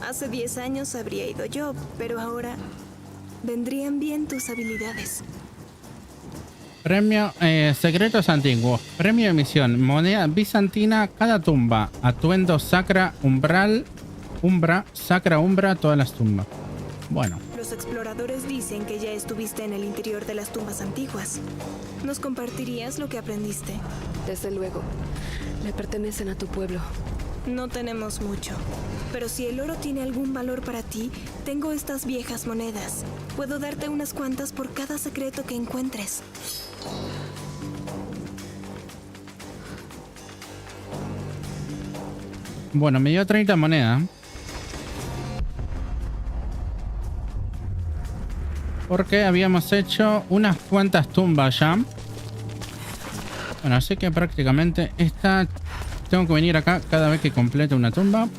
Hace 10 años habría ido yo, pero ahora vendrían bien tus habilidades. Premio secretos antiguos. Premio de misión. Moneda bizantina. Cada tumba. Atuendo sacra umbral. Sacra umbra. Todas las tumbas. Bueno. Los exploradores dicen que ya estuviste en el interior de las tumbas antiguas. ¿Nos compartirías lo que aprendiste? Desde luego. Le pertenecen a tu pueblo. No tenemos mucho. Pero si el oro tiene algún valor para ti, tengo estas viejas monedas. Puedo darte unas cuantas por cada secreto que encuentres. Bueno, me dio 30 monedas. Porque habíamos hecho unas cuantas tumbas ya. Bueno, así que prácticamente esta... Tengo que venir acá cada vez que complete una tumba.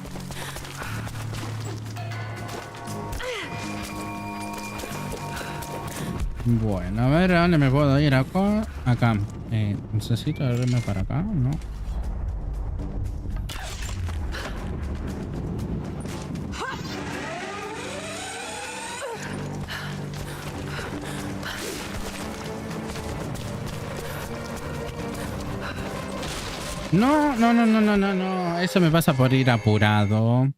Bueno, a ver, ¿a dónde me puedo ir? Acá. Necesito irme para acá, ¿no? No. Eso me pasa por ir apurado.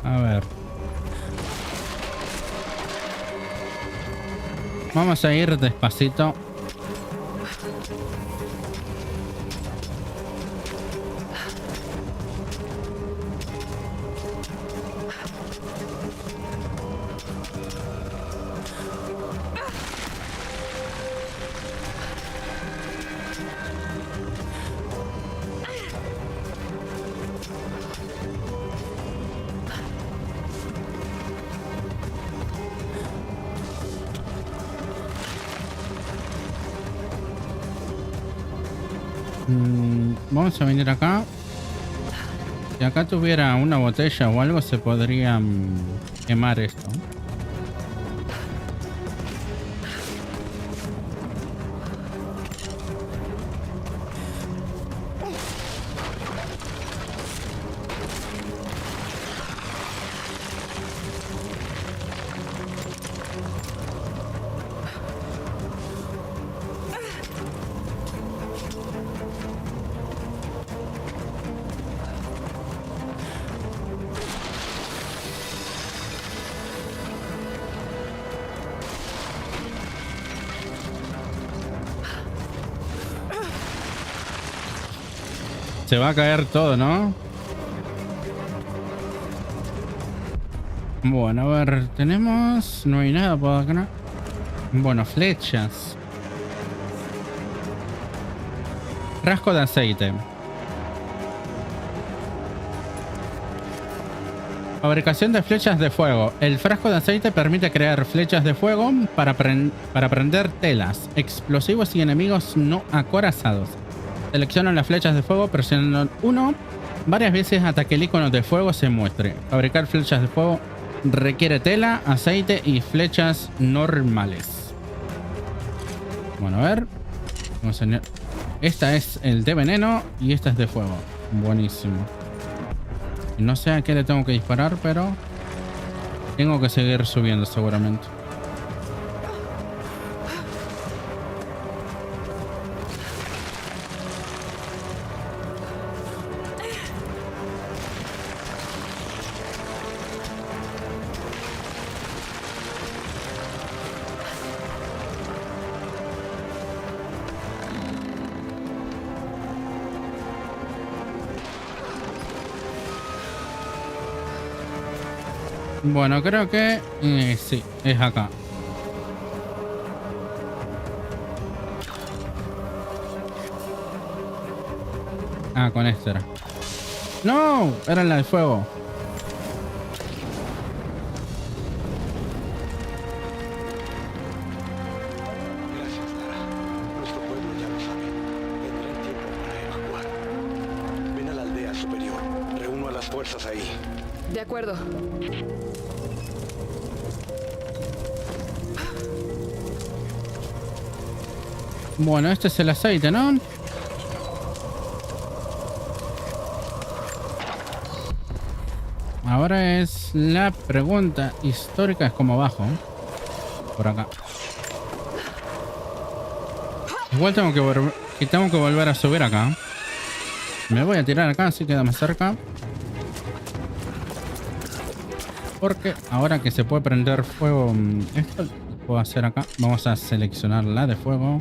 A ver. Vamos a ir despacito. Vamos a venir acá. Si acá tuviera una botella o algo, se podría quemar esto. Se va a caer todo, ¿no? Bueno, a ver, tenemos... No hay nada por acá. Bueno, flechas. Frasco de aceite. Fabricación de flechas de fuego. El frasco de aceite permite crear flechas de fuego para prender telas, explosivos y enemigos no acorazados. Selecciona las flechas de fuego presionando 1 varias veces hasta que el icono de fuego se muestre. Fabricar flechas de fuego requiere tela, aceite y flechas normales. Bueno, a ver. Vamos a... Esta es el de veneno y esta es de fuego. Buenísimo. No sé a qué le tengo que disparar, pero tengo que seguir subiendo seguramente. Bueno, creo que sí, es acá. Ah, con esta era. ¡No! Era la de fuego. Gracias, Lara. Nuestro pueblo ya lo sabe. Tendrán tiempo para evacuar. Ven a la aldea superior. Reúno a las fuerzas ahí. De acuerdo. Bueno, este es el aceite, ¿no? Ahora es la pregunta histórica, es como bajo. Por acá. Igual tengo que volver a subir acá. Me voy a tirar acá, así queda más cerca. Porque ahora que se puede prender fuego, esto lo puedo hacer acá. Vamos a seleccionar la de fuego.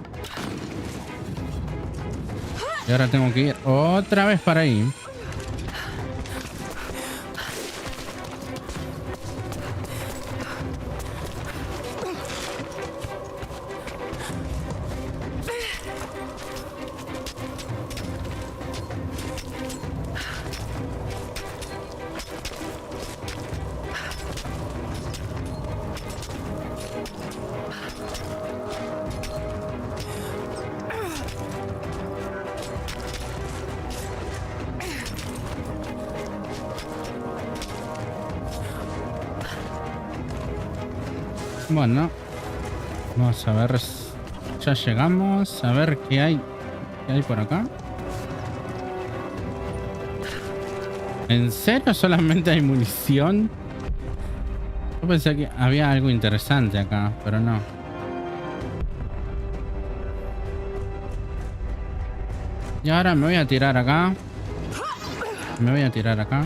Y ahora tengo que ir otra vez para ahí. Bueno, vamos a ver. Ya llegamos. A ver qué hay por acá. ¿En serio solamente hay munición? Yo pensé que había algo interesante acá, pero no. Y ahora me voy a tirar acá. Me voy a tirar acá.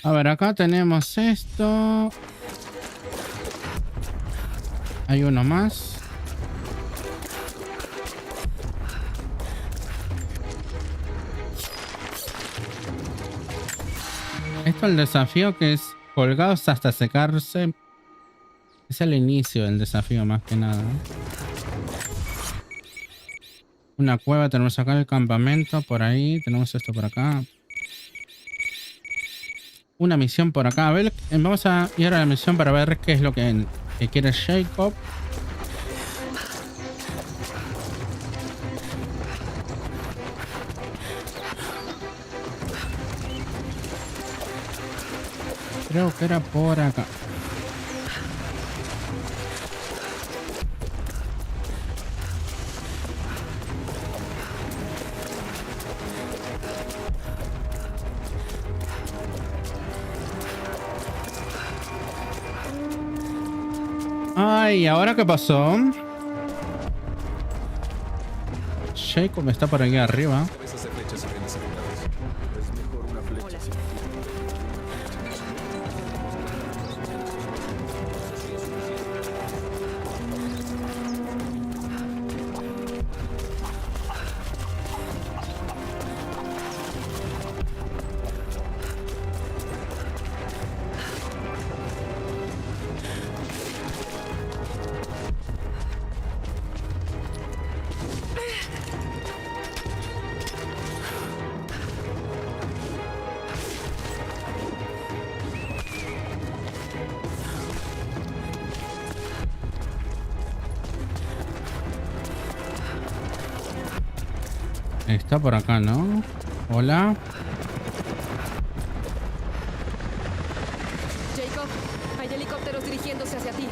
A ver, acá tenemos esto. Hay uno más. Esto es el desafío que es colgados hasta secarse. Es el inicio del desafío más que nada. Una cueva, tenemos acá el campamento, por ahí. Tenemos esto por acá. Una misión por acá. A ver, vamos a ir a la misión para ver qué es lo que quiere Jacob. Creo que era por acá. Ay, ¿ahora qué pasó? Jacob está por aquí arriba. Está por acá, ¿no? Hola. Jacob, hay helicópteros dirigiéndose hacia ti.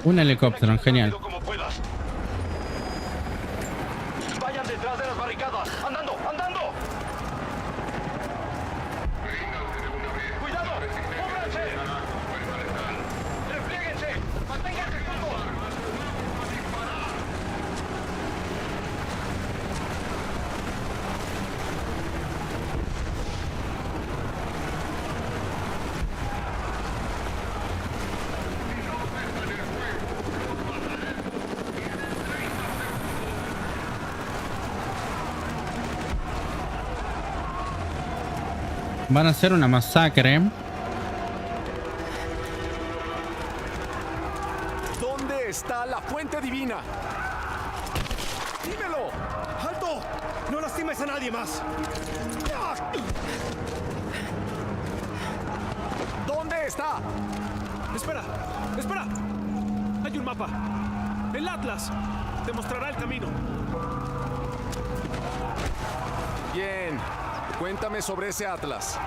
Un helicóptero, genial. Como puedas. Vayan detrás de las barricadas. ¡Andando! ¡Andando! ¡Cuidado! ¡Cúbranse! ¡Replieguense! ¡Manténganse juntos! Van a hacer una masacre. ¿Dónde está la fuente divina? ¡Dímelo! ¡Alto! ¡No lastimes a nadie más! ¿Dónde está? ¡Espera! ¡Espera! Hay un mapa. El Atlas. Te mostrará el camino. Bien. Cuéntame sobre ese Atlas.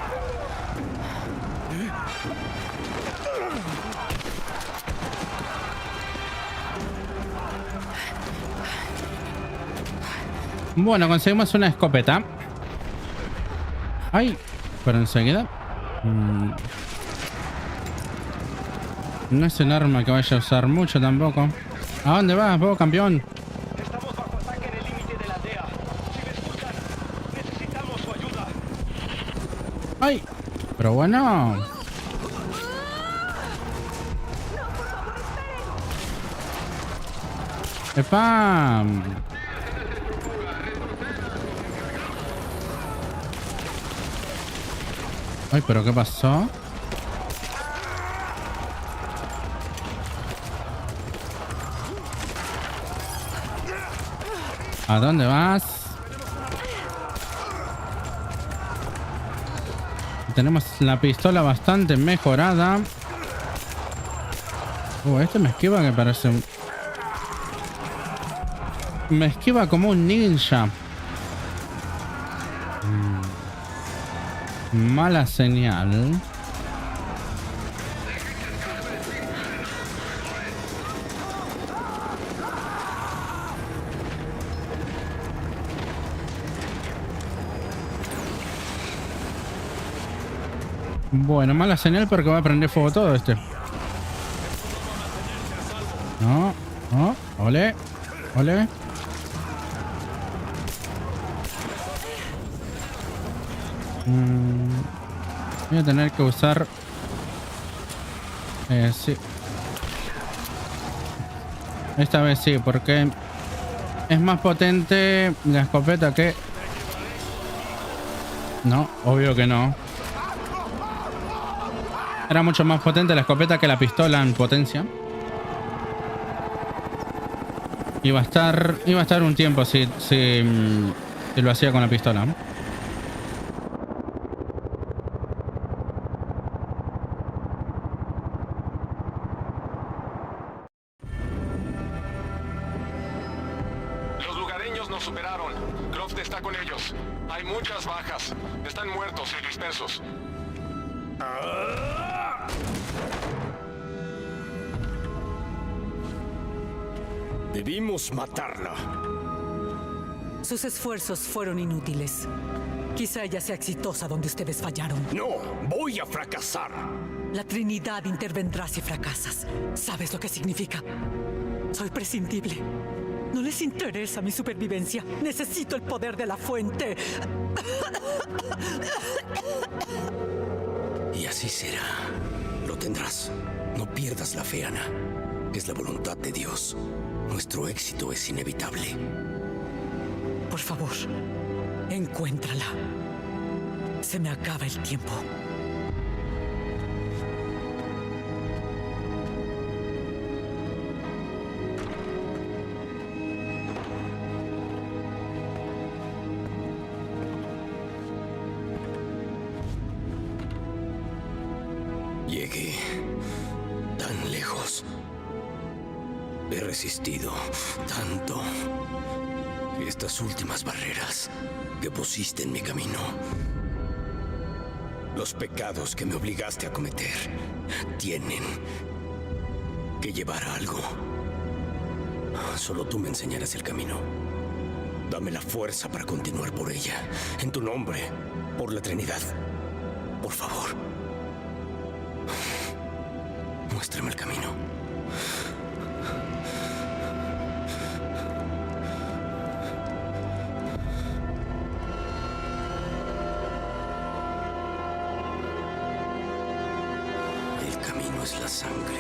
Bueno, conseguimos una escopeta. Ay, pero enseguida. No es un arma que vaya a usar mucho tampoco. ¿A dónde vas, vos, campeón? Estamos bajo ataque en el límite de la aldea. Si me escuchan, necesitamos su ayuda. Ay, pero bueno. ¡Epa! Ay, pero ¿qué pasó? ¿A dónde vas? Tenemos la pistola bastante mejorada. Este me esquiva que parece un... Me esquiva como un ninja. Mala señal. Bueno, mala señal porque va a prender fuego todo este. No, no, ole, ole. Voy a tener que usar... sí. Esta vez sí, porque es más potente la escopeta que... No, obvio que no. Era mucho más potente la escopeta que la pistola en potencia. Iba a estar un tiempo si lo hacía con la pistola. Los lugareños nos superaron. Croft está con ellos. Hay muchas bajas. Están muertos y dispersos. Debimos matarla. Sus esfuerzos fueron inútiles. Quizá ella sea exitosa donde ustedes fallaron. No, voy a fracasar. La Trinidad intervendrá si fracasas. ¿Sabes lo que significa? Soy prescindible. No les interesa mi supervivencia. Necesito el poder de la fuente. Y así será. Lo tendrás. No pierdas la fe, Ana. Es la voluntad de Dios. Nuestro éxito es inevitable. Por favor, encuéntrala. Se me acaba el tiempo. Llegué tan lejos. He resistido tanto. Estas últimas barreras que pusiste en mi camino, los pecados que me obligaste a cometer, tienen que llevar a algo. Solo tú me enseñarás el camino. Dame la fuerza para continuar por ella. En tu nombre, por la Trinidad. Por favor. Muéstrame el camino. El camino es la sangre.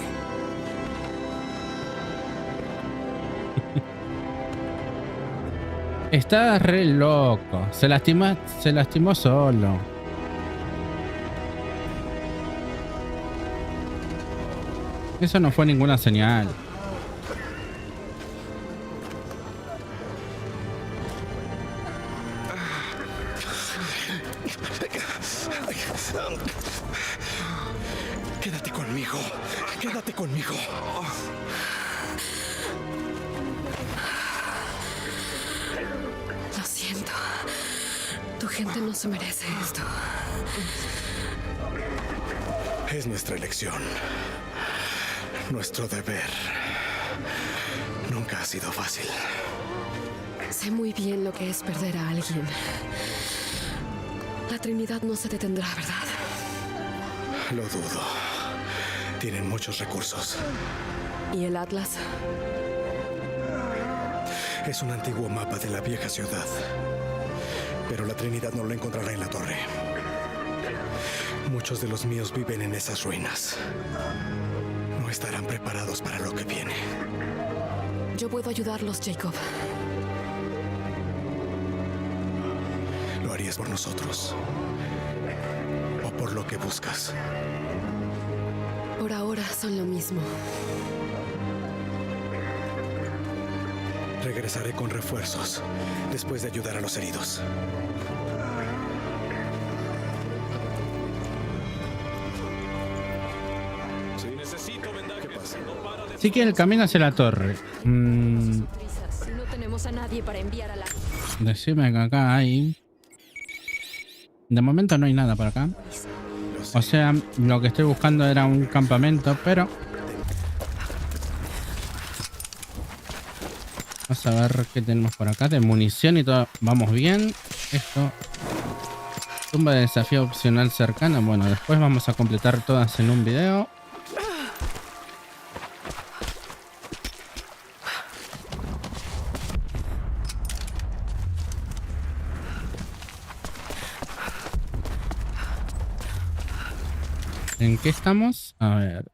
Está re loco. Se lastimó solo. Eso no fue ninguna señal. Quédate conmigo. Quédate conmigo. Lo siento. Tu gente no se merece esto. Es nuestra elección. Nuestro deber. Nunca ha sido fácil. Sé muy bien lo que es perder a alguien. La Trinidad no se detendrá, ¿verdad? Lo dudo. Tienen muchos recursos. ¿Y el Atlas? Es un antiguo mapa de la vieja ciudad. Pero la Trinidad no lo encontrará en la torre. Muchos de los míos viven en esas ruinas. No estarán preparados para lo que viene. Yo puedo ayudarlos, Jacob. ¿Lo harías por nosotros? ¿O por lo que buscas? Por ahora son lo mismo. Regresaré con refuerzos después de ayudar a los heridos. Así que el camino hacia la torre. No tenemos a nadie para enviar a la... Decime que acá hay... De momento no hay nada por acá. O sea, lo que estoy buscando era un campamento, pero... Vamos a ver qué tenemos por acá. De munición y todo. Vamos bien. Esto... Tumba de desafío opcional cercana. Bueno, después vamos a completar todas en un video. ¿En qué estamos? A ver.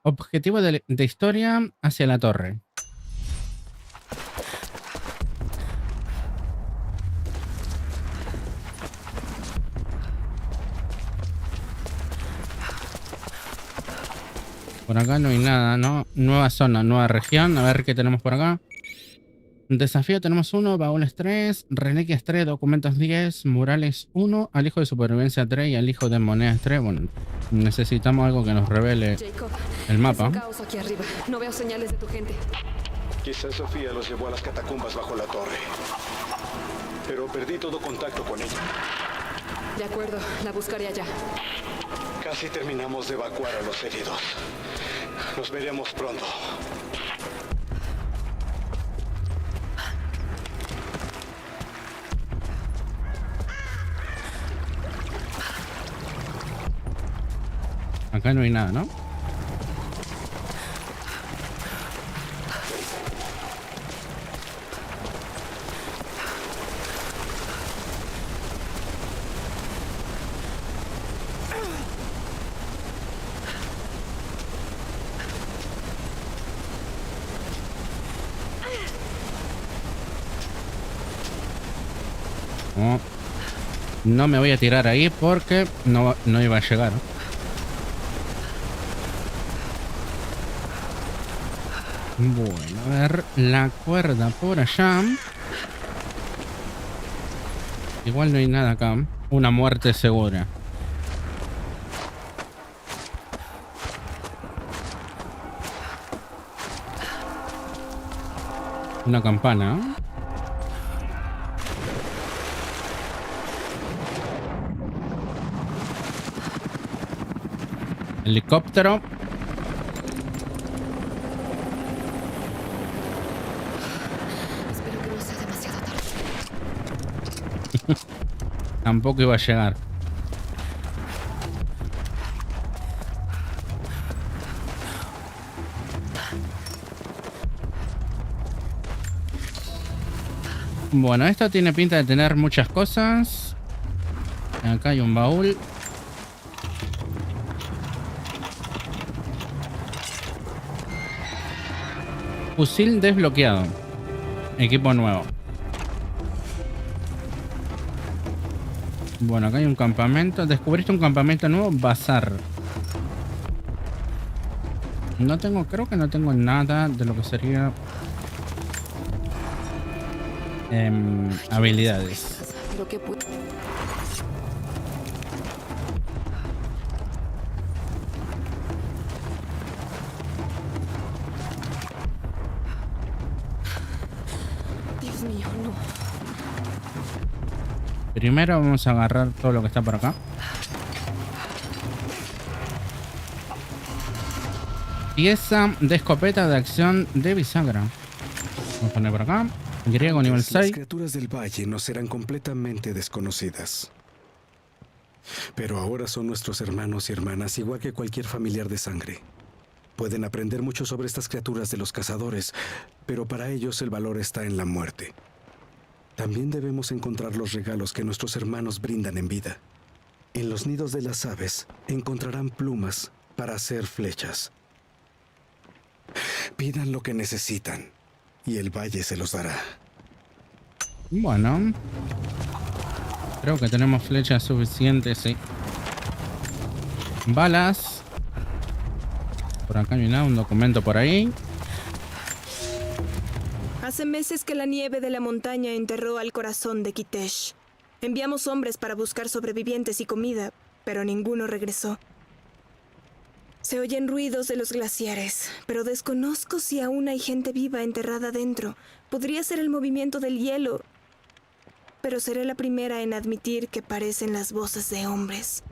Objetivo de historia hacia la torre. Por acá no hay nada, ¿no? Nueva zona, nueva región. A ver qué tenemos por acá. Desafío tenemos 1, baúles 3, reliquias 3, documentos 10, murales 1, alijo de supervivencia 3 y alijo de monedas 3. Bueno, necesitamos algo que nos revele Jacob, el mapa. es un caos aquí arriba. No veo señales de tu gente. Quizás Sofía los llevó a las catacumbas bajo la torre. Pero perdí todo contacto con ella. De acuerdo, la buscaré allá. Casi terminamos de evacuar a los heridos. Nos veremos pronto. Acá no hay nada, ¿no? No me voy a tirar ahí porque no iba a llegar. Bueno, a ver, la cuerda por allá. Igual no hay nada acá. Una muerte segura. Una campana. Helicóptero. Espero que no sea demasiado tarde. Tampoco iba a llegar. Bueno, esto tiene pinta de tener muchas cosas. Acá hay un baúl. Fusil desbloqueado. Equipo nuevo. Bueno, acá hay un campamento. Descubriste un campamento nuevo. Bazar. No tengo, creo que no tengo nada de lo que sería habilidades. Pero qué Dios mío, no. Primero vamos a agarrar todo lo que está por acá. Pieza de escopeta de acción de bisagra. Vamos a poner por acá. Griego nivel 6. Las criaturas del valle nos serán completamente desconocidas. Pero ahora son nuestros hermanos y hermanas, igual que cualquier familiar de sangre. Pueden aprender mucho sobre estas criaturas de los cazadores, pero para ellos el valor está en la muerte. También debemos encontrar los regalos que nuestros hermanos brindan en vida. En los nidos de las aves encontrarán plumas para hacer flechas. Pidan lo que necesitan y el valle se los dará. Bueno, creo que tenemos flechas suficientes, sí. Balas. Por acá hay un documento por ahí. Hace meses que la nieve de la montaña enterró al corazón de Kitesh. Enviamos hombres para buscar sobrevivientes y comida, pero ninguno regresó. Se oyen ruidos de los glaciares, pero desconozco si aún hay gente viva enterrada dentro. Podría ser el movimiento del hielo, pero seré la primera en admitir que parecen las voces de hombres.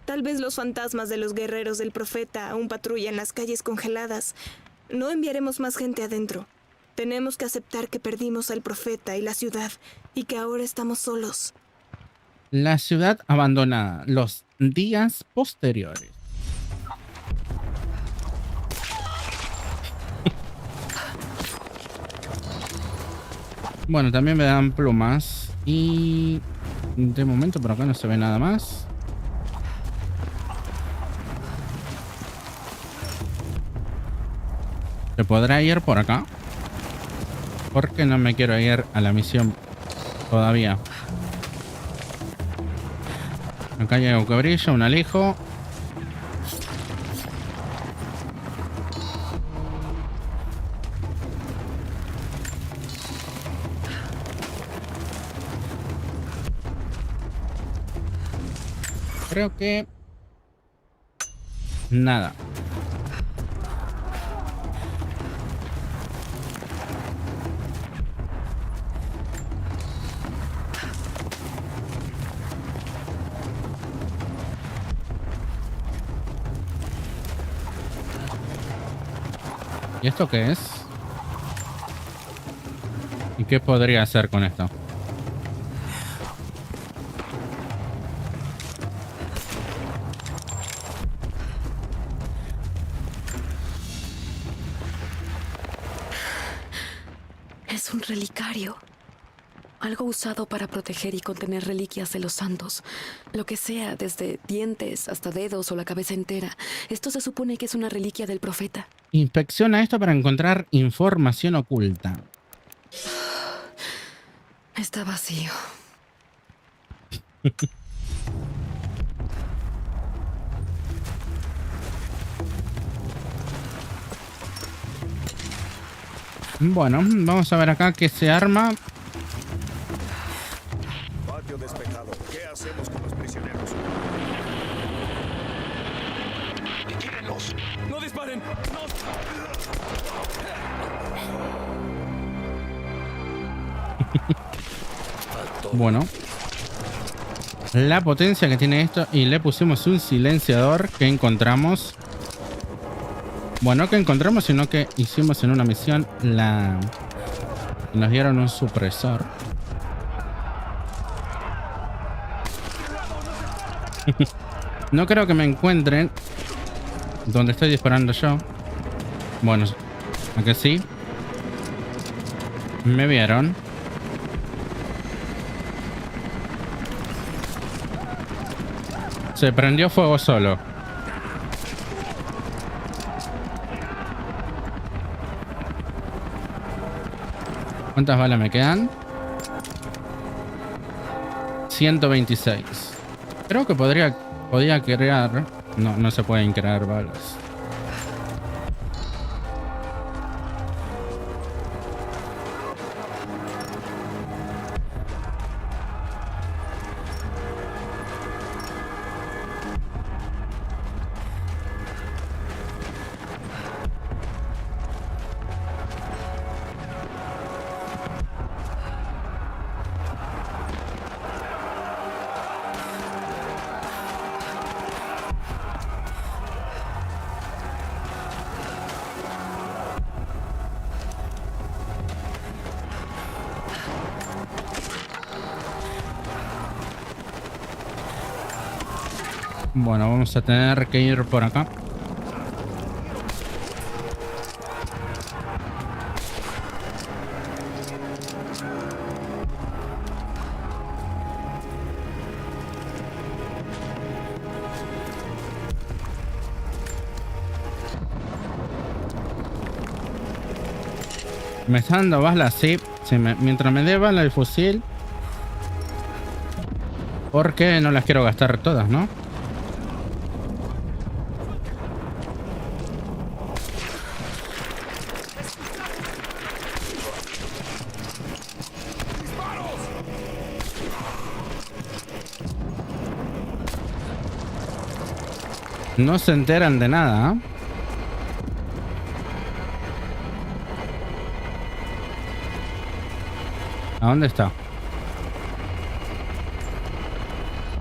Tal vez los fantasmas de los guerreros del profeta aún patrullan las calles congeladas. No enviaremos más gente adentro. Tenemos que aceptar que perdimos al profeta y la ciudad, y que ahora estamos solos. La ciudad abandonada. Los días posteriores. Bueno, también me dan plumas. Y de momento por acá no se ve nada más. ¿Se podrá ir por acá? Porque no me quiero ir a la misión todavía. Acá hay algo que brilla, un alijo. Creo que nada. ¿Y esto qué es? ¿Y qué podría hacer con esto? Es un relicario. Algo usado para proteger y contener reliquias de los santos. Lo que sea, desde dientes hasta dedos o la cabeza entera. Esto se supone que es una reliquia del profeta. Inspecciona esto para encontrar información oculta. Está vacío. Bueno, vamos a ver acá qué se arma. Patio despejado. ¿Qué hacemos con los prisioneros? ¡Tírenlos! ¡No disparen! Bueno, la potencia que tiene esto. Y le pusimos un silenciador que encontramos. Bueno, que encontramos, sino que hicimos en una misión. Nos dieron un supresor. No creo que me encuentren donde estoy disparando yo. Bueno, ¿a que sí? Me vieron. Se prendió fuego solo. ¿Cuántas balas me quedan? 126. Creo que podía crear... No se pueden crear balas. Bueno, vamos a tener que ir por acá. Me está dando balas, sí. Mientras me dé bala el fusil. Porque no las quiero gastar todas, ¿no? No se enteran de nada, ¿eh? ¿A dónde está?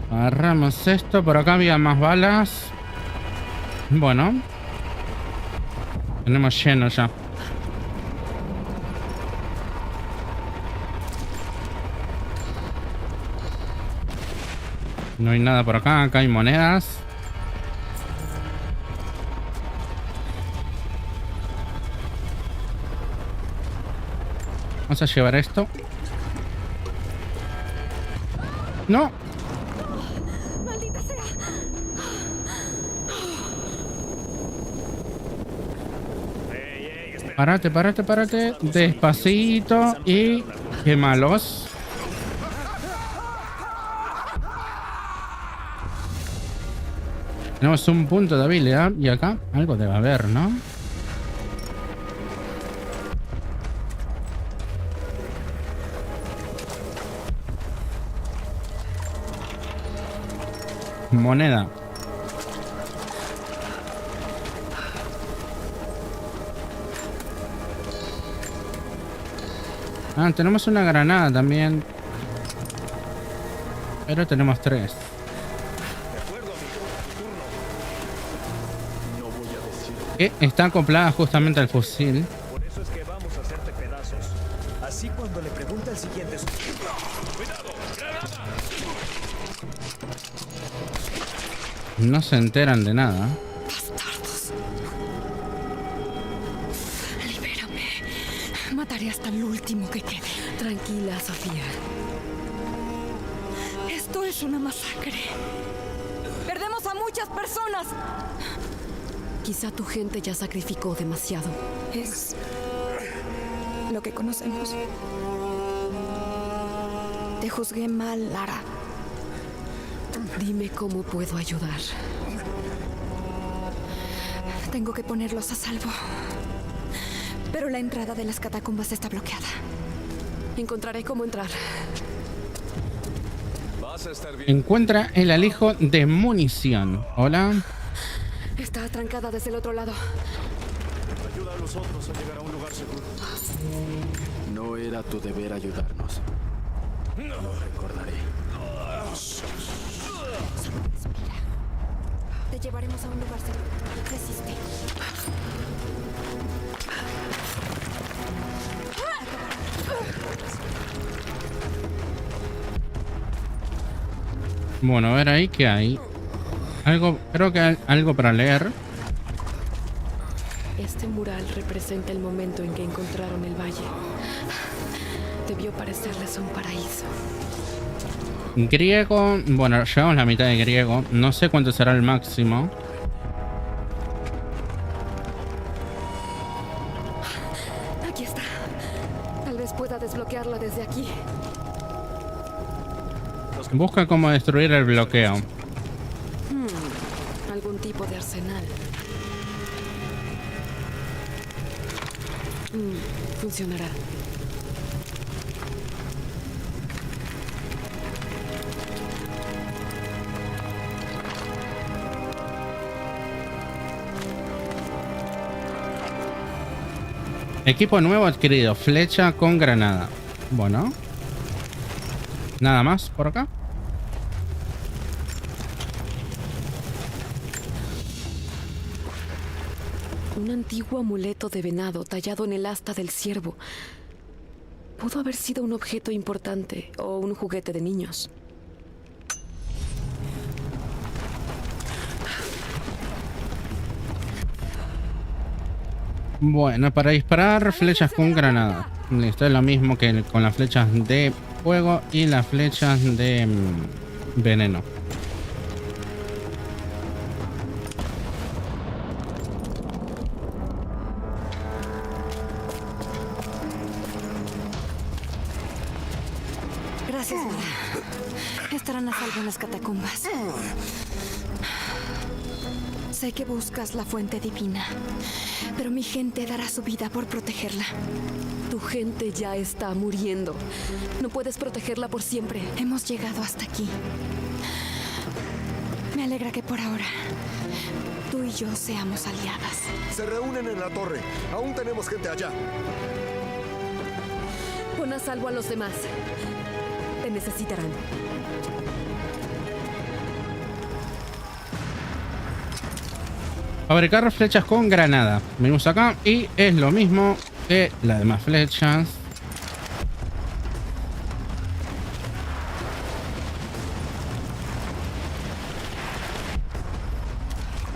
Agarramos esto. Por acá había más balas. Bueno. Tenemos lleno ya. No hay nada por acá. Acá hay monedas. Vamos a llevar esto. ¡No! ¡Maldita sea! Párate. Despacito y... quémalos. Tenemos un punto de habilidad y acá algo debe haber, ¿no? Moneda. Ah, tenemos una granada también. Pero tenemos 3. Que está acoplada justamente al fusil. Por eso es que vamos a hacerte pedazos. Así cuando le pregunta el siguiente... ¡Cuidado! ¡Granada! No se enteran de nada. ¡Bastardos! Libérame. Mataré hasta el último que quede. Tranquila, Sofía. Esto es una masacre. Perdemos a muchas personas. Quizá tu gente ya sacrificó demasiado. Es lo que conocemos. Te juzgué mal, Lara. Dime cómo puedo ayudar. Tengo que ponerlos a salvo. Pero la entrada de las catacumbas está bloqueada. Encontraré cómo entrar. Vas a estar bien. Encuentra el alijo de munición. Hola. Está atrancada desde el otro lado. Ayuda a los otros a llegar a un lugar seguro. No era tu deber ayudarnos. Lo recordaré. Respira. Te llevaremos a un lugar seguro. Resiste. Bueno, a ver ahí qué hay. Algo, creo que hay algo para leer. Este mural representa el momento en que encontraron el valle. Debió parecerles un paraíso. Griego, bueno, llevamos la mitad de griego. No sé cuánto será el máximo. Aquí está. Tal vez pueda desbloquearla desde aquí. Busca cómo destruir el bloqueo. Algún tipo de arsenal. Funcionará. Equipo nuevo adquirido. Flecha con granada. Bueno. Nada más por acá. Un antiguo amuleto de venado tallado en el asta del ciervo. Pudo haber sido un objeto importante o un juguete de niños. Bueno, para disparar flechas con granada. Listo, es lo mismo que con las flechas de fuego y las flechas de veneno. Gracias, Lara. Estarán a salvo en las catacumbas. Sé que buscas la fuente divina, pero mi gente dará su vida por protegerla. Tu gente ya está muriendo. No puedes protegerla por siempre. Hemos llegado hasta aquí. Me alegra que por ahora tú y yo seamos aliadas. Se reúnen en la torre. Aún tenemos gente allá. Pon a salvo a los demás. Te necesitarán. Fabricar flechas con granada. Venimos acá y es lo mismo que las demás flechas.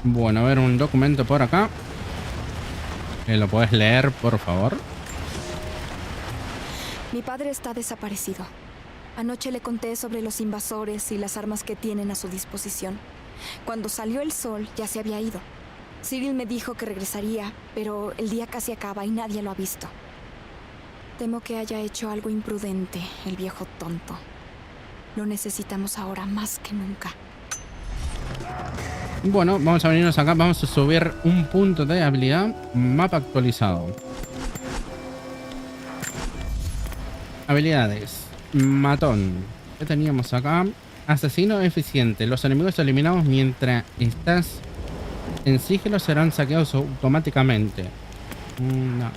Bueno, a ver un documento por acá. ¿Lo puedes leer, por favor? Mi padre está desaparecido. Anoche le conté sobre los invasores y las armas que tienen a su disposición. Cuando salió el sol, ya se había ido. Cyril me dijo que regresaría, pero el día casi acaba y nadie lo ha visto. Temo que haya hecho algo imprudente, el viejo tonto. Lo necesitamos ahora más que nunca. Bueno, vamos a venirnos acá. Vamos a subir un punto de habilidad. Mapa actualizado. Habilidades. Matón. ¿Qué teníamos acá? Asesino eficiente. Los enemigos eliminados mientras estás en sigilo serán saqueados automáticamente. No.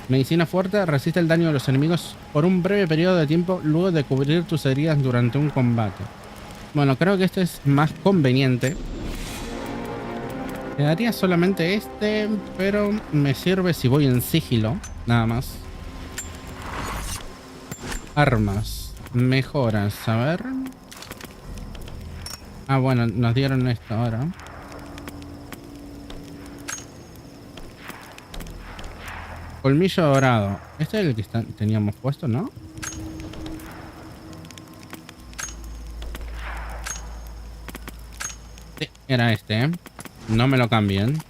Medicina fuerte. Resiste el daño de los enemigos por un breve periodo de tiempo luego de cubrir tus heridas durante un combate. Bueno, creo que este es más conveniente. Quedaría solamente este, pero me sirve si voy en sigilo. Nada más. Armas. Mejoras. A ver. Ah, bueno, nos dieron esto ahora. Colmillo dorado. Este es el que teníamos puesto, ¿no? Sí, era este, ¿eh? No me lo cambien.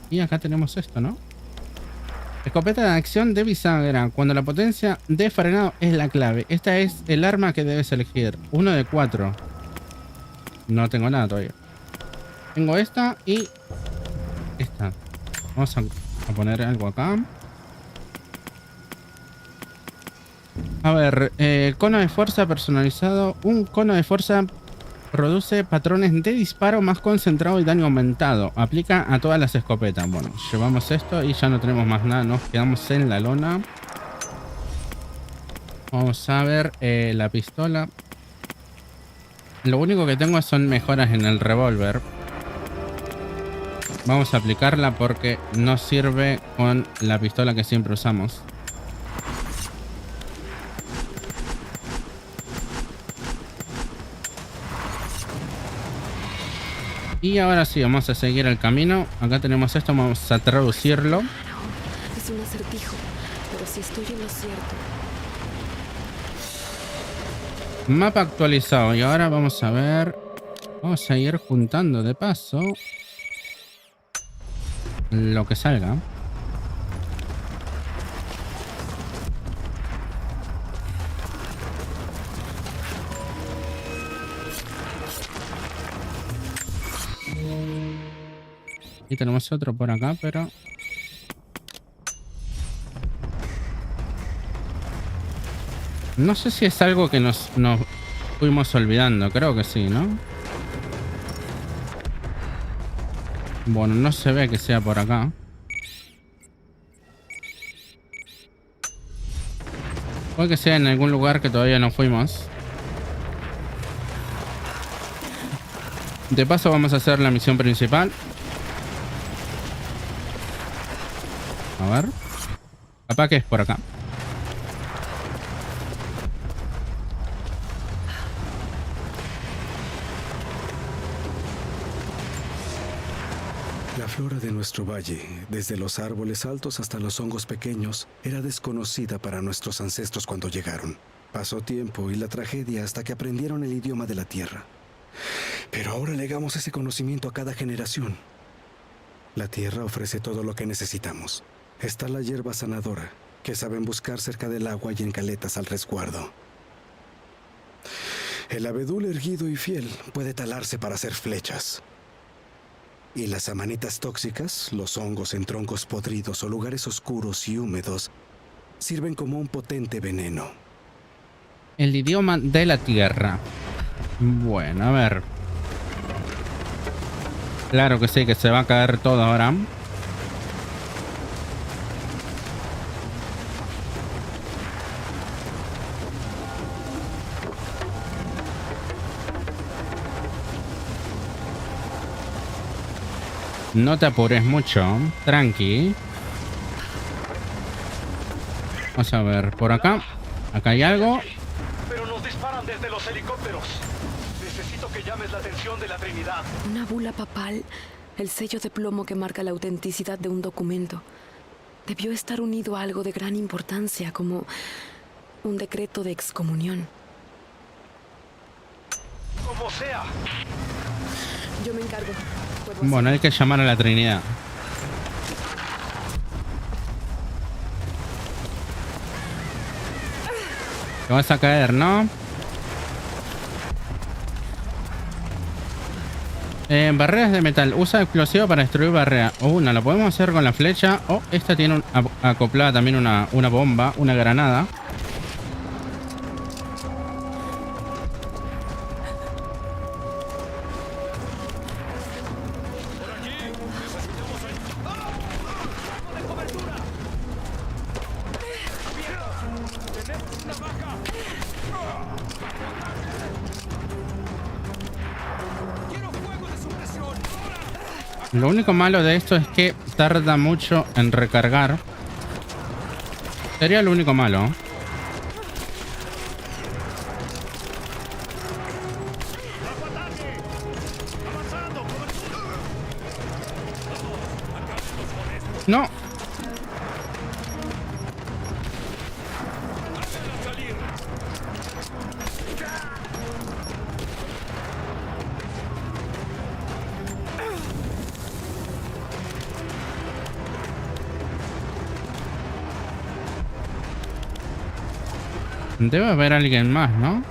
Y acá tenemos esto, ¿no? Escopeta de acción de bisagra. Cuando la potencia de frenado es la clave. Esta es el arma que debes elegir. 1 de 4. No tengo nada todavía. Tengo esta y esta. Vamos a poner algo acá. A ver, cono de fuerza personalizado. Un cono de fuerza produce patrones de disparo más concentrado y daño aumentado. Aplica a todas las escopetas. Bueno, llevamos esto y ya no tenemos más nada. Nos quedamos en la lona. Vamos a ver la pistola. Lo único que tengo son mejoras en el revólver. Vamos a aplicarla porque no sirve con la pistola que siempre usamos. Y ahora sí, vamos a seguir el camino. Acá tenemos esto, vamos a traducirlo. Es un acertijo, pero si estoy en lo cierto. Mapa actualizado. Y ahora vamos a ver. Vamos a ir juntando de paso lo que salga. Y tenemos otro por acá, pero... no sé si es algo que nos fuimos olvidando. Creo que sí, ¿no? Bueno, no se ve que sea por acá. Puede que sea en algún lugar que todavía no fuimos. De paso vamos a hacer la misión principal. A ver. Capaz que es por acá. La flora de nuestro valle, desde los árboles altos hasta los hongos pequeños, era desconocida para nuestros ancestros cuando llegaron. Pasó tiempo y la tragedia hasta que aprendieron el idioma de la tierra. Pero ahora legamos ese conocimiento a cada generación. La tierra ofrece todo lo que necesitamos. Está la hierba sanadora, que saben buscar cerca del agua y en caletas al resguardo. El abedul erguido y fiel puede talarse para hacer flechas. Y las amanitas tóxicas, los hongos en troncos podridos o lugares oscuros y húmedos, sirven como un potente veneno. El idioma de la tierra. Bueno, a ver. Claro que sí, que se va a caer todo ahora. No te apures mucho. Tranqui. Vamos a ver, por acá. Acá hay algo. Pero nos disparan desde los helicópteros. Necesito que llames la atención de la Trinidad. Una bula papal. El sello de plomo que marca la autenticidad de un documento. Debió estar unido a algo de gran importancia, como un decreto de excomunión. Como sea. Yo me encargo. Bueno, hay que llamar a la Trinidad. Te vas a caer, ¿no? Barreras de metal. Usa explosivo para destruir barrera. Una la podemos hacer con la flecha. O esta tiene acoplada también una bomba, una granada. Lo único malo de esto es que tarda mucho en recargar. Sería lo único malo. No. Debe haber alguien más, ¿no?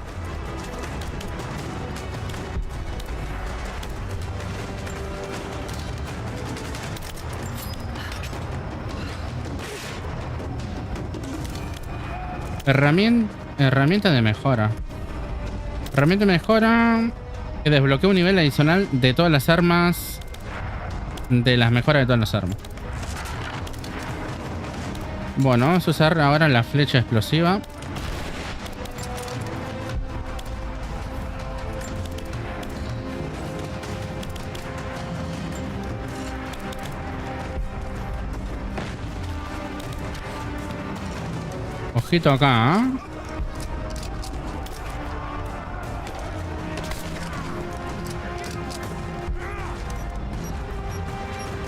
Herramienta de mejora. Herramienta de mejora que desbloquea un nivel adicional de todas las armas. De las mejoras de todas las armas. Bueno, vamos a usar ahora la flecha explosiva. Ojito acá, ¿eh?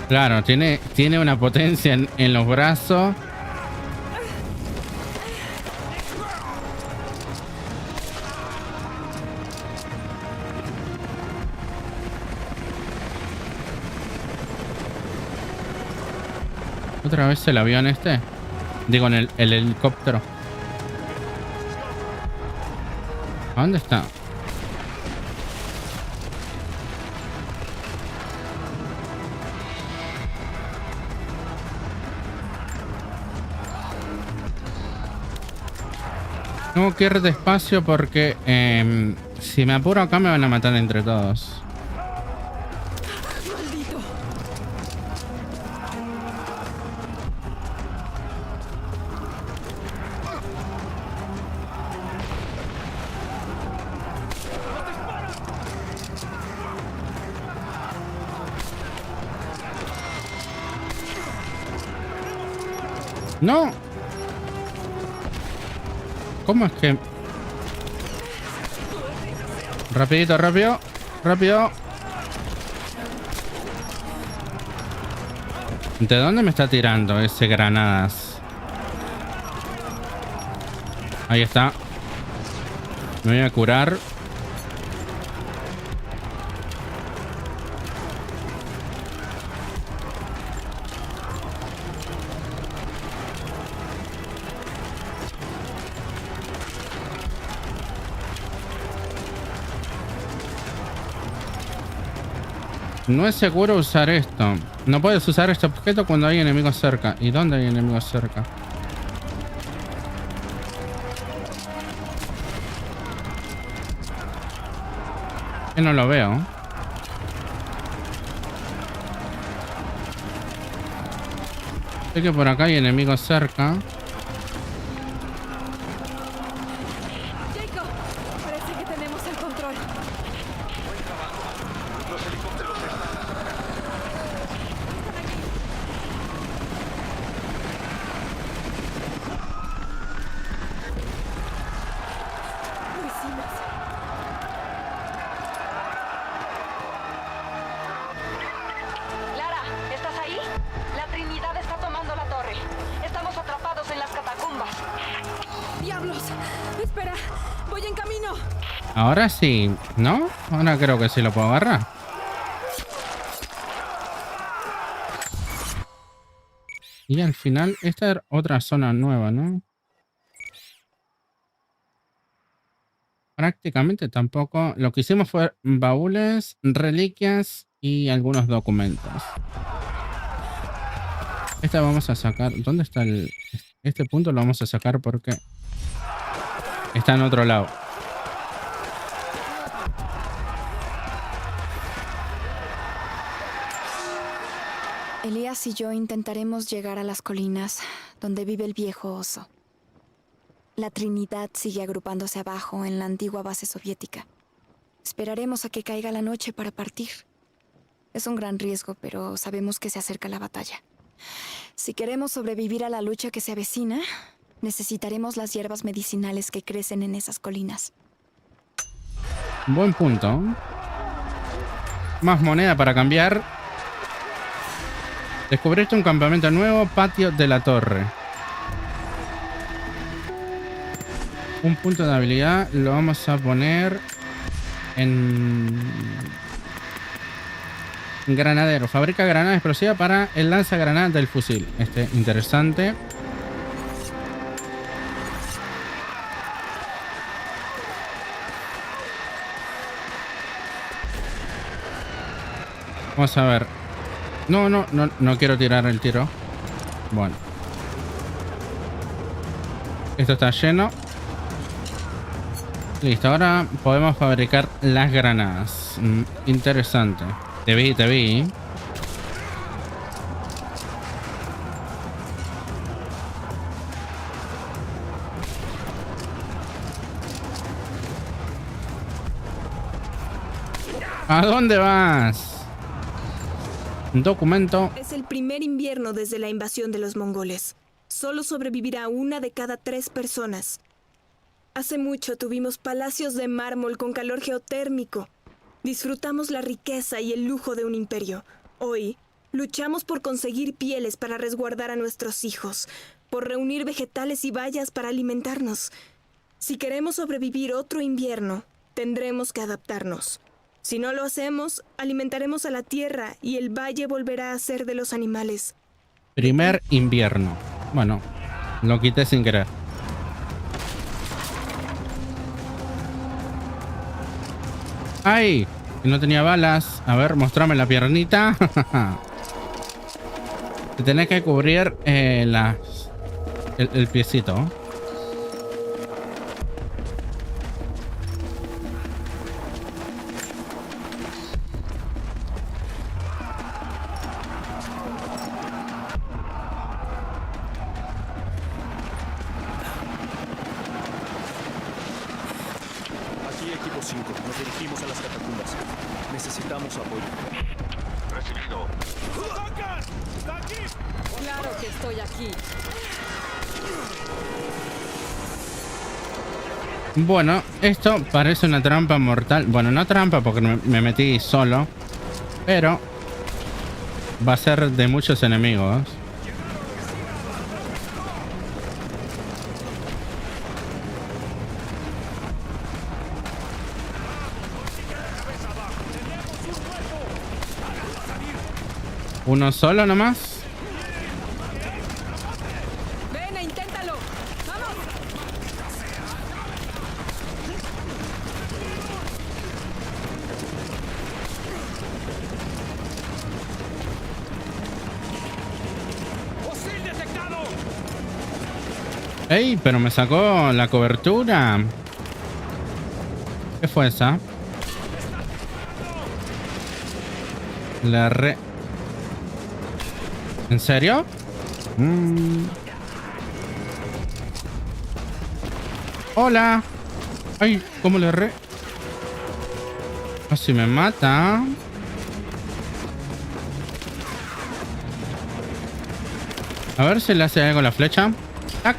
Claro, tiene una potencia en los brazos. ¿Otra vez el avión este? Digo, en el helicóptero. ¿A dónde está? Tengo que ir despacio porque si me apuro acá me van a matar entre todos. ¡No! ¿Cómo es que...? Rapidito, rápido. Rápido. ¿De dónde me está tirando ese granadas? Ahí está. Me voy a curar. No es seguro usar esto. No puedes usar este objeto cuando hay enemigos cerca. ¿Y dónde hay enemigos cerca? Que no lo veo. Sé que por acá hay enemigos cerca. Jacob, parece que tenemos el control. Lara, ¿estás ahí? La Trinidad está tomando la torre. Estamos atrapados en las catacumbas. ¡Diablos! Espera, voy en camino. Ahora sí, ¿no? Ahora creo que sí lo puedo agarrar. Y al final, esta es otra zona nueva, ¿no? Prácticamente tampoco. Lo que hicimos fue baúles, reliquias y algunos documentos. Esta vamos a sacar. ¿Dónde está el...? Este punto lo vamos a sacar porque está en otro lado. Elías y yo intentaremos llegar a las colinas donde vive el viejo oso. La Trinidad sigue agrupándose abajo en la antigua base soviética. Esperaremos a que caiga la noche para partir. Es un gran riesgo, pero sabemos que se acerca la batalla. Si queremos sobrevivir a la lucha que se avecina, necesitaremos las hierbas medicinales que crecen en esas colinas. Buen punto. Más moneda para cambiar. Descubriste un campamento nuevo, patio de la torre. Un punto de habilidad lo vamos a poner en granadero. Fabrica granada explosiva para el lanzagranadas del fusil. Interesante. Vamos a ver. No quiero tirar el tiro. Bueno. Esto está lleno. Listo, ahora podemos fabricar las granadas. Interesante. Te vi. ¿A dónde vas? Documento. Es el primer invierno desde la invasión de los mongoles. Solo sobrevivirá 1 de cada 3 personas. Hace mucho tuvimos palacios de mármol con calor geotérmico. Disfrutamos la riqueza y el lujo de un imperio. Hoy, luchamos por conseguir pieles para resguardar a nuestros hijos, por reunir vegetales y bayas para alimentarnos. Si queremos sobrevivir otro invierno, tendremos que adaptarnos. Si no lo hacemos, alimentaremos a la tierra y el valle volverá a ser de los animales. Primer invierno. Bueno, lo quité sin querer. ¡Ay! No tenía balas. A ver, mostrame la piernita. Te tenés que cubrir el piecito. Aquí equipo 5, nos dirigimos a las catacumbas. Necesitamos apoyo. Recibido. ¡Duncan! ¡Está aquí! Claro que estoy aquí. Bueno, esto parece una trampa mortal. Bueno, no trampa porque me metí solo. Pero va a ser de muchos enemigos. ¿Uno solo nomás? Ven e inténtalo. ¡Vamos! ¡Hostil detectado! ¡Ey! Pero me sacó la cobertura. ¿Qué fue esa? La re... ¿En serio? Hola. Ay, ¿cómo le re...? Casi me mata. A ver si le hace algo la flecha. ¡Tac!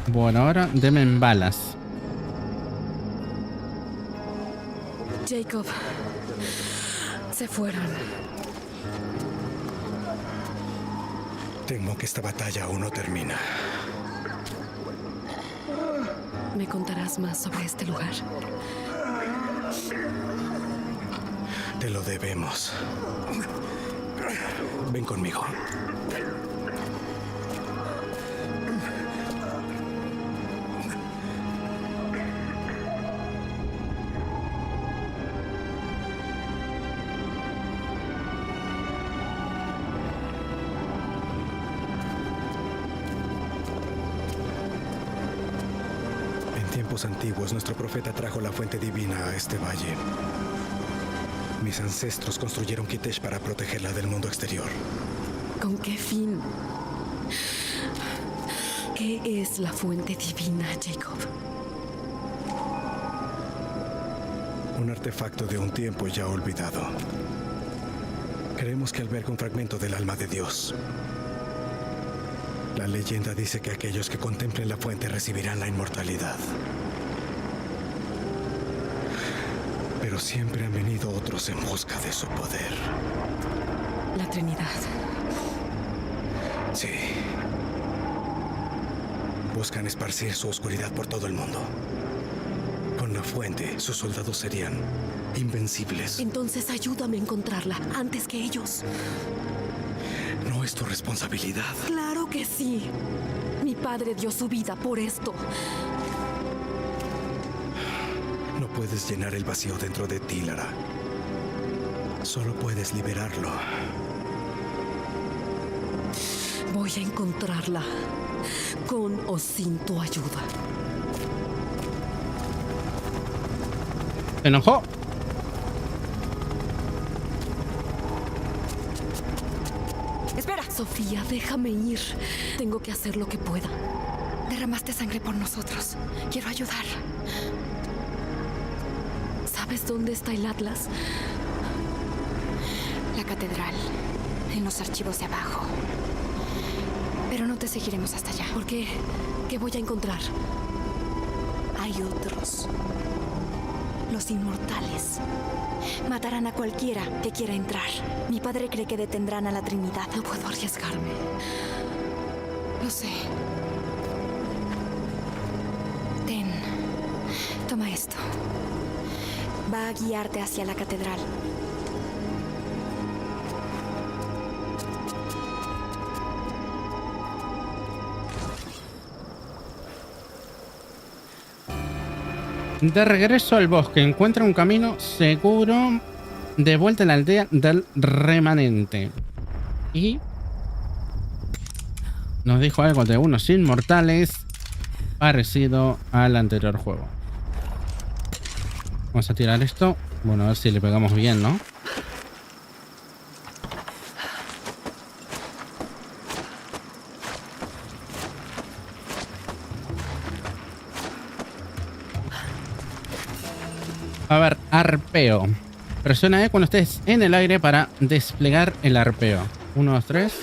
Bueno, ahora deme en balas. Jacob. Se fueron. Temo que esta batalla aún no termina. ¿Me contarás más sobre este lugar? Te lo debemos. Ven conmigo. En tiempos antiguos, nuestro profeta trajo la fuente divina a este valle. Mis ancestros construyeron Kitesh para protegerla del mundo exterior. ¿Con qué fin? ¿Qué es la fuente divina, Jacob? Un artefacto de un tiempo ya olvidado. Creemos que alberga un fragmento del alma de Dios. La leyenda dice que aquellos que contemplen la fuente recibirán la inmortalidad. Pero siempre han venido otros en busca de su poder. La Trinidad. Sí. Buscan esparcir su oscuridad por todo el mundo. Con la fuente, sus soldados serían invencibles. Entonces ayúdame a encontrarla antes que ellos. No es tu responsabilidad. Claro que sí. Mi padre dio su vida por esto. No puedes llenar el vacío dentro de ti, Lara. Solo puedes liberarlo. Voy a encontrarla, con o sin tu ayuda. ¿Se enojó? Espera. Sofía, déjame ir. Tengo que hacer lo que pueda. Derramaste sangre por nosotros. Quiero ayudar. ¿Sabes dónde está el Atlas? La catedral. En los archivos de abajo. Pero no te seguiremos hasta allá. ¿Por qué? ¿Qué voy a encontrar? Hay otros. Los inmortales. Matarán a cualquiera que quiera entrar. Mi padre cree que detendrán a la Trinidad. No puedo arriesgarme. Lo sé. Ten. Toma esto. Va a guiarte hacia la catedral. De regreso al bosque, encuentra un camino seguro de vuelta a la aldea del remanente. Y nos dijo algo de unos inmortales parecido al anterior juego. Vamos a tirar esto. Bueno, a ver si le pegamos bien, ¿no? A ver, arpeo. Presiona E cuando estés en el aire para desplegar el arpeo. 1, 2, 3.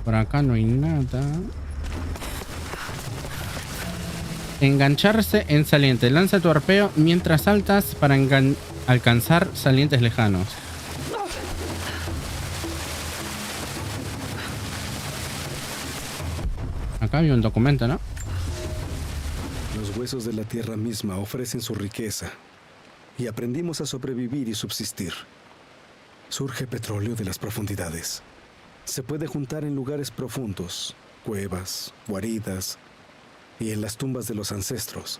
Por acá no hay nada. Engancharse en saliente. Lanza tu arpeo mientras saltas para alcanzar salientes lejanos. Acá había un documento, ¿no? Los huesos de la tierra misma ofrecen su riqueza y aprendimos a sobrevivir y subsistir. Surge petróleo de las profundidades. Se puede juntar en lugares profundos, cuevas, guaridas y en las tumbas de los ancestros.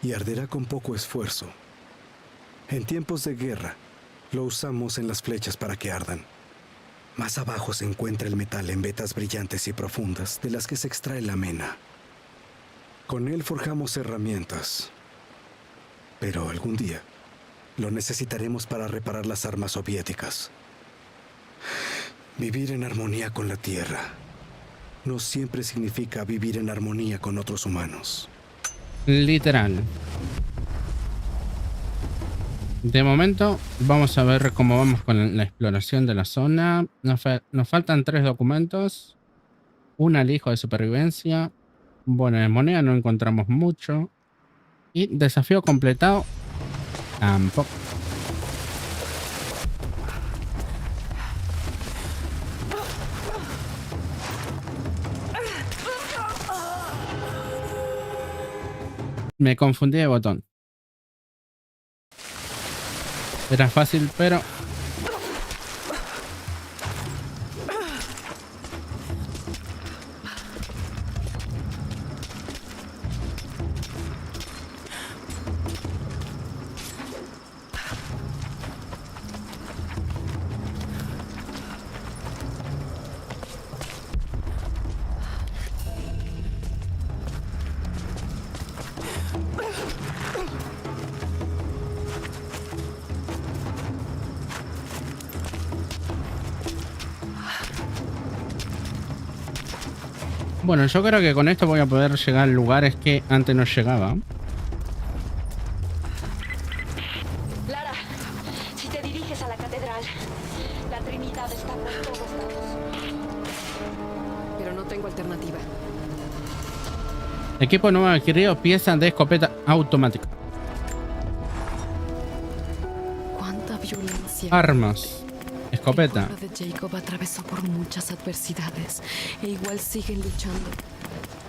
Y arderá con poco esfuerzo. En tiempos de guerra, lo usamos en las flechas para que ardan. Más abajo se encuentra el metal en vetas brillantes y profundas de las que se extrae la mena. Con él forjamos herramientas. Pero algún día lo necesitaremos para reparar las armas soviéticas. Vivir en armonía con la tierra no siempre significa vivir en armonía con otros humanos. Literal. De momento, vamos a ver cómo vamos con la exploración de la zona. Nos faltan 3 documentos. Un alijo de supervivencia. Bueno, en moneda no encontramos mucho. Y desafío completado. Tampoco. Me confundí de botón. Era fácil, pero... Bueno, yo creo que con esto voy a poder llegar a lugares que antes no llegaba. Lara, si te diriges a la catedral, la Trinidad está por todos lados. Pero no tengo alternativa. Equipo nuevo adquirido, pieza de escopeta automática. ¿Cuánta violencia? Armas. Escopeta. El pueblo de Jacob atravesó por muchas adversidades e igual siguen luchando.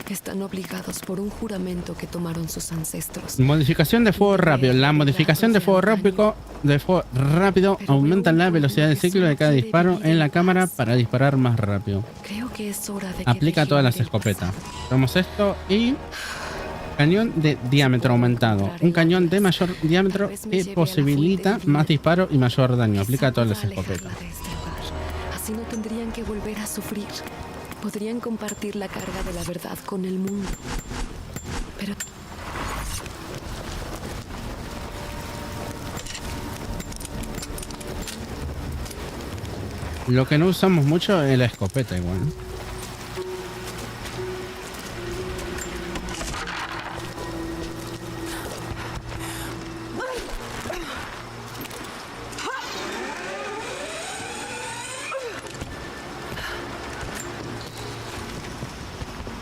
Están obligados por un juramento que tomaron sus ancestros. Modificación de fuego rápido. La modificación de fuego rápido aumenta la velocidad del ciclo de cada disparo en la cámara para disparar más rápido. Creo que es hora de que Aplica a todas las escopetas. Tenemos esto y cañón de diámetro aumentado. Un cañón de mayor diámetro que posibilita más disparo y mayor daño. Aplica a todas las escopetas. Así no tendrían que volver a sufrir. Podrían compartir la carga de la verdad con el mundo. Pero... Lo que no usamos mucho es la escopeta igual.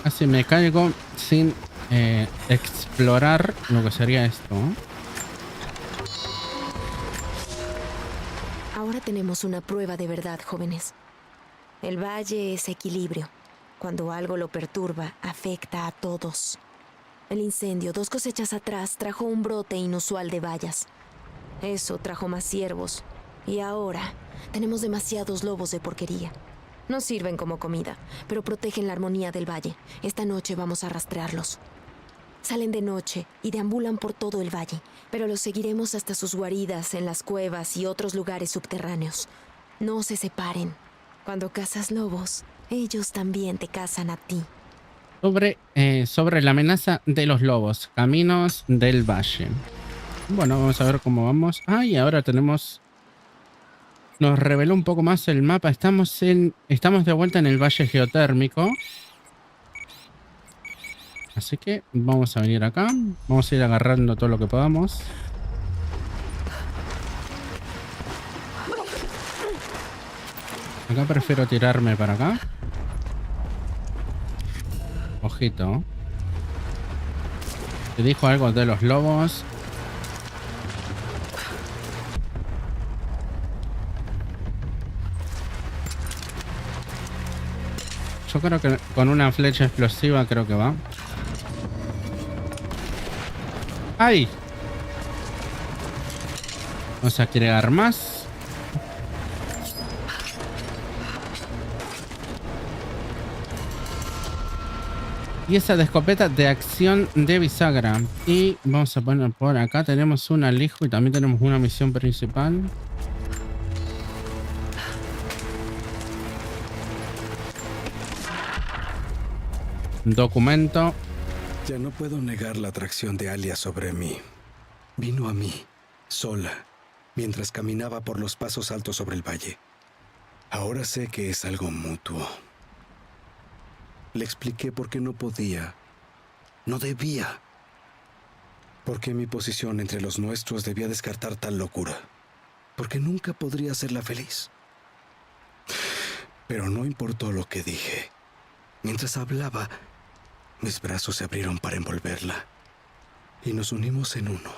Casi me caigo sin explorar lo que sería esto. Ahora tenemos una prueba de verdad, jóvenes. El valle es equilibrio. Cuando algo lo perturba, afecta a todos. El incendio 2 cosechas atrás trajo un brote inusual de bayas. Eso trajo más ciervos. Y ahora tenemos demasiados lobos de porquería. No sirven como comida, pero protegen la armonía del valle. Esta noche vamos a rastrearlos. Salen de noche y deambulan por todo el valle, pero los seguiremos hasta sus guaridas en las cuevas y otros lugares subterráneos. No se separen. Cuando cazas lobos, ellos también te cazan a ti. Sobre la amenaza de los lobos, caminos del valle. Bueno, vamos a ver cómo vamos. Ah, y ahora tenemos... Nos reveló un poco más el mapa. Estamos de vuelta en el valle geotérmico. Así que vamos a venir acá. Vamos a ir agarrando todo lo que podamos. Acá prefiero tirarme para acá. Ojito. Te dijo algo de los lobos. Yo creo que con una flecha explosiva creo que va. ¡Ay! Vamos a agregar más. Y esa de escopeta de acción de bisagra. Y vamos a poner por acá. Tenemos un alijo y también tenemos una misión principal. Documento. Ya no puedo negar la atracción de Alia sobre mí. Vino a mí, sola, mientras caminaba por los pasos altos sobre el valle. Ahora sé que es algo mutuo. Le expliqué por qué no podía, no debía. Porque mi posición entre los nuestros debía descartar tal locura. Porque nunca podría hacerla feliz. Pero no importó lo que dije. Mientras hablaba, mis brazos se abrieron para envolverla y nos unimos en uno.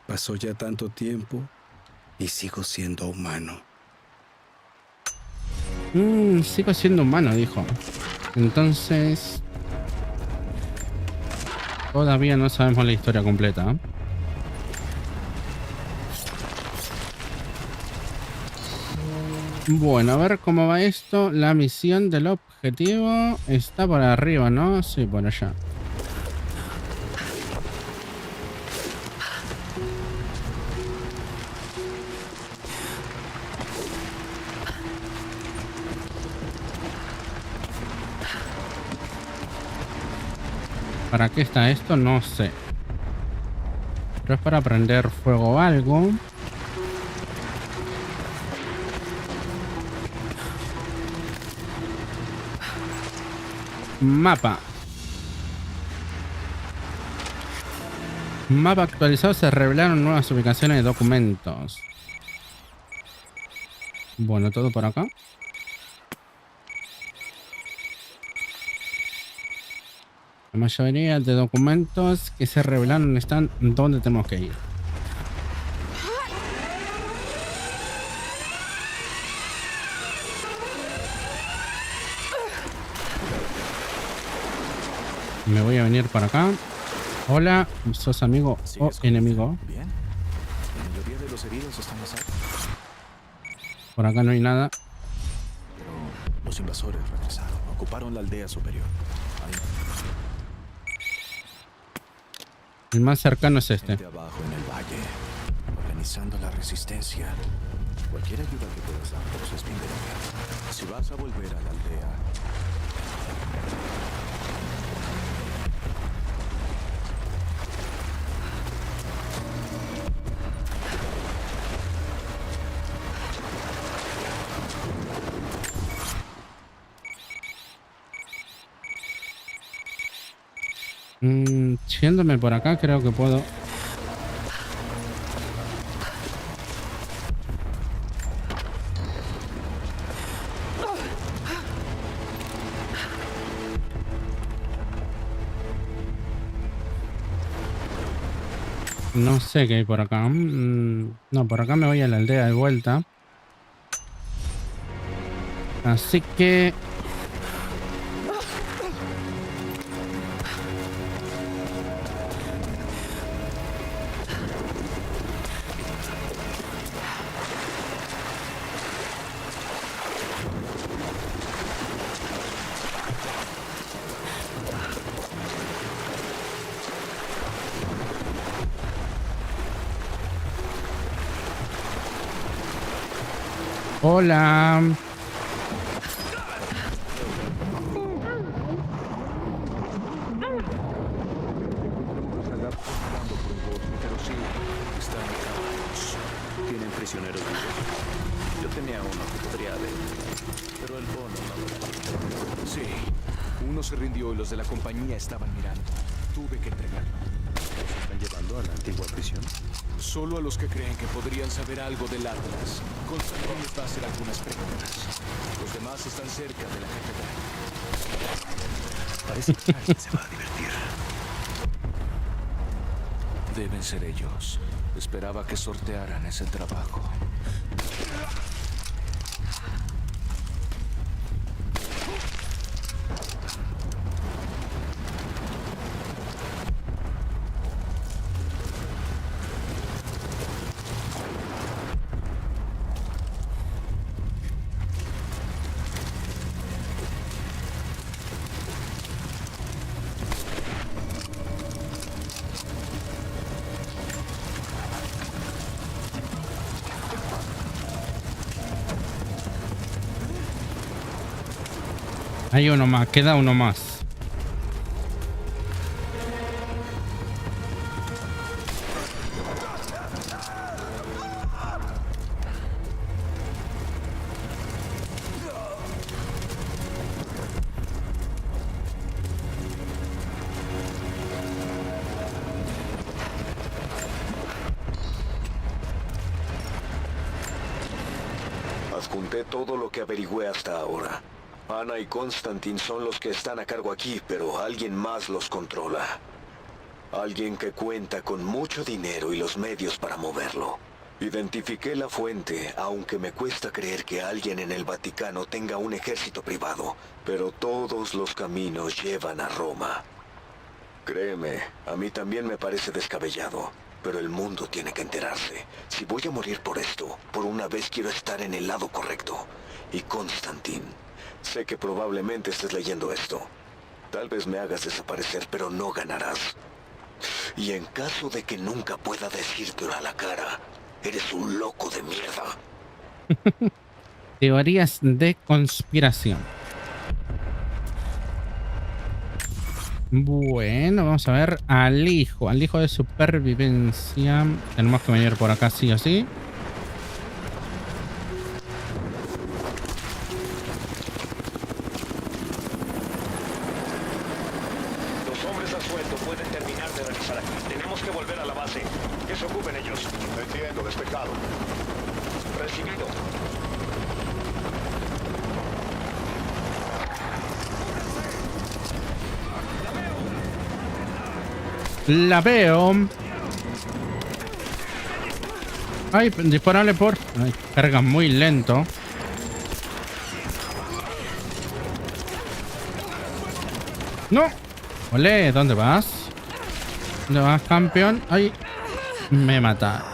Pasó ya tanto tiempo y sigo siendo humano. Sigo siendo humano, dijo. Entonces... Todavía no sabemos la historia completa. Bueno, a ver cómo va esto. La misión del objetivo está por arriba, ¿no? Sí, por allá. ¿Para qué está esto? No sé. Pero es para prender fuego o algo. Mapa. Mapa actualizado. Se revelaron nuevas ubicaciones de documentos. Bueno, todo por acá. La mayoría de documentos que se revelaron están donde tenemos que ir. Me voy a venir para acá. Hola, ¿sos amigo o enemigo? Bien. La mayoría de los heridos están a salvo. Por acá no hay nada. Pero los invasores regresaron. Ocuparon la aldea superior. El más cercano es este. Gente abajo en el valle, organizando la resistencia. Cualquier ayuda que puedas darnos es bienvenida. Si vas a volver a la aldea, Yéndome por acá creo que puedo. No sé qué hay por acá. No, por acá me voy a la aldea de vuelta. Así que... Hola. pero sí, están acabados. Tienen prisioneros vivos. Yo tenía uno que podría haber, pero el bono no lo daba. Sí, uno se rindió y los de la compañía estaban mirando. Tuve que entregarlo. ¿Se están llevando a la antigua prisión? Solo a los que creen que podrían saber algo del Atlas. Constantin les va a hacer algunas preguntas. Los demás están cerca de la catedral. Parece que alguien se va a divertir. Deben ser ellos. Esperaba que sortearan ese trabajo. Hay uno más, queda uno más. Adjunté todo lo que averigüé hasta ahora. Ana y Constantin son los que están a cargo aquí, pero alguien más los controla. Alguien que cuenta con mucho dinero y los medios para moverlo. Identifiqué la fuente, aunque me cuesta creer que alguien en el Vaticano tenga un ejército privado, pero todos los caminos llevan a Roma. Créeme, a mí también me parece descabellado, pero el mundo tiene que enterarse. Si voy a morir por esto, por una vez quiero estar en el lado correcto. Y Constantin... Sé que probablemente estés leyendo esto. Tal vez me hagas desaparecer, pero no ganarás. Y en caso de que nunca pueda decírtelo a la cara, eres un loco de mierda. Teorías de conspiración. Bueno, vamos a ver al hijo de supervivencia. Tenemos que venir por acá sí o sí. La veo. Ay, disparale por... Ay, carga muy lento. No. Olé, ¿dónde vas? ¿Dónde vas, campeón? ¡Ay! Me mata.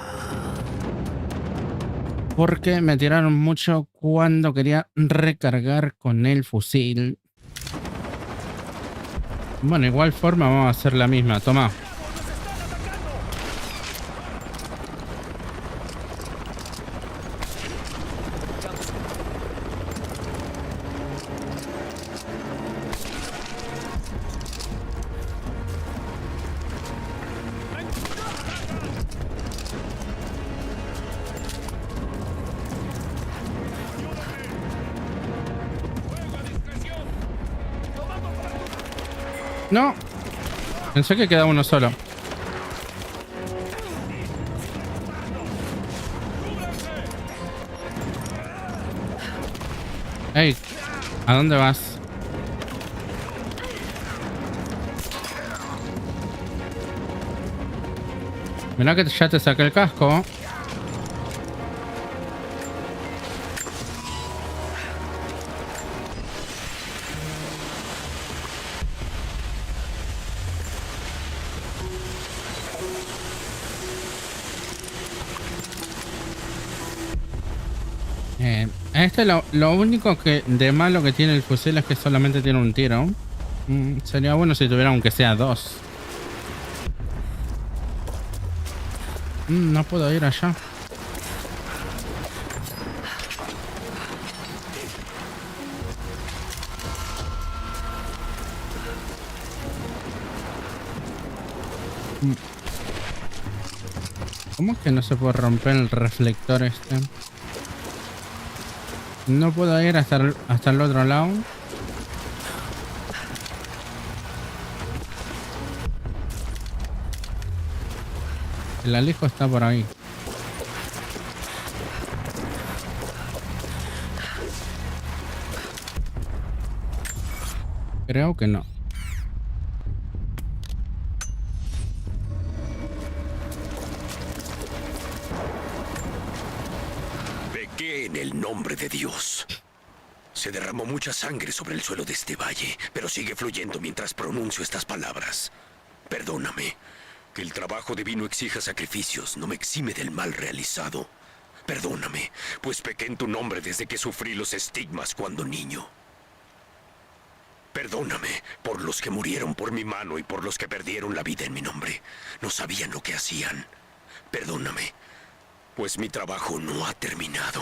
Porque me tiraron mucho cuando quería recargar con el fusil. Bueno, igual forma vamos a hacer la misma. Toma. No. Pensé que quedaba uno solo. Ey, ¿a dónde vas? Mira que ya te saqué el casco. Lo único que de malo que tiene el fusil es que solamente tiene un tiro. Sería bueno si tuviera aunque sea 2. No puedo ir allá. ¿Cómo es que no se puede romper el reflector este? No puedo ir hasta el otro lado. El alijo está por ahí. Creo que no. Pequé en el nombre de Dios. Se derramó mucha sangre sobre el suelo de este valle, pero sigue fluyendo mientras pronuncio estas palabras. Perdóname. Que el trabajo divino exija sacrificios no me exime del mal realizado. Perdóname, pues pequé en tu nombre desde que sufrí los estigmas cuando niño. Perdóname por los que murieron por mi mano y por los que perdieron la vida en mi nombre. No sabían lo que hacían. Perdóname, pues mi trabajo no ha terminado.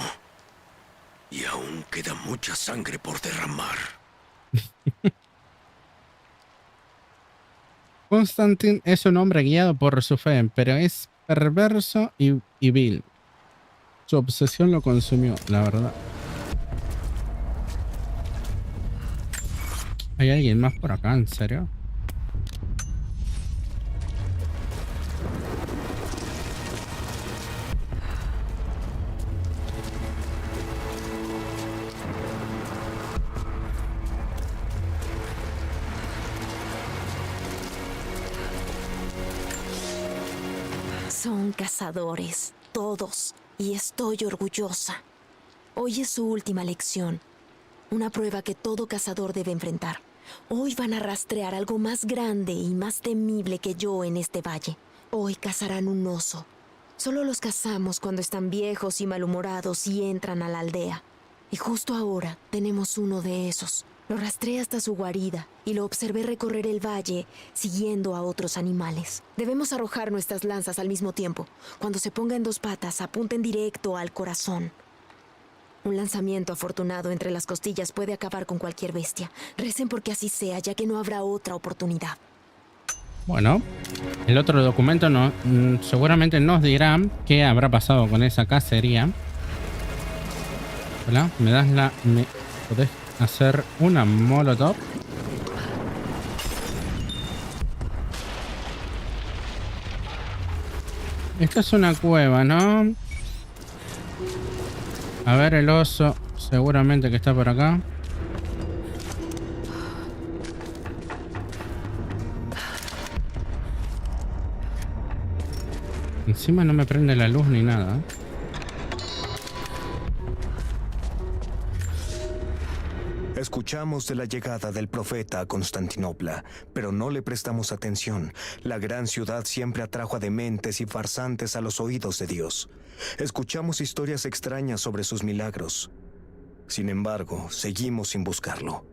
Y aún queda mucha sangre por derramar. Constantine es un hombre guiado por su fe, pero es perverso y vil. Su obsesión lo consumió, la verdad. ¿Hay alguien más por acá? ¿En serio? Son cazadores, todos, y estoy orgullosa. Hoy es su última lección, una prueba que todo cazador debe enfrentar. Hoy van a rastrear algo más grande y más temible que yo en este valle. Hoy cazarán un oso. Solo los cazamos cuando están viejos y malhumorados y entran a la aldea. Y justo ahora tenemos uno de esos. Lo rastreé hasta su guarida y lo observé recorrer el valle siguiendo a otros animales. Debemos arrojar nuestras lanzas al mismo tiempo. Cuando se ponga en 2 patas, apunten directo al corazón. Un lanzamiento afortunado entre las costillas puede acabar con cualquier bestia. Recen porque así sea, ya que no habrá otra oportunidad. Bueno, el otro documento seguramente nos dirá qué habrá pasado con esa cacería. Hola, ¿me das me podés hacer una molotov? Esta es una cueva, ¿no? A ver, el oso seguramente que está por acá. Encima no me prende la luz ni nada. Escuchamos de la llegada del profeta a Constantinopla, pero no le prestamos atención. La gran ciudad siempre atrajo a dementes y farsantes a los oídos de Dios. Escuchamos historias extrañas sobre sus milagros. Sin embargo, seguimos sin buscarlo.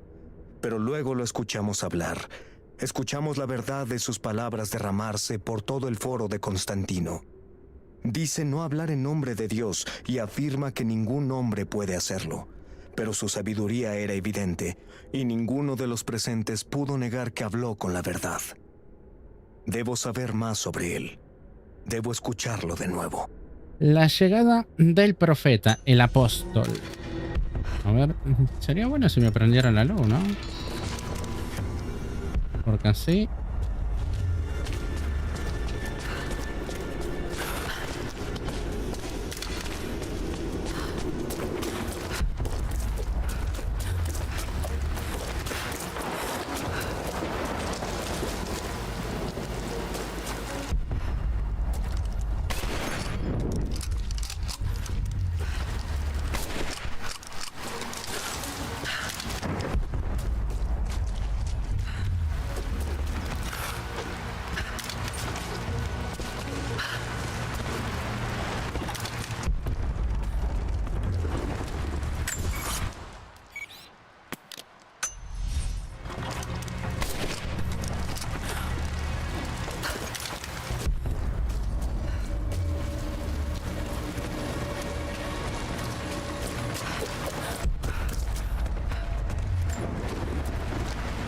Pero luego lo escuchamos hablar. Escuchamos la verdad de sus palabras derramarse por todo el foro de Constantino. Dice no hablar en nombre de Dios y afirma que ningún hombre puede hacerlo. Pero su sabiduría era evidente, y ninguno de los presentes pudo negar que habló con la verdad. Debo saber más sobre él. Debo escucharlo de nuevo. La llegada del profeta, el apóstol. A ver, sería bueno si me prendiera la luz, ¿no? Porque así...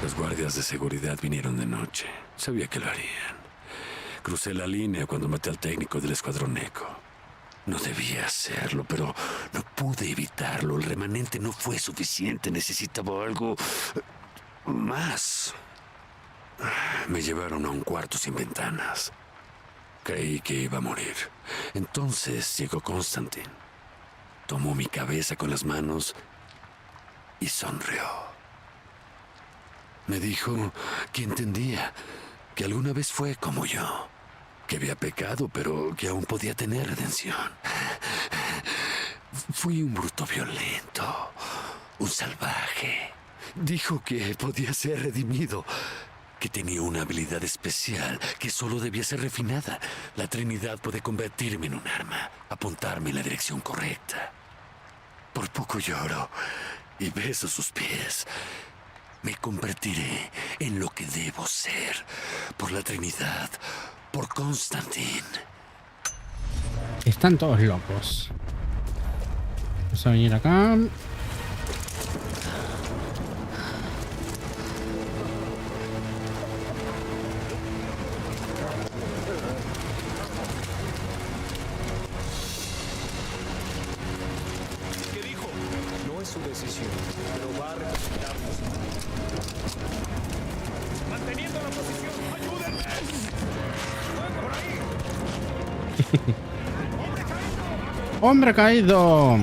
Los guardias de seguridad vinieron de noche. Sabía que lo harían. Crucé la línea cuando maté al técnico del escuadrón Eco. No debía hacerlo, pero no pude evitarlo. El remanente no fue suficiente. Necesitaba algo más. Me llevaron a un cuarto sin ventanas. Creí que iba a morir. Entonces llegó Constantin. Tomó mi cabeza con las manos y sonrió. Me dijo que entendía que alguna vez fue como yo, que había pecado, pero que aún podía tener redención. Fui un bruto violento, un salvaje. Dijo que podía ser redimido, que tenía una habilidad especial, que solo debía ser refinada. La Trinidad puede convertirme en un arma, apuntarme en la dirección correcta. Por poco lloro y beso sus pies. Me convertiré en lo que debo ser, por la Trinidad, por Constantin. Están todos locos. Vamos a venir acá. ¿Qué dijo? No es su decisión, pero va a representarnos. Manteniendo la posición, ayúdenme. Por ahí. ¡Hombre caído!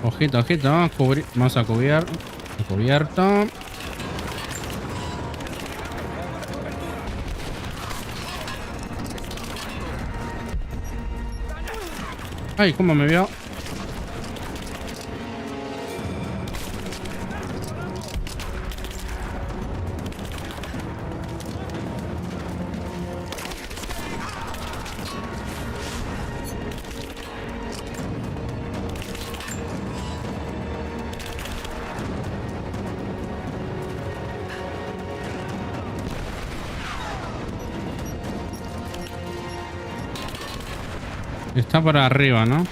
Ojito, ojito. Vamos a cubierto. Ay, cómo me vio. Está por arriba, ¿no?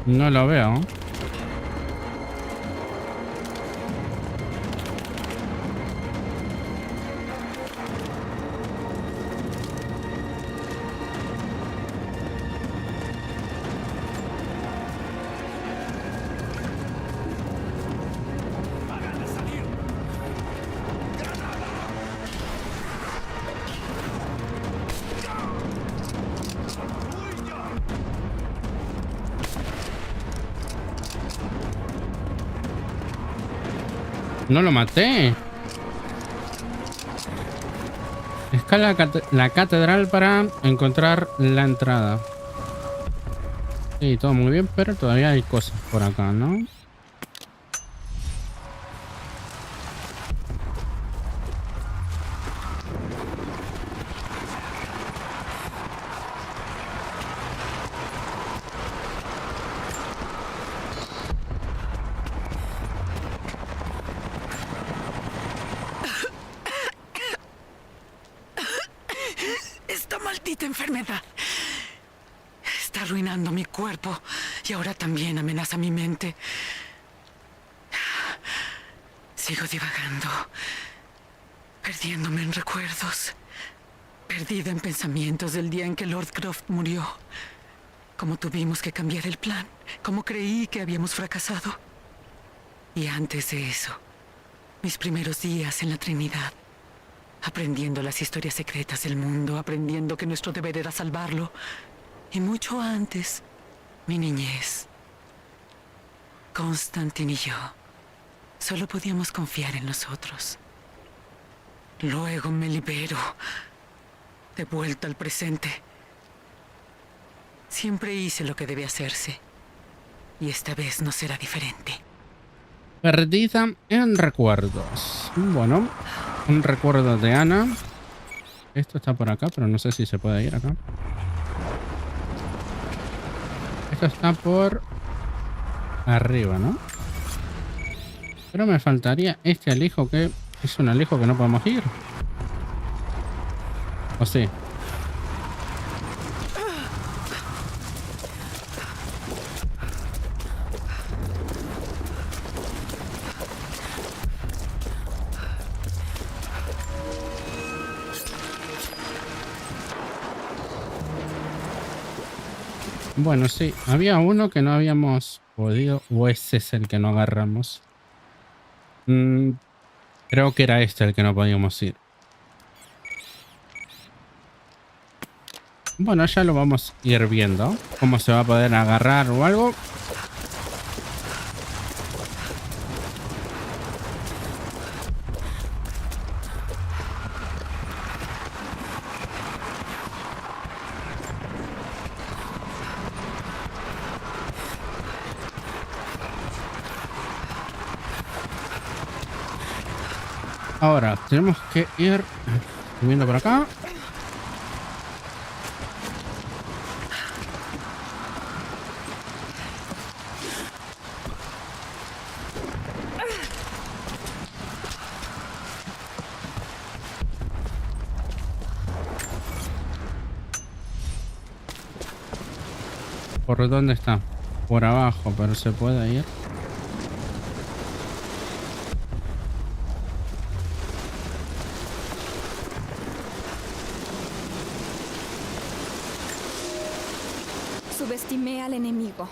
No lo veo. No lo maté. Escala la catedral para encontrar la entrada. Sí, todo muy bien, pero todavía hay cosas por acá, ¿no? Esta maldita enfermedad está arruinando mi cuerpo y ahora también amenaza mi mente. Sigo divagando, perdiéndome en recuerdos, perdida en pensamientos del día en que Lord Croft murió. Cómo tuvimos que cambiar el plan, cómo creí que habíamos fracasado. Y antes de eso, mis primeros días en la Trinidad, aprendiendo las historias secretas del mundo, aprendiendo que nuestro deber era salvarlo. Y mucho antes, mi niñez. Constantine y yo solo podíamos confiar en nosotros. Luego me libero, de vuelta al presente. Siempre hice lo que debe hacerse, y esta vez no será diferente. Perdida en recuerdos. Bueno, un recuerdo de Ana. Esto está por acá, pero no sé si se puede ir acá. Esto está por arriba, ¿no? Pero me faltaría este alijo, que es un alijo que no podemos ir. ¿O sí? Bueno, sí, había uno que no habíamos podido, o ese es el que no agarramos. Creo que era este el que no podíamos ir. Bueno, ya lo vamos a ir viendo, cómo se va a poder agarrar o algo. Ahora, tenemos que ir subiendo por acá. ¿Por dónde está? Por abajo, pero se puede ir. Subestimé al enemigo.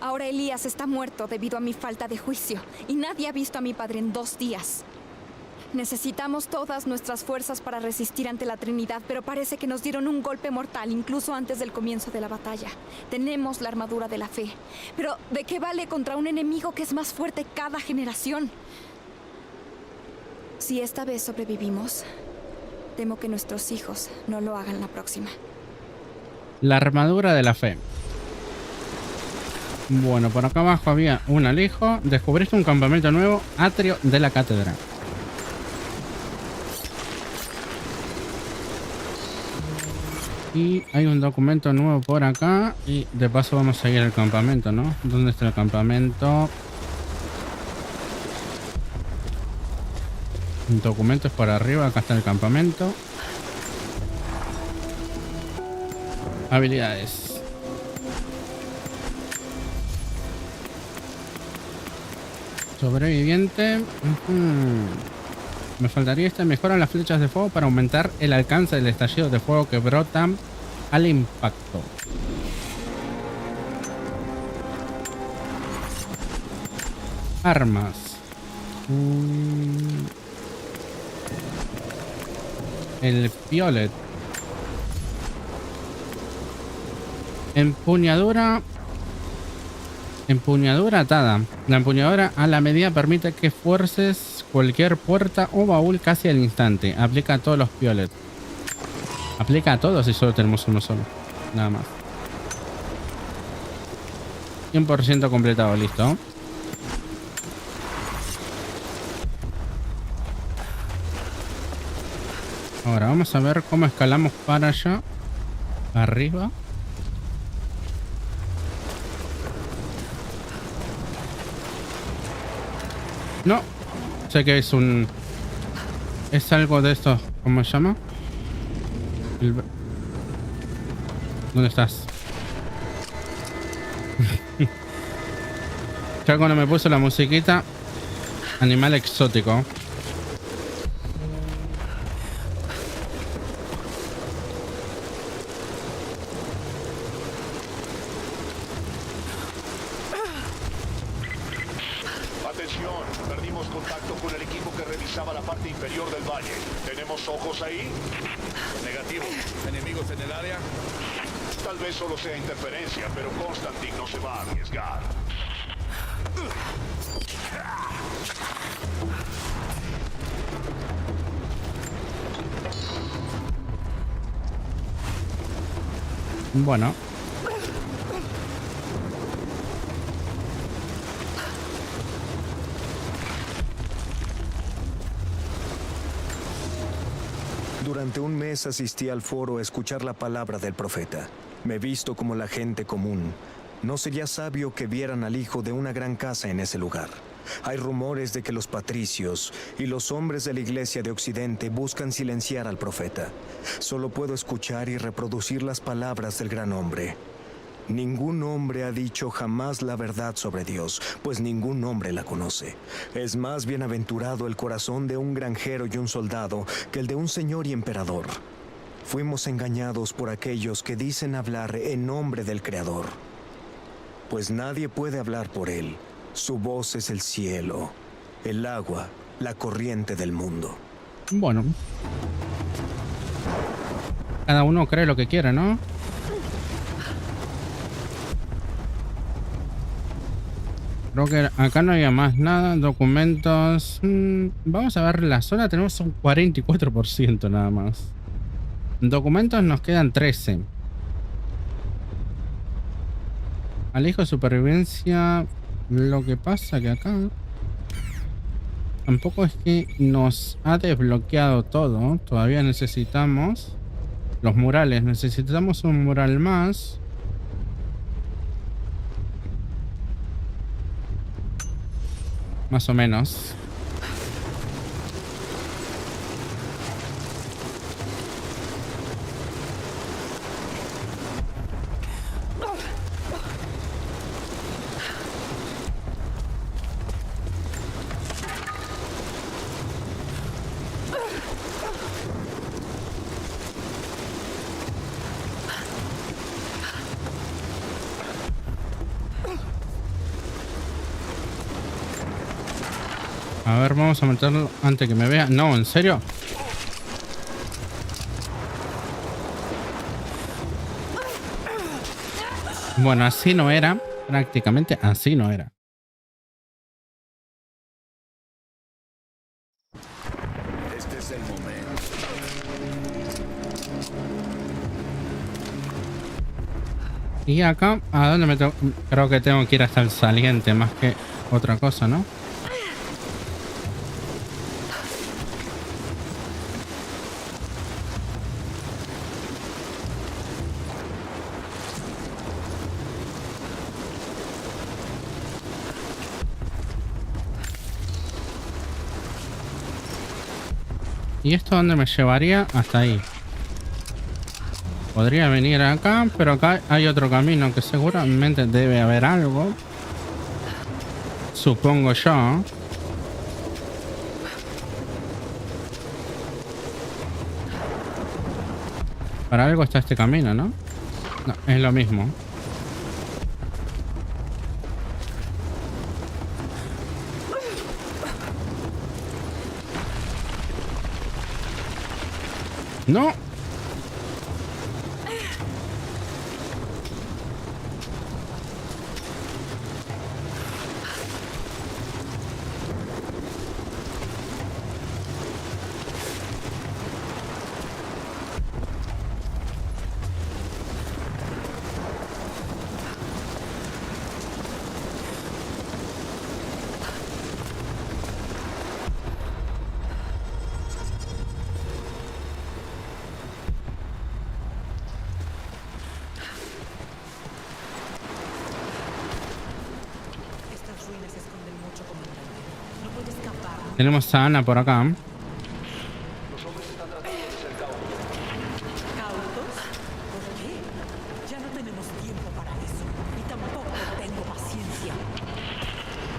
Ahora Elías está muerto debido a mi falta de juicio y nadie ha visto a mi padre en 2 días. Necesitamos todas nuestras fuerzas para resistir ante la Trinidad, pero parece que nos dieron un golpe mortal incluso antes del comienzo de la batalla. Tenemos la armadura de la fe, pero ¿de qué vale contra un enemigo que es más fuerte cada generación? Si esta vez sobrevivimos, temo que nuestros hijos no lo hagan la próxima. La armadura de la fe. Bueno, por acá abajo había un alijo. Descubriste un campamento nuevo, atrio de la catedral. Y hay un documento nuevo por acá. Y de paso vamos a ir al campamento, ¿no? ¿Dónde está el campamento? Un documento es por arriba. Acá está el campamento. Habilidades. Sobreviviente. Me faltaría este. Mejora las flechas de fuego para aumentar el alcance del estallido de fuego que brota al impacto. Armas. El Violet. Empuñadura. Empuñadura atada. La empuñadura a la medida permite que fuerces cualquier puerta o baúl casi al instante. Aplica a todos los piolet. Aplica a todos y solo tenemos uno solo. Nada más. 100% completado, listo. Ahora vamos a ver cómo escalamos para allá. Arriba. No. Sé que es un... Es algo de esto. ¿Cómo se llama? ¿Dónde estás? Ya cuando me puso la musiquita. Animal exótico. Atención, perdimos contacto con el equipo que revisaba la parte inferior del valle. ¿Tenemos ojos ahí? Negativo. ¿Enemigos en el área? Tal vez solo sea interferencia, pero Constantine no se va a arriesgar. Bueno. Durante un mes asistí al foro a escuchar la palabra del profeta. Me he visto como la gente común. No sería sabio que vieran al hijo de una gran casa en ese lugar. Hay rumores de que los patricios y los hombres de la iglesia de Occidente buscan silenciar al profeta. Solo puedo escuchar y reproducir las palabras del gran hombre. Ningún hombre ha dicho jamás la verdad sobre Dios, pues ningún hombre la conoce. Es más bienaventurado el corazón de un granjero y un soldado que el de un señor y emperador. Fuimos engañados por aquellos que dicen hablar en nombre del Creador, pues nadie puede hablar por él. Su voz es el cielo, el agua, la corriente del mundo. Bueno. Cada uno cree lo que quiere, ¿no? Creo que acá no había más nada. Documentos. Vamos a ver la zona. Tenemos un 44% nada más. Documentos nos quedan 13. Alejo de supervivencia. Lo que pasa que acá tampoco es que nos ha desbloqueado todo. Todavía necesitamos los murales. Necesitamos un mural más. Más o menos. A ver, vamos a meterlo antes que me vea. No, ¿en serio? Bueno, así no era. Prácticamente así no era. Este es el momento. Y acá, ¿a dónde me tengo? Creo que tengo que ir hasta el saliente más que otra cosa, ¿no? ¿Y esto dónde me llevaría? Hasta ahí. Podría venir acá, pero acá hay otro camino que seguramente debe haber algo. Supongo yo. Para algo está este camino, ¿no? No, es lo mismo. No. Tenemos a Ana por acá. ¿Cautos? ¿Por qué? Ya no tenemos tiempo para eso. Y tampoco tengo paciencia.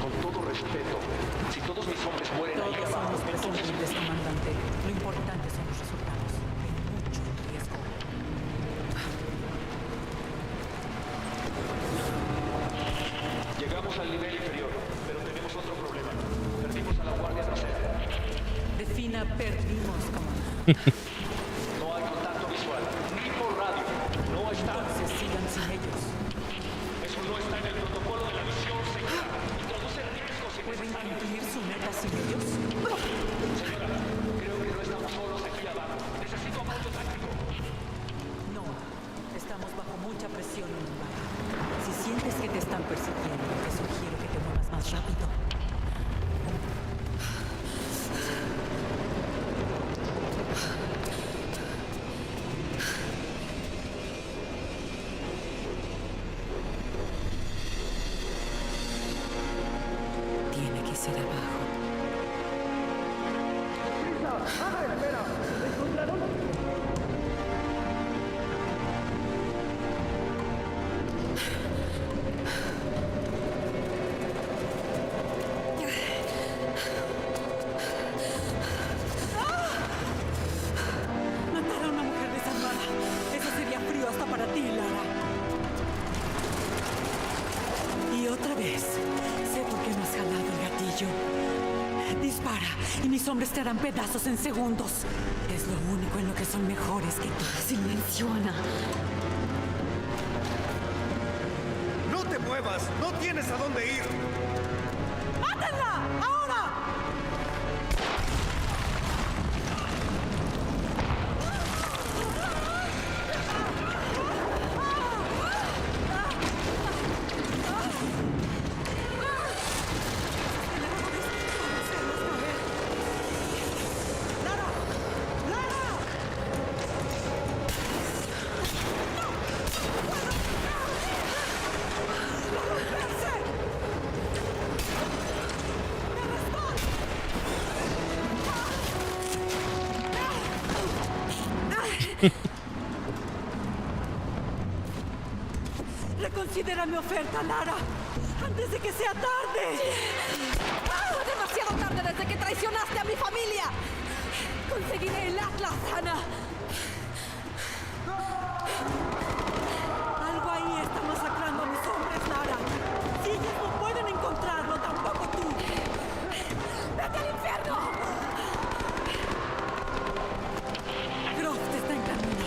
Con todo respeto, si todos mis hombres mueren ahí Todos abajo, somos prescindibles, comandante. Lo importante son los resultados. Hay mucho riesgo. llegamos al nivel inferior, pero tenemos otro problema. Perdimos a la guardia trasera. Defina perdimos, comandante. No hay contacto visual, ni por radio. No está. Entonces sigan sin ellos. Eso no está en el protocolo de la misión secreta. Introduce riesgos en ¿Pueden cumplir su meta sin ellos? Señora, creo que no estamos solos aquí abajo. Necesito apoyo táctico. No, estamos bajo mucha presión en el lugar. Si sientes que te están persiguiendo, te sugiero que te muevas más rápido. Tiene que ser abajo. Matar a una mujer desarmada. Eso sería frío hasta para ti, Lara. Y otra vez. Sé por qué no has jalado el gatillo. Dispara y mis hombres te harán pedazos en segundos. Es lo único en lo que son mejores que tú. Silencio, Ana. ¡No te muevas! ¡No tienes a dónde ir! ¡Mátenla! ¡Ahora! Reconsidera mi oferta, Lara. Antes de que sea tarde. ¡Ah! ¡Demasiado tarde desde que traicionaste a mi familia! Conseguiré el Atlas, Ana. Algo ahí está masacrando a mis hombres, Lara. Si ellos no pueden encontrarlo, tampoco tú. ¡Vete al infierno! Croft está en camino.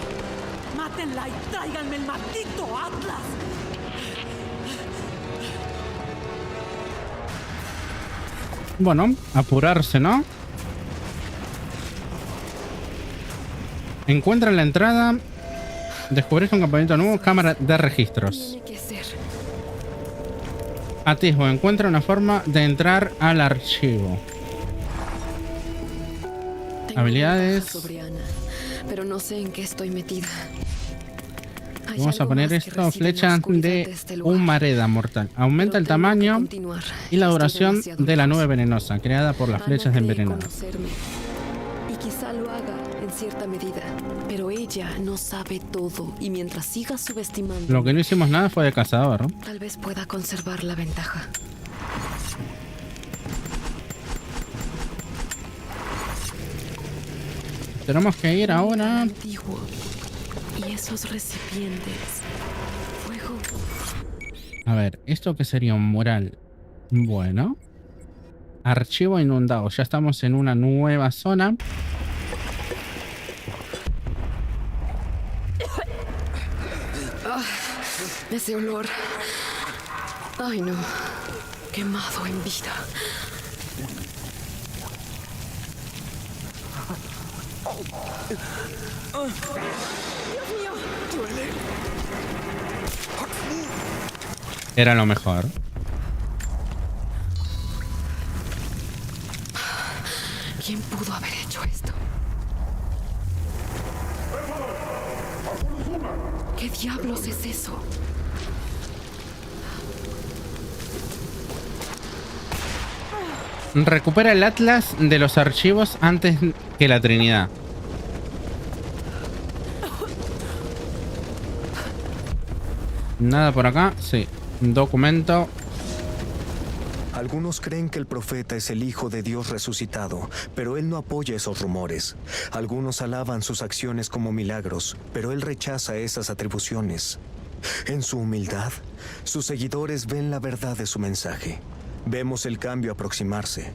Mátenla y tráiganme el maldito Atlas. Bueno, apurarse, ¿no? Encuentra la entrada. Descubrís un campamento nuevo. Cámara de registros. Tiene que ser. Atisbo. Encuentra una forma de entrar al archivo. Tengo Habilidades. ventaja sobre Ana, pero no sé en qué estoy metida. Hay Vamos a algo poner más que esto. reside en la Flecha oscuridad de este lugar. humareda mortal. Aumenta el tamaño y la duración de la nube venenosa, creada por las Ana flechas cree envenenadas. conocerme, y quizá lo haga en cierta medida, pero ella no sabe todo y mientras siga subestimando, Lo que no hicimos nada fue de cazador, ¿no? tal vez pueda conservar la ventaja. Tenemos que ir ahora. Antiguo. Y esos recipientes. Fuego. A ver, ¿esto qué sería? Un mural. Bueno. Archivo inundado. Ya estamos en una nueva zona. Ah, ese olor. Ay, no. Quemado en vida. ¡Dios mío! ¡Duele! Era lo mejor. ¿Quién pudo haber hecho esto? ¿Qué diablos es eso? recupera el atlas de los archivos antes que la Trinidad. Nada por acá. Sí. Documento. Algunos creen que el profeta es el Hijo de Dios resucitado, pero él no apoya esos rumores. Algunos alaban sus acciones como milagros, pero él rechaza esas atribuciones. En su humildad, sus seguidores ven la verdad de su mensaje. Vemos el cambio aproximarse.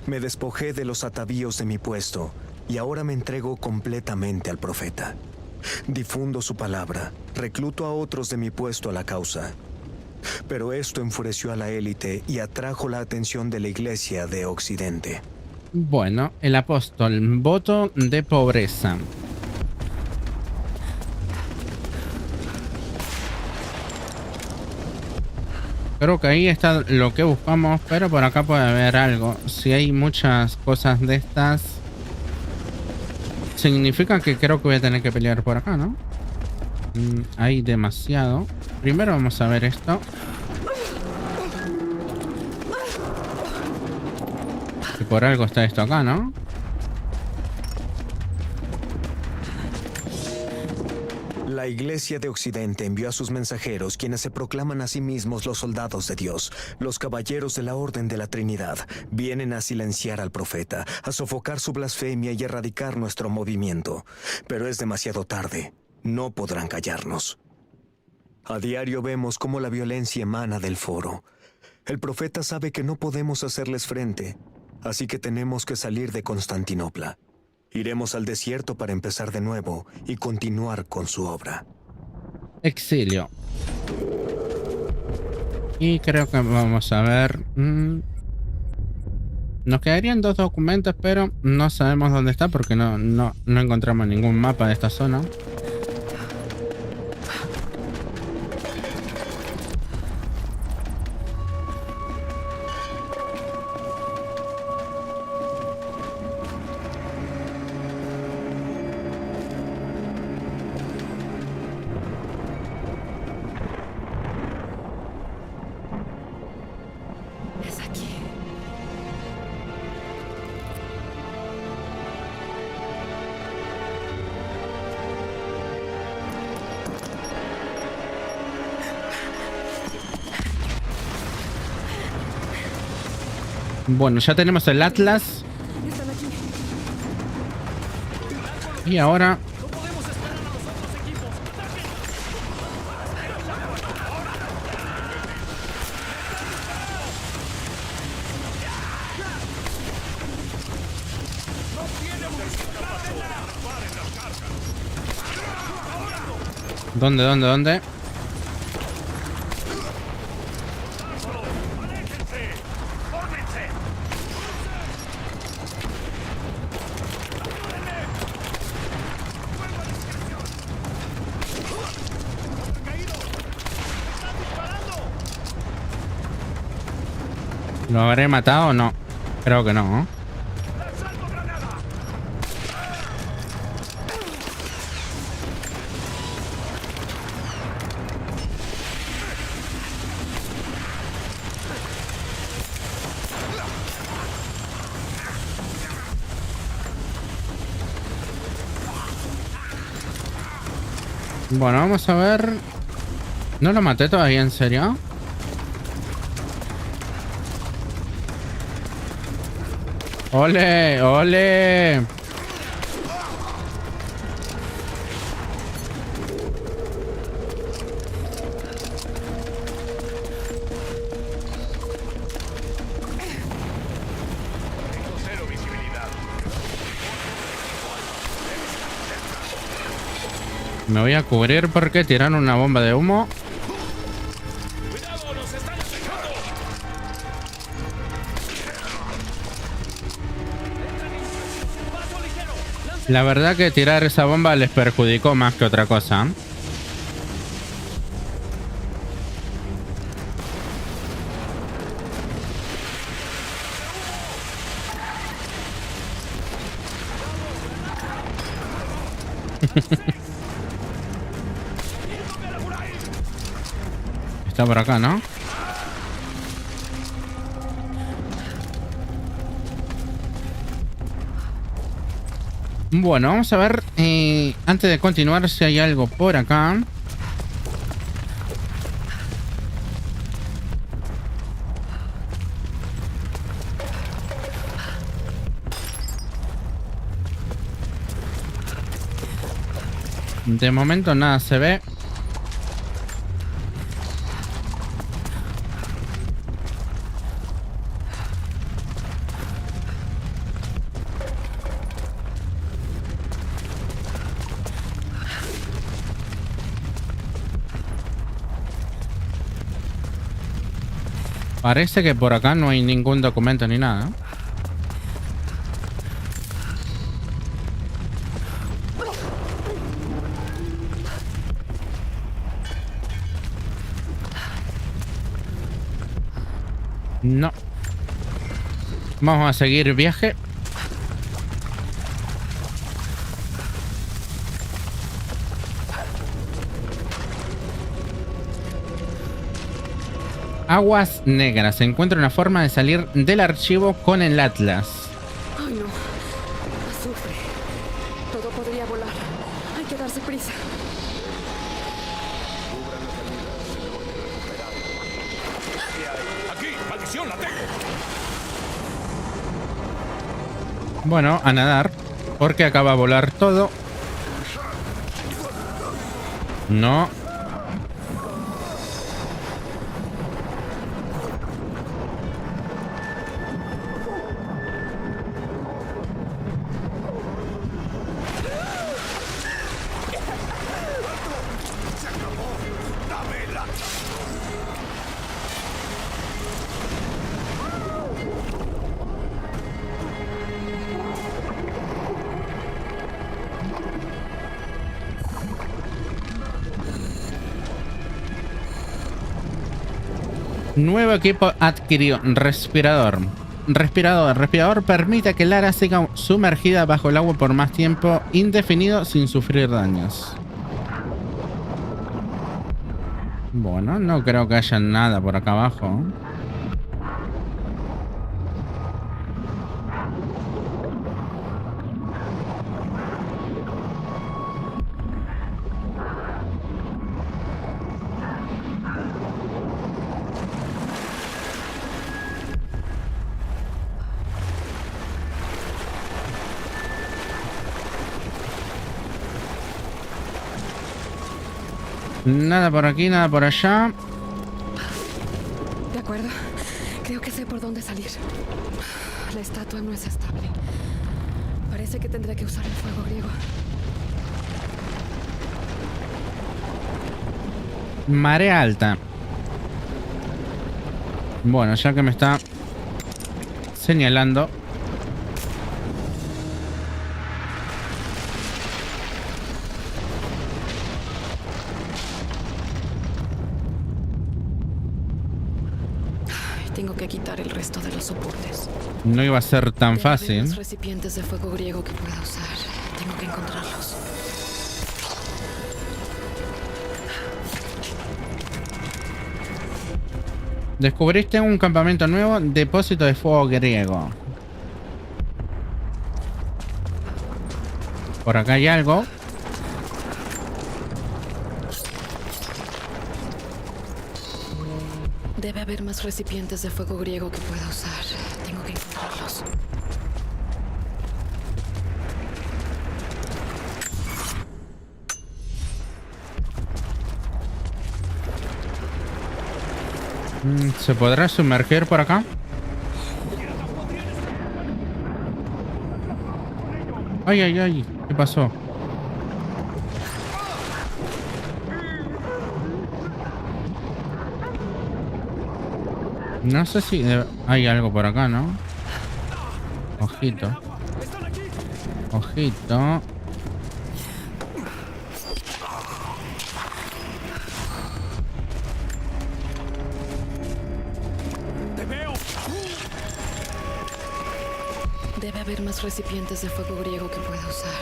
Me despojé de los atavíos de mi puesto y ahora me entrego completamente al profeta. Difundo su palabra, recluto a otros de mi puesto a la causa. Pero esto enfureció a la élite y atrajo la atención de la iglesia de Occidente. Bueno, el apóstol, voto de pobreza. Creo que ahí está lo que buscamos, pero por acá puede haber algo. Si hay muchas cosas de estas, significa que creo que voy a tener que pelear por acá, ¿no? Hay demasiado. Primero vamos a ver esto. Y por algo está esto acá, ¿no? La Iglesia de Occidente envió a sus mensajeros, quienes se proclaman a sí mismos los soldados de Dios, los caballeros de la Orden de la Trinidad. Vienen a silenciar al profeta, a sofocar su blasfemia y erradicar nuestro movimiento. Pero es demasiado tarde. No podrán callarnos. A diario vemos cómo la violencia emana del foro. El profeta sabe que no podemos hacerles frente, así que tenemos que salir de Constantinopla. Iremos al desierto para empezar de nuevo y continuar con su obra. Exilio. Y creo que vamos a ver... Nos quedarían 2 documentos, pero no sabemos dónde está porque no encontramos ningún mapa de esta zona. Bueno, ya tenemos el Atlas. Y ahora... ¿Dónde? ¿Lo habré matado o no? Creo que no, ¿eh? Bueno, vamos a ver. ¿No lo maté todavía, en serio? ¡Ole! ¡Ole! Me voy a cubrir porque tiraron una bomba de humo. La verdad que tirar esa bomba les perjudicó más que otra cosa. Está por acá, ¿no? Bueno, vamos a ver, antes de continuar, si hay algo por acá. De momento nada se ve. Parece que por acá no hay ningún documento ni nada. No. Vamos a seguir viaje. Aguas negras. Se encuentra una forma de salir del archivo con el Atlas. Ay, no. Azufre. Todo podría volar. Hay que darse prisa. Aquí, maldición, la tengo. Bueno, a nadar. Porque acaba de volar todo. No. Nuevo equipo adquirió. Respirador. Respirador permite que Lara siga sumergida bajo el agua por más tiempo indefinido sin sufrir daños. Bueno, no creo que haya nada por acá abajo. Nada por aquí, nada por allá. De acuerdo. Creo que sé por dónde salir. La estatua no es estable. Parece que tendré que usar el fuego griego. Marea alta. Bueno, ya que me está señalando. Tengo que quitar el resto de los soportes. No iba a ser tan Debe haber fácil. más recipientes de fuego griego que pueda usar. Tengo que encontrarlos. Descubriste un campamento nuevo, depósito de fuego griego. Por acá hay algo. Debe haber más recipientes de fuego griego que pueda usar. Tengo que encontrarlos. ¿Se podrá sumergir por acá? Ay, ay, ay. ¿Qué pasó? No sé si hay algo por acá, ¿no? Ojito. Ojito. Debe haber más recipientes de fuego griego que pueda usar.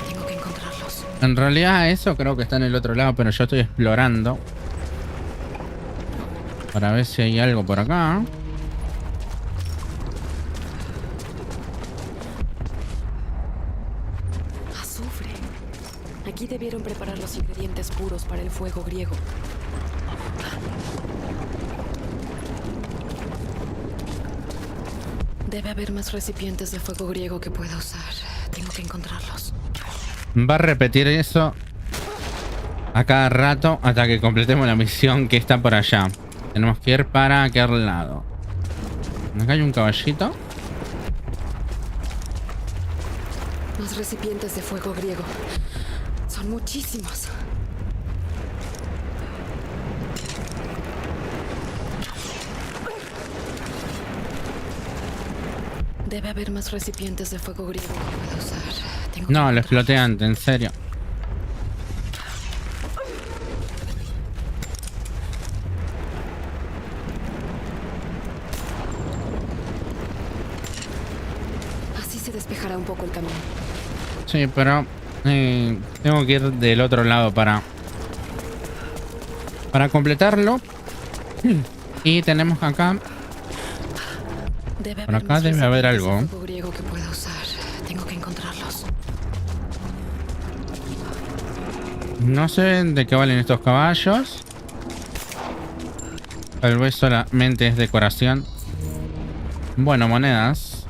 Tengo que encontrarlos. En realidad eso creo que está en el otro lado, pero yo estoy explorando. Para ver si hay algo por acá. azufre. Aquí debieron preparar los ingredientes puros para el fuego griego. Debe haber más recipientes de fuego griego que pueda usar. Tengo que encontrarlos. Va a repetir eso a cada rato hasta que completemos la misión que está por allá. Tenemos que ir para aquel lado. Acá hay un caballito. Más recipientes de fuego griego. Son muchísimos. Debe haber más recipientes de fuego griego que pueda usar. No, lo exploté antes, en serio. Así se despejará un poco el camino. Sí, pero tengo que ir del otro lado para completarlo. Y tenemos acá. Por acá debe haber algo. Griego que pueda usar. Tengo que encontrarlos. No sé de qué valen estos caballos. Tal vez solamente es decoración. Bueno, monedas.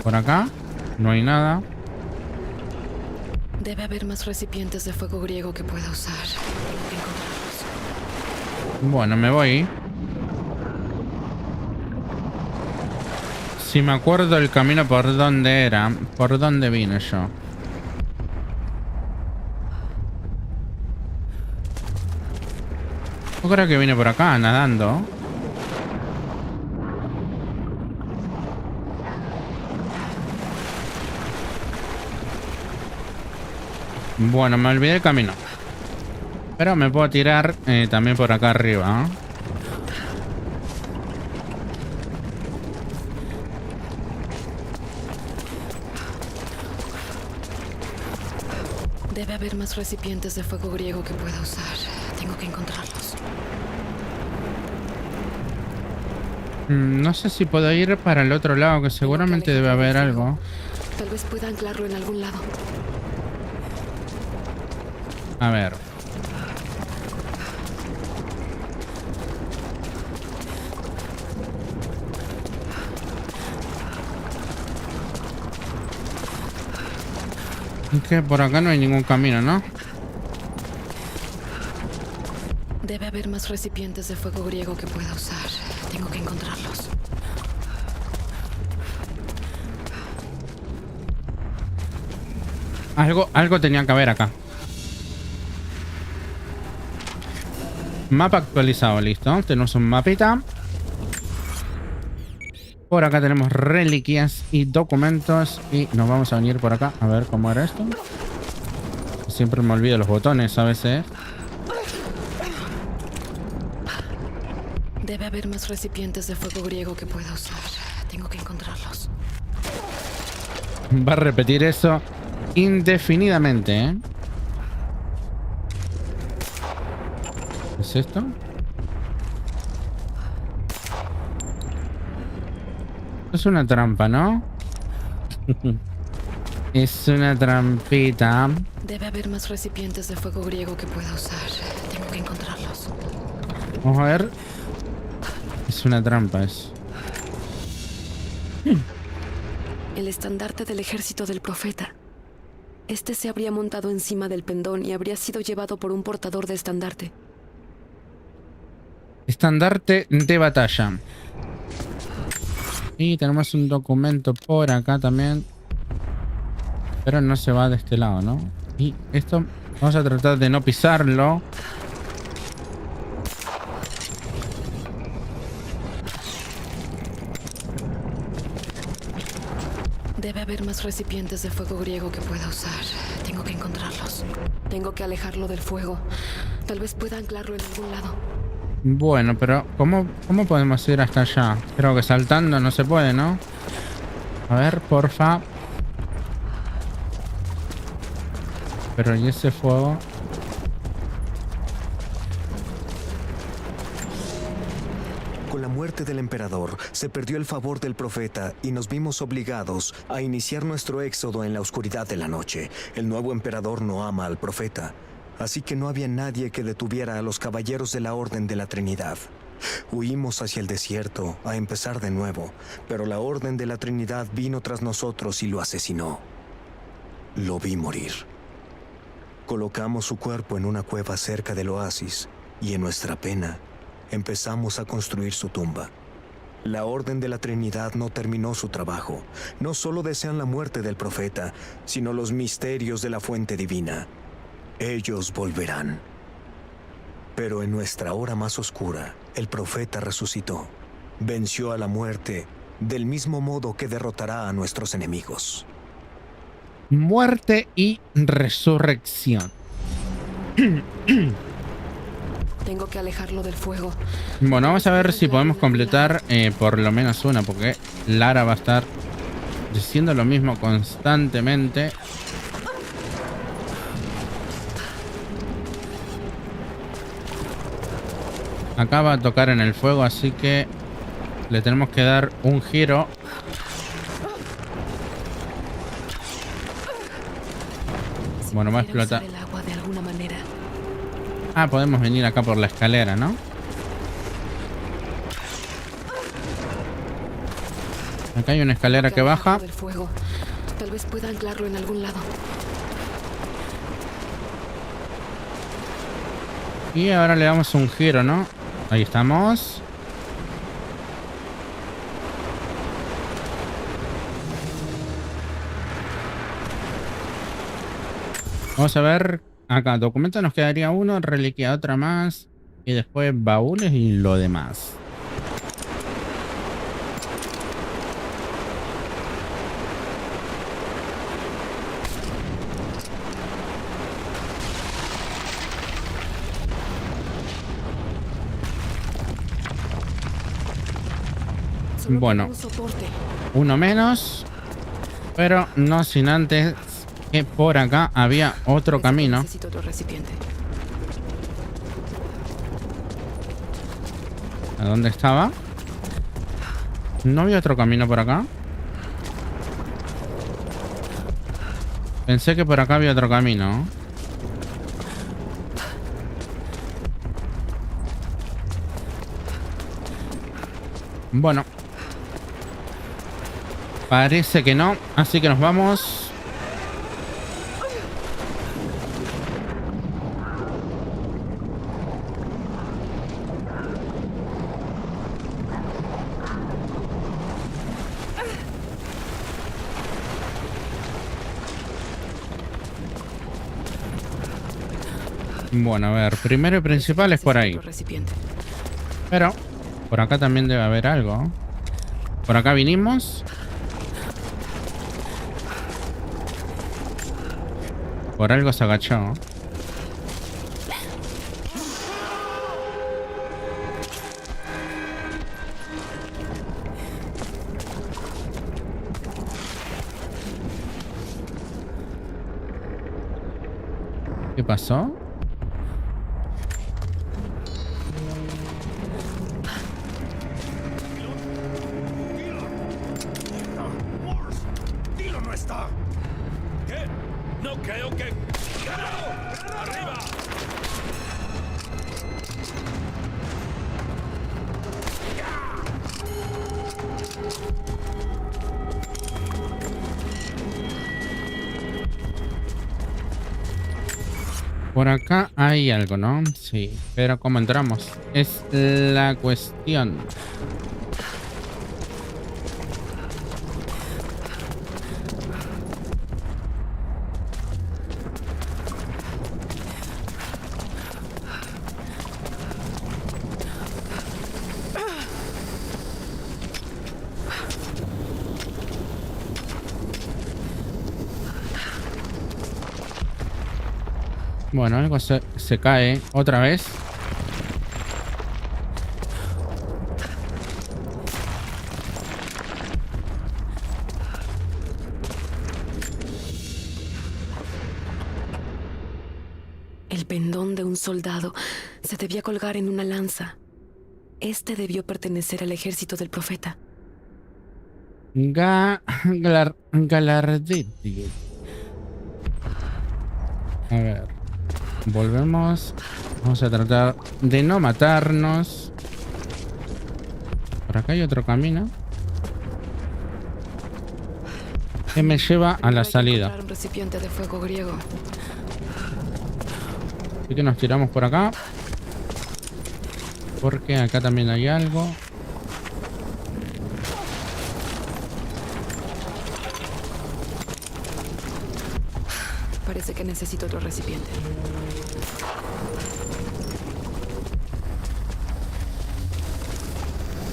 Por acá no hay nada. Debe haber más recipientes de fuego griego que pueda usar. Tengo que encontrarlos. Bueno, me voy. Si me acuerdo el camino por dónde era, por dónde vine yo. Yo creo que vine por acá, nadando. Bueno, me olvidé el camino. Pero me puedo tirar también por acá arriba, ¿eh? Debe haber más recipientes de fuego griego que pueda usar. Tengo que encontrarlos. No sé si puedo ir para el otro lado, que seguramente debe haber algo. Tal vez pueda anclarlo en algún lado. A ver. Es que por acá no hay ningún camino, ¿no? Debe haber más recipientes de fuego griego que pueda usar. Tengo que encontrarlos. Algo tenía que haber acá. Mapa actualizado, listo. Tenemos un mapita. Por acá tenemos reliquias y documentos. Y nos vamos a venir por acá. A ver cómo era esto. Siempre me olvido los botones a veces. Debe haber más recipientes de fuego griego que pueda usar. Tengo que encontrarlos. Va a repetir eso indefinidamente, ¿eh? ¿Qué es esto? Es una trampa, ¿no? Es una trampita. Debe haber más recipientes de fuego griego que pueda usar. Tengo que encontrarlos. Vamos a ver. Es una trampa, es. El estandarte del ejército del profeta. Este se habría montado encima del pendón y habría sido llevado por un portador de estandarte. Estandarte de batalla. Y tenemos un documento por acá también. Pero no se va de este lado, ¿no? Y esto vamos a tratar de no pisarlo. Debe haber más recipientes de fuego griego que pueda usar. Tengo que encontrarlos. Tengo que alejarlo del fuego. Tal vez pueda anclarlo en algún lado. Bueno, pero ¿cómo podemos ir hasta allá? Creo que saltando no se puede, ¿no? A ver, porfa. Pero ¿y ese fuego? Con la muerte del emperador, se perdió el favor del profeta y nos vimos obligados a iniciar nuestro éxodo en la oscuridad de la noche. El nuevo emperador no ama al profeta, así que no había nadie que detuviera a los caballeros de la Orden de la Trinidad. Huimos hacia el desierto a empezar de nuevo, pero la Orden de la Trinidad vino tras nosotros y lo asesinó. Lo vi morir. Colocamos su cuerpo en una cueva cerca del oasis y en nuestra pena empezamos a construir su tumba. La Orden de la Trinidad no terminó su trabajo. No solo desean la muerte del profeta, sino los misterios de la fuente divina. Ellos volverán. Pero en nuestra hora más oscura, el profeta resucitó. Venció a la muerte del mismo modo que derrotará a nuestros enemigos. Muerte y resurrección. Tengo que alejarlo del fuego. Bueno, vamos a ver si podemos completar por lo menos una, porque Lara va a estar diciendo lo mismo constantemente. Acá va a tocar en el fuego, así que le tenemos que dar un giro. Bueno, va a explotar. El agua de alguna manera. Ah, podemos venir acá por la escalera, ¿no? Acá hay una escalera que baja. Del fuego. Tal vez pueda anclarlo en algún lado. Y ahora le damos un giro, ¿no? Ahí estamos. Vamos a ver. Acá, documento nos quedaría uno, reliquia otra más. Y después baúles y lo demás. Bueno, uno menos, pero no sin antes que por acá había otro camino. Necesito otro recipiente. ¿A dónde estaba? ¿No había otro camino por acá? Pensé que por acá había otro camino. Bueno. Parece que no, así que nos vamos. Bueno, a ver, primero y principal es por ahí. Pero por acá también debe haber algo. Por acá vinimos. Por algo se agachó. ¿Qué pasó? ¡Dilo no está! ¿Qué? No creo que... ¡Arriba! Por acá hay algo, ¿no? Sí, pero ¿cómo entramos? Es la cuestión. Bueno, algo se cae otra vez. El pendón de un soldado se debía colgar en una lanza. este debió pertenecer al ejército del profeta. Galardetti. A ver. Volvemos. Vamos a tratar de no matarnos. Por acá hay otro camino que me lleva a la salida. Un recipiente de fuego griego. Así que nos tiramos por acá. Porque acá también hay algo. Parece que necesito otro recipiente.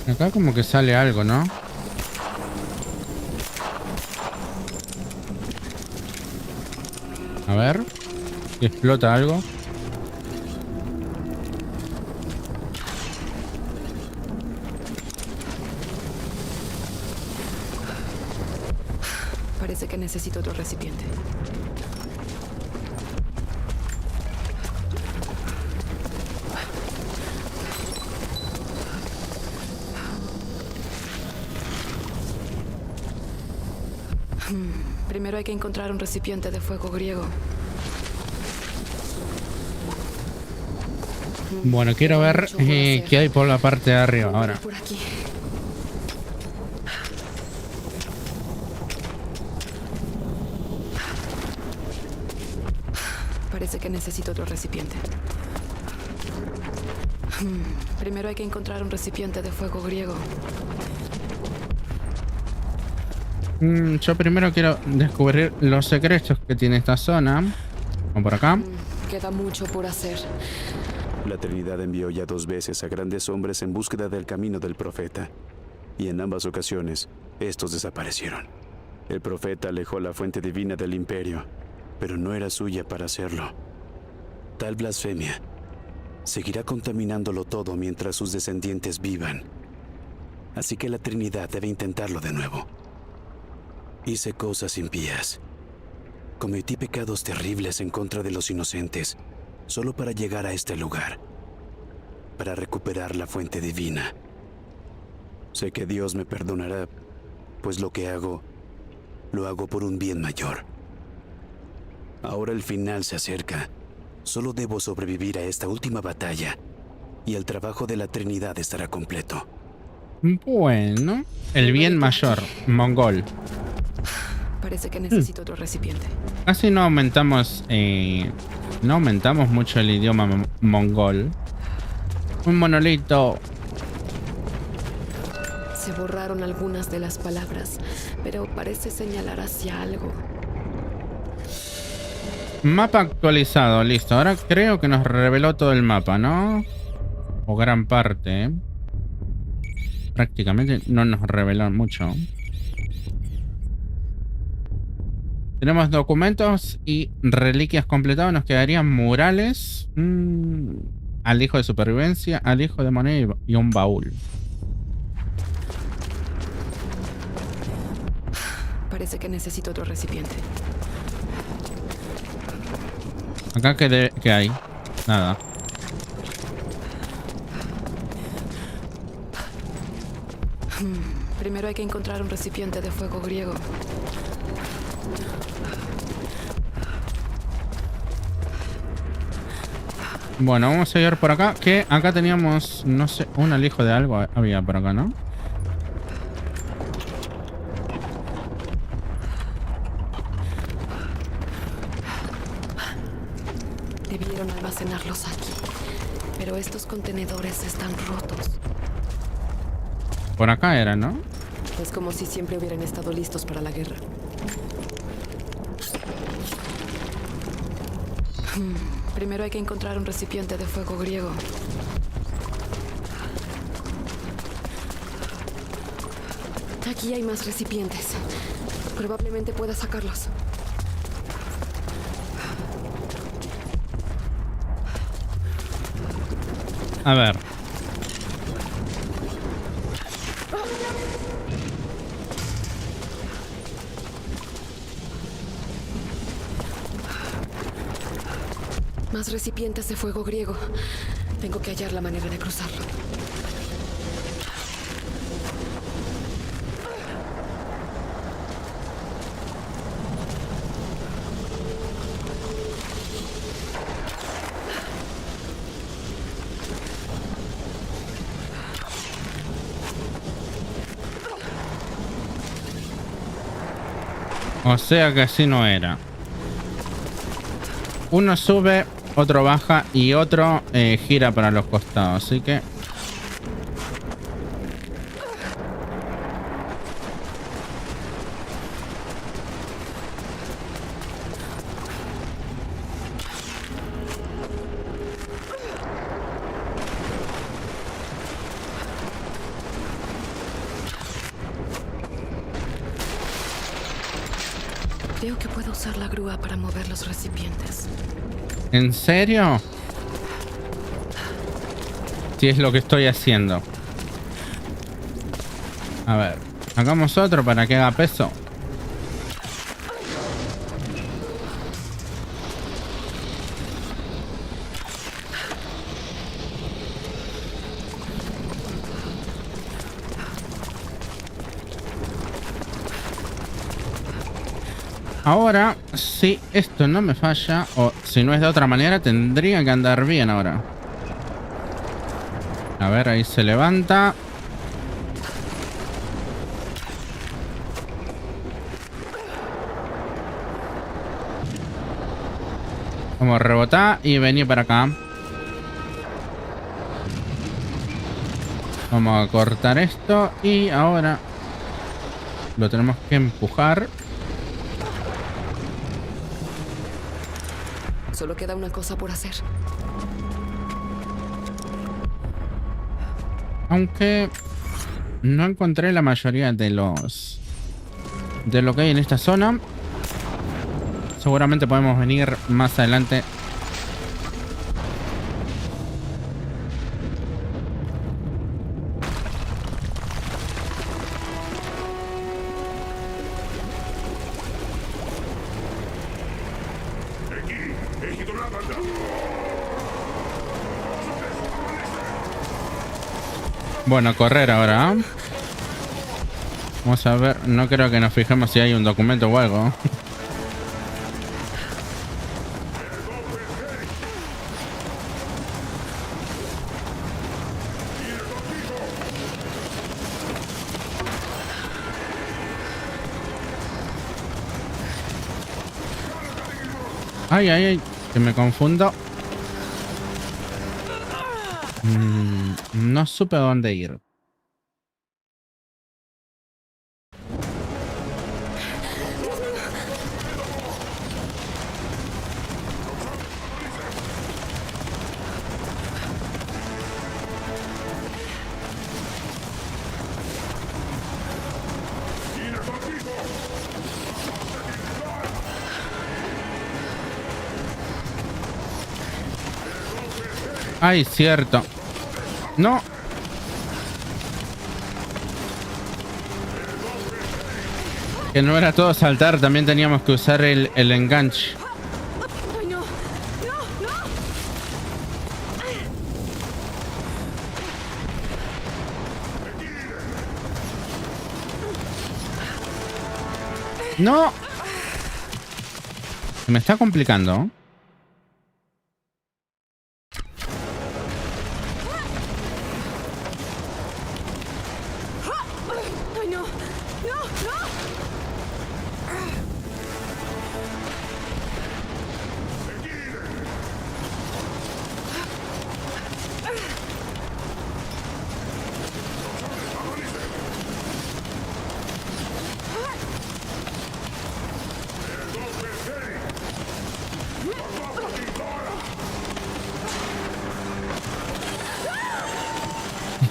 Acá como que sale algo, ¿no? A ver. Si explota algo. Parece que necesito otro recipiente. Primero hay que encontrar un recipiente de fuego griego. Bueno, quiero ver qué hay por la parte de arriba ahora. Por aquí. Parece que necesito otro recipiente. Primero hay que encontrar un recipiente de fuego griego. Yo primero quiero descubrir los secretos que tiene esta zona. Vamos por acá. Queda mucho por hacer. La Trinidad envió ya 2 veces a grandes hombres en búsqueda del camino del profeta, y en ambas ocasiones, estos desaparecieron. El profeta alejó la fuente divina del imperio, pero no era suya para hacerlo. Tal blasfemia seguirá contaminándolo todo mientras sus descendientes vivan. Así que la Trinidad debe intentarlo de nuevo. Hice cosas impías. Cometí pecados terribles en contra de los inocentes, solo para llegar a este lugar, para recuperar la fuente divina. Sé que Dios me perdonará, pues lo que hago, lo hago por un bien mayor. Ahora el final se acerca. Solo debo sobrevivir a esta última batalla, y el trabajo de la Trinidad estará completo. Bueno, el bien mayor, mongol. Parece que necesito otro recipiente. Casi no aumentamos mucho el idioma mongol. Un monolito. Se borraron algunas de las palabras, pero parece señalar hacia algo. Mapa actualizado, listo. Ahora creo que nos reveló todo el mapa, ¿no? O gran parte, ¿eh? Prácticamente no nos reveló mucho. Tenemos documentos y reliquias completados. Nos quedarían murales. Alijo de supervivencia, alijo de moneda y un baúl. Parece que necesito otro recipiente. Acá ¿qué hay? Nada. Primero hay que encontrar un recipiente de fuego griego. Bueno, vamos a ir por acá. Que acá teníamos, no sé, un alijo de algo había por acá, ¿no? Debieron almacenarlos aquí, pero estos contenedores están rotos. Por acá era, ¿no? Es como si siempre hubieran estado listos para la guerra. Primero hay que encontrar un recipiente de fuego griego. Aquí hay más recipientes. Probablemente pueda sacarlos. A ver. Más recipientes de fuego griego. Tengo que hallar la manera de cruzarlo. O sea que así no era. Uno sube, otro baja y otro gira para los costados. Así que... Creo que puedo usar la grúa para mover los recipientes. ¿En serio? Sí, es lo que estoy haciendo. A ver, hagamos otro para que haga peso. Ahora, si esto no me falla, o si no es de otra manera, tendría que andar bien ahora. A ver, ahí se levanta. Vamos a rebotar y venir para acá. Vamos a cortar esto y ahora lo tenemos que empujar. Solo queda una cosa por hacer. Aunque no encontré la mayoría de lo que hay en esta zona. Seguramente podemos venir más adelante. Bueno, correr ahora. Vamos a ver. No creo que nos fijemos si hay un documento o algo. Ay, ay, ay. Que me confundo. No supe a dónde ir. Ay, cierto. No. Que no era todo saltar, también teníamos que usar el enganche. Ay, no. No. Se me está complicando.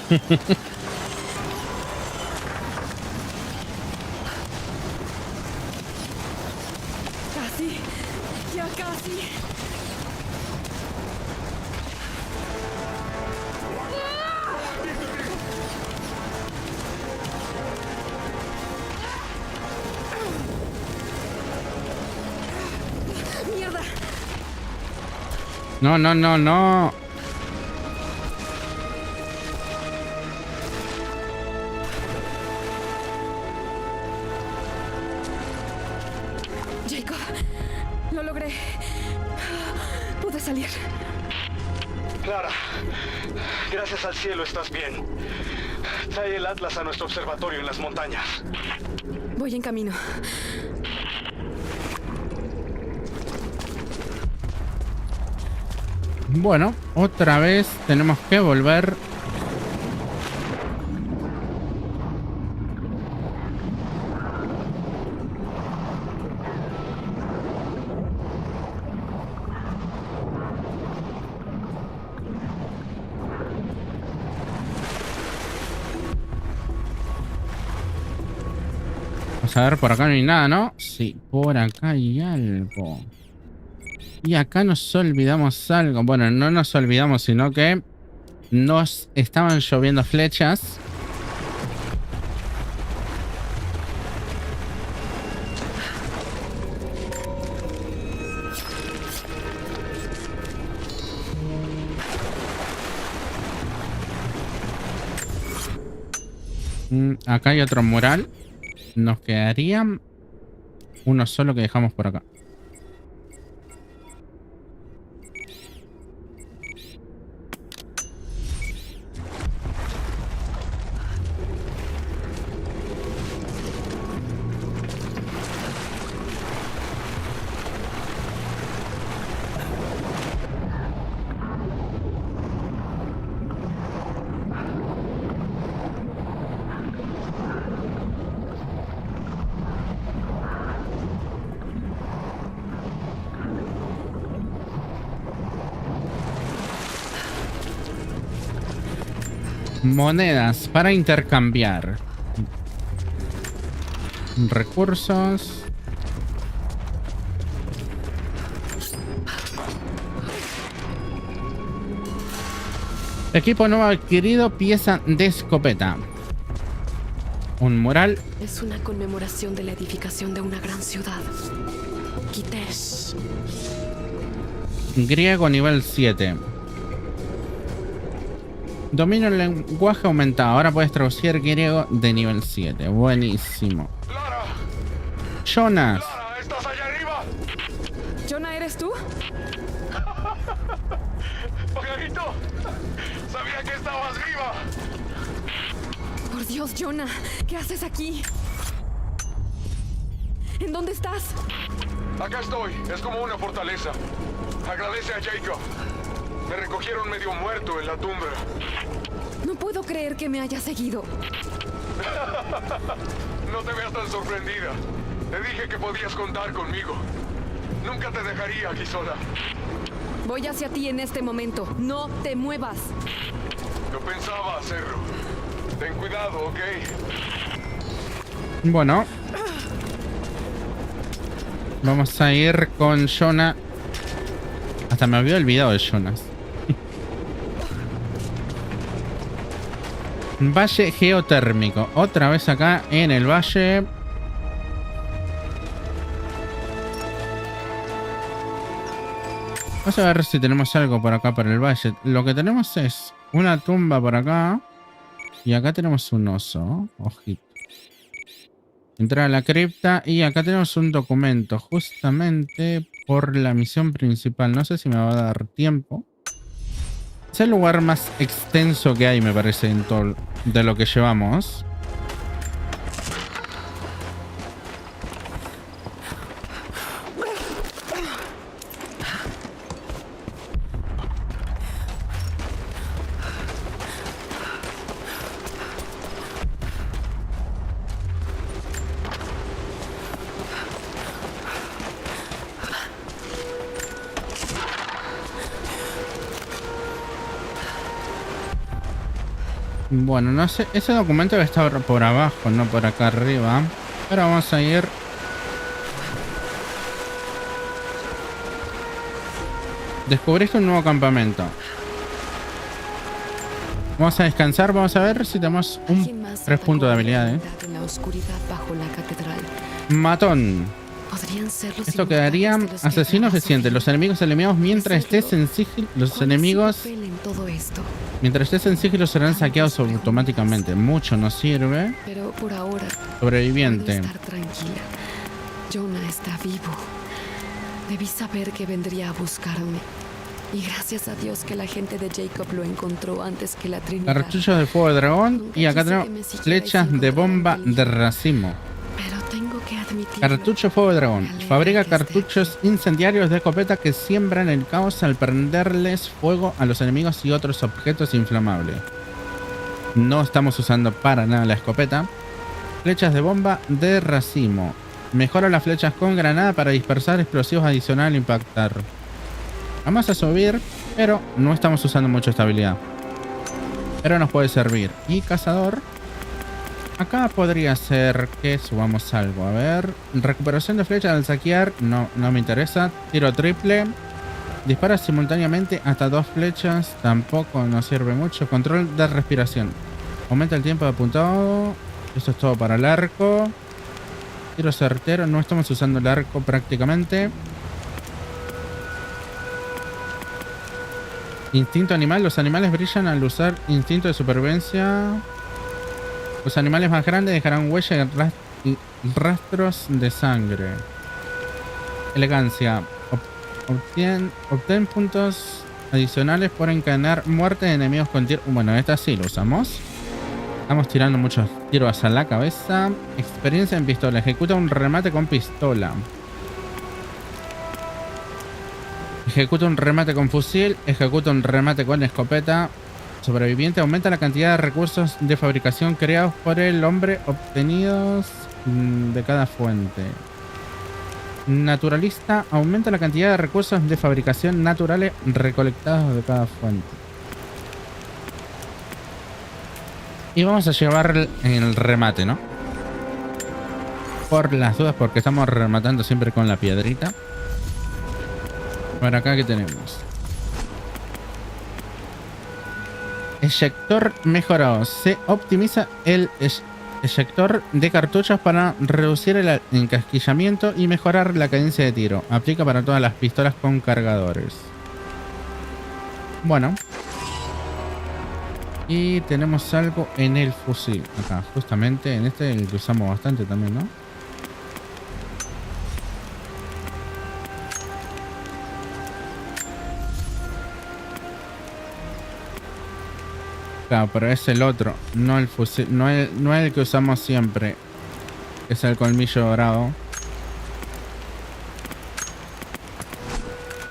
Casi. Ya casi. Mierda. No, no, no, no. Jacob, lo logré. Pude salir. Clara, gracias al cielo estás bien. Trae el Atlas a nuestro observatorio en las montañas. Voy en camino. Bueno, otra vez tenemos que volver. Vamos a ver, por acá no hay nada, ¿no? Sí, por acá hay algo. Y acá nos olvidamos algo. Bueno, no nos olvidamos, sino que nos estaban lloviendo flechas. Acá hay otro mural. Nos quedaría uno solo que dejamos por acá. Monedas para intercambiar. Recursos. Equipo nuevo adquirido, pieza de escopeta. Un mural. Es una conmemoración de la edificación de una gran ciudad. Kitesh. Griego nivel 7. Dominio el lenguaje aumentado. Ahora puedes traducir griego de nivel 7. Buenísimo. Jonas. ¿Estás allá arriba? ¿Jonah, eres tú? Pajarito, sabía que estabas viva. Por Dios, Jonah, ¿qué haces aquí? ¿En dónde estás? Acá estoy, es como una fortaleza. Agradece a Jacob. Me recogieron medio muerto en la tumba. No puedo creer que me haya seguido. No te veas tan sorprendida. Te dije que podías contar conmigo. Nunca te dejaría aquí sola. Voy hacia ti en este momento. No te muevas. Lo pensaba hacerlo. Ten cuidado, ¿ok? Bueno. Vamos a ir con Jonah. Hasta me había olvidado de Jonas. Valle geotérmico. Otra vez acá en el valle. Vamos a ver si tenemos algo por acá por el valle. Lo que tenemos es una tumba por acá. Y acá tenemos un oso. Ojito. Entrar a la cripta. Y acá tenemos un documento. Justamente por la misión principal. No sé si me va a dar tiempo. Es el lugar más extenso que hay, me parece, en todo de lo que llevamos. Bueno, no sé, ese documento debe estar por abajo, no por acá arriba. Pero vamos a ir. Descubriste un nuevo campamento. Vamos a descansar, vamos a ver si tenemos un 3 puntos de habilidad, En la oscuridad bajo la catedral. Matón. Podrían ser los Esto quedaría asesinos recientes. Los enemigos eliminados mientras estés en sigilo. Los enemigos. en todo esto. Mientras estés en sigilo serán saqueados automáticamente. Mucho nos sirve. Pero por ahora. Sobreviviente. Puedo estar tranquila. Jonah está vivo. Debí saber que vendría a buscarme. Y gracias a Dios que la gente de Jacob lo encontró antes que la Trinidad. Cartuchos de fuego de dragón. Y acá tenemos flechas de bomba de racimo. Pero tengo que admitir Cartucho Fuego Dragón. Fabrica cartuchos incendiarios de escopeta que siembran el caos al prenderles fuego a los enemigos y otros objetos inflamables. No estamos usando para nada la escopeta. Flechas de bomba de racimo. Mejora las flechas con granada para dispersar explosivos adicionales al impactar. Vamos a subir, pero no estamos usando mucho esta habilidad. Pero nos puede servir. Y cazador. Acá podría ser que subamos algo. A ver. Recuperación de flechas al saquear. No me interesa. Tiro triple. Dispara simultáneamente hasta 2 flechas. Tampoco nos sirve mucho. Control de respiración. Aumenta el tiempo de apuntado. Eso es todo para el arco. Tiro certero. No estamos usando el arco prácticamente. Instinto animal. Los animales brillan al usar instinto de supervivencia. Los animales más grandes dejarán huellas y rastros de sangre. Elegancia. Obtén puntos adicionales por encadenar muerte de enemigos con tiro. Bueno, esta sí lo usamos. Estamos tirando muchos tiros a la cabeza. Experiencia en pistola. Ejecuta un remate con pistola. Ejecuta un remate con fusil. Ejecuta un remate con escopeta. Sobreviviente. Aumenta la cantidad de recursos de fabricación creados por el hombre obtenidos de cada fuente. Naturalista. Aumenta la cantidad de recursos de fabricación naturales recolectados de cada fuente. Y vamos a llevar el remate, ¿no? Por las dudas, porque estamos rematando siempre con la piedrita. Por acá, ¿qué tenemos? Eyector mejorado. Se optimiza el eyector de cartuchos para reducir el encasquillamiento y mejorar la cadencia de tiro. Aplica para todas las pistolas con cargadores. Bueno. Y tenemos algo en el fusil. Acá, justamente en este, el que usamos bastante también, ¿no? Claro, pero es el otro, no el fusil, no es el que usamos siempre. Es el colmillo dorado.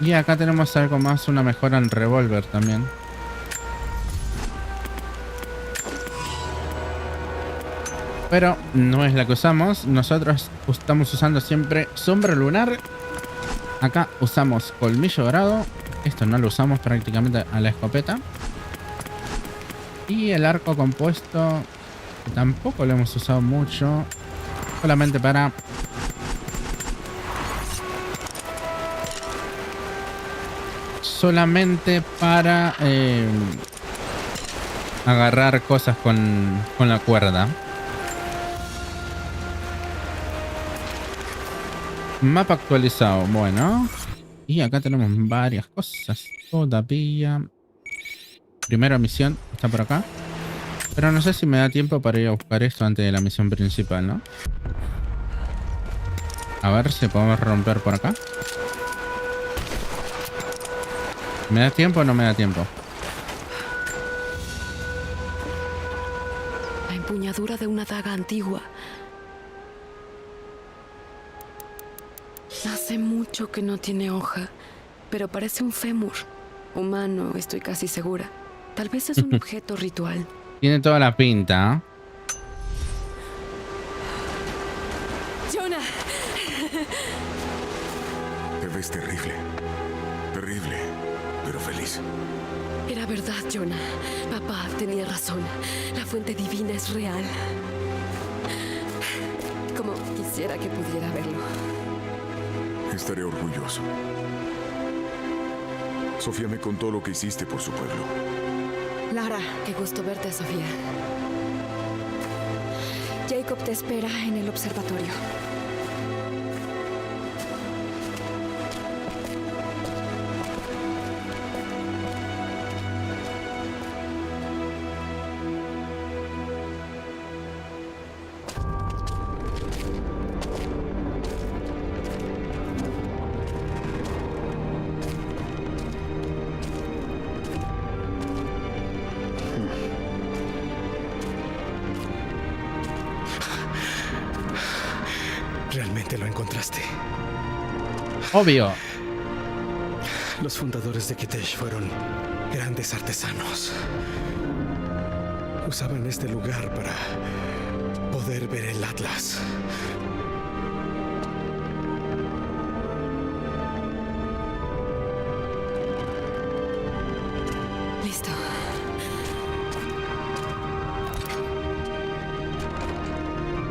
Y acá tenemos algo más, una mejora en revólver también. Pero no es la que usamos. Nosotros estamos usando siempre sombra lunar. Acá usamos colmillo dorado. Esto no lo usamos prácticamente a la escopeta. Y el arco compuesto, que tampoco lo hemos usado mucho. Solamente para agarrar cosas con la cuerda. Mapa actualizado, bueno. Y acá tenemos varias cosas todavía. Primera misión está por acá. Pero no sé si me da tiempo para ir a buscar esto antes de la misión principal, ¿no? A ver si podemos romper por acá. ¿Me da tiempo o no me da tiempo? La empuñadura de una daga antigua. Hace mucho que no tiene hoja, pero parece un fémur. Humano, estoy casi segura. Tal vez es un objeto ritual. Tiene toda la pinta, ¿eh? ¡Jonah! Te ves terrible. Terrible, pero feliz. Era verdad, Jonah. Papá tenía razón. La fuente divina es real. Como quisiera que pudiera verlo. Estaré orgulloso. Sofía me contó lo que hiciste por su pueblo. Lara, Qué gusto verte, Sofía. Jacob te espera en el observatorio. Obvio. Los fundadores de Kitesh fueron grandes artesanos. Usaban este lugar para poder ver el Atlas. Listo.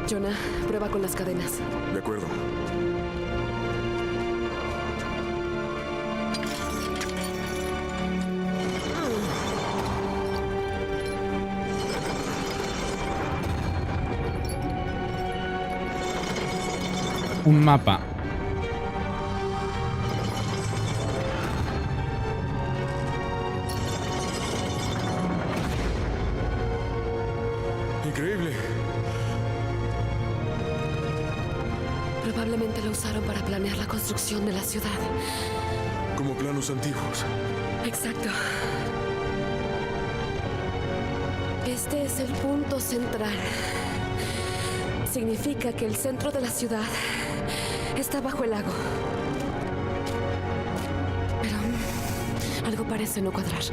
Jonah, prueba con las cadenas. De acuerdo. Un mapa. Increíble. Probablemente lo usaron para planear la construcción de la ciudad. Como planos antiguos. Exacto. Este es el punto central. Significa que el centro de la ciudad está bajo el lago. Pero algo parece no cuadrar.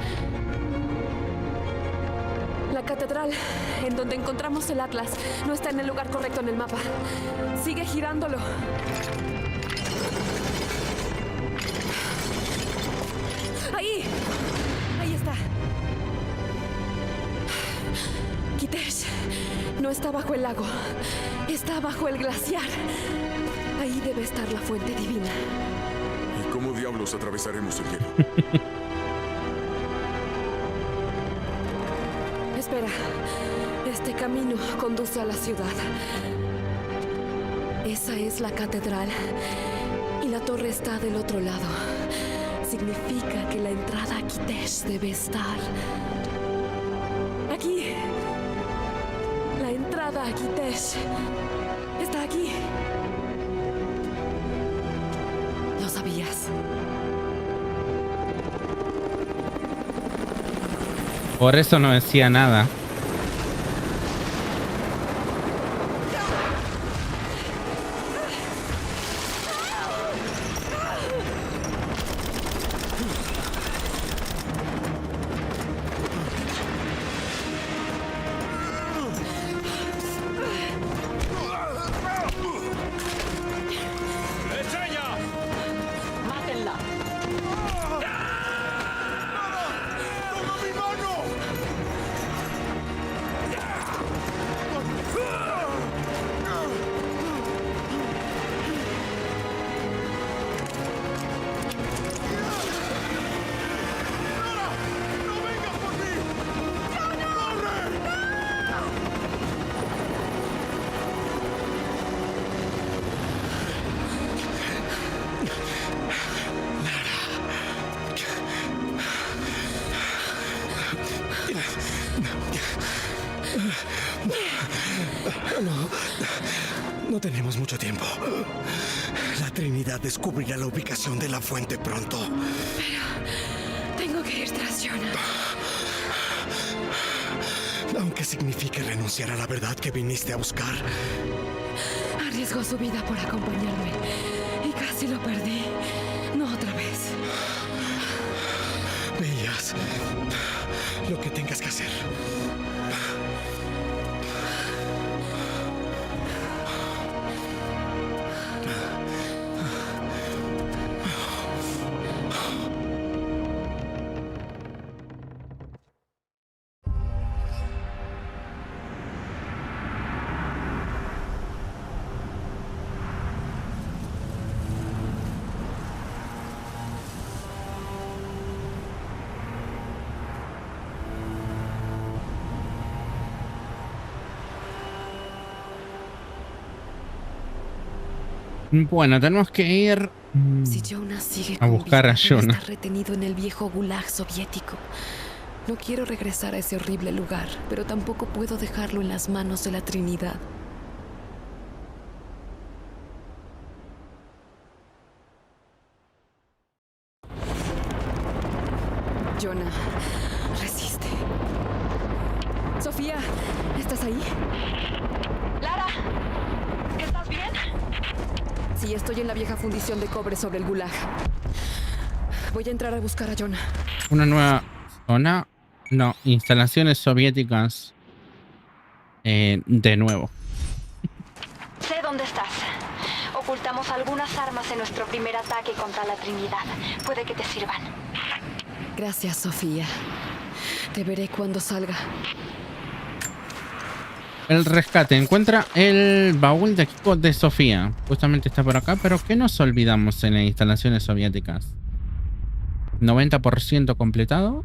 La catedral, en donde encontramos el Atlas, no está en el lugar correcto en el mapa. Sigue girándolo. ¡Ahí! Ahí está. Kitesh no está bajo el lago. Está bajo el glaciar. Ahí debe estar la fuente divina. ¿Y cómo diablos atravesaremos el hielo? Espera. Este camino conduce a la ciudad. Esa es la catedral. Y la torre está del otro lado. Significa que la entrada a Kitesh debe estar aquí. La entrada a Kitesh está aquí. Lo sabías. Por eso no decía nada. No tenemos mucho tiempo. La Trinidad descubrirá la ubicación de la fuente pronto. Pero tengo que ir tras Jonah. Aunque signifique renunciar a la verdad que viniste a buscar. Arriesgó su vida por acompañarme y casi lo perdí. No otra vez. Veías lo que tengas que hacer. Bueno, tenemos que ir Si Jonah sigue a buscar a Jonah. Está retenido en el viejo gulag soviético. No quiero regresar a ese horrible lugar, pero tampoco puedo dejarlo en las manos de la Trinidad. Jonah, resiste. Sofía, ¿estás ahí? Lara, ¿estás bien? Sí, estoy en la vieja fundición de cobre sobre el Gulag. Voy a entrar a buscar a Jonah. Una nueva zona. No, instalaciones soviéticas. De nuevo. Sé dónde estás. Ocultamos algunas armas en nuestro primer ataque contra la Trinidad. Puede que te sirvan. Gracias, Sofía. Te veré cuando salga. El rescate. Encuentra el baúl de equipo de Sofía. Justamente está por acá. Pero ¿qué nos olvidamos en las instalaciones soviéticas? 90% completado.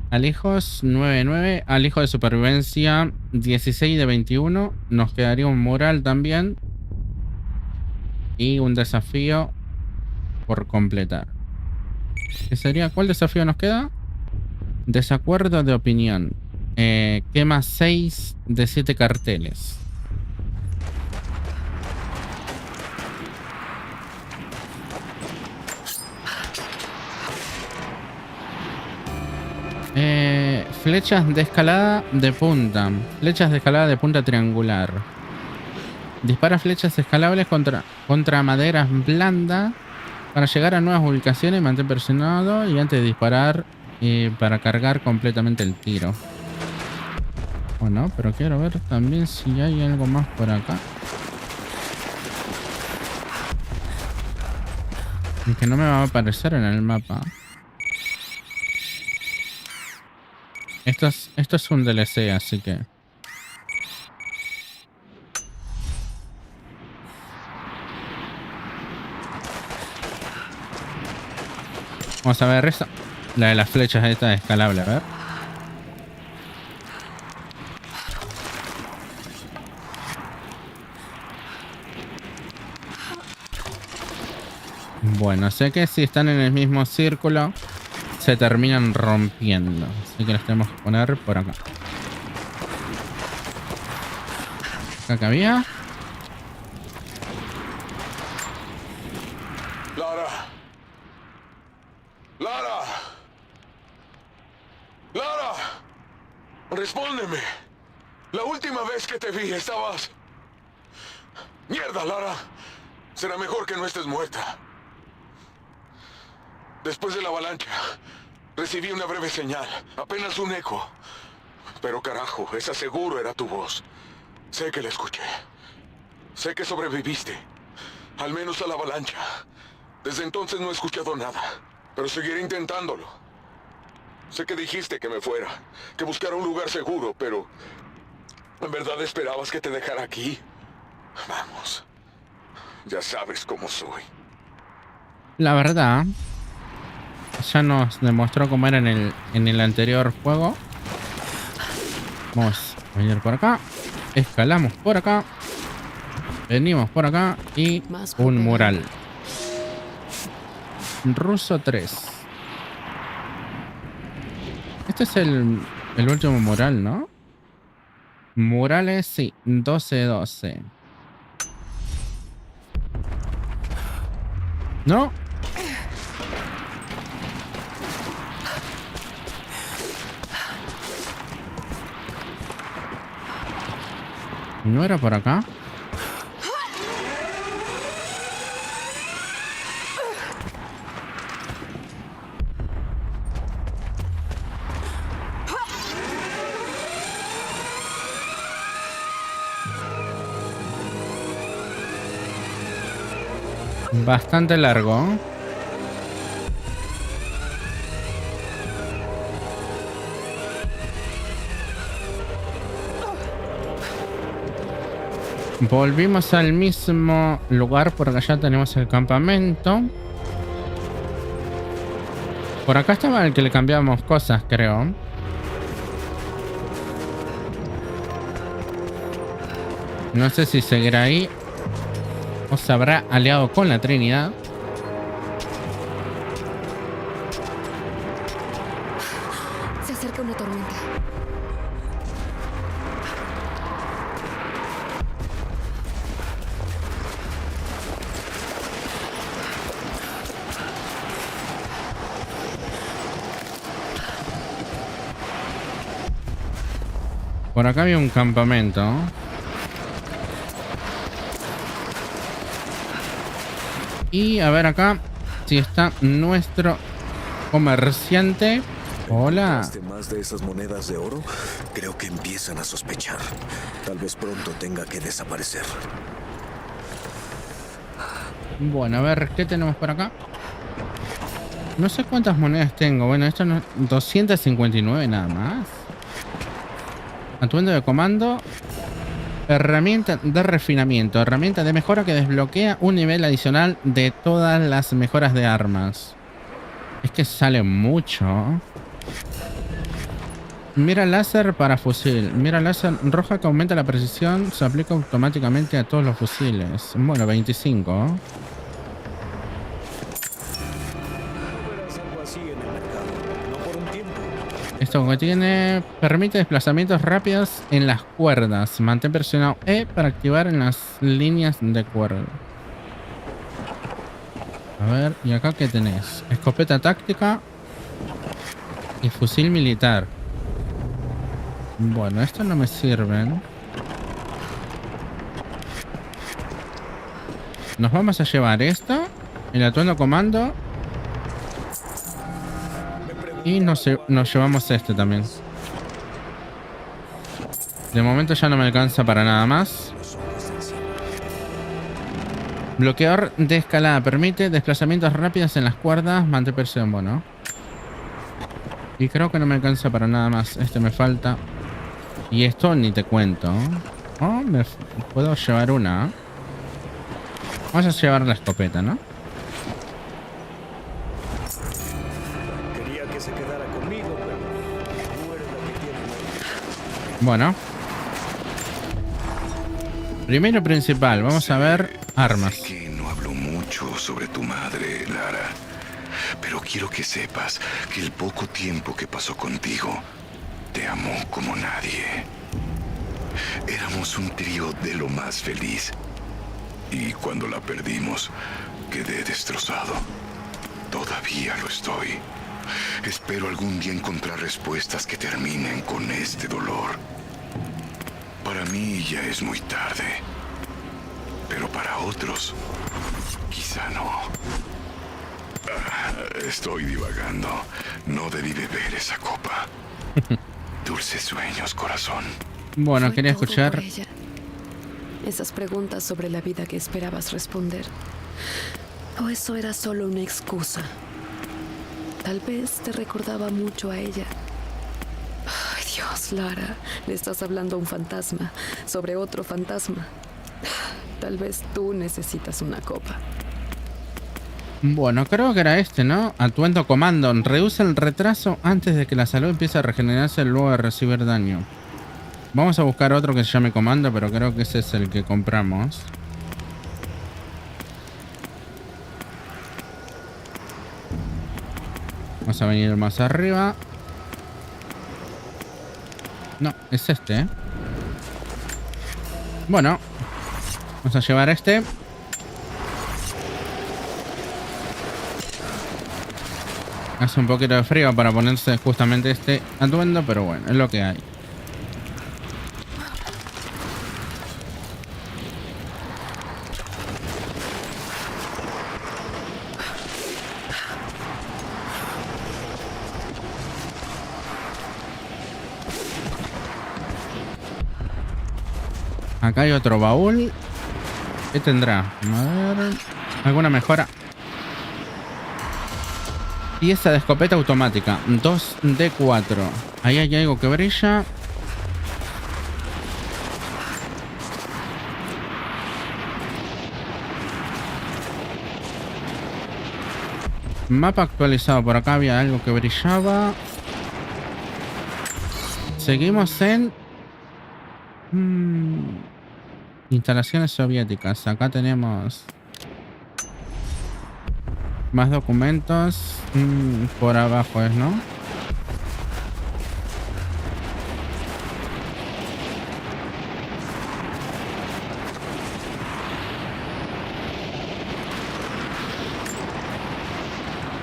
Alijos 9-9. Alijo de supervivencia 16 de 21. Nos quedaría un mural también. Y un desafío por completar. ¿Qué sería? ¿Cuál desafío nos queda? Desacuerdo de opinión. Quema 6 de 7 carteles. Flechas de escalada de punta. Flechas de escalada de punta triangular. Dispara flechas escalables contra maderas blandas para llegar a nuevas ubicaciones. Mantén presionado y antes de disparar para cargar completamente el tiro. O no, pero quiero ver también si hay algo más por acá. Que no me va a aparecer en el mapa. Esto es un DLC, así que... Vamos a ver esta. La de las flechas esta es escalable, a ver. Bueno, sé que si están en el mismo círculo se terminan rompiendo. Así que las tenemos que poner por acá. Acá que había. Lara. Lara. Lara. Respóndeme. La última vez que te vi estabas... Mierda, Lara. Será mejor que no estés muerta. Después de la avalancha, recibí una breve señal, apenas un eco. Pero carajo, esa seguro era tu voz. Sé que la escuché. Sé que sobreviviste, al menos a la avalancha. Desde entonces no he escuchado nada, pero seguiré intentándolo. Sé que dijiste que me fuera, que buscara un lugar seguro, pero... ¿en verdad esperabas que te dejara aquí? Vamos, ya sabes cómo soy. La verdad... ya nos demostró cómo era en el anterior juego. Vamos a venir por acá. Escalamos por acá. Venimos por acá. Y un mural. Ruso 3. Este es el último mural, ¿no? Murales, sí. 12-12. ¿No? ¿No era por acá? Bastante largo. Volvimos al mismo lugar, por acá ya tenemos el campamento. Por acá estaba el que le cambiamos cosas, creo. No sé si seguirá ahí o se habrá aliado con la Trinidad. Se acerca una tormenta. Por acá había un campamento. Y a ver acá si está nuestro comerciante. Hola. ¿Encontraste más de esas monedas de oro? Creo que empiezan a sospechar. Tal vez pronto tenga que desaparecer. Bueno, a ver, ¿qué tenemos por acá? No sé cuántas monedas tengo. Bueno, esto no... 259 nada más. Atuendo de comando. Herramienta de refinamiento. Herramienta de mejora que desbloquea un nivel adicional de todas las mejoras de armas. Es que sale mucho. Mira láser para fusil. Mira láser roja que aumenta la precisión. Se aplica automáticamente a todos los fusiles. Bueno, 25. Esto que tiene permite desplazamientos rápidos en las cuerdas. Mantén presionado E para activar en las líneas de cuerda. A ver, ¿y acá qué tenés? Escopeta táctica y fusil militar. Bueno, estos no me sirven. Nos vamos a llevar esto, el atuendo comando. Y nos llevamos este también. De momento ya no me alcanza para nada más. Bloqueador de escalada. Permite desplazamientos rápidos en las cuerdas. Mantén presión. Bueno. Y creo que no me alcanza para nada más. Este me falta. Y esto ni te cuento. Oh, me puedo llevar una. Vamos a llevar la escopeta, ¿no? Bueno. Primero principal, vamos a ver armas. Sé que no hablo mucho sobre tu madre, Lara, pero quiero que sepas que el poco tiempo que pasó contigo te amó como nadie. Éramos un trío de lo más feliz. Y cuando la perdimos, quedé destrozado. Todavía lo estoy. Espero algún día encontrar respuestas que terminen con este dolor. Para mí ya es muy tarde, pero para otros, quizá no. Estoy divagando. No debí beber esa copa. Dulces sueños, corazón. Bueno, Fue quería todo escuchar. por ella. Esas preguntas sobre la vida que esperabas responder. ¿O eso era solo una excusa? Tal vez te recordaba mucho a ella. Ay, Dios, Lara. Le estás hablando a un fantasma sobre otro fantasma. Tal vez tú necesitas una copa. Bueno, creo que era este, ¿no? Atuendo comando. Reduce el retraso antes de que la salud empiece a regenerarse luego de recibir daño. Vamos a buscar otro que se llame comando, pero creo que ese es el que compramos. Vamos a venir más arriba. No, es este, ¿eh? Bueno, vamos a llevar este. Hace un poquito de frío para ponerse justamente este atuendo, pero bueno, es lo que hay. Acá hay otro baúl. ¿Qué tendrá? A ver, ¿alguna mejora? Pieza de escopeta automática. 2D4. Ahí hay algo que brilla. Mapa actualizado. Por acá había algo que brillaba. Seguimos en... instalaciones soviéticas. Acá tenemos... más documentos. Por abajo es, ¿no?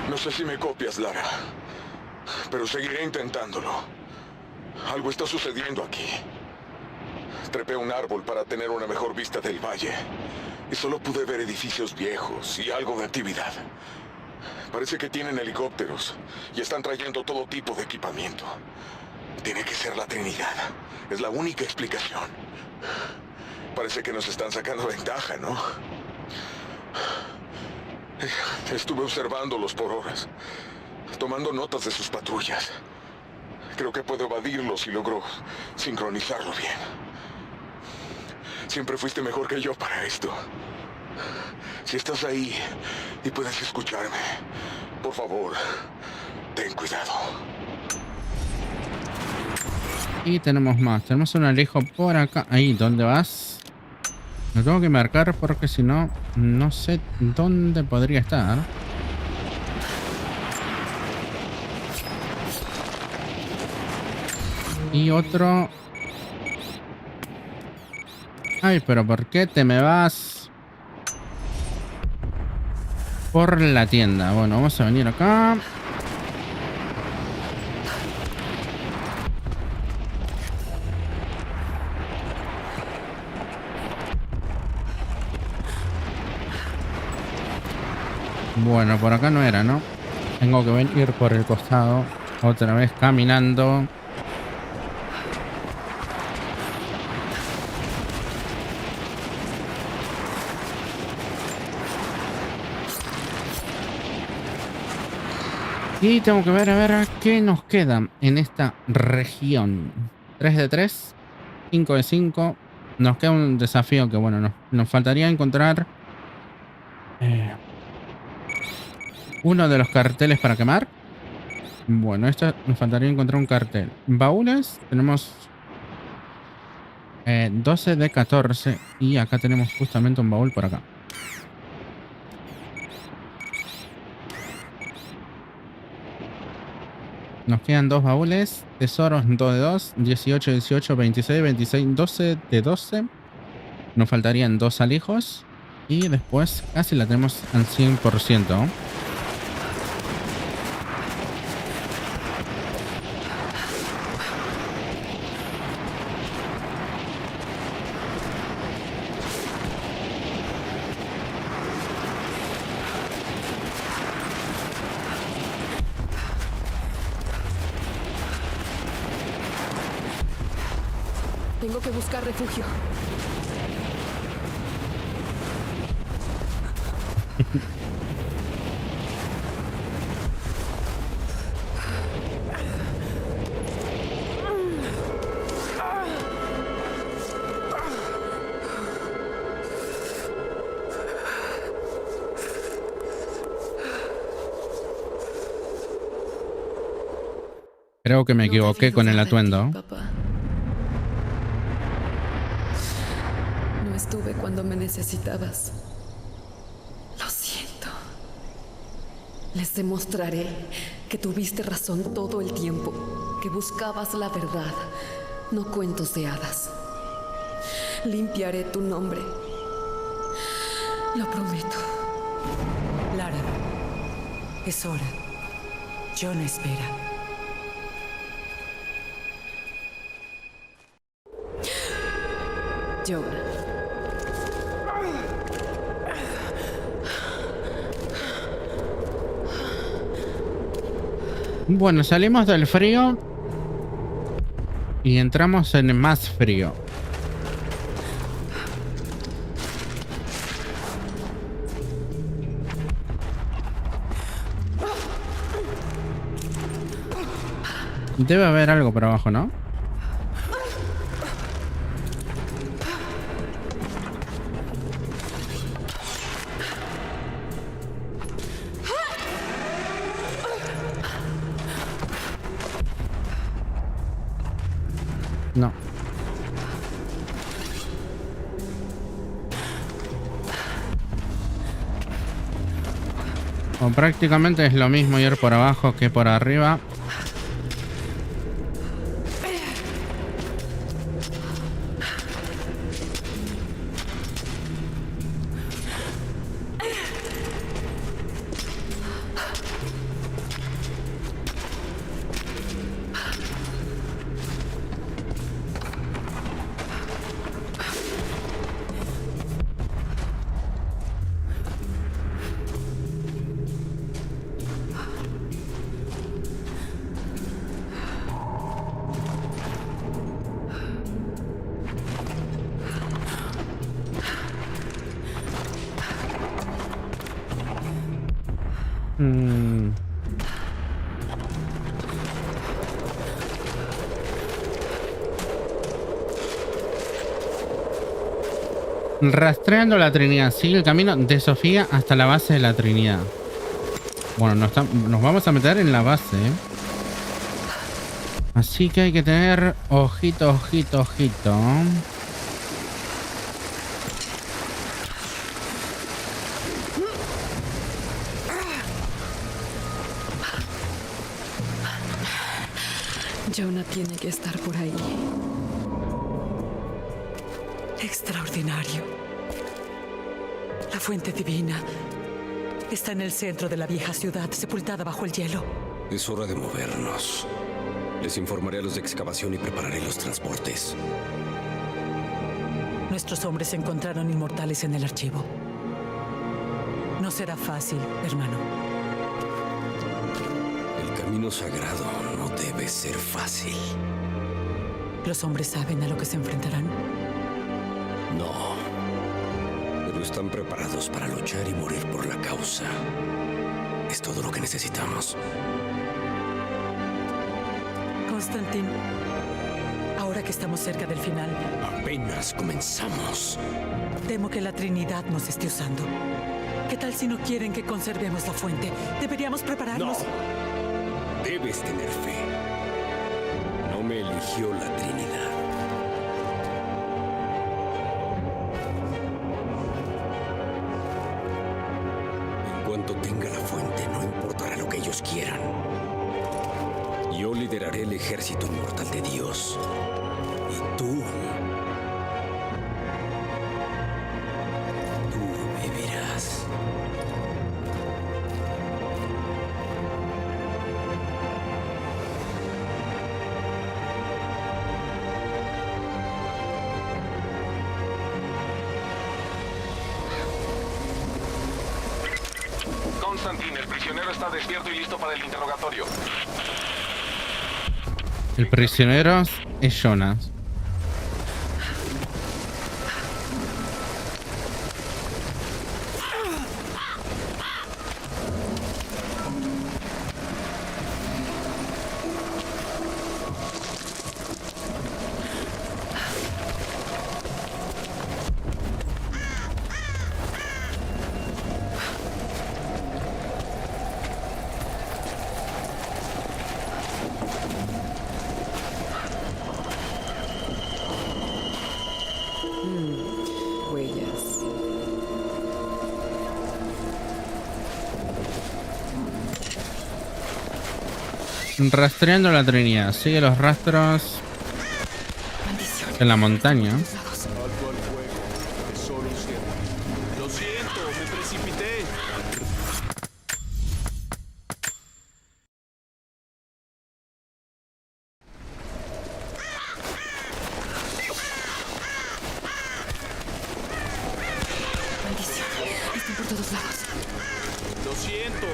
No sé si me copias, Lara, pero seguiré intentándolo. Algo está sucediendo aquí. Trepé un árbol para tener una mejor vista del valle. y solo pude ver edificios viejos y algo de actividad. Parece que tienen helicópteros y están trayendo todo tipo de equipamiento. Tiene que ser la Trinidad. Es la única explicación. Parece que nos están sacando ventaja, ¿no? Estuve observándolos por horas, tomando notas de sus patrullas. Creo que puedo evadirlos y logro sincronizarlo bien. Siempre fuiste mejor que yo para esto. Si estás ahí y puedes escucharme, por favor, ten cuidado. Y tenemos más. Tenemos un alijo por acá. Ahí, ¿dónde vas? Lo tengo que marcar porque si no, no sé dónde podría estar. Y otro... Ay, pero ¿por qué te me vas? Por la tienda. Bueno, vamos a venir acá. Bueno, por acá no era, ¿no? Tengo que venir por el costado. Otra vez caminando. Y tengo que ver a ver qué nos queda en esta región. 3 de 3, 5 de 5. Nos queda un desafío que, bueno, nos faltaría encontrar uno de los carteles para quemar. Bueno, esto nos faltaría encontrar un cartel. Baúles, tenemos 12 de 14. Y acá tenemos justamente un baúl por acá. Nos quedan 2 baúles. Tesoros 2 de 2. 18, 18, 26, 26, 12 de 12. Nos faltarían 2 alijos. Y después casi la tenemos al 100%. Tengo que buscar refugio. Creo que me equivoqué con el atuendo. Papá. No estuve cuando me necesitabas. Lo siento. Les demostraré que tuviste razón todo el tiempo, que buscabas la verdad, no cuentos de hadas. Limpiaré tu nombre. Lo prometo. Lara, es hora. John espera. John. Bueno, salimos del frío y entramos en más frío. Debe haber algo por abajo, ¿no? No. O prácticamente es lo mismo ir por abajo que por arriba. Rastreando la Trinidad. Sigue el camino de Sofía hasta la base de la Trinidad. Bueno, nos vamos a meter en la base, ¿eh? Así que hay que tener ojito, ojito, ojito. Jonah tiene que estar por ahí. Extraordinario. La fuente divina está en el centro de la vieja ciudad, sepultada bajo el hielo. Es hora de movernos. Les informaré a los de excavación y prepararé los transportes. Nuestros hombres encontraron inmortales en el archivo. No será fácil, hermano. El camino sagrado no debe ser fácil. ¿Los hombres saben a lo que se enfrentarán? No. Pero están preparados para luchar y morir por la causa. Es todo lo que necesitamos. Constantin, ahora que estamos cerca del final... Apenas comenzamos. Temo que la Trinidad nos esté usando. ¿Qué tal si no quieren que conservemos la fuente? Deberíamos prepararnos. No. Debes tener fe. No me eligió la Trinidad. En cuanto tenga la fuente, no importará lo que ellos quieran. Yo lideraré el ejército inmortal de Dios. Y tú vivirás. Constantin, el prisionero está despierto y listo para el interrogatorio. El prisionero es Jonas. Huellas. Rastreando la Trinidad. Sigue los rastros en la montaña. Alto al fuego. Es solo un cierre. Lo siento, me precipité. Maldición. Están por todos lados. Lo siento.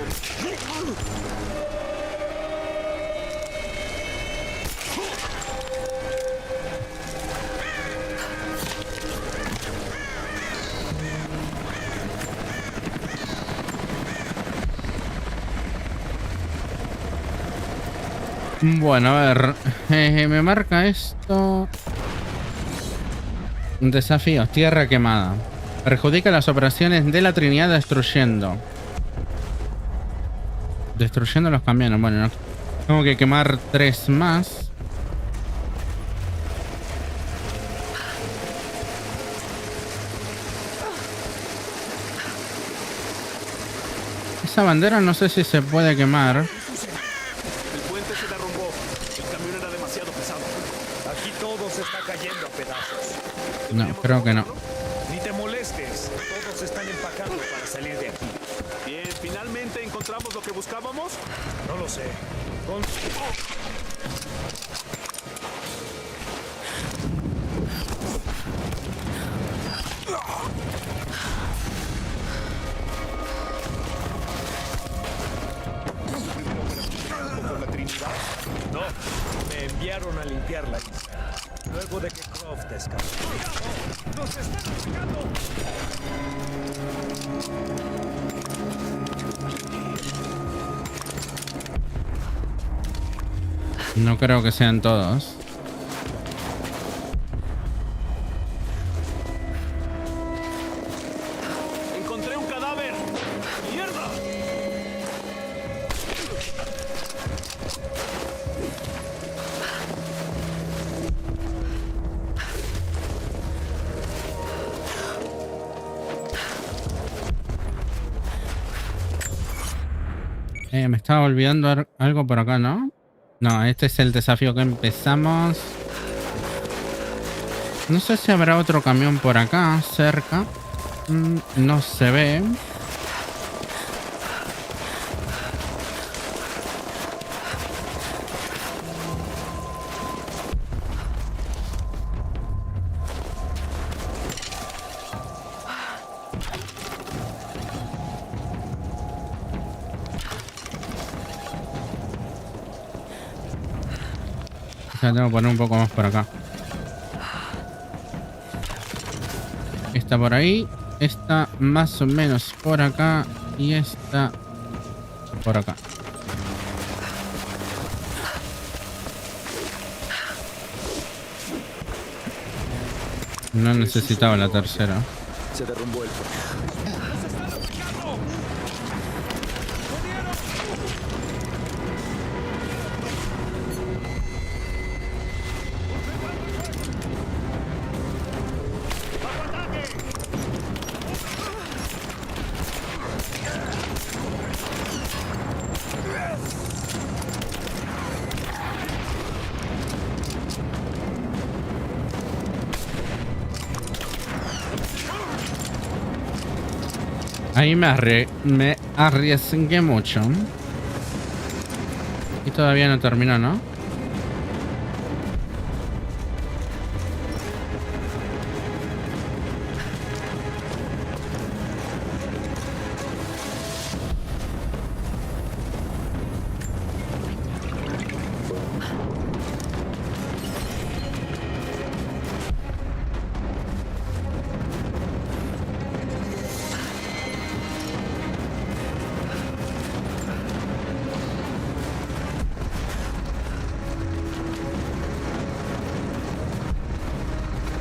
Bueno, a ver. Me marca esto. Desafíos. Tierra quemada. Perjudica las operaciones de la Trinidad destruyendo. Destruyendo los camiones. Bueno, no. Tengo que quemar 3 más. Esa bandera no sé si se puede quemar. El puente se derrumbó. El camión era demasiado pesado. Aquí todo se está cayendo a pedazos. No, creo que no. Ni te molestes. Todos están empacando para salir de aquí. Bien, ¿finalmente encontramos lo que buscábamos? No lo sé. ¿Con la Trinidad? No, me enviaron a limpiar la isla. Luego de que Croft escapó. ¡No! ¡Nos están atacando! No creo que sean todos. ¡Encontré un cadáver! ¡Mierda! Me estaba olvidando algo por acá, ¿no? No, este es el desafío que empezamos. No sé si habrá otro camión por acá, cerca. No se ve. Tengo que poner un poco más por acá. Esta por ahí. Esta más o menos por acá. Y esta por acá. No necesitaba la tercera. Se derrumbó el puente. Ahí me arriesgué mucho. Y todavía no terminó, ¿no?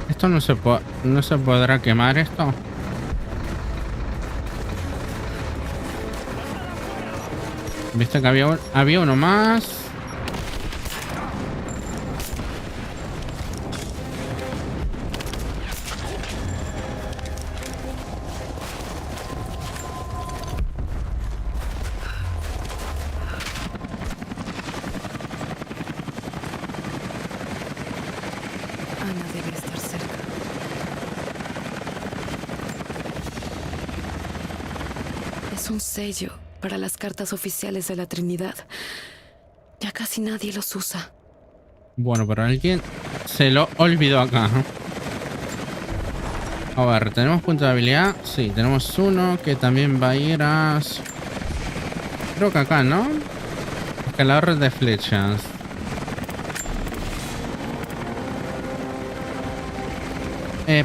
Esto no se podrá quemar esto. Viste que había uno más. Es un sello para las cartas oficiales de la Trinidad. Ya casi nadie los usa. Bueno, pero alguien se lo olvidó acá. A ver, ¿tenemos punto de habilidad? Sí, tenemos uno que también va a ir a... Creo que acá, ¿no? Escalador de flechas.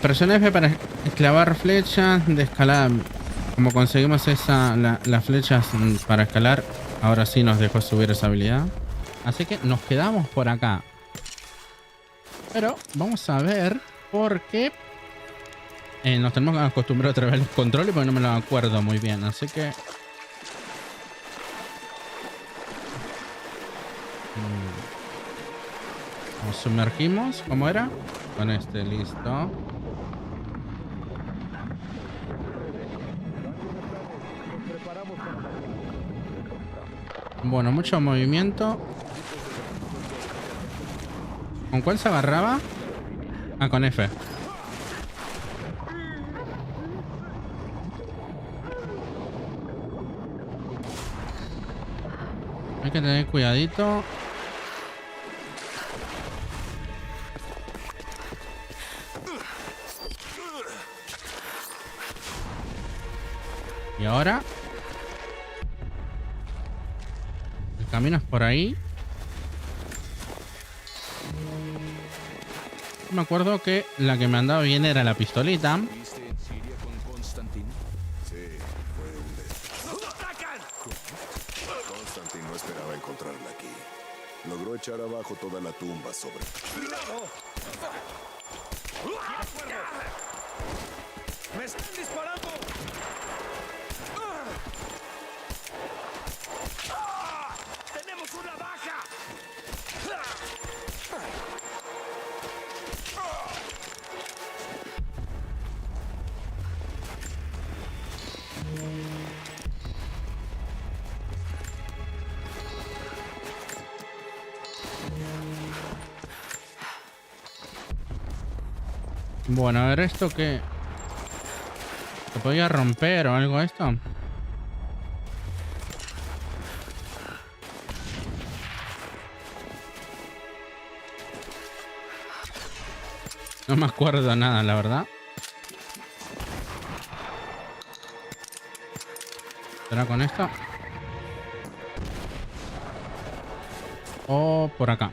Presiona F para clavar flechas de escalada. Como conseguimos las flechas para escalar, ahora sí nos dejó subir esa habilidad. Así que nos quedamos por acá. Pero vamos a ver por qué nos tenemos que acostumbrar otra vez a los controles porque no me lo acuerdo muy bien. Así que... nos sumergimos. ¿Cómo era? Con este, listo. Bueno, mucho movimiento. ¿Con cuál se agarraba? Ah, con F. Hay que tener cuidadito. Y ahora... el camino es por ahí. Me acuerdo que la que me andaba bien era la pistolita. ¿Viste en Siria con Constantin? Sí, fue un desastre. Constantin no esperaba encontrarla aquí. Logró echar abajo toda la tumba sobre... ¡Me están disparando! ¡Tenemos una baja! Bueno, a ver esto que... ¿Se podía romper o algo esto? No me acuerdo nada, la verdad. ¿Será con esto? O por acá.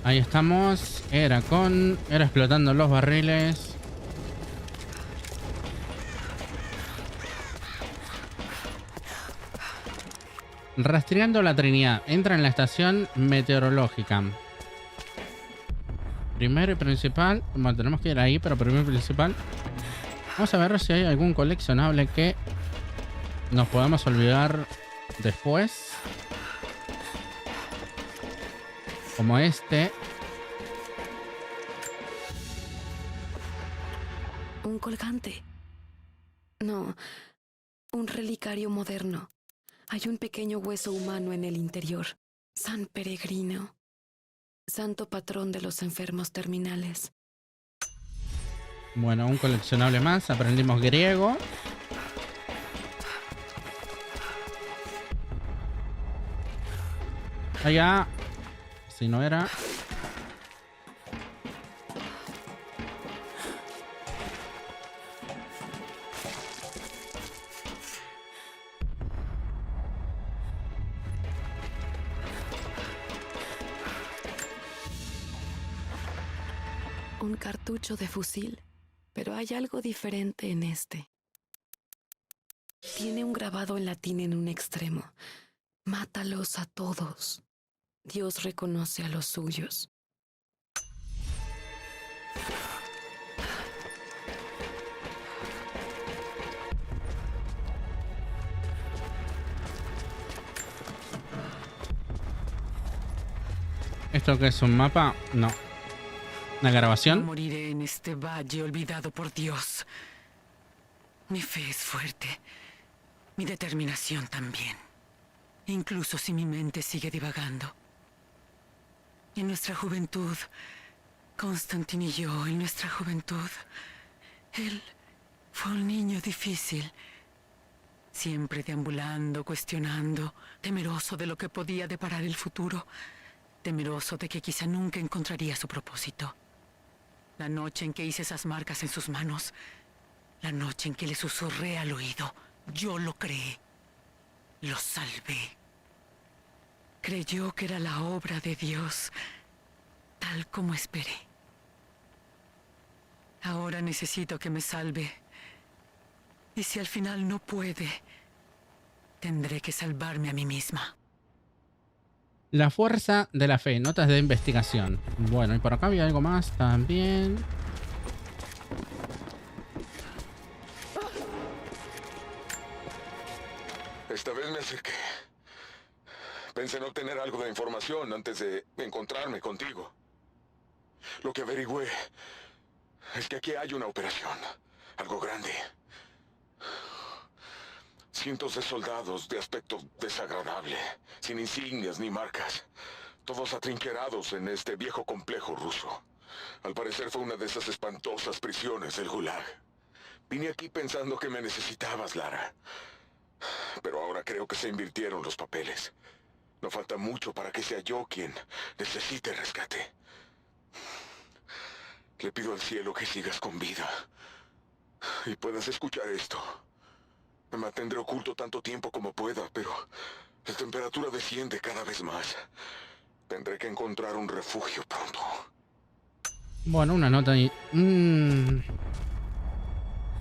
Ahí estamos. Era explotando los barriles. Rastreando la Trinidad. Entra en la estación meteorológica. Primero y principal. Bueno, tenemos que ir ahí, pero primero y principal. Vamos a ver si hay algún coleccionable que nos podamos olvidar después. Como este. Un colgante. No, un relicario moderno. Hay un pequeño hueso humano en el interior. San Peregrino. Santo patrón de los enfermos terminales. Bueno, un coleccionable más. Aprendimos griego. Allá. Si no era... Un cartucho de fusil, pero hay algo diferente en este. Tiene un grabado en latín en un extremo. Mátalos a todos. Dios reconoce a los suyos. ¿Esto qué es un mapa? No. ¿Una grabación? No moriré en este valle olvidado por Dios. Mi fe es fuerte. Mi determinación también. Incluso si mi mente sigue divagando. En nuestra juventud, Constantin y yo, en nuestra juventud, él fue un niño difícil. Siempre deambulando, cuestionando, temeroso de lo que podía deparar el futuro. Temeroso de que quizá nunca encontraría su propósito. La noche en que hice esas marcas en sus manos, la noche en que le susurré al oído, yo lo creé. Lo salvé. Creyó que era la obra de Dios, tal como esperé. Ahora necesito que me salve. Y si al final no puede, tendré que salvarme a mí misma. La fuerza de la fe. Notas de investigación. Bueno, y por acá había algo más también. Esta vez me acerqué. Pensé en obtener algo de información antes de encontrarme contigo. Lo que averigüé es que aquí hay una operación. Algo grande. Cientos de soldados de aspecto desagradable, sin insignias ni marcas. Todos atrincherados en este viejo complejo ruso. Al parecer fue una de esas espantosas prisiones del Gulag. Vine aquí pensando que me necesitabas, Lara. Pero ahora creo que se invirtieron los papeles. No falta mucho para que sea yo quien necesite rescate. Le pido al cielo que sigas con vida. Y puedas escuchar esto. Me mantendré oculto tanto tiempo como pueda, pero la temperatura desciende cada vez más. Tendré que encontrar un refugio pronto. Bueno, una nota ahí. Una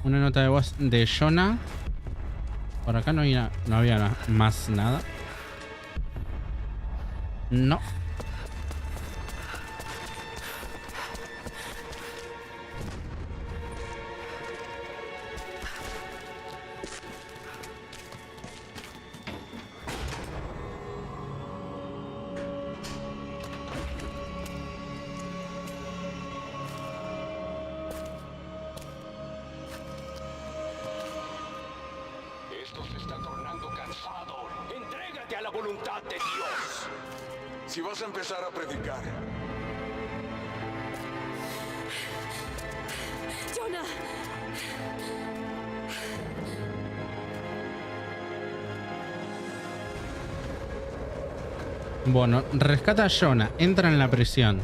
nota de voz de Jonah. Por acá no había más nada. No. Esto se está tornando cansado. Entrégate a la voluntad de Dios. Si vas a empezar a predicar. ¡Jonah! Bueno, rescata a Jonah, entra en la prisión.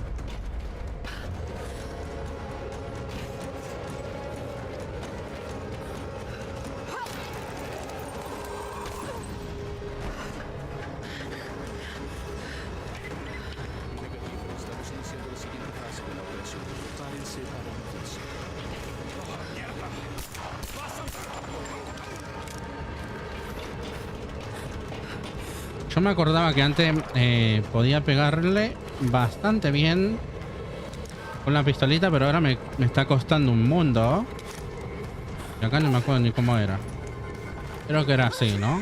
Estamos iniciando la siguiente fase de la operación. Prepárense para la ofensiva. ¡Oh, mierda! Yo me acordaba que antes podía pegarle bastante bien con la pistolita, pero ahora me está costando un mundo. Y acá no me acuerdo ni cómo era. Creo que era así, ¿no?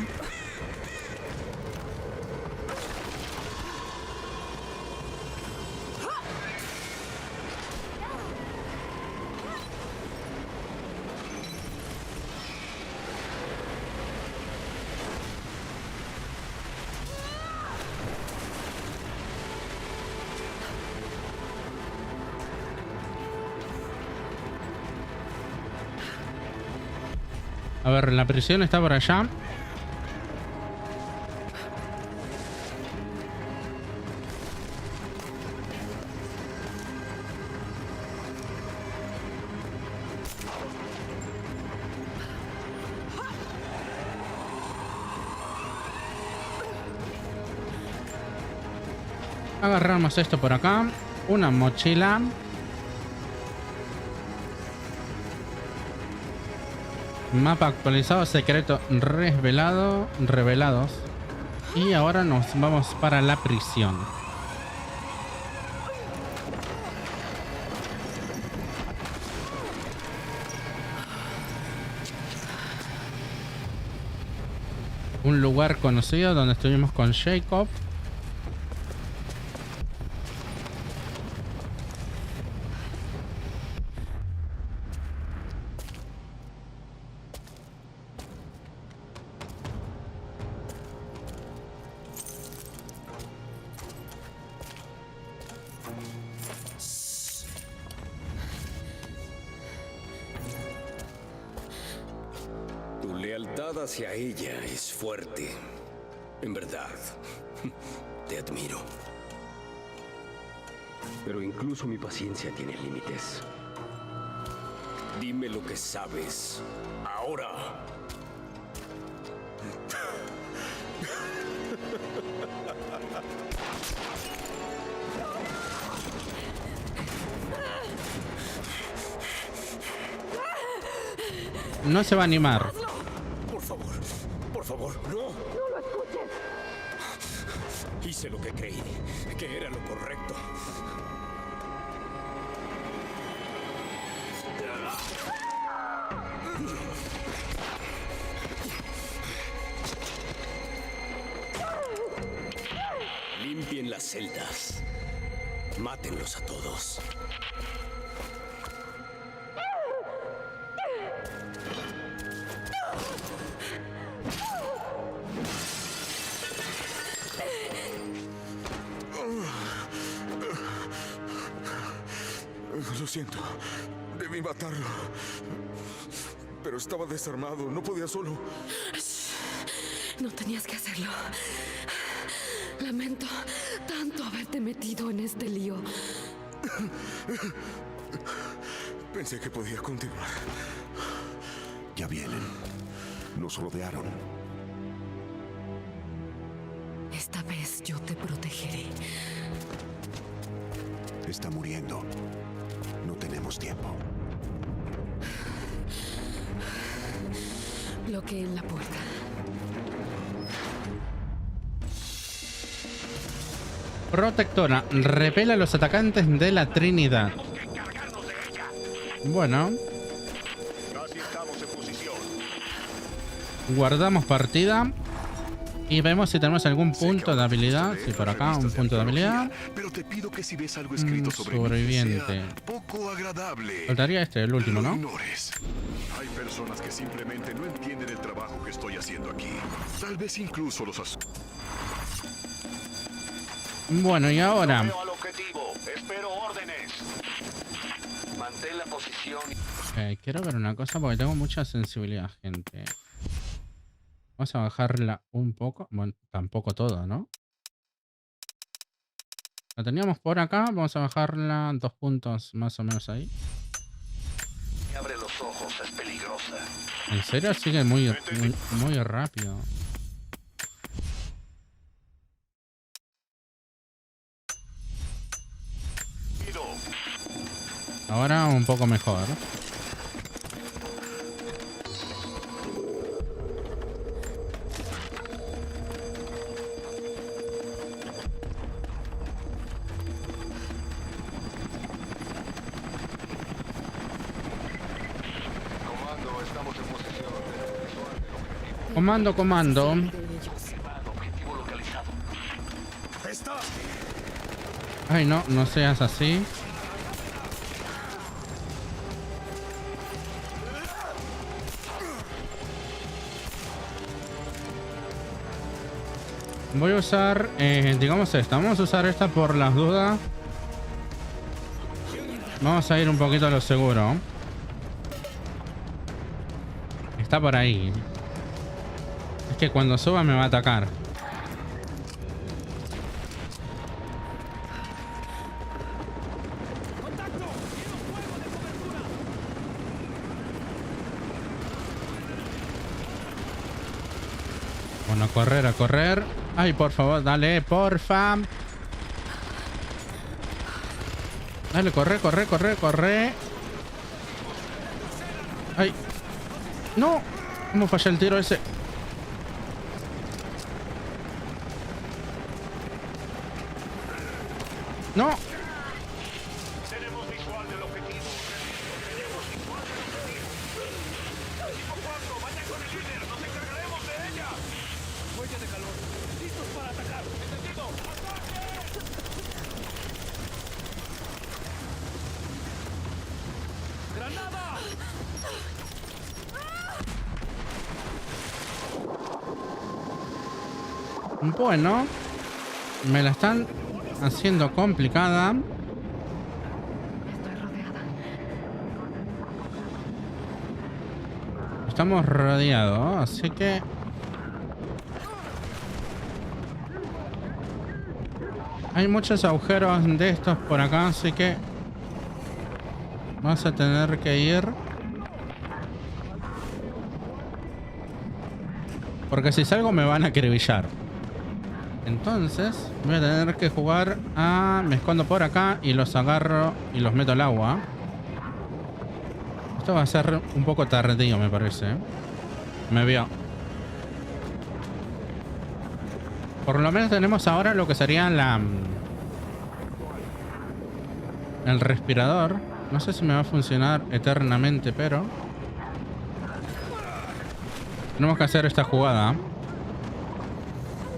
A ver, la prisión está por allá. Agarramos esto por acá. Una mochila. Mapa actualizado, secreto revelados. Y ahora nos vamos para la prisión. Un lugar conocido donde estuvimos con Jacob. Tu lealtad hacia ella es fuerte. En verdad, te admiro. Pero incluso mi paciencia tiene límites. Dime lo que sabes. Ahora. No se va a animar. Por favor, no. No lo escuches. Hice lo que creí, que era lo correcto. Limpien las celdas. Mátenlos a todos. Lo siento. Debí matarlo. Pero estaba desarmado. No podía solo. No tenías que hacerlo. Lamento tanto haberte metido en este lío. Pensé que podía continuar. Ya vienen. Nos rodearon. Esta vez yo te protegeré. Está muriendo. No tenemos tiempo. Bloqueen la puerta. Protectora. Repele a los atacantes de la Trinidad. Bueno. Guardamos partida. Y vemos si tenemos algún punto de habilidad. Sí, por acá, un punto de habilidad. Pero te pido que si ves algo escrito sobre mí que sobreviviente. sea poco agradable, Faltaría este, el último, lo ¿no? ignores. Hay personas que simplemente no entienden el trabajo que estoy haciendo aquí. Tal vez incluso los Bueno, y ahora. Al objetivo. Espero órdenes. Mantén la posición. Ok, quiero ver una cosa porque tengo mucha sensibilidad, gente. Vamos a bajarla un poco. Bueno, tampoco todo, ¿no? La teníamos por acá. Vamos a bajarla 2 puntos más o menos ahí. Abre los ojos, es peligrosa. En serio, sigue muy rápido. Ahora un poco mejor. Comando, estamos en posesión de Comando, comando. objetivo localizado. Ay, no, no seas así. Voy a usar, digamos esta. Vamos a usar esta por las dudas. Vamos a ir un poquito a lo seguro. Está por ahí. Es que cuando suba me va a atacar. Bueno, a correr, a correr. Ay, por favor, dale, porfa. Dale, corre, corre, corre, corre. Ay. No. ¿Cómo falla el tiro ese? No. Tenemos visual del objetivo. Tenemos visual del objetivo. Equipo 4, vaya con el líder. Nos encargaremos de ella. Fuelle de calor. Listos para atacar. Entendido. ¡Ataque! ¡Granada! Bueno. Me la están haciendo complicada. Estamos rodeados, así que... Hay muchos agujeros de estos por acá, así que... Vamos a tener que ir... Porque si salgo me van a acribillar. Entonces voy a tener que jugar a... Me escondo por acá y los agarro y los meto al agua. Esto va a ser un poco tardío, me parece. Me vio. Por lo menos tenemos ahora lo que sería la... El respirador. No sé si me va a funcionar eternamente, pero... Tenemos que hacer esta jugada.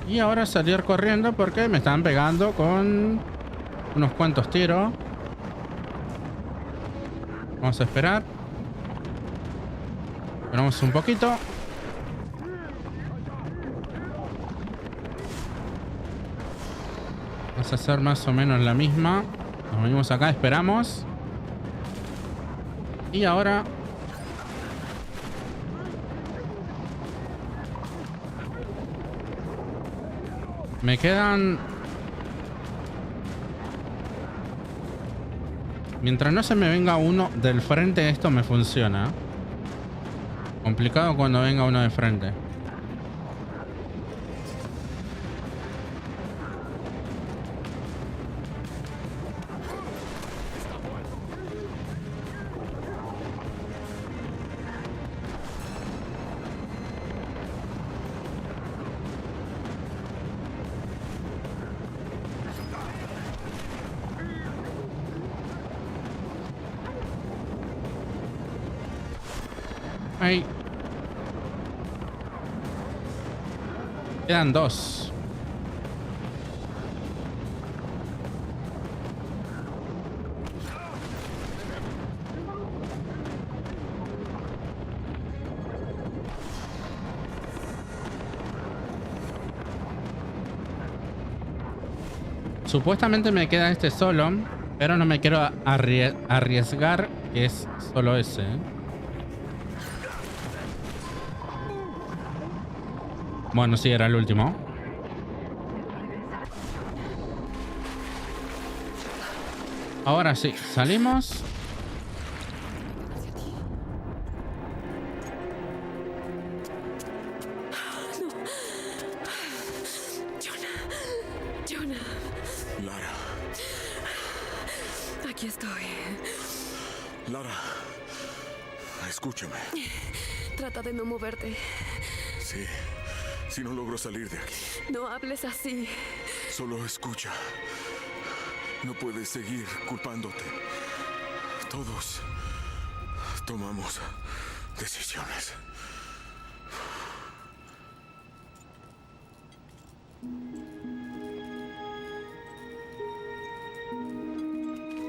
Y ahora salir corriendo porque me están pegando con unos cuantos tiros. Vamos a esperar. Esperamos un poquito. Vamos a hacer más o menos la misma. Nos venimos acá, esperamos. Y ahora... Me quedan... Mientras no se me venga uno del frente, esto me funciona. Complicado cuando venga uno de frente. Ay. Quedan 2. Supuestamente me queda este solo, pero no me quiero arriesgar que es solo ese. Bueno, sí, era el último. Ahora sí, salimos. Lara. Aquí estoy. Lara. Escúchame. Trata de no moverte. Sí. Si no logro salir de aquí. No hables así. Solo escucha. No puedes seguir culpándote. Todos tomamos decisiones.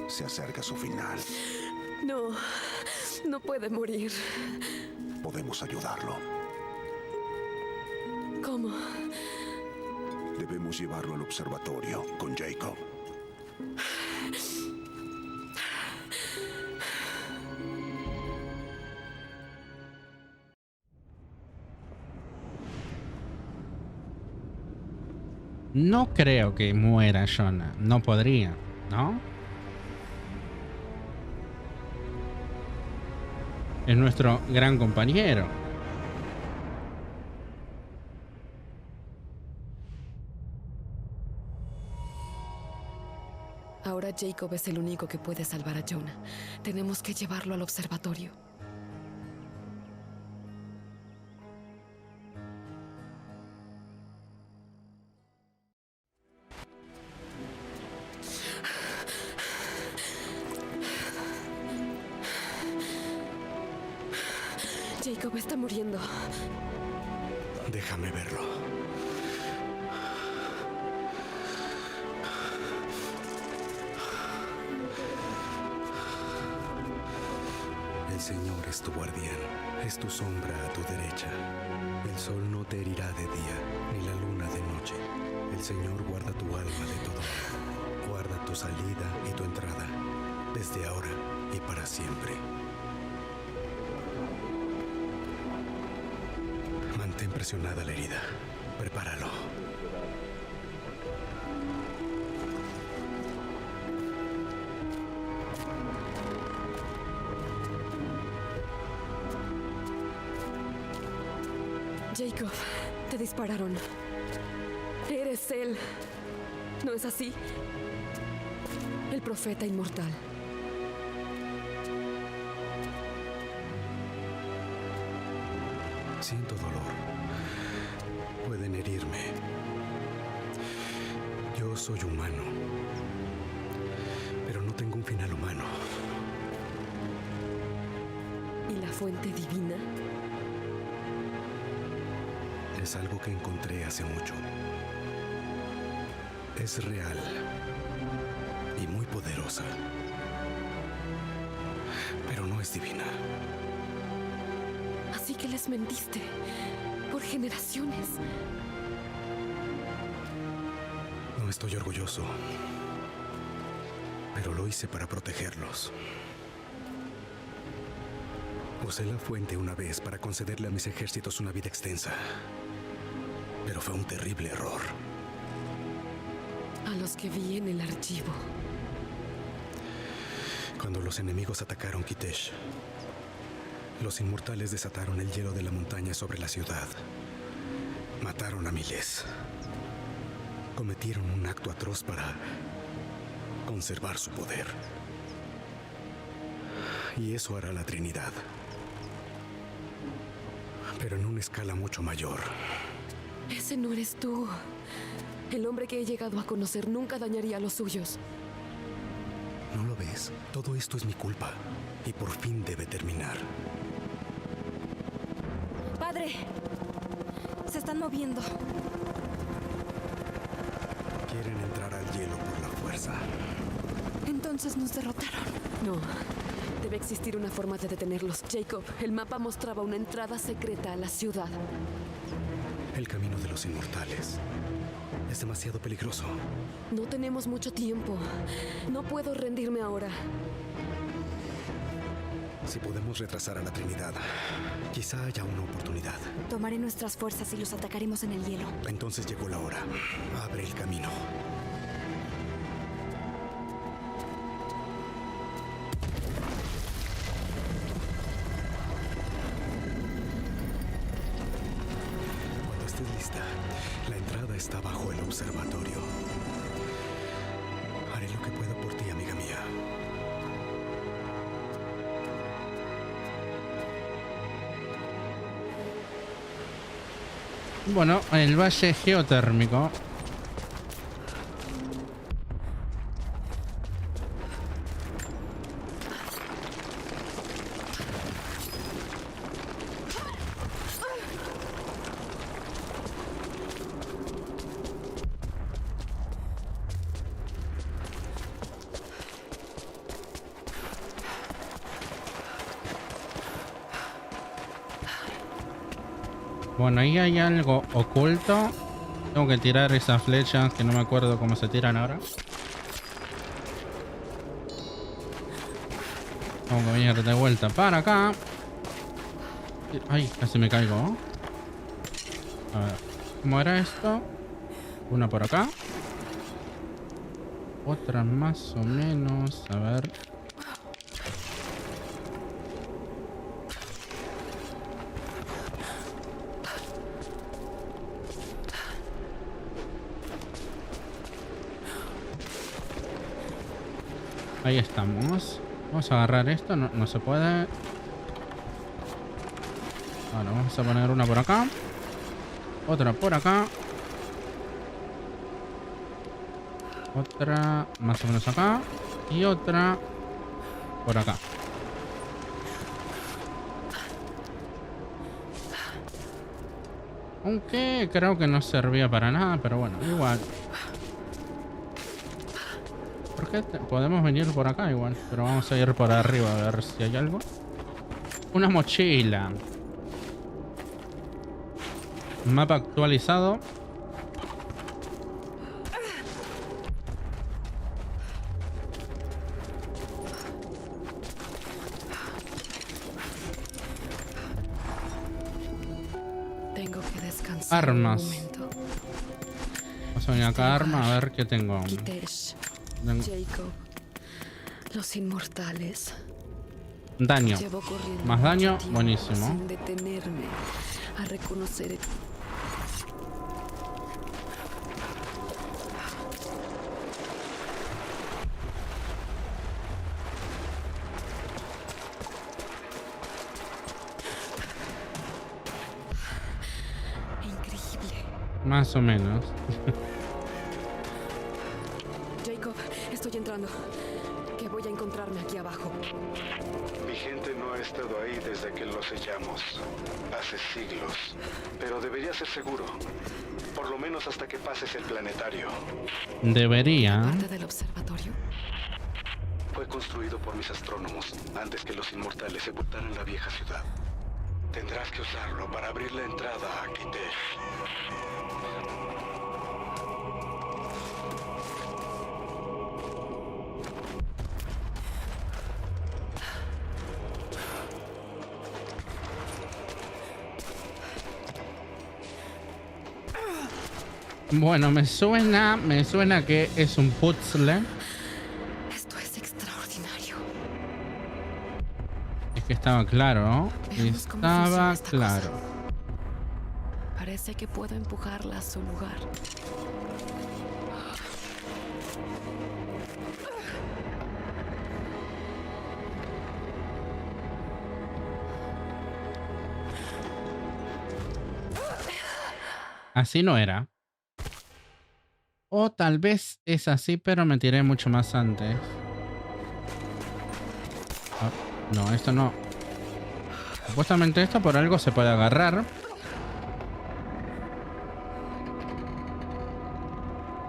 Se acerca su final. No, no puede morir. Podemos ayudarlo. ¿Cómo? Debemos llevarlo al observatorio con Jacob. No creo que muera Jonah. No podría, ¿no? Es nuestro gran compañero. Ahora Jacob es el único que puede salvar a Jonah. Tenemos que llevarlo al observatorio. Jacob está muriendo. Déjame verlo. El Señor es tu guardián, es tu sombra a tu derecha. El sol no te herirá de día, ni la luna de noche. El Señor guarda tu alma de todo mal. Guarda tu salida y tu entrada, desde ahora y para siempre. Mantén presionada la herida. Prepáralo. Jacob, te dispararon. Eres él. ¿No es así? El profeta inmortal. Siento dolor. Pueden herirme. Yo soy humano. Pero no tengo un final humano. ¿Y la fuente divina? Es algo que encontré hace mucho. Es real y muy poderosa. Pero no es divina. Así que les mentiste por generaciones. No estoy orgulloso, pero lo hice para protegerlos. Usé la fuente una vez para concederle a mis ejércitos una vida extensa, pero fue un terrible error. A los que vi en el archivo. Cuando los enemigos atacaron Kitesh, los inmortales desataron el hielo de la montaña sobre la ciudad. Mataron a miles. Cometieron un acto atroz para conservar su poder. Y eso hará la Trinidad. Pero en una escala mucho mayor. Ese no eres tú. El hombre que he llegado a conocer nunca dañaría a los suyos. ¿No lo ves? Todo esto es mi culpa. Y por fin debe terminar. ¡Padre! Se están moviendo. Quieren entrar al hielo por la fuerza. Entonces nos derrotaron. No. Debe existir una forma de detenerlos. Jacob, el mapa mostraba una entrada secreta a la ciudad. El camino de los inmortales. Es demasiado peligroso. No tenemos mucho tiempo. No puedo rendirme ahora. Si podemos retrasar a la Trinidad, quizá haya una oportunidad. Tomaré nuestras fuerzas y los atacaremos en el hielo. Entonces llegó la hora. Abre el camino. Cuando estés lista, la entrada está bajo el observatorio. Haré lo que pueda por ti, amiga mía. Bueno, el valle geotérmico. Bueno, ahí hay algo oculto. Tengo que tirar esas flechas que no me acuerdo cómo se tiran ahora. Tengo que venir de vuelta para acá. Ay, casi me caigo. A ver, ¿cómo era esto? Una por acá. Otra más o menos. A ver. Ahí estamos. Vamos a agarrar esto. No se puede. Ahora vamos a poner una por acá. Otra por acá. Otra más o menos acá. Y otra por acá. Aunque creo que no servía para nada, pero bueno, igual. Porque podemos venir por acá igual, pero vamos a ir por arriba a ver si hay algo. Una mochila. Mapa actualizado. Tengo que descansar. Armas. Un momento. Vamos a venir acá a arma a ver qué tengo. Kitesh, Tengo Jacob, los inmortales. daño. Llevo corriendo Más daño, mucho tiempo buenísimo. Sin detenerme a reconocer. Increíble. Más o menos. Jacob, estoy entrando. Que voy a encontrarme aquí abajo. Mi gente no ha estado ahí desde que lo sellamos. Hace siglos. Pero debería ser seguro. Por lo menos hasta que pases el planetario. Debería. ¿Parte del observatorio? Fue construido por mis astrónomos antes que los inmortales sepultaran la vieja ciudad. Tendrás que usarlo para abrir la entrada a Kitesh. Bueno, me suena que es un puzzle. Esto es extraordinario. Es que estaba claro, ¿no? Veamos cómo Estaba funciona esta claro. Parece que puedo empujarla a su lugar. Así no era. O tal vez es así, pero me tiré mucho más antes. Ah, no, esto no. Supuestamente esto por algo se puede agarrar.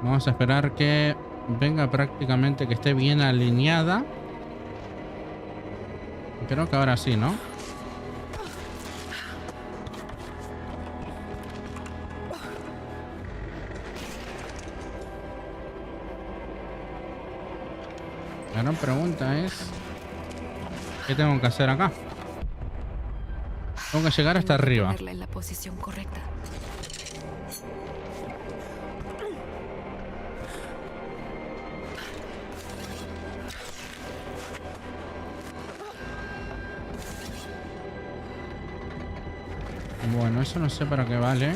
Vamos a esperar que venga prácticamente, que esté bien alineada. Creo que ahora sí, ¿no? La gran pregunta es... ¿qué tengo que hacer acá? Tengo que llegar hasta arriba. Ponerla en la posición correcta. Bueno, eso no sé para qué vale.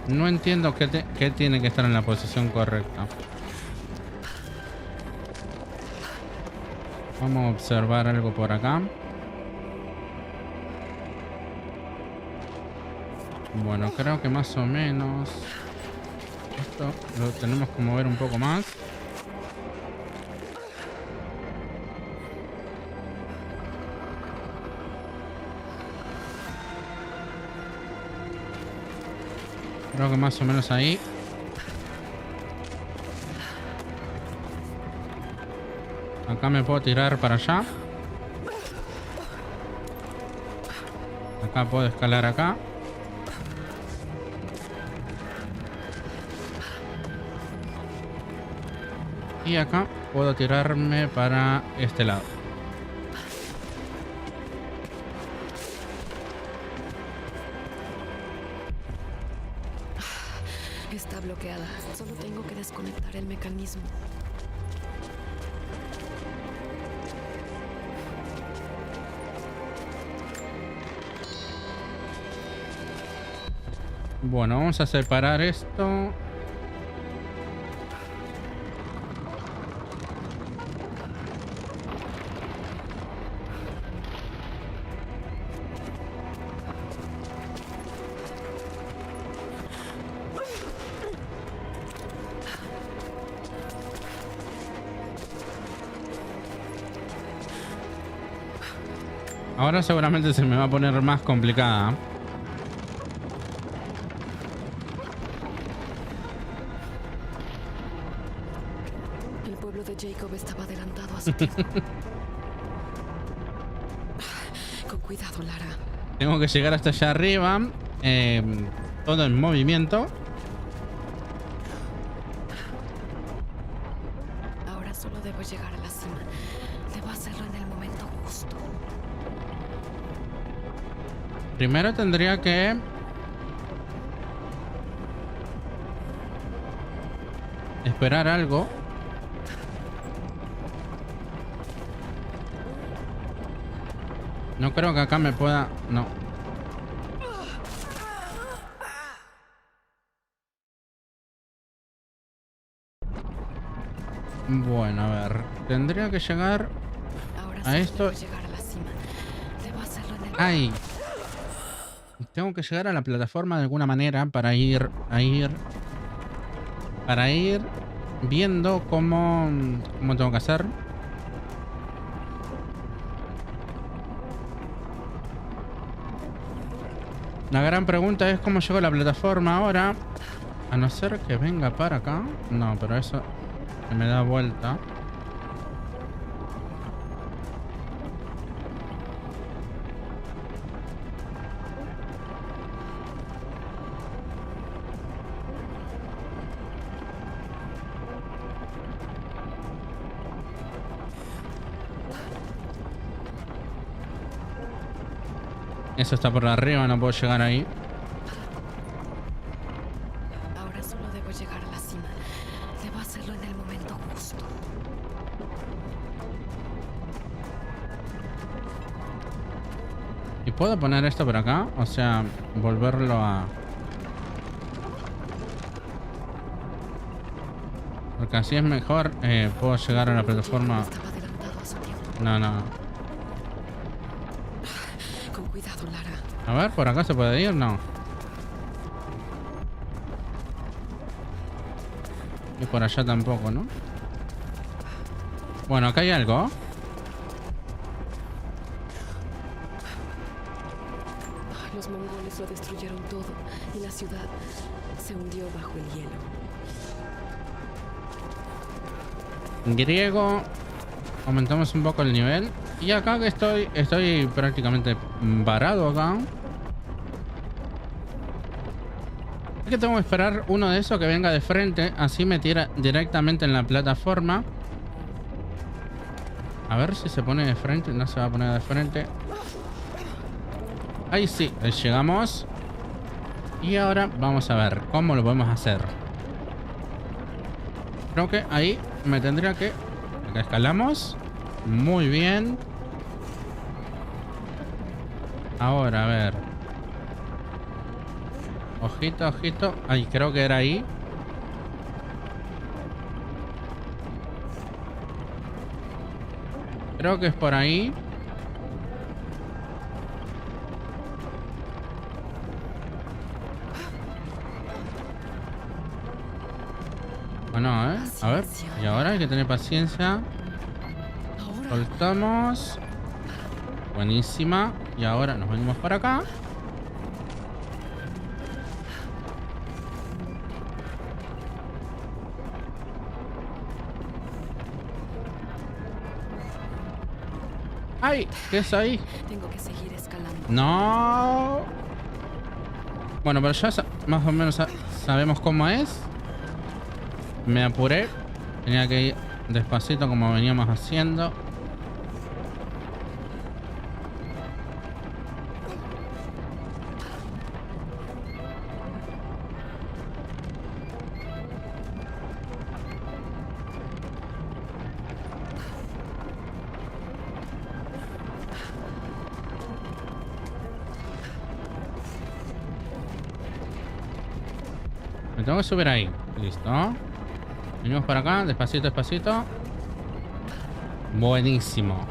No entiendo qué tiene que estar en la posición correcta. Vamos a observar algo por acá. Bueno, creo que más o menos esto lo tenemos que mover un poco más. Creo que más o menos ahí. Acá me puedo tirar para allá. Acá puedo escalar acá. Y acá puedo tirarme para este lado. Está bloqueada. Solo tengo que desconectar el mecanismo. Bueno, vamos a separar esto. Ahora seguramente se me va a poner más complicada. El pueblo de Jacob estaba adelantado a su tiempo. Con cuidado, Lara. Tengo que llegar hasta allá arriba. Todo en movimiento. Ahora solo debo llegar a la cima. Debo hacerlo en el momento justo. Primero tendría que... esperar algo. No creo que acá me pueda... No. Bueno, a ver. Tendría que llegar a esto. ¡Ay! Tengo que llegar a la plataforma de alguna manera para ir viendo cómo tengo que hacer. La gran pregunta es cómo llego a la plataforma ahora. A no ser que venga para acá. No, pero eso me da vuelta. Eso está por arriba, no puedo llegar ahí. Ahora solo debo llegar a la cima. Debo hacerlo en el momento justo. ¿Y puedo poner esto por acá? O sea, volverlo a... Porque así es mejor. Puedo llegar a la plataforma. No, no. Cuidado, Lara. A ver, ¿por acá se puede ir? No. Y por allá tampoco, ¿no? Bueno, acá hay algo. Los mongoles lo destruyeron todo y la ciudad se hundió bajo el hielo. Griego. Aumentamos un poco el nivel. Y acá que estoy prácticamente varado acá. Es que tengo que esperar uno de esos que venga de frente. Así me tira directamente en la plataforma. A ver si se pone de frente. No se va a poner de frente. Ahí sí, ahí llegamos. Y ahora vamos a ver cómo lo podemos hacer. Creo que ahí me tendría que... Acá escalamos. Muy bien. Ahora, a ver. Ojito, ojito. Ay, creo que era ahí. Creo que es por ahí. Bueno, a ver. Y ahora hay que tener paciencia. Soltamos. Buenísima. Y ahora nos venimos para acá. ¡Ay! ¿Qué es ahí? Tengo que seguir escalando. No. Bueno, pero ya más o menos sabemos cómo es. Me apuré. Tenía que ir despacito como veníamos haciendo. Me tengo que subir ahí. Listo. Venimos para acá, despacito, despacito. Buenísimo.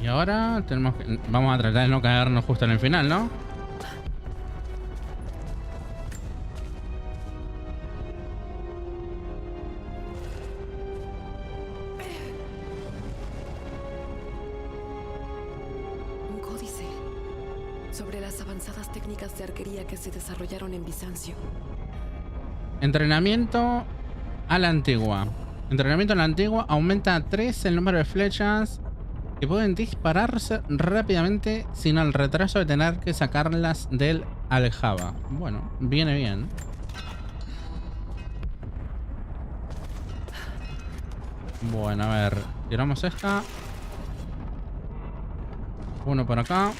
Y ahora tenemos que... Vamos a tratar de no caernos justo en el final, ¿no? De arquería que se desarrollaron en Bizancio. Entrenamiento a la antigua. Entrenamiento a la antigua aumenta a 3 el número de flechas que pueden dispararse rápidamente sin el retraso de tener que sacarlas del aljaba. Bueno, viene bien. Bueno, a ver. Tiramos esta. Uno por acá.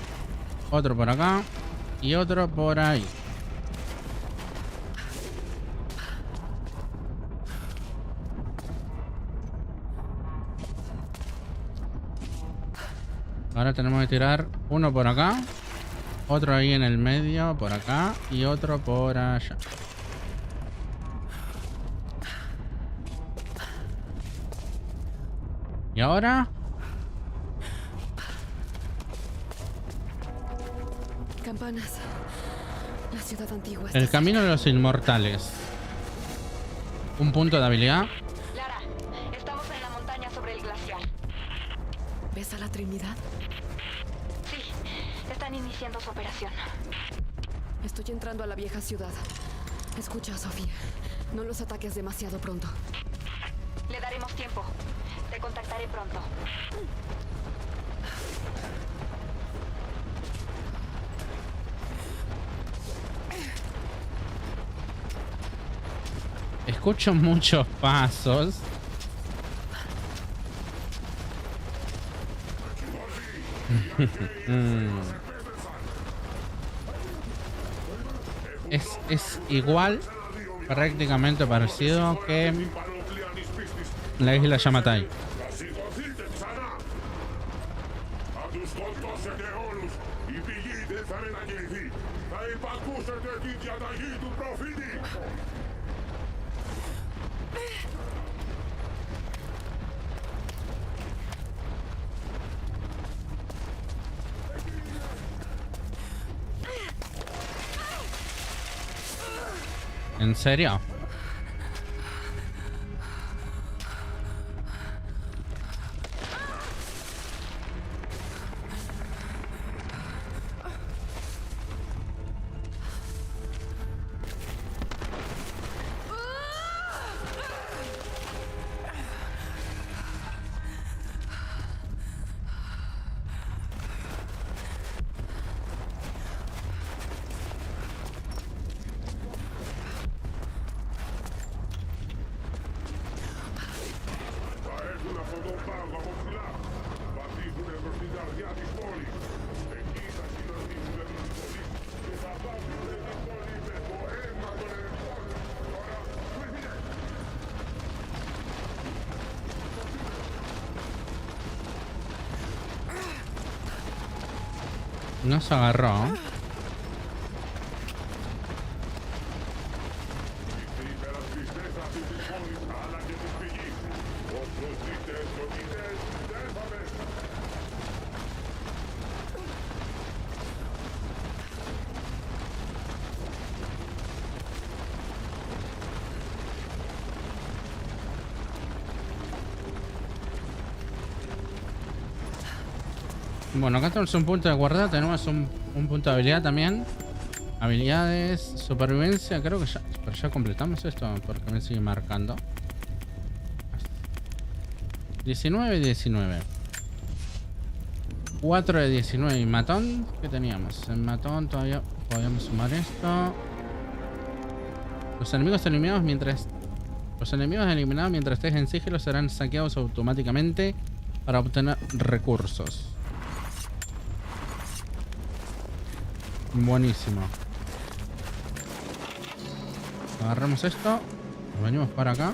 Otro por acá. Y otro por ahí. Ahora tenemos que tirar uno por acá. Otro ahí en el medio, por acá. Y otro por allá. Y ahora... Campanas. La ciudad antigua. El camino de los inmortales. Un punto de habilidad. Lara, estamos en la montaña sobre el glaciar. ¿Ves a la Trinidad? Sí, están iniciando su operación. Estoy entrando a la vieja ciudad. Escucha, Sofía. No los ataques demasiado pronto. Le daremos tiempo. Te contactaré pronto. Escucho muchos pasos. Es igual, prácticamente parecido que la isla Yamatai. ¿En serio? Nos agarró. Bueno, acá tenemos un punto de guarda, tenemos un punto de habilidad también. Habilidades, supervivencia, creo que ya, pero ya completamos esto porque me sigue marcando. 19 y 19. 4 de 19. ¿Y matón? ¿Qué teníamos? En matón todavía podíamos sumar esto. Los enemigos eliminados mientras estés en sigilo serán saqueados automáticamente para obtener recursos. Buenísimo. Agarramos esto. Nos venimos para acá.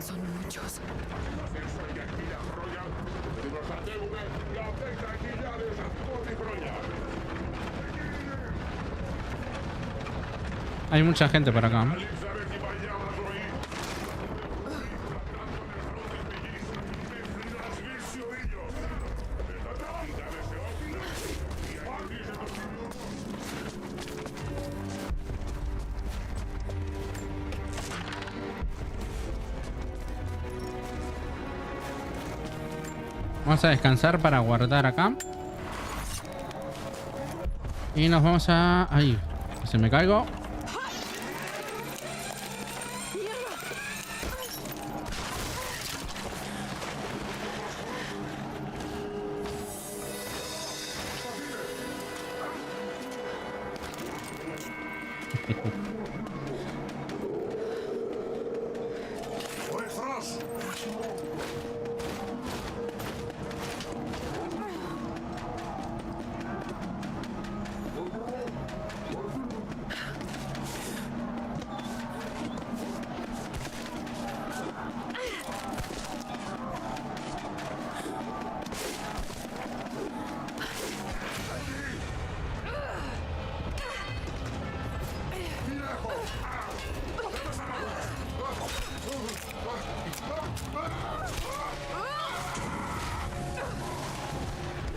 Son muchos. Hay mucha gente por acá. Vamos a descansar para guardar acá. Y nos vamos a... Ahí. Se me caigo.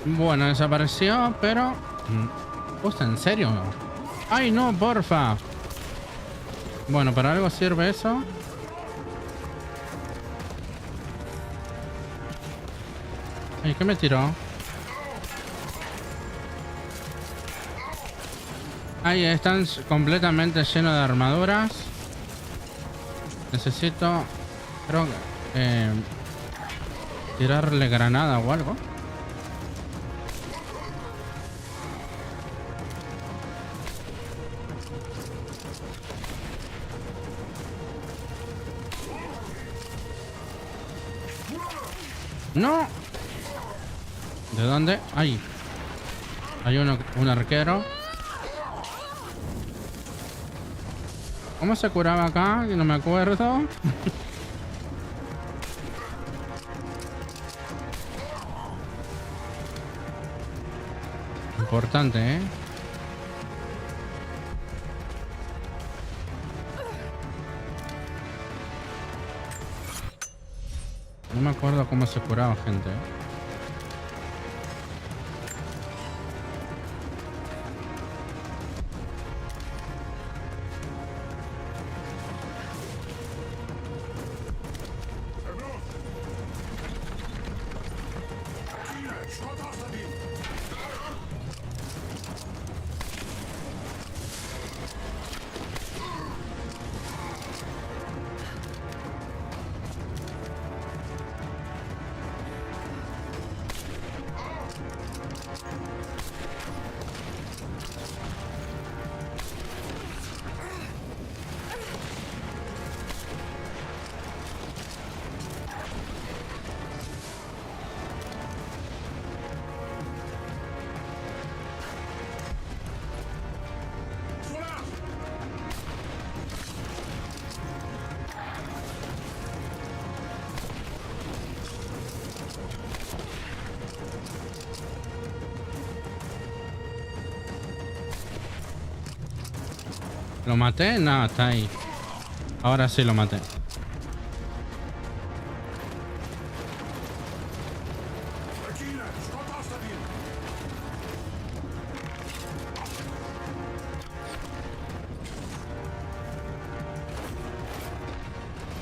Bueno, desapareció, pero... Hostia, ¿en serio? ¡Ay, no, porfa! Bueno, ¿para algo sirve eso? ¿Y qué me tiró? Ahí están completamente llenos de armaduras. Necesito... Creo que... tirarle granada o algo. ¡No! ¿De dónde? ¡Ay! Hay un arquero. ¿Cómo se curaba acá? Que no me acuerdo. Importante, ¿eh? No me acuerdo cómo se curaba, gente. ¿Lo maté? No, está ahí. Ahora sí lo maté.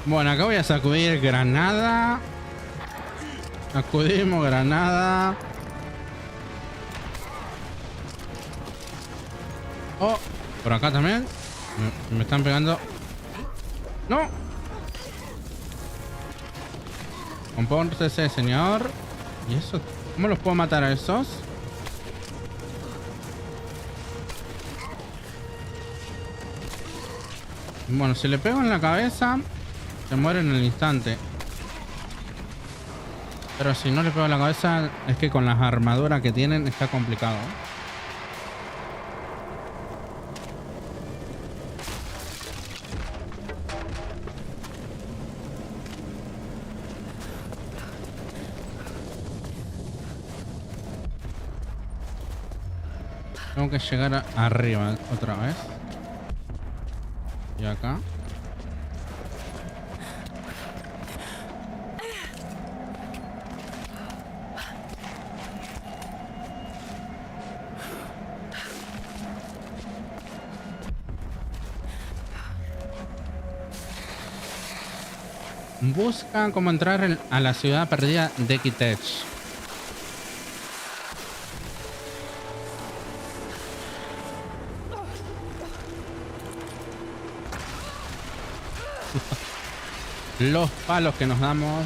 Bueno, acá voy a sacudir granada. Sacudimos granada. Oh, por acá también. Me están pegando. ¡No! Compórtese, señor. ¿Y eso? ¿Cómo los puedo matar a esos? Bueno, si le pego en la cabeza, se muere en el instante. Pero si no le pego en la cabeza, es que con las armaduras que tienen está complicado. Tengo que llegar arriba otra vez. Y acá. Busca cómo entrar a la ciudad perdida de Kitech. Los palos que nos damos.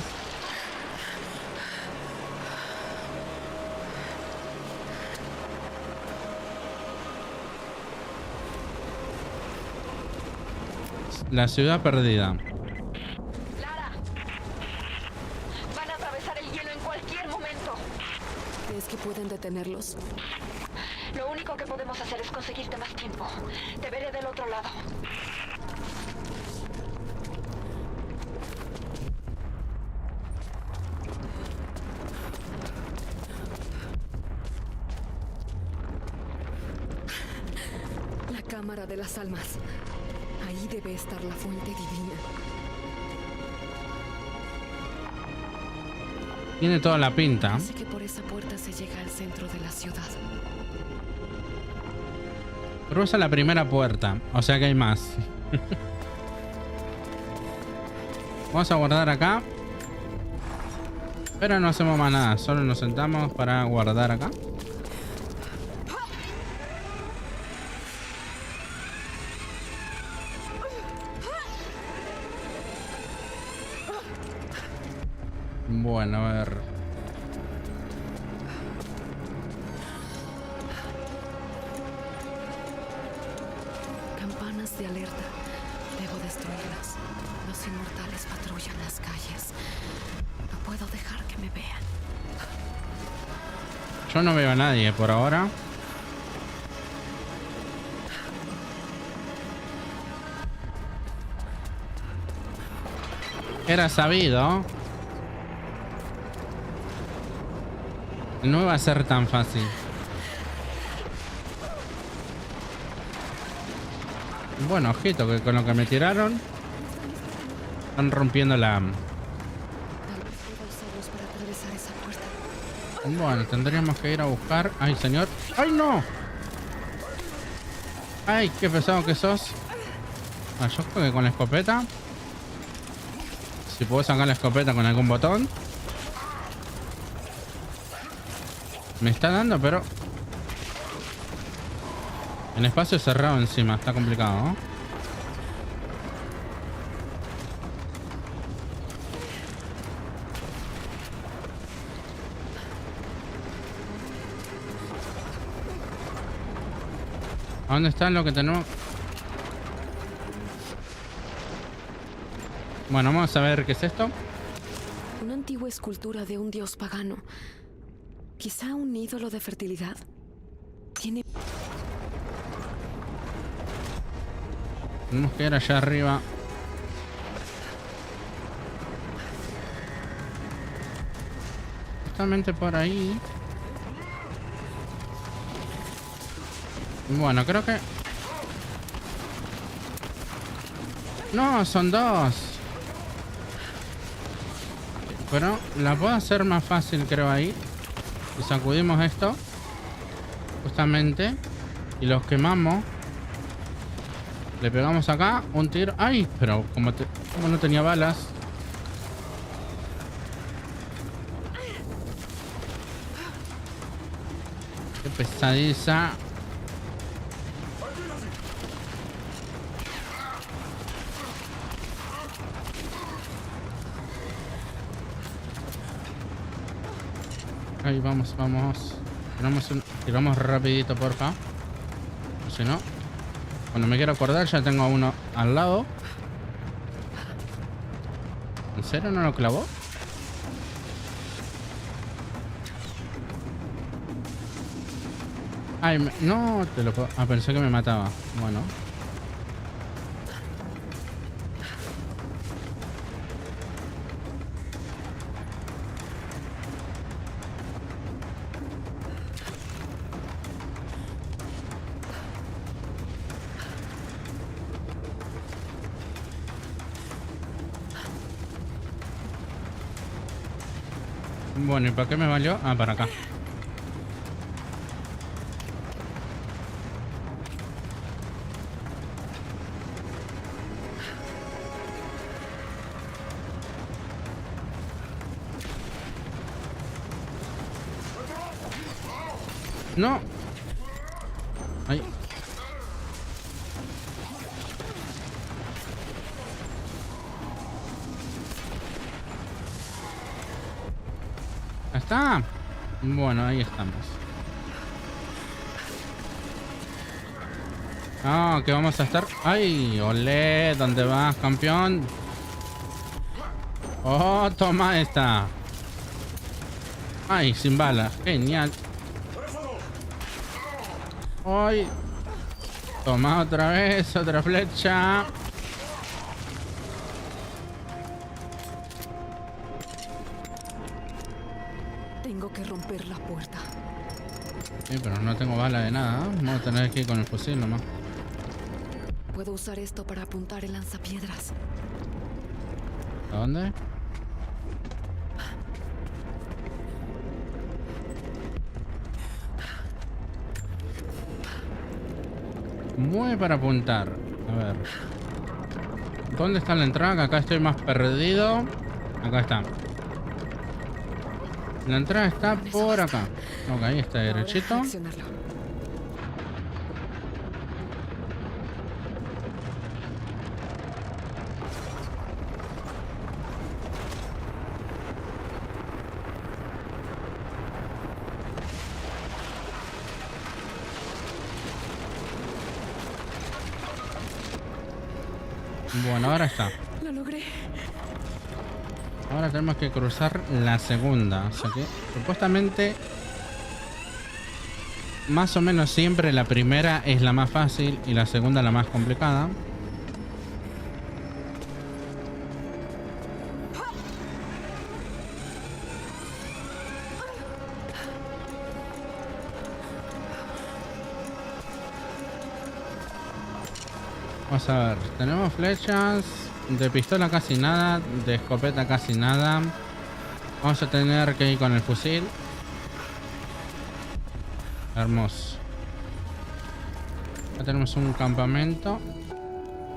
La ciudad perdida. Lara, van a atravesar el hielo en cualquier momento. ¿Crees que pueden detenerlos? Lo único que podemos hacer es conseguirte más tiempo. Te veré del otro lado. Cámara de las almas. Ahí debe estar la fuente divina. Tiene toda la pinta. Parece que por esa puerta se llega al centro de la ciudad. Cruza la primera puerta. O sea que hay más. Vamos a guardar acá. Pero no hacemos más nada. Solo nos sentamos para guardar acá. Bueno, a ver. Campanas de alerta. Debo destruirlas. Los Los inmortales patrullan las calles. No puedo dejar que me vean. Yo no veo a nadie por ahora. Era sabido. No iba a ser tan fácil. Bueno, ojito, que con lo que me tiraron están rompiendo la... Bueno, tendríamos que ir a buscar... ¡Ay, señor! ¡Ay, no! ¡Ay, qué pesado que sos! Ah, yo creo que con la escopeta... Si puedo sacar la escopeta con algún botón... Me está dando, pero... En espacio cerrado encima, está complicado, ¿no? ¿A dónde está lo que tenemos? Bueno, vamos a ver qué es esto. Una antigua escultura de un dios pagano. Quizá un ídolo de fertilidad. Tiene... Tenemos que ir allá arriba. Justamente por ahí. Bueno, creo que... No, son dos. Pero la puedo hacer más fácil, creo, ahí. Y sacudimos esto. Justamente. Y los quemamos. Le pegamos acá un tiro. ¡Ay! Pero como no tenía balas. Qué pesadiza. Ahí vamos, vamos. Tiramos rapidito, porfa. Si no, cuando me quiero acordar ya tengo a uno al lado. ¿En serio no lo clavó? Ay, no te lo puedo... Ah, pensé que me mataba. Bueno. Bueno, ¿y para qué me valió? Ah, para acá. No. Ahí. Está. Bueno, ahí estamos. Ah, que vamos a estar. ¡Ay! ¡Olé! ¿Dónde vas, campeón? ¡Oh! Toma esta. ¡Ay! Sin bala. Genial. ¡Ay! Toma otra vez. Otra flecha. Tengo que romper la puerta. Sí, pero no tengo bala de nada. Vamos a tener que ir con el fusil nomás. Puedo usar esto para apuntar el lanzapiedras. ¿A dónde? Mueve para apuntar. A ver. ¿Dónde está la entrada? Acá estoy más perdido. Acá está. La entrada está por acá. Ok, ahí está derechito. Bueno, ahora está. Lo logré. Ahora tenemos que cruzar la segunda. O sea que supuestamente más o menos siempre la primera es la más fácil y la segunda la más complicada. Vamos a ver, tenemos flechas, de pistola casi nada, de escopeta casi nada. Vamos a tener que ir con el fusil. Hermoso. Ya tenemos un campamento.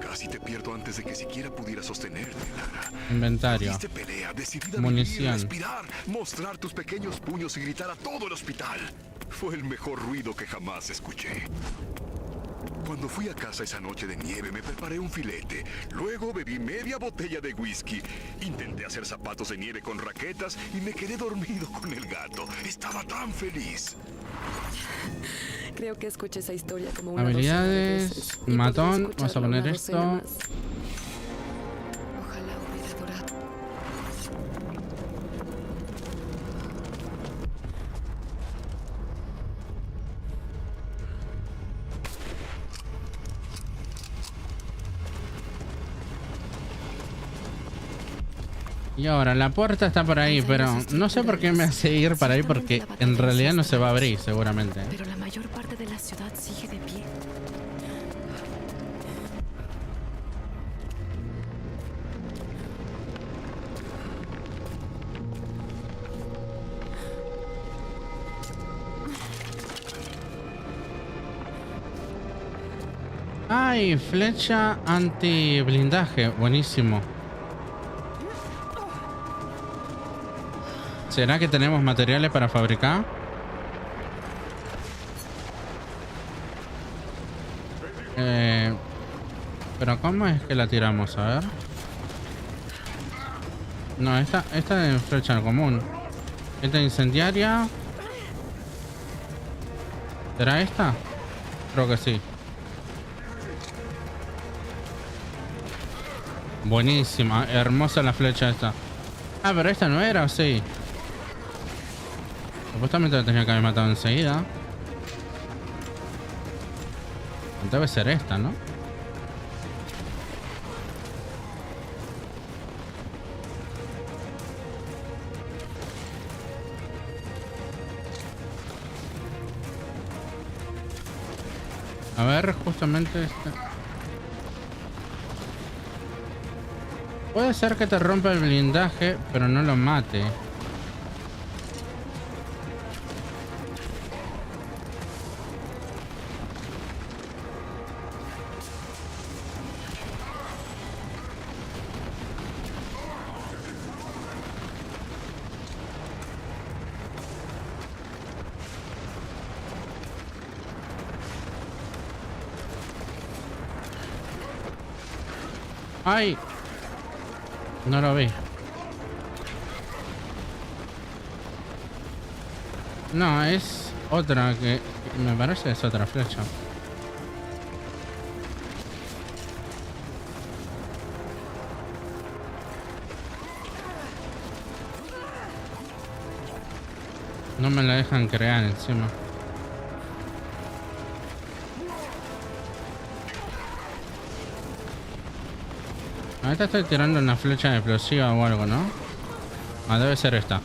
Casi te pierdo antes de que siquiera pudiera sostenerte, Lara. Inventario. Diste pelea, decidida Munición. vivir, respirar, mostrar tus pequeños puños y gritar a todo el hospital. Fue el mejor ruido que jamás escuché. Cuando fui a casa esa noche de nieve, me preparé un filete. Luego bebí media botella de whisky. Intenté hacer zapatos de nieve con raquetas y me quedé dormido con el gato. Estaba tan feliz. Creo que escuché esa historia como una Habilidades, matón. Vamos a poner esto. Ojalá hubiera durado. Y ahora, la puerta está por ahí, pero no sé por qué me hace ir para ahí porque en realidad no se va a abrir seguramente. Pero la mayor parte de la ciudad sigue de pie. ¡Ay! Flecha anti blindaje. Buenísimo. ¿Será que tenemos materiales para fabricar? Pero ¿cómo es que la tiramos? A ver. No, esta es flecha común. Esta incendiaria. ¿Será esta? Creo que sí. Buenísima, hermosa la flecha esta. Ah, pero esta no era, ¿o sí? Supuestamente la tenía que haber matado enseguida. Debe ser esta, ¿no? A ver, justamente esta. Puede ser que te rompa el blindaje, pero no lo mate. ¡Ay! No lo vi. No, es otra que me parece es otra flecha. No me la dejan crear encima. Ahorita estoy tirando una flecha explosiva o algo, ¿no? Ah, debe ser esta.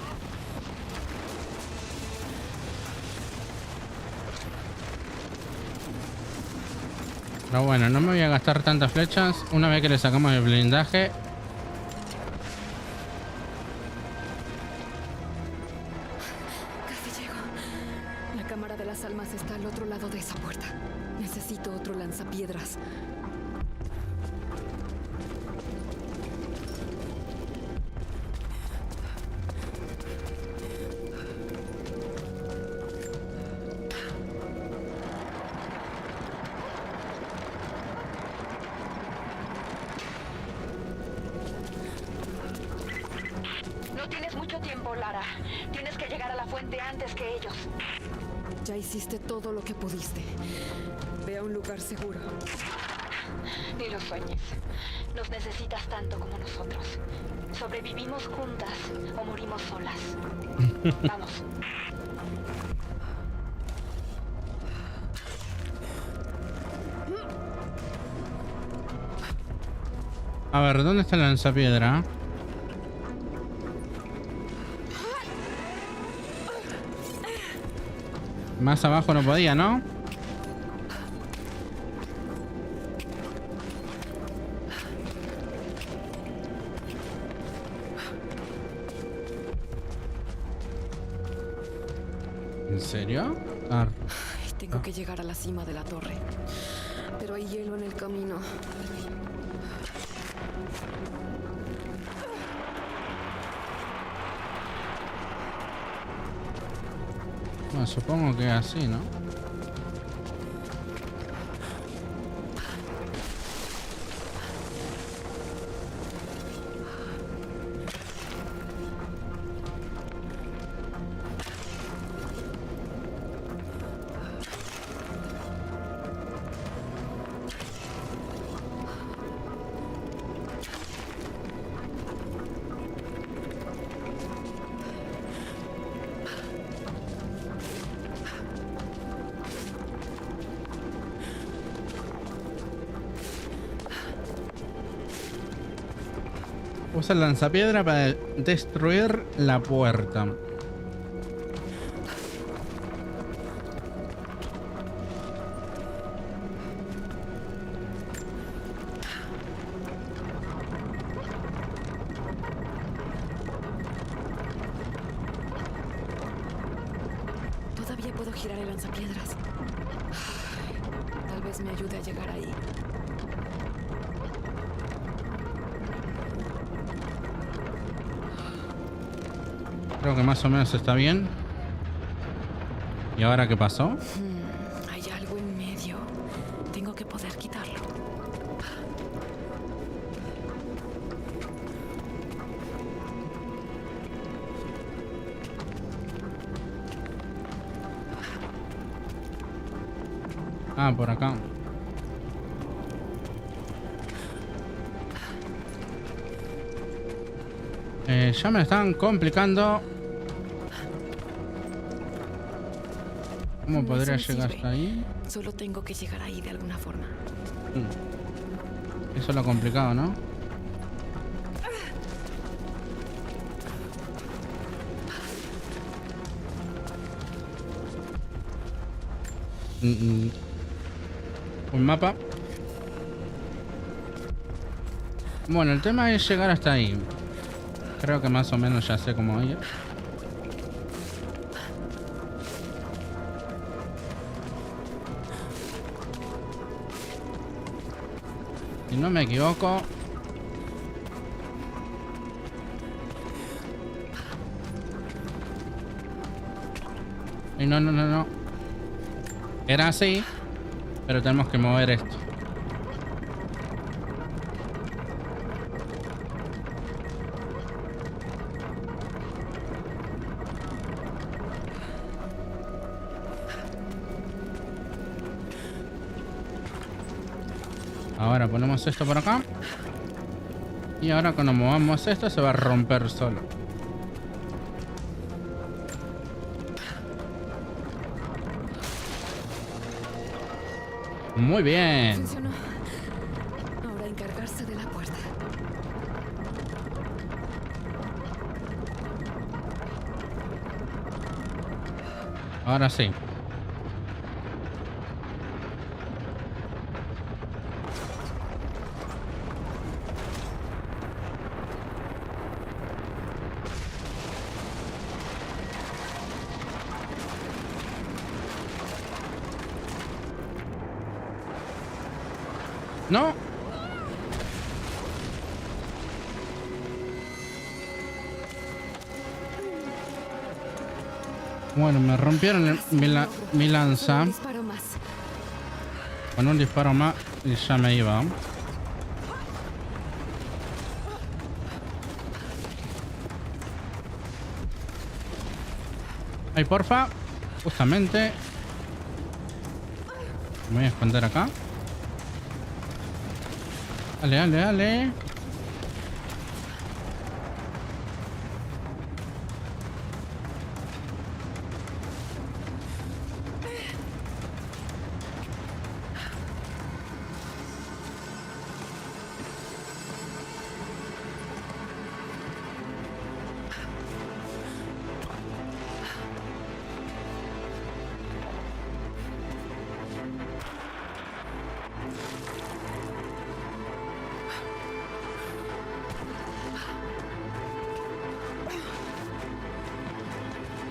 Pero bueno, no me voy a gastar tantas flechas. Una vez que le sacamos el blindaje. Casi llego. La cámara de las almas está al otro lado de esa puerta. Necesito otro lanzapiedras. No tienes mucho tiempo, Lara. Tienes que llegar a la fuente antes que ellos. Ya hiciste todo lo que pudiste. Ve a un lugar seguro. Ni lo sueñes. Nos necesitas tanto como nosotros. Sobrevivimos juntas o morimos solas. Vamos. A ver, ¿dónde está la lanzapiedra? Más abajo no podía, ¿no? ¿En serio? Tengo que llegar a la cima de la torre. Pero hay hielo en el camino. Bueno, supongo que así, ¿no? Usa el lanzapiedra para destruir la puerta. Todavía puedo girar el lanzapiedras. Tal vez me ayude a llegar ahí. Creo que más o menos está bien. ¿Y ahora qué pasó? Hay algo en medio. Tengo que poder quitarlo. Ah, por acá. Ya me están complicando. ¿Cómo No, podría eso me llegar sirve. hasta ahí? Solo tengo que llegar ahí de alguna forma. Eso es lo complicado, ¿no? Un mapa. Bueno, el tema es llegar hasta ahí. Creo que más o menos ya sé cómo ir. Si no me equivoco. Y no. Era así, pero tenemos que mover esto. Ahora ponemos esto por acá. Y ahora cuando movamos esto se va a romper solo. Muy bien. Funcionó. Ahora encargarse de la puerta. Ahora sí. No. Bueno, me rompieron mi lanza. Un disparo más. Con un disparo más y ya me iba. Ay, porfa. Justamente. Me voy a esconder acá. Dale, dale, dale.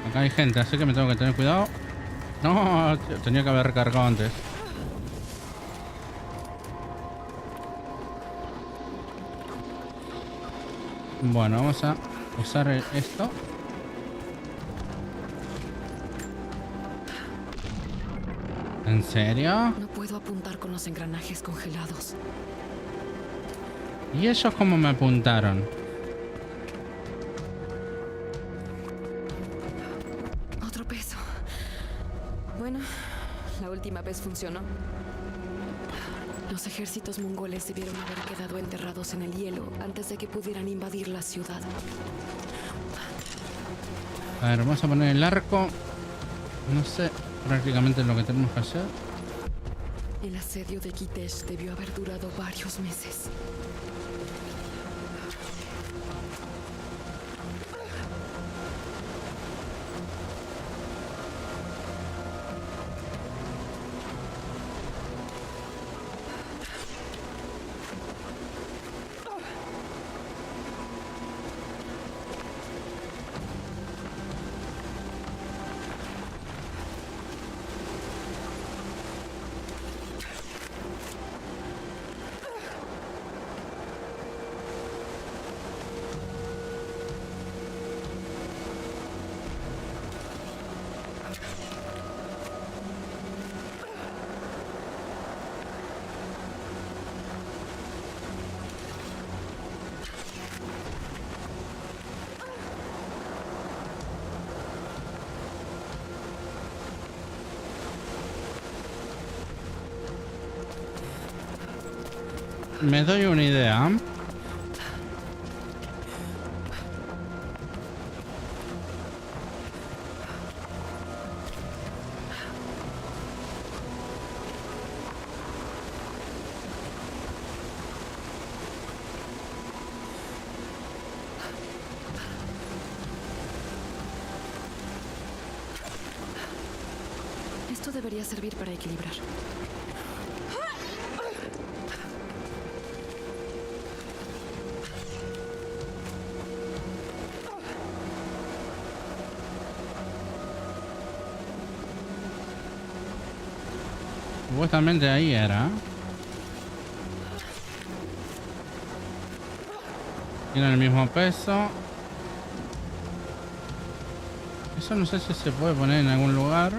Acá hay gente, así que me tengo que tener cuidado. No, tío, tenía que haber recargado antes. Bueno, vamos a usar esto. ¿En serio? No puedo apuntar con los engranajes congelados. ¿Y ellos cómo me apuntaron? Otro peso. Bueno, la última vez funcionó. Los ejércitos mongoles debieron haber quedado enterrados en el hielo antes de que pudieran invadir la ciudad. A ver, vamos a poner el arco. No sé prácticamente lo que tenemos que hacer. El asedio de Kitesh debió haber durado varios meses. Me doy una idea. Esto debería servir para equilibrar. Supuestamente ahí era. Tiene el mismo peso. Eso no sé si se puede poner en algún lugar.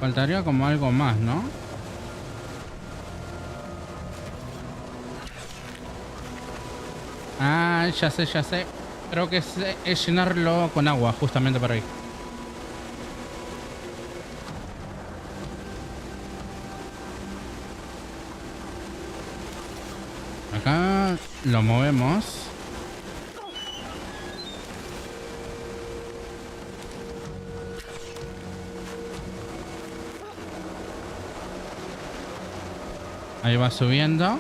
Faltaría como algo más, ¿no? Ah, ya sé, ya sé. Creo que es llenarlo con agua, justamente por ahí. Acá lo movemos. Ahí va subiendo.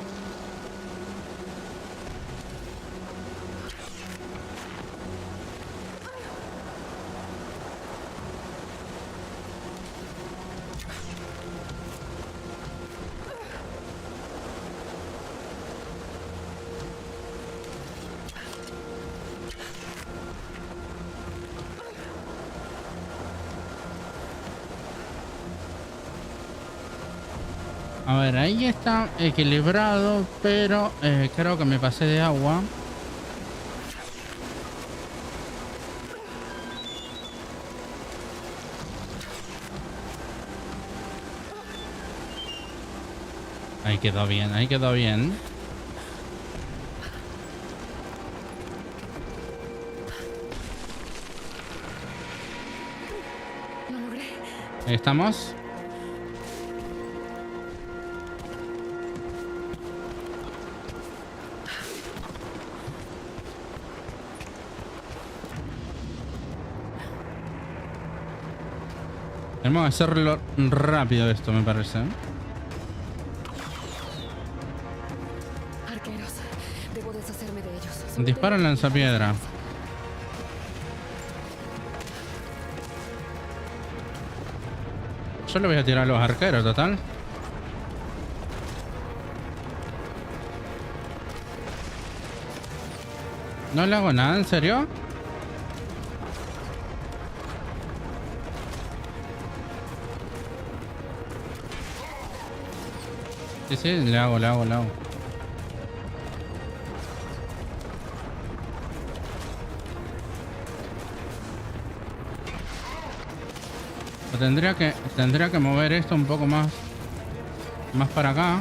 A ver, ahí está equilibrado, pero creo que me pasé de agua. Ahí quedó bien, ahí quedó bien. Lo logré. Ahí estamos. Tenemos que hacerlo rápido esto, me parece. Arqueros. Debo deshacerme de ellos. Dispara el lanzapiedra. Yo le voy a tirar a los arqueros, total. No le hago nada, ¿en serio? Sí, sí, le hago. Tendría que mover esto un poco más para acá.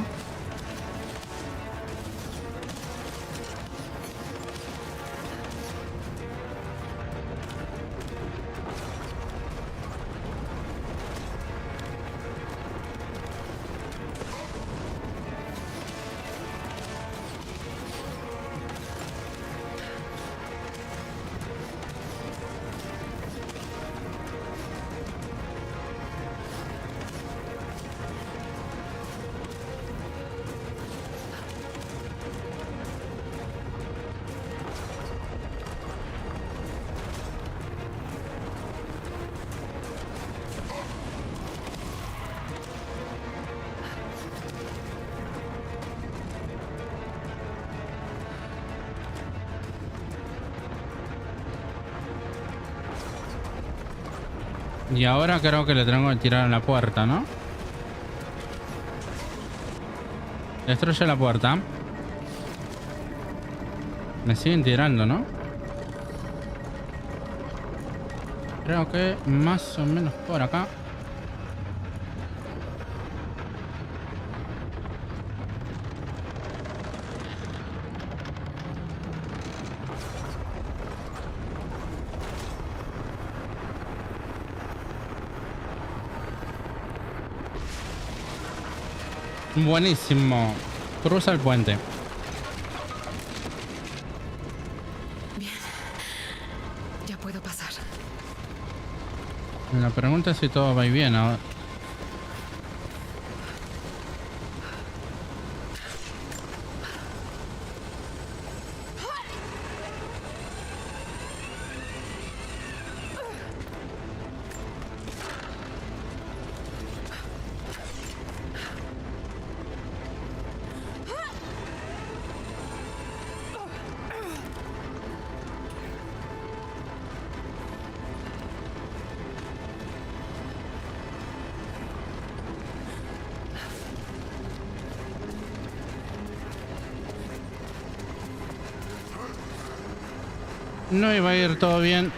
Y ahora creo que le tengo que tirar en la puerta, ¿no? Destruye la puerta. Me siguen tirando, ¿no? Creo que más o menos por acá. Buenísimo. Cruza el puente. Bien. Ya puedo pasar. La pregunta es si todo va bien ahora. No iba a ir todo bien.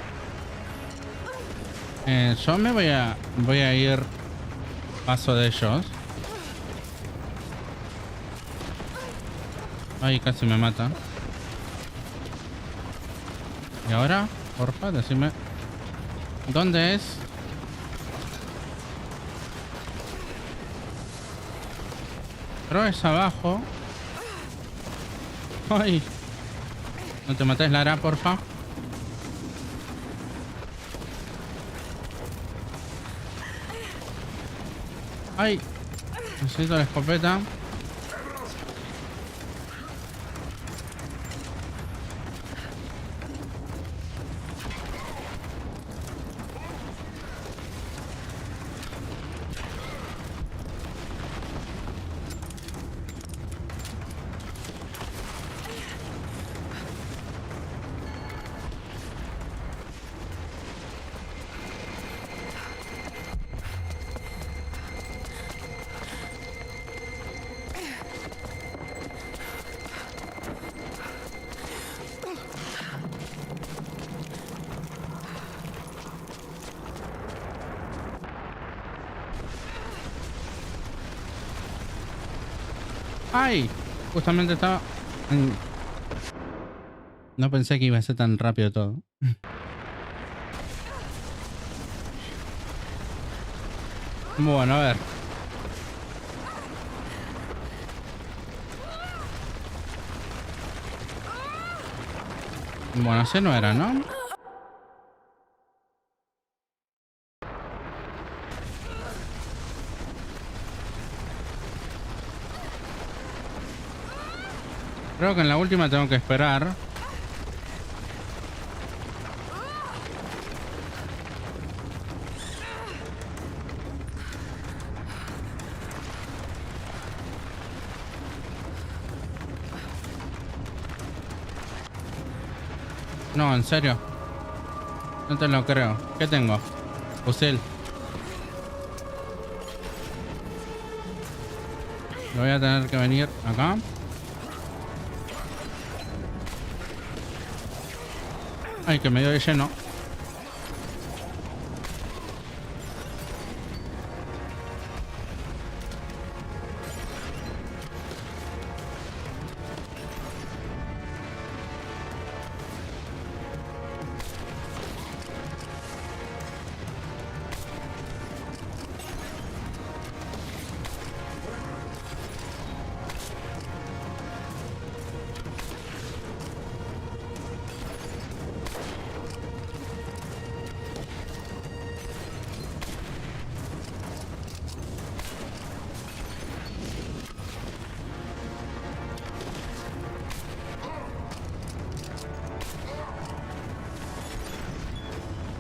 Yo me voy a ir paso de ellos. Ay, casi me mata. ¿Y ahora? Porfa, decime. ¿Dónde es? Creo es abajo. Ay. No te mates, Lara, porfa. Ay, necesito la escopeta. ¡Ay! Justamente estaba... No pensé que iba a ser tan rápido todo. Bueno, a ver. Bueno, ese no era, ¿no? Creo que en la última tengo que esperar. No, en serio. No te lo creo. ¿Qué tengo? Fusil. Voy a tener que venir acá. Ay, que me dio de lleno.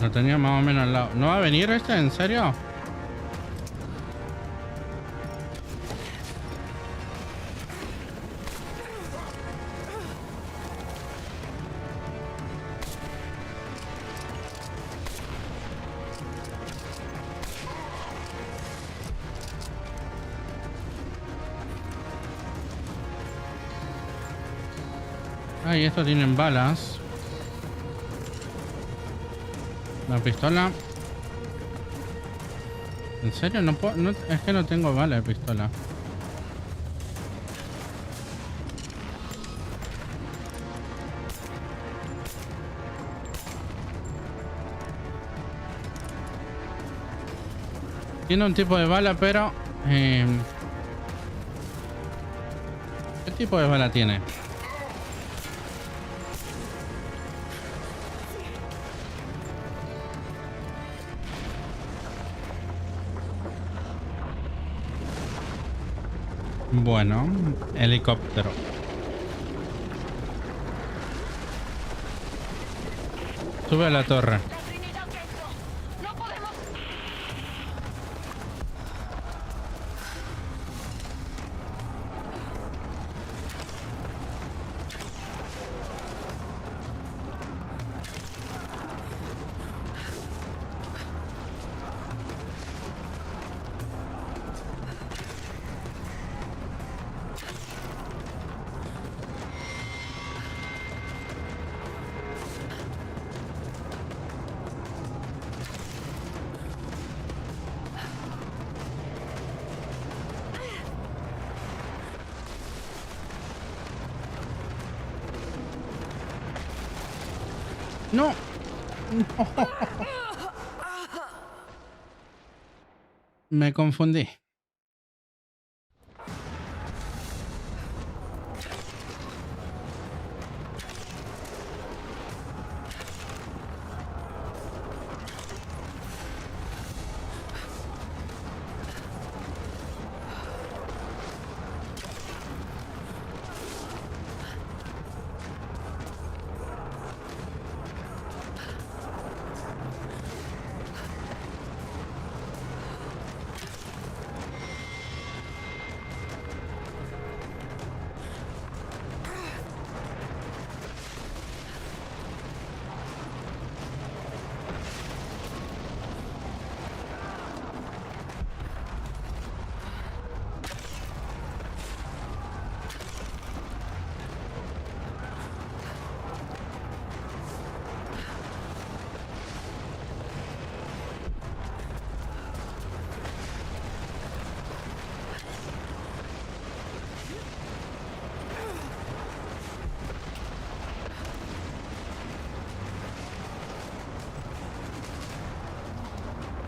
Lo tenía más o menos al lado. ¿No va a venir este? ¿En serio? Ay, estos tienen balas. La pistola. ¿En serio? No puedo. No, es que no tengo bala de pistola. Tiene un tipo de bala, pero... ¿qué tipo de bala tiene? Bueno, helicóptero. Sube a la torre. No. No. Me confundí.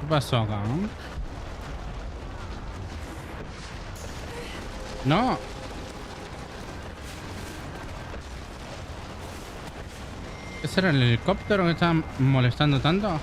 ¿Qué pasó acá, no? No. ¿Ese era el helicóptero que estaba molestando tanto?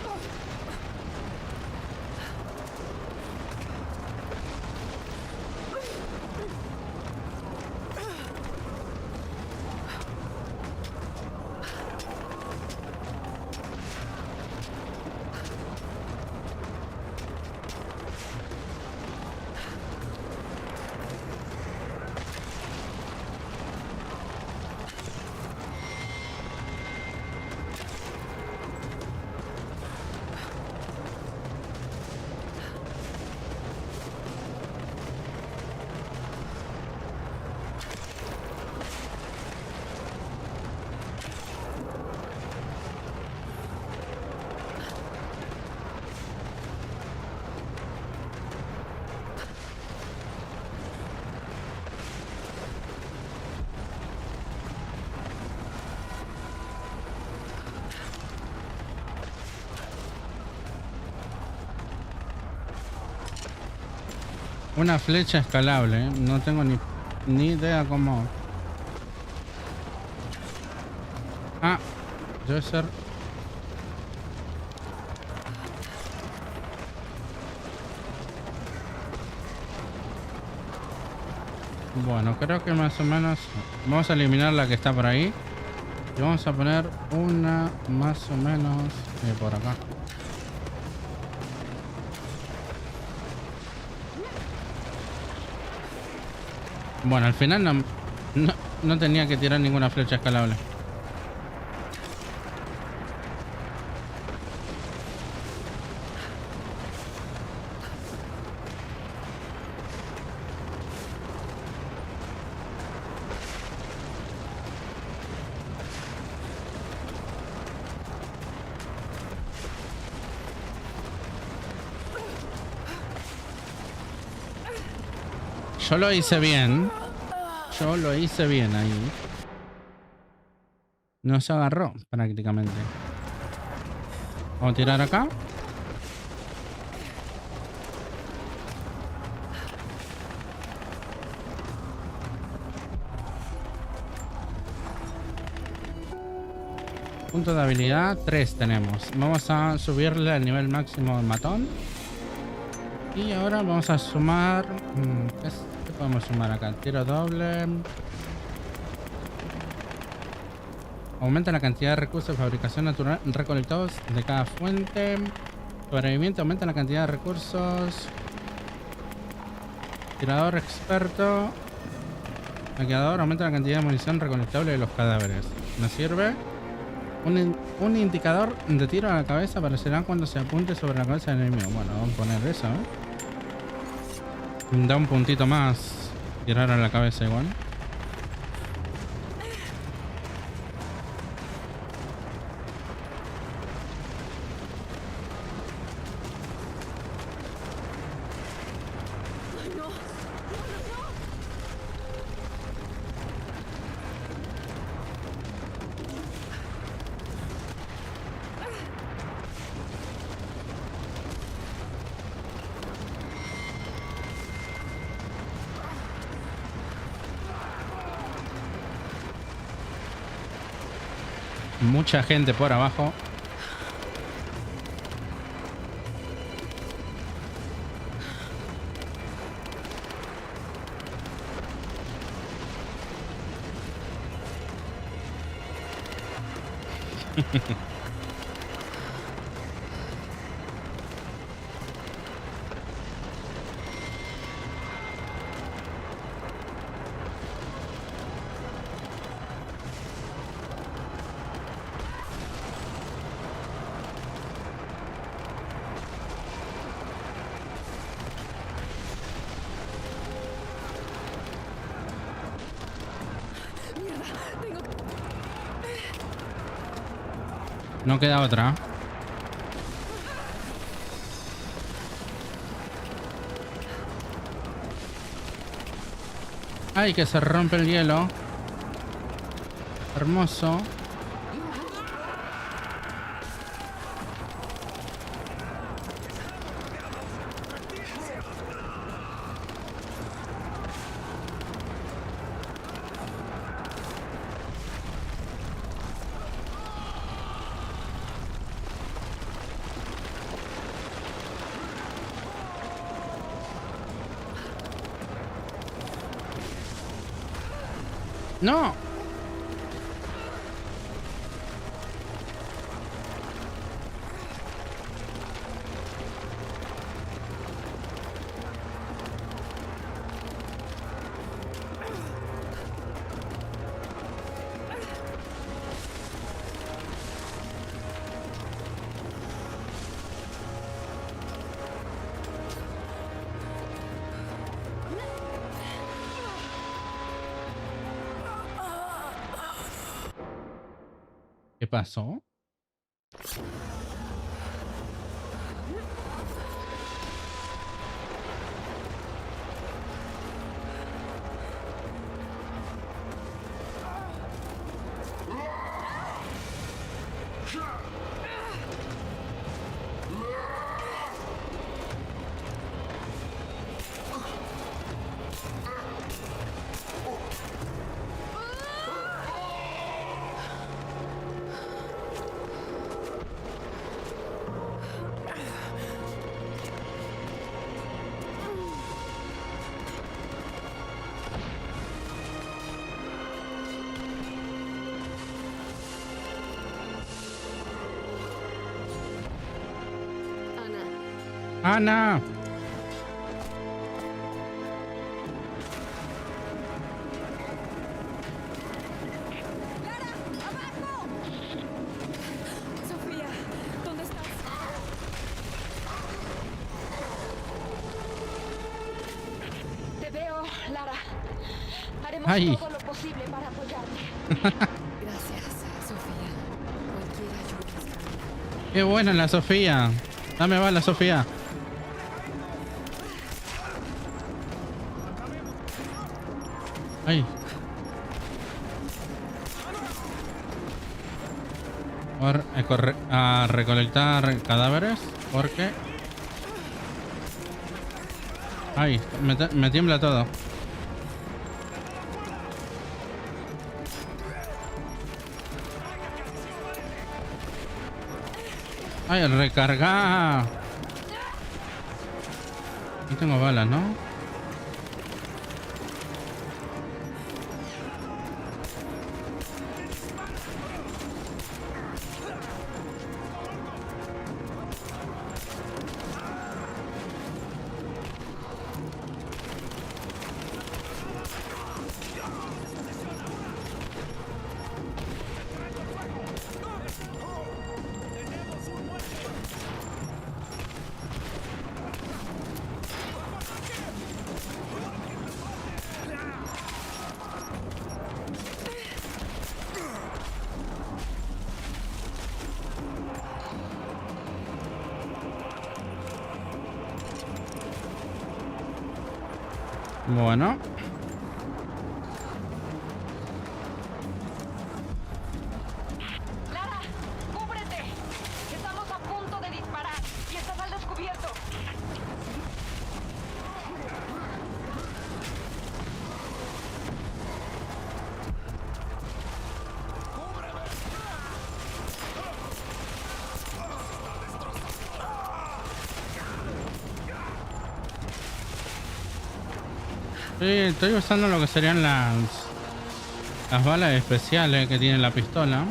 Una flecha escalable, ¿eh? No tengo ni idea cómo. Ah, debe ser. Bueno, creo que más o menos vamos a eliminar la que está por ahí y vamos a poner una más o menos por acá. Bueno, al final no tenía que tirar ninguna flecha escalable. Yo lo hice bien. Yo lo hice bien ahí. No se agarró prácticamente. Vamos a tirar acá. Punto de habilidad 3 tenemos. Vamos a subirle al nivel máximo del matón. Y ahora vamos a sumar... ¿Qué podemos sumar acá? Tiro doble. Aumenta la cantidad de recursos de fabricación natural recolectados de cada fuente. Sobrevivimiento aumenta la cantidad de recursos. Tirador experto. Saqueador aumenta la cantidad de munición recolectable de los cadáveres. ¿Nos sirve? Un indicador de tiro a la cabeza aparecerá cuando se apunte sobre la cabeza del enemigo. Bueno, vamos a poner eso, Da un puntito más tirar a la cabeza igual. Mucha gente por abajo. No queda otra. Ay, que se rompe el hielo. Hermoso. ¡No! ¿Qué pasó? Ana. Sofía, ¿dónde estás? Te veo, Lara. Haremos Ay. todo lo posible para apoyarte. Gracias, Sofía. Cualquier ayuda. Qué buena la Sofía. Dame bala, Sofía. Ay. A recolectar cadáveres porque... Ay, me tiembla todo. Ay, recargar. No tengo balas, ¿no? Bueno. Lara, cúbrete. Estamos a punto de disparar y estás al descubierto. Sí, estoy usando lo que serían las balas especiales que tiene la pistola.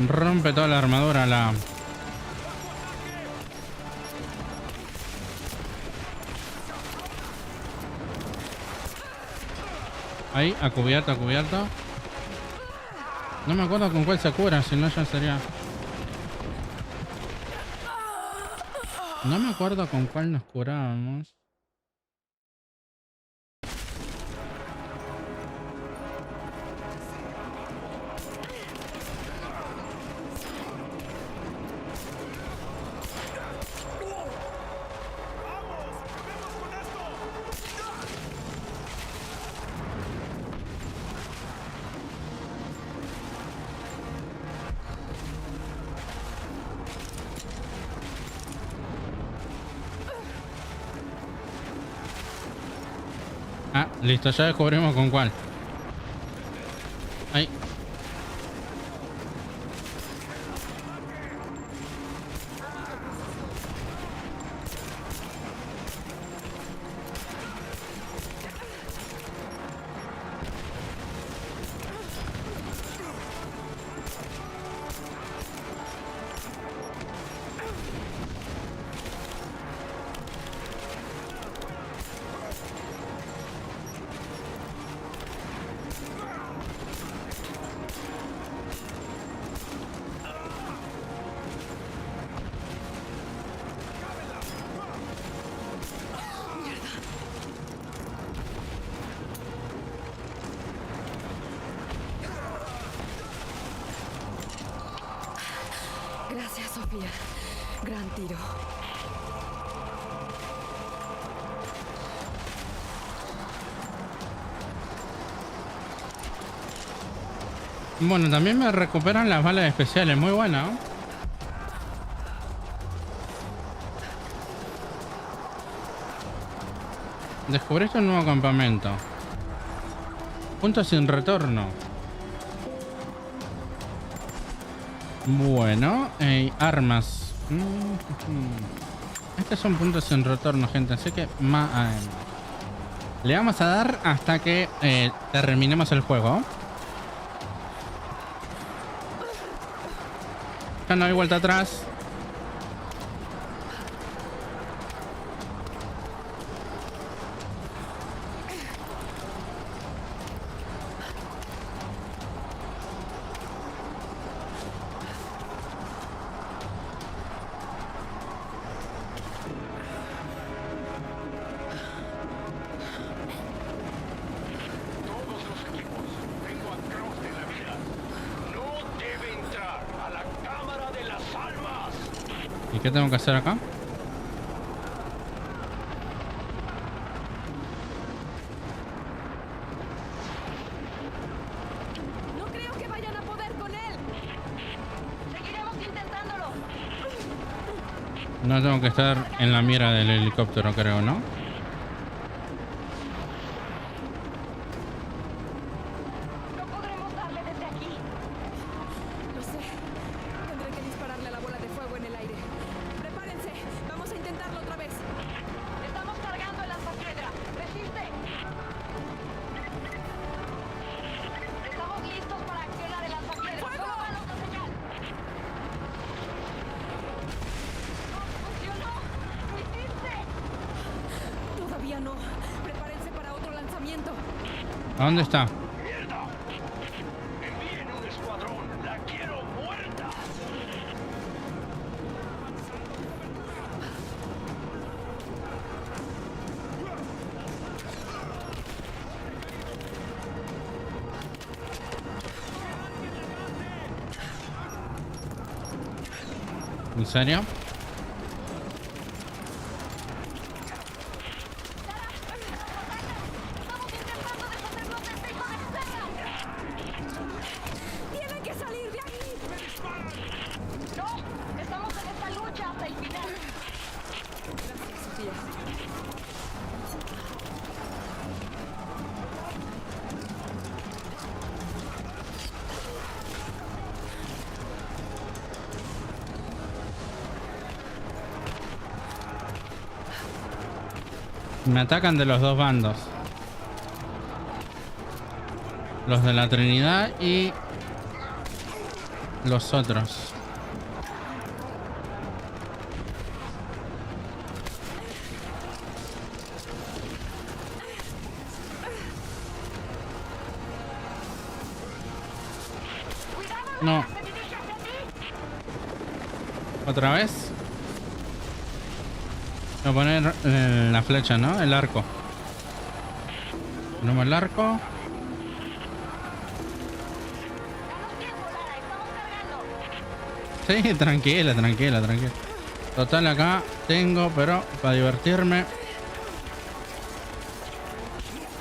Rompe toda la armadura la... Ahí, a cubierto, a cubierto. No me acuerdo con cuál se cura, si no ya sería... No me acuerdo con cuál nos curábamos. Ah, listo, ya descubrimos con cuál. Ahí. Gracias, Sofía. Gran tiro. Bueno, también me recuperan las balas especiales. Muy buena, ¿no? Descubriste un nuevo campamento. Punto sin retorno. Bueno, armas. Estos son puntos sin retorno, gente. Así que le vamos a dar hasta que terminemos el juego. Ya no hay vuelta atrás. ¿Y qué tengo que hacer acá? No creo que vayan a poder con él. Seguiremos intentándolo. No tengo que estar en la mira del helicóptero, creo, ¿no? No podremos darle desde aquí. Lo sé. Tendré que dispararle a la bola de fuego en el aire. Prepárense. Vamos a intentarlo otra vez. Estamos cargando el lanzapiedra. Resiste. Estamos listos para accionar el lanzapiedra. ¡Fuego! ¡Danos la señal! ¡No funcionó! ¡Lo hiciste! Todavía no. Prepárense para otro lanzamiento. ¿A dónde está? ¡Envíen un escuadrón! ¡La quiero muerta! ¿En serio? ¡Tienen que salir de ahí! ¡No! Estamos en esta lucha hasta el final. Gracias, Sofía. Me atacan de los dos bandos. Los de la Trinidad y los otros. No. ¿Otra vez? Voy a poner la flecha, ¿no? El arco. Ponemos el arco. Sí, tranquila, tranquila, tranquila. Total, acá tengo, pero para divertirme.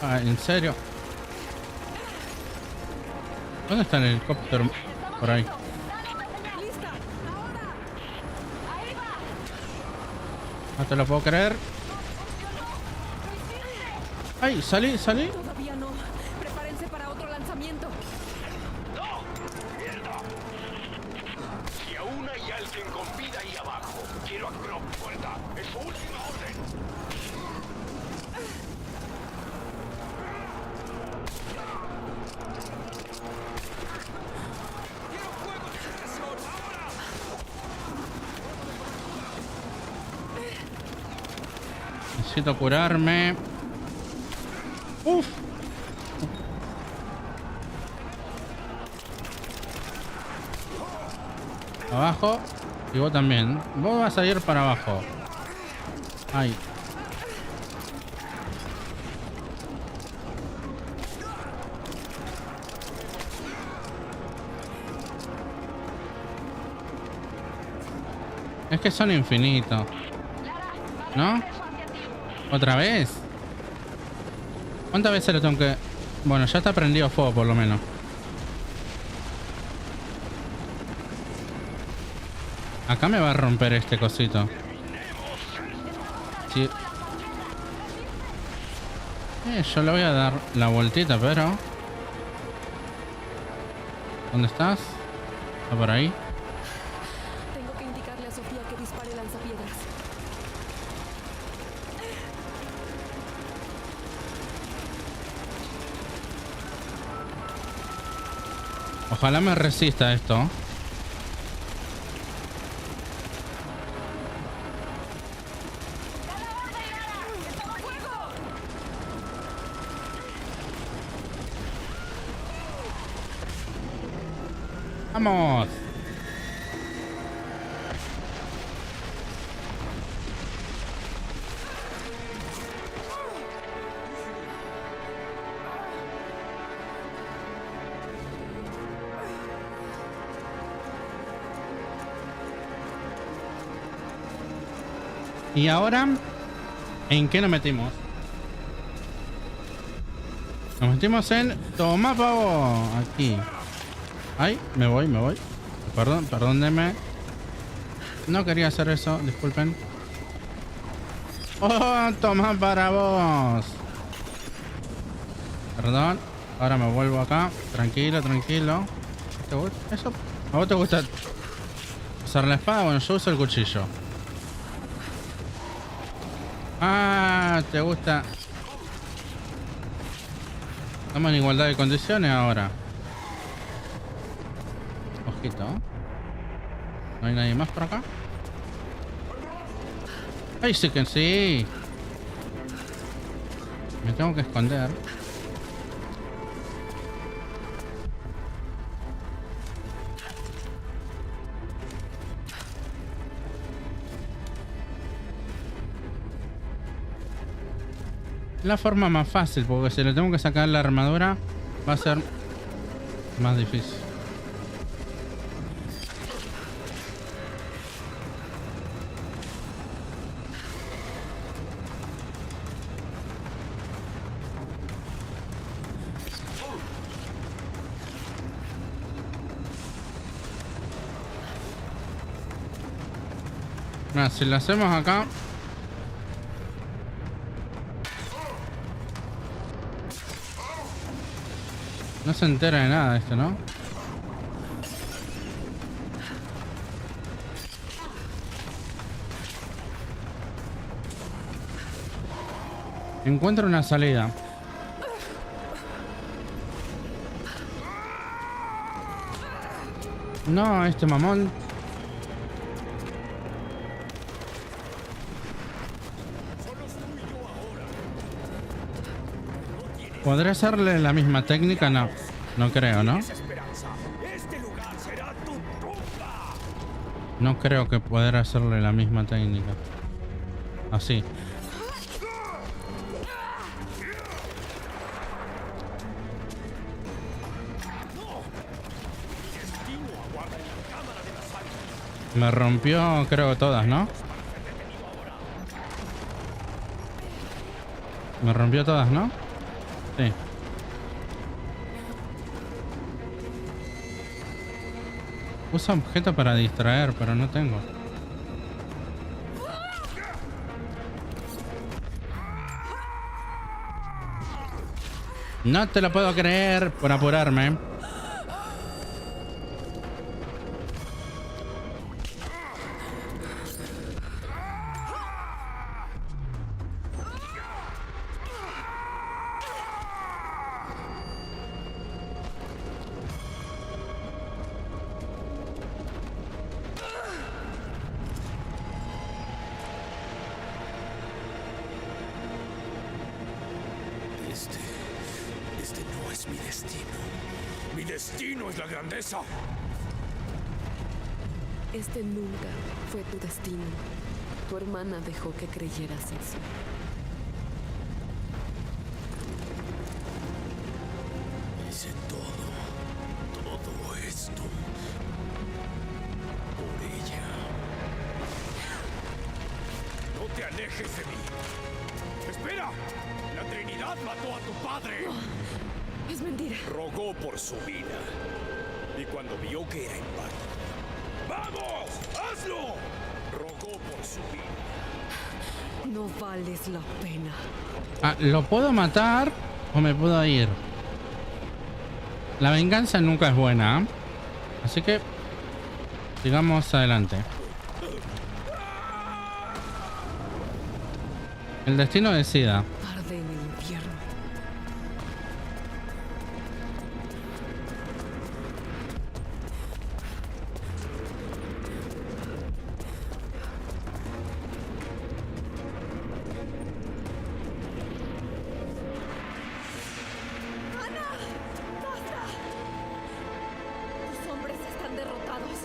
Ah, ¿en serio? ¿Dónde está el helicóptero? Por ahí. No te lo puedo creer. ¡Ay! ¡Salí! ¡Salí! Todavía no. Prepárense para otro lanzamiento. Si aún hay alguien con vida ahí abajo, quiero a Croc muerta. Es su última orden. Necesito curarme. Uf. Abajo. Y vos también. Vos vas a ir para abajo. Ahí. Es que son infinitos. ¿No? ¿Otra vez? ¿Cuántas veces lo tengo que...? Bueno, ya está prendido fuego por lo menos. Acá me va a romper este cosito. Sí. Yo le voy a dar la vueltita, pero... ¿Dónde estás? ¿Está por ahí? Tengo que indicarle a Sofía que dispare lanzapiedras. Ojalá me resista esto. ¡Vamos! Y ahora, ¿en qué nos metimos? Nos metimos en... Toma, pavo. Aquí. Ay, me voy. Perdónenme. No quería hacer eso, disculpen. Oh, toma para vos. Perdón. Ahora me vuelvo acá. Tranquilo. ¿Te gusta eso? ¿A vos te gusta usar la espada? Bueno, yo uso el cuchillo. Ah, ¿te gusta? Estamos en igualdad de condiciones ahora. Ojito. ¿No hay nadie más por acá? ¡Ay, sí que sí! Me tengo que esconder. La forma más fácil, porque si le tengo que sacar la armadura va a ser más difícil. Mira, si lo hacemos acá. No se entera de nada esto, ¿no? Encuentro una salida. No, este mamón. ¿Podré hacerle la misma técnica? No, no creo, ¿no? No creo que poder hacerle la misma técnica. Así. Me rompió, creo, todas, ¿no? Me rompió todas, ¿no? Sí. Usa objeto para distraer, pero no tengo. No te lo puedo creer por apurarme. Este no es mi destino. Mi destino es la grandeza. Este nunca fue tu destino. Tu hermana dejó que creyeras eso. Hice todo esto por ella. alejes de mí. ¡Espera! ¡La Trinidad mató a tu padre! No, es mentira. Rogó por su vida. Y cuando vio que era en vano. ¡Vamos! ¡Hazlo! Rogó por su vida. No vales la pena. Ah, ¿lo puedo matar o me puedo ir? La venganza nunca es buena, ¿eh? Así que sigamos adelante. El destino decida. Arde en el infierno. Tus hombres están derrotados.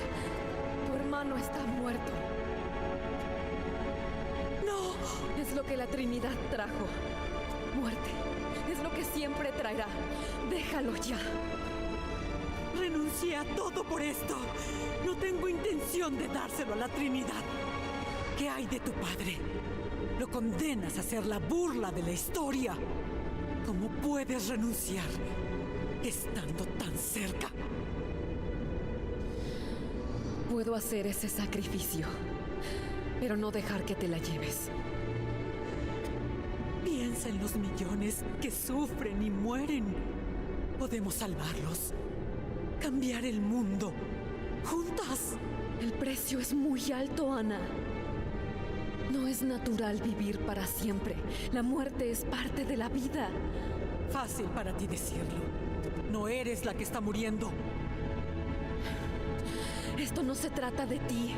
Tu hermano está muerto. No, es lo que la Trinidad trajo. Muerte. Es lo que siempre traerá. Déjalo ya. Renuncié a todo por esto. No tengo intención de dárselo a la Trinidad. ¿Qué hay de tu padre? Lo condenas a ser la burla de la historia. ¿Cómo puedes renunciar estando tan cerca? Puedo hacer ese sacrificio, pero no dejar que te la lleves. Piensa en los millones que sufren y mueren. Podemos salvarlos. Cambiar el mundo. Juntas. El precio es muy alto, Ana. No es natural vivir para siempre. La muerte es parte de la vida. Fácil para ti decirlo. No eres la que está muriendo. Esto no se trata de ti.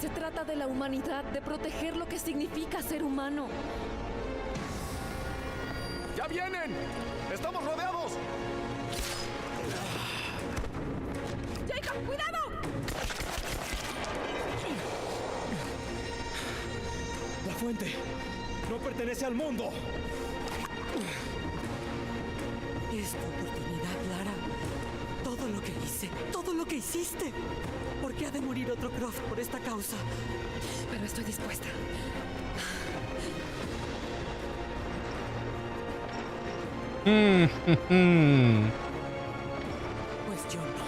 Se trata de la humanidad, de proteger lo que significa ser humano. ¡Ya vienen! ¡Estamos rodeados! ¡Jacob, cuidado! La fuente no pertenece al mundo. Es tu oportunidad, Lara. Todo lo que hice, todo lo que hiciste. ¿Por qué ha de morir otro Croft por esta causa? Pero estoy dispuesta. Pues yo no.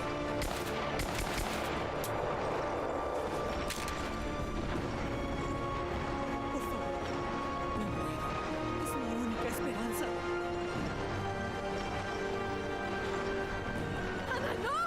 Por favor, no muero. Es mi única esperanza. ¡Ana, no!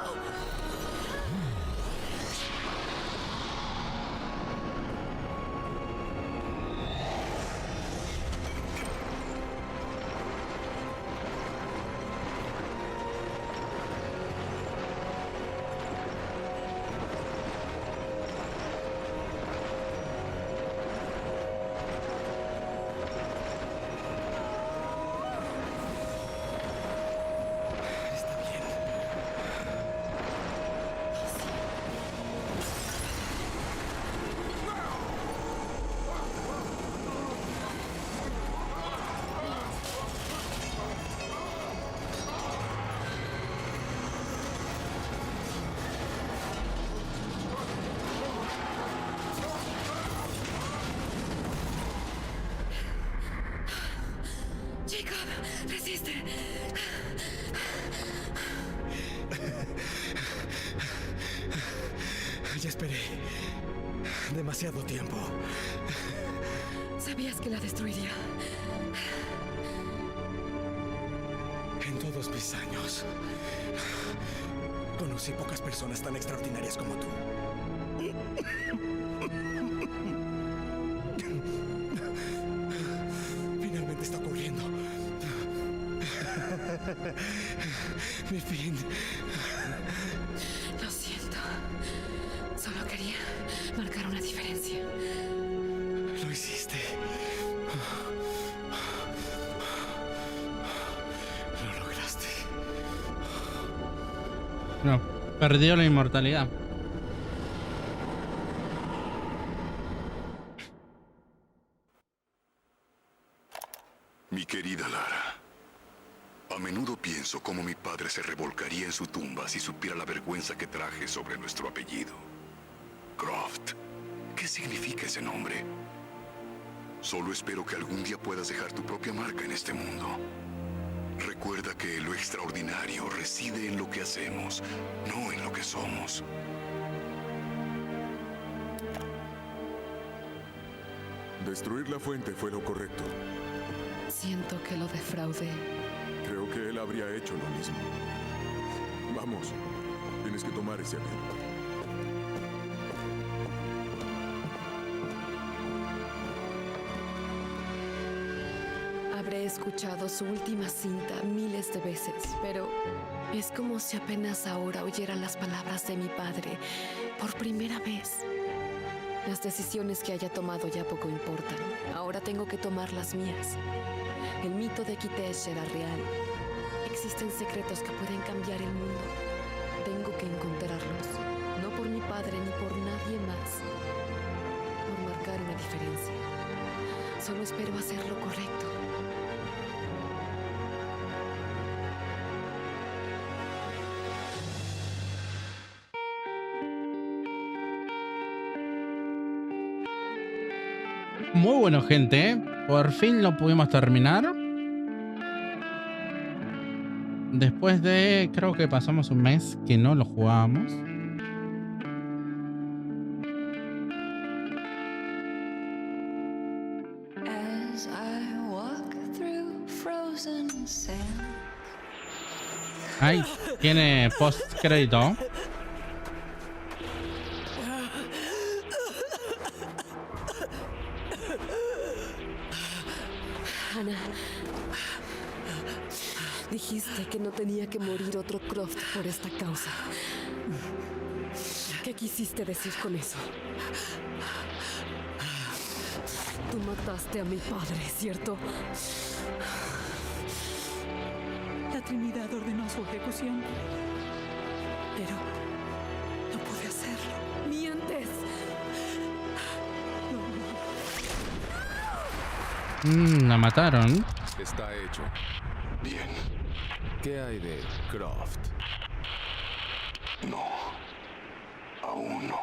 Jacob, resiste. Ya esperé demasiado tiempo. Sabías que la destruiría. En todos mis años, conocí pocas personas tan extraordinarias como tú. Finalmente está ocurriendo. Mi fin. Lo siento. Solo quería marcar una diferencia. Lo hiciste. Lo lograste. No, perdió la inmortalidad. Mi querida Lara, a menudo pienso cómo mi padre se revolcaría en su tumba si supiera la vergüenza que traje sobre nuestro apellido. Croft. ¿Qué significa ese nombre? Solo espero que algún día puedas dejar tu propia marca en este mundo. Recuerda que lo extraordinario reside en lo que hacemos, no en lo que somos. Destruir la fuente fue lo correcto. Siento que lo defraudé. Creo que él habría hecho lo mismo. Vamos, tienes que tomar ese avión. Habré escuchado su última cinta miles de veces, pero es como si apenas ahora oyera las palabras de mi padre por primera vez. Las decisiones que haya tomado ya poco importan. Ahora tengo que tomar las mías. El mito de Kitesh era real. Existen secretos que pueden cambiar el mundo. Tengo que encontrarlos. No por mi padre ni por nadie más. Por marcar una diferencia. Solo espero hacer lo correcto. Muy bueno, gente, ¿eh? Por fin lo pudimos terminar. Después de, creo que pasamos un mes que no lo jugábamos. Ahí tiene post crédito. Ana, dijiste que no tenía que morir otro Croft por esta causa. ¿Qué quisiste decir con eso? Tú mataste a mi padre, ¿cierto? La Trinidad ordenó su ejecución, pero no pude hacerlo. ¡Mientes! La mataron. Está hecho. Bien. ¿Qué hay de Croft? No. Aún no.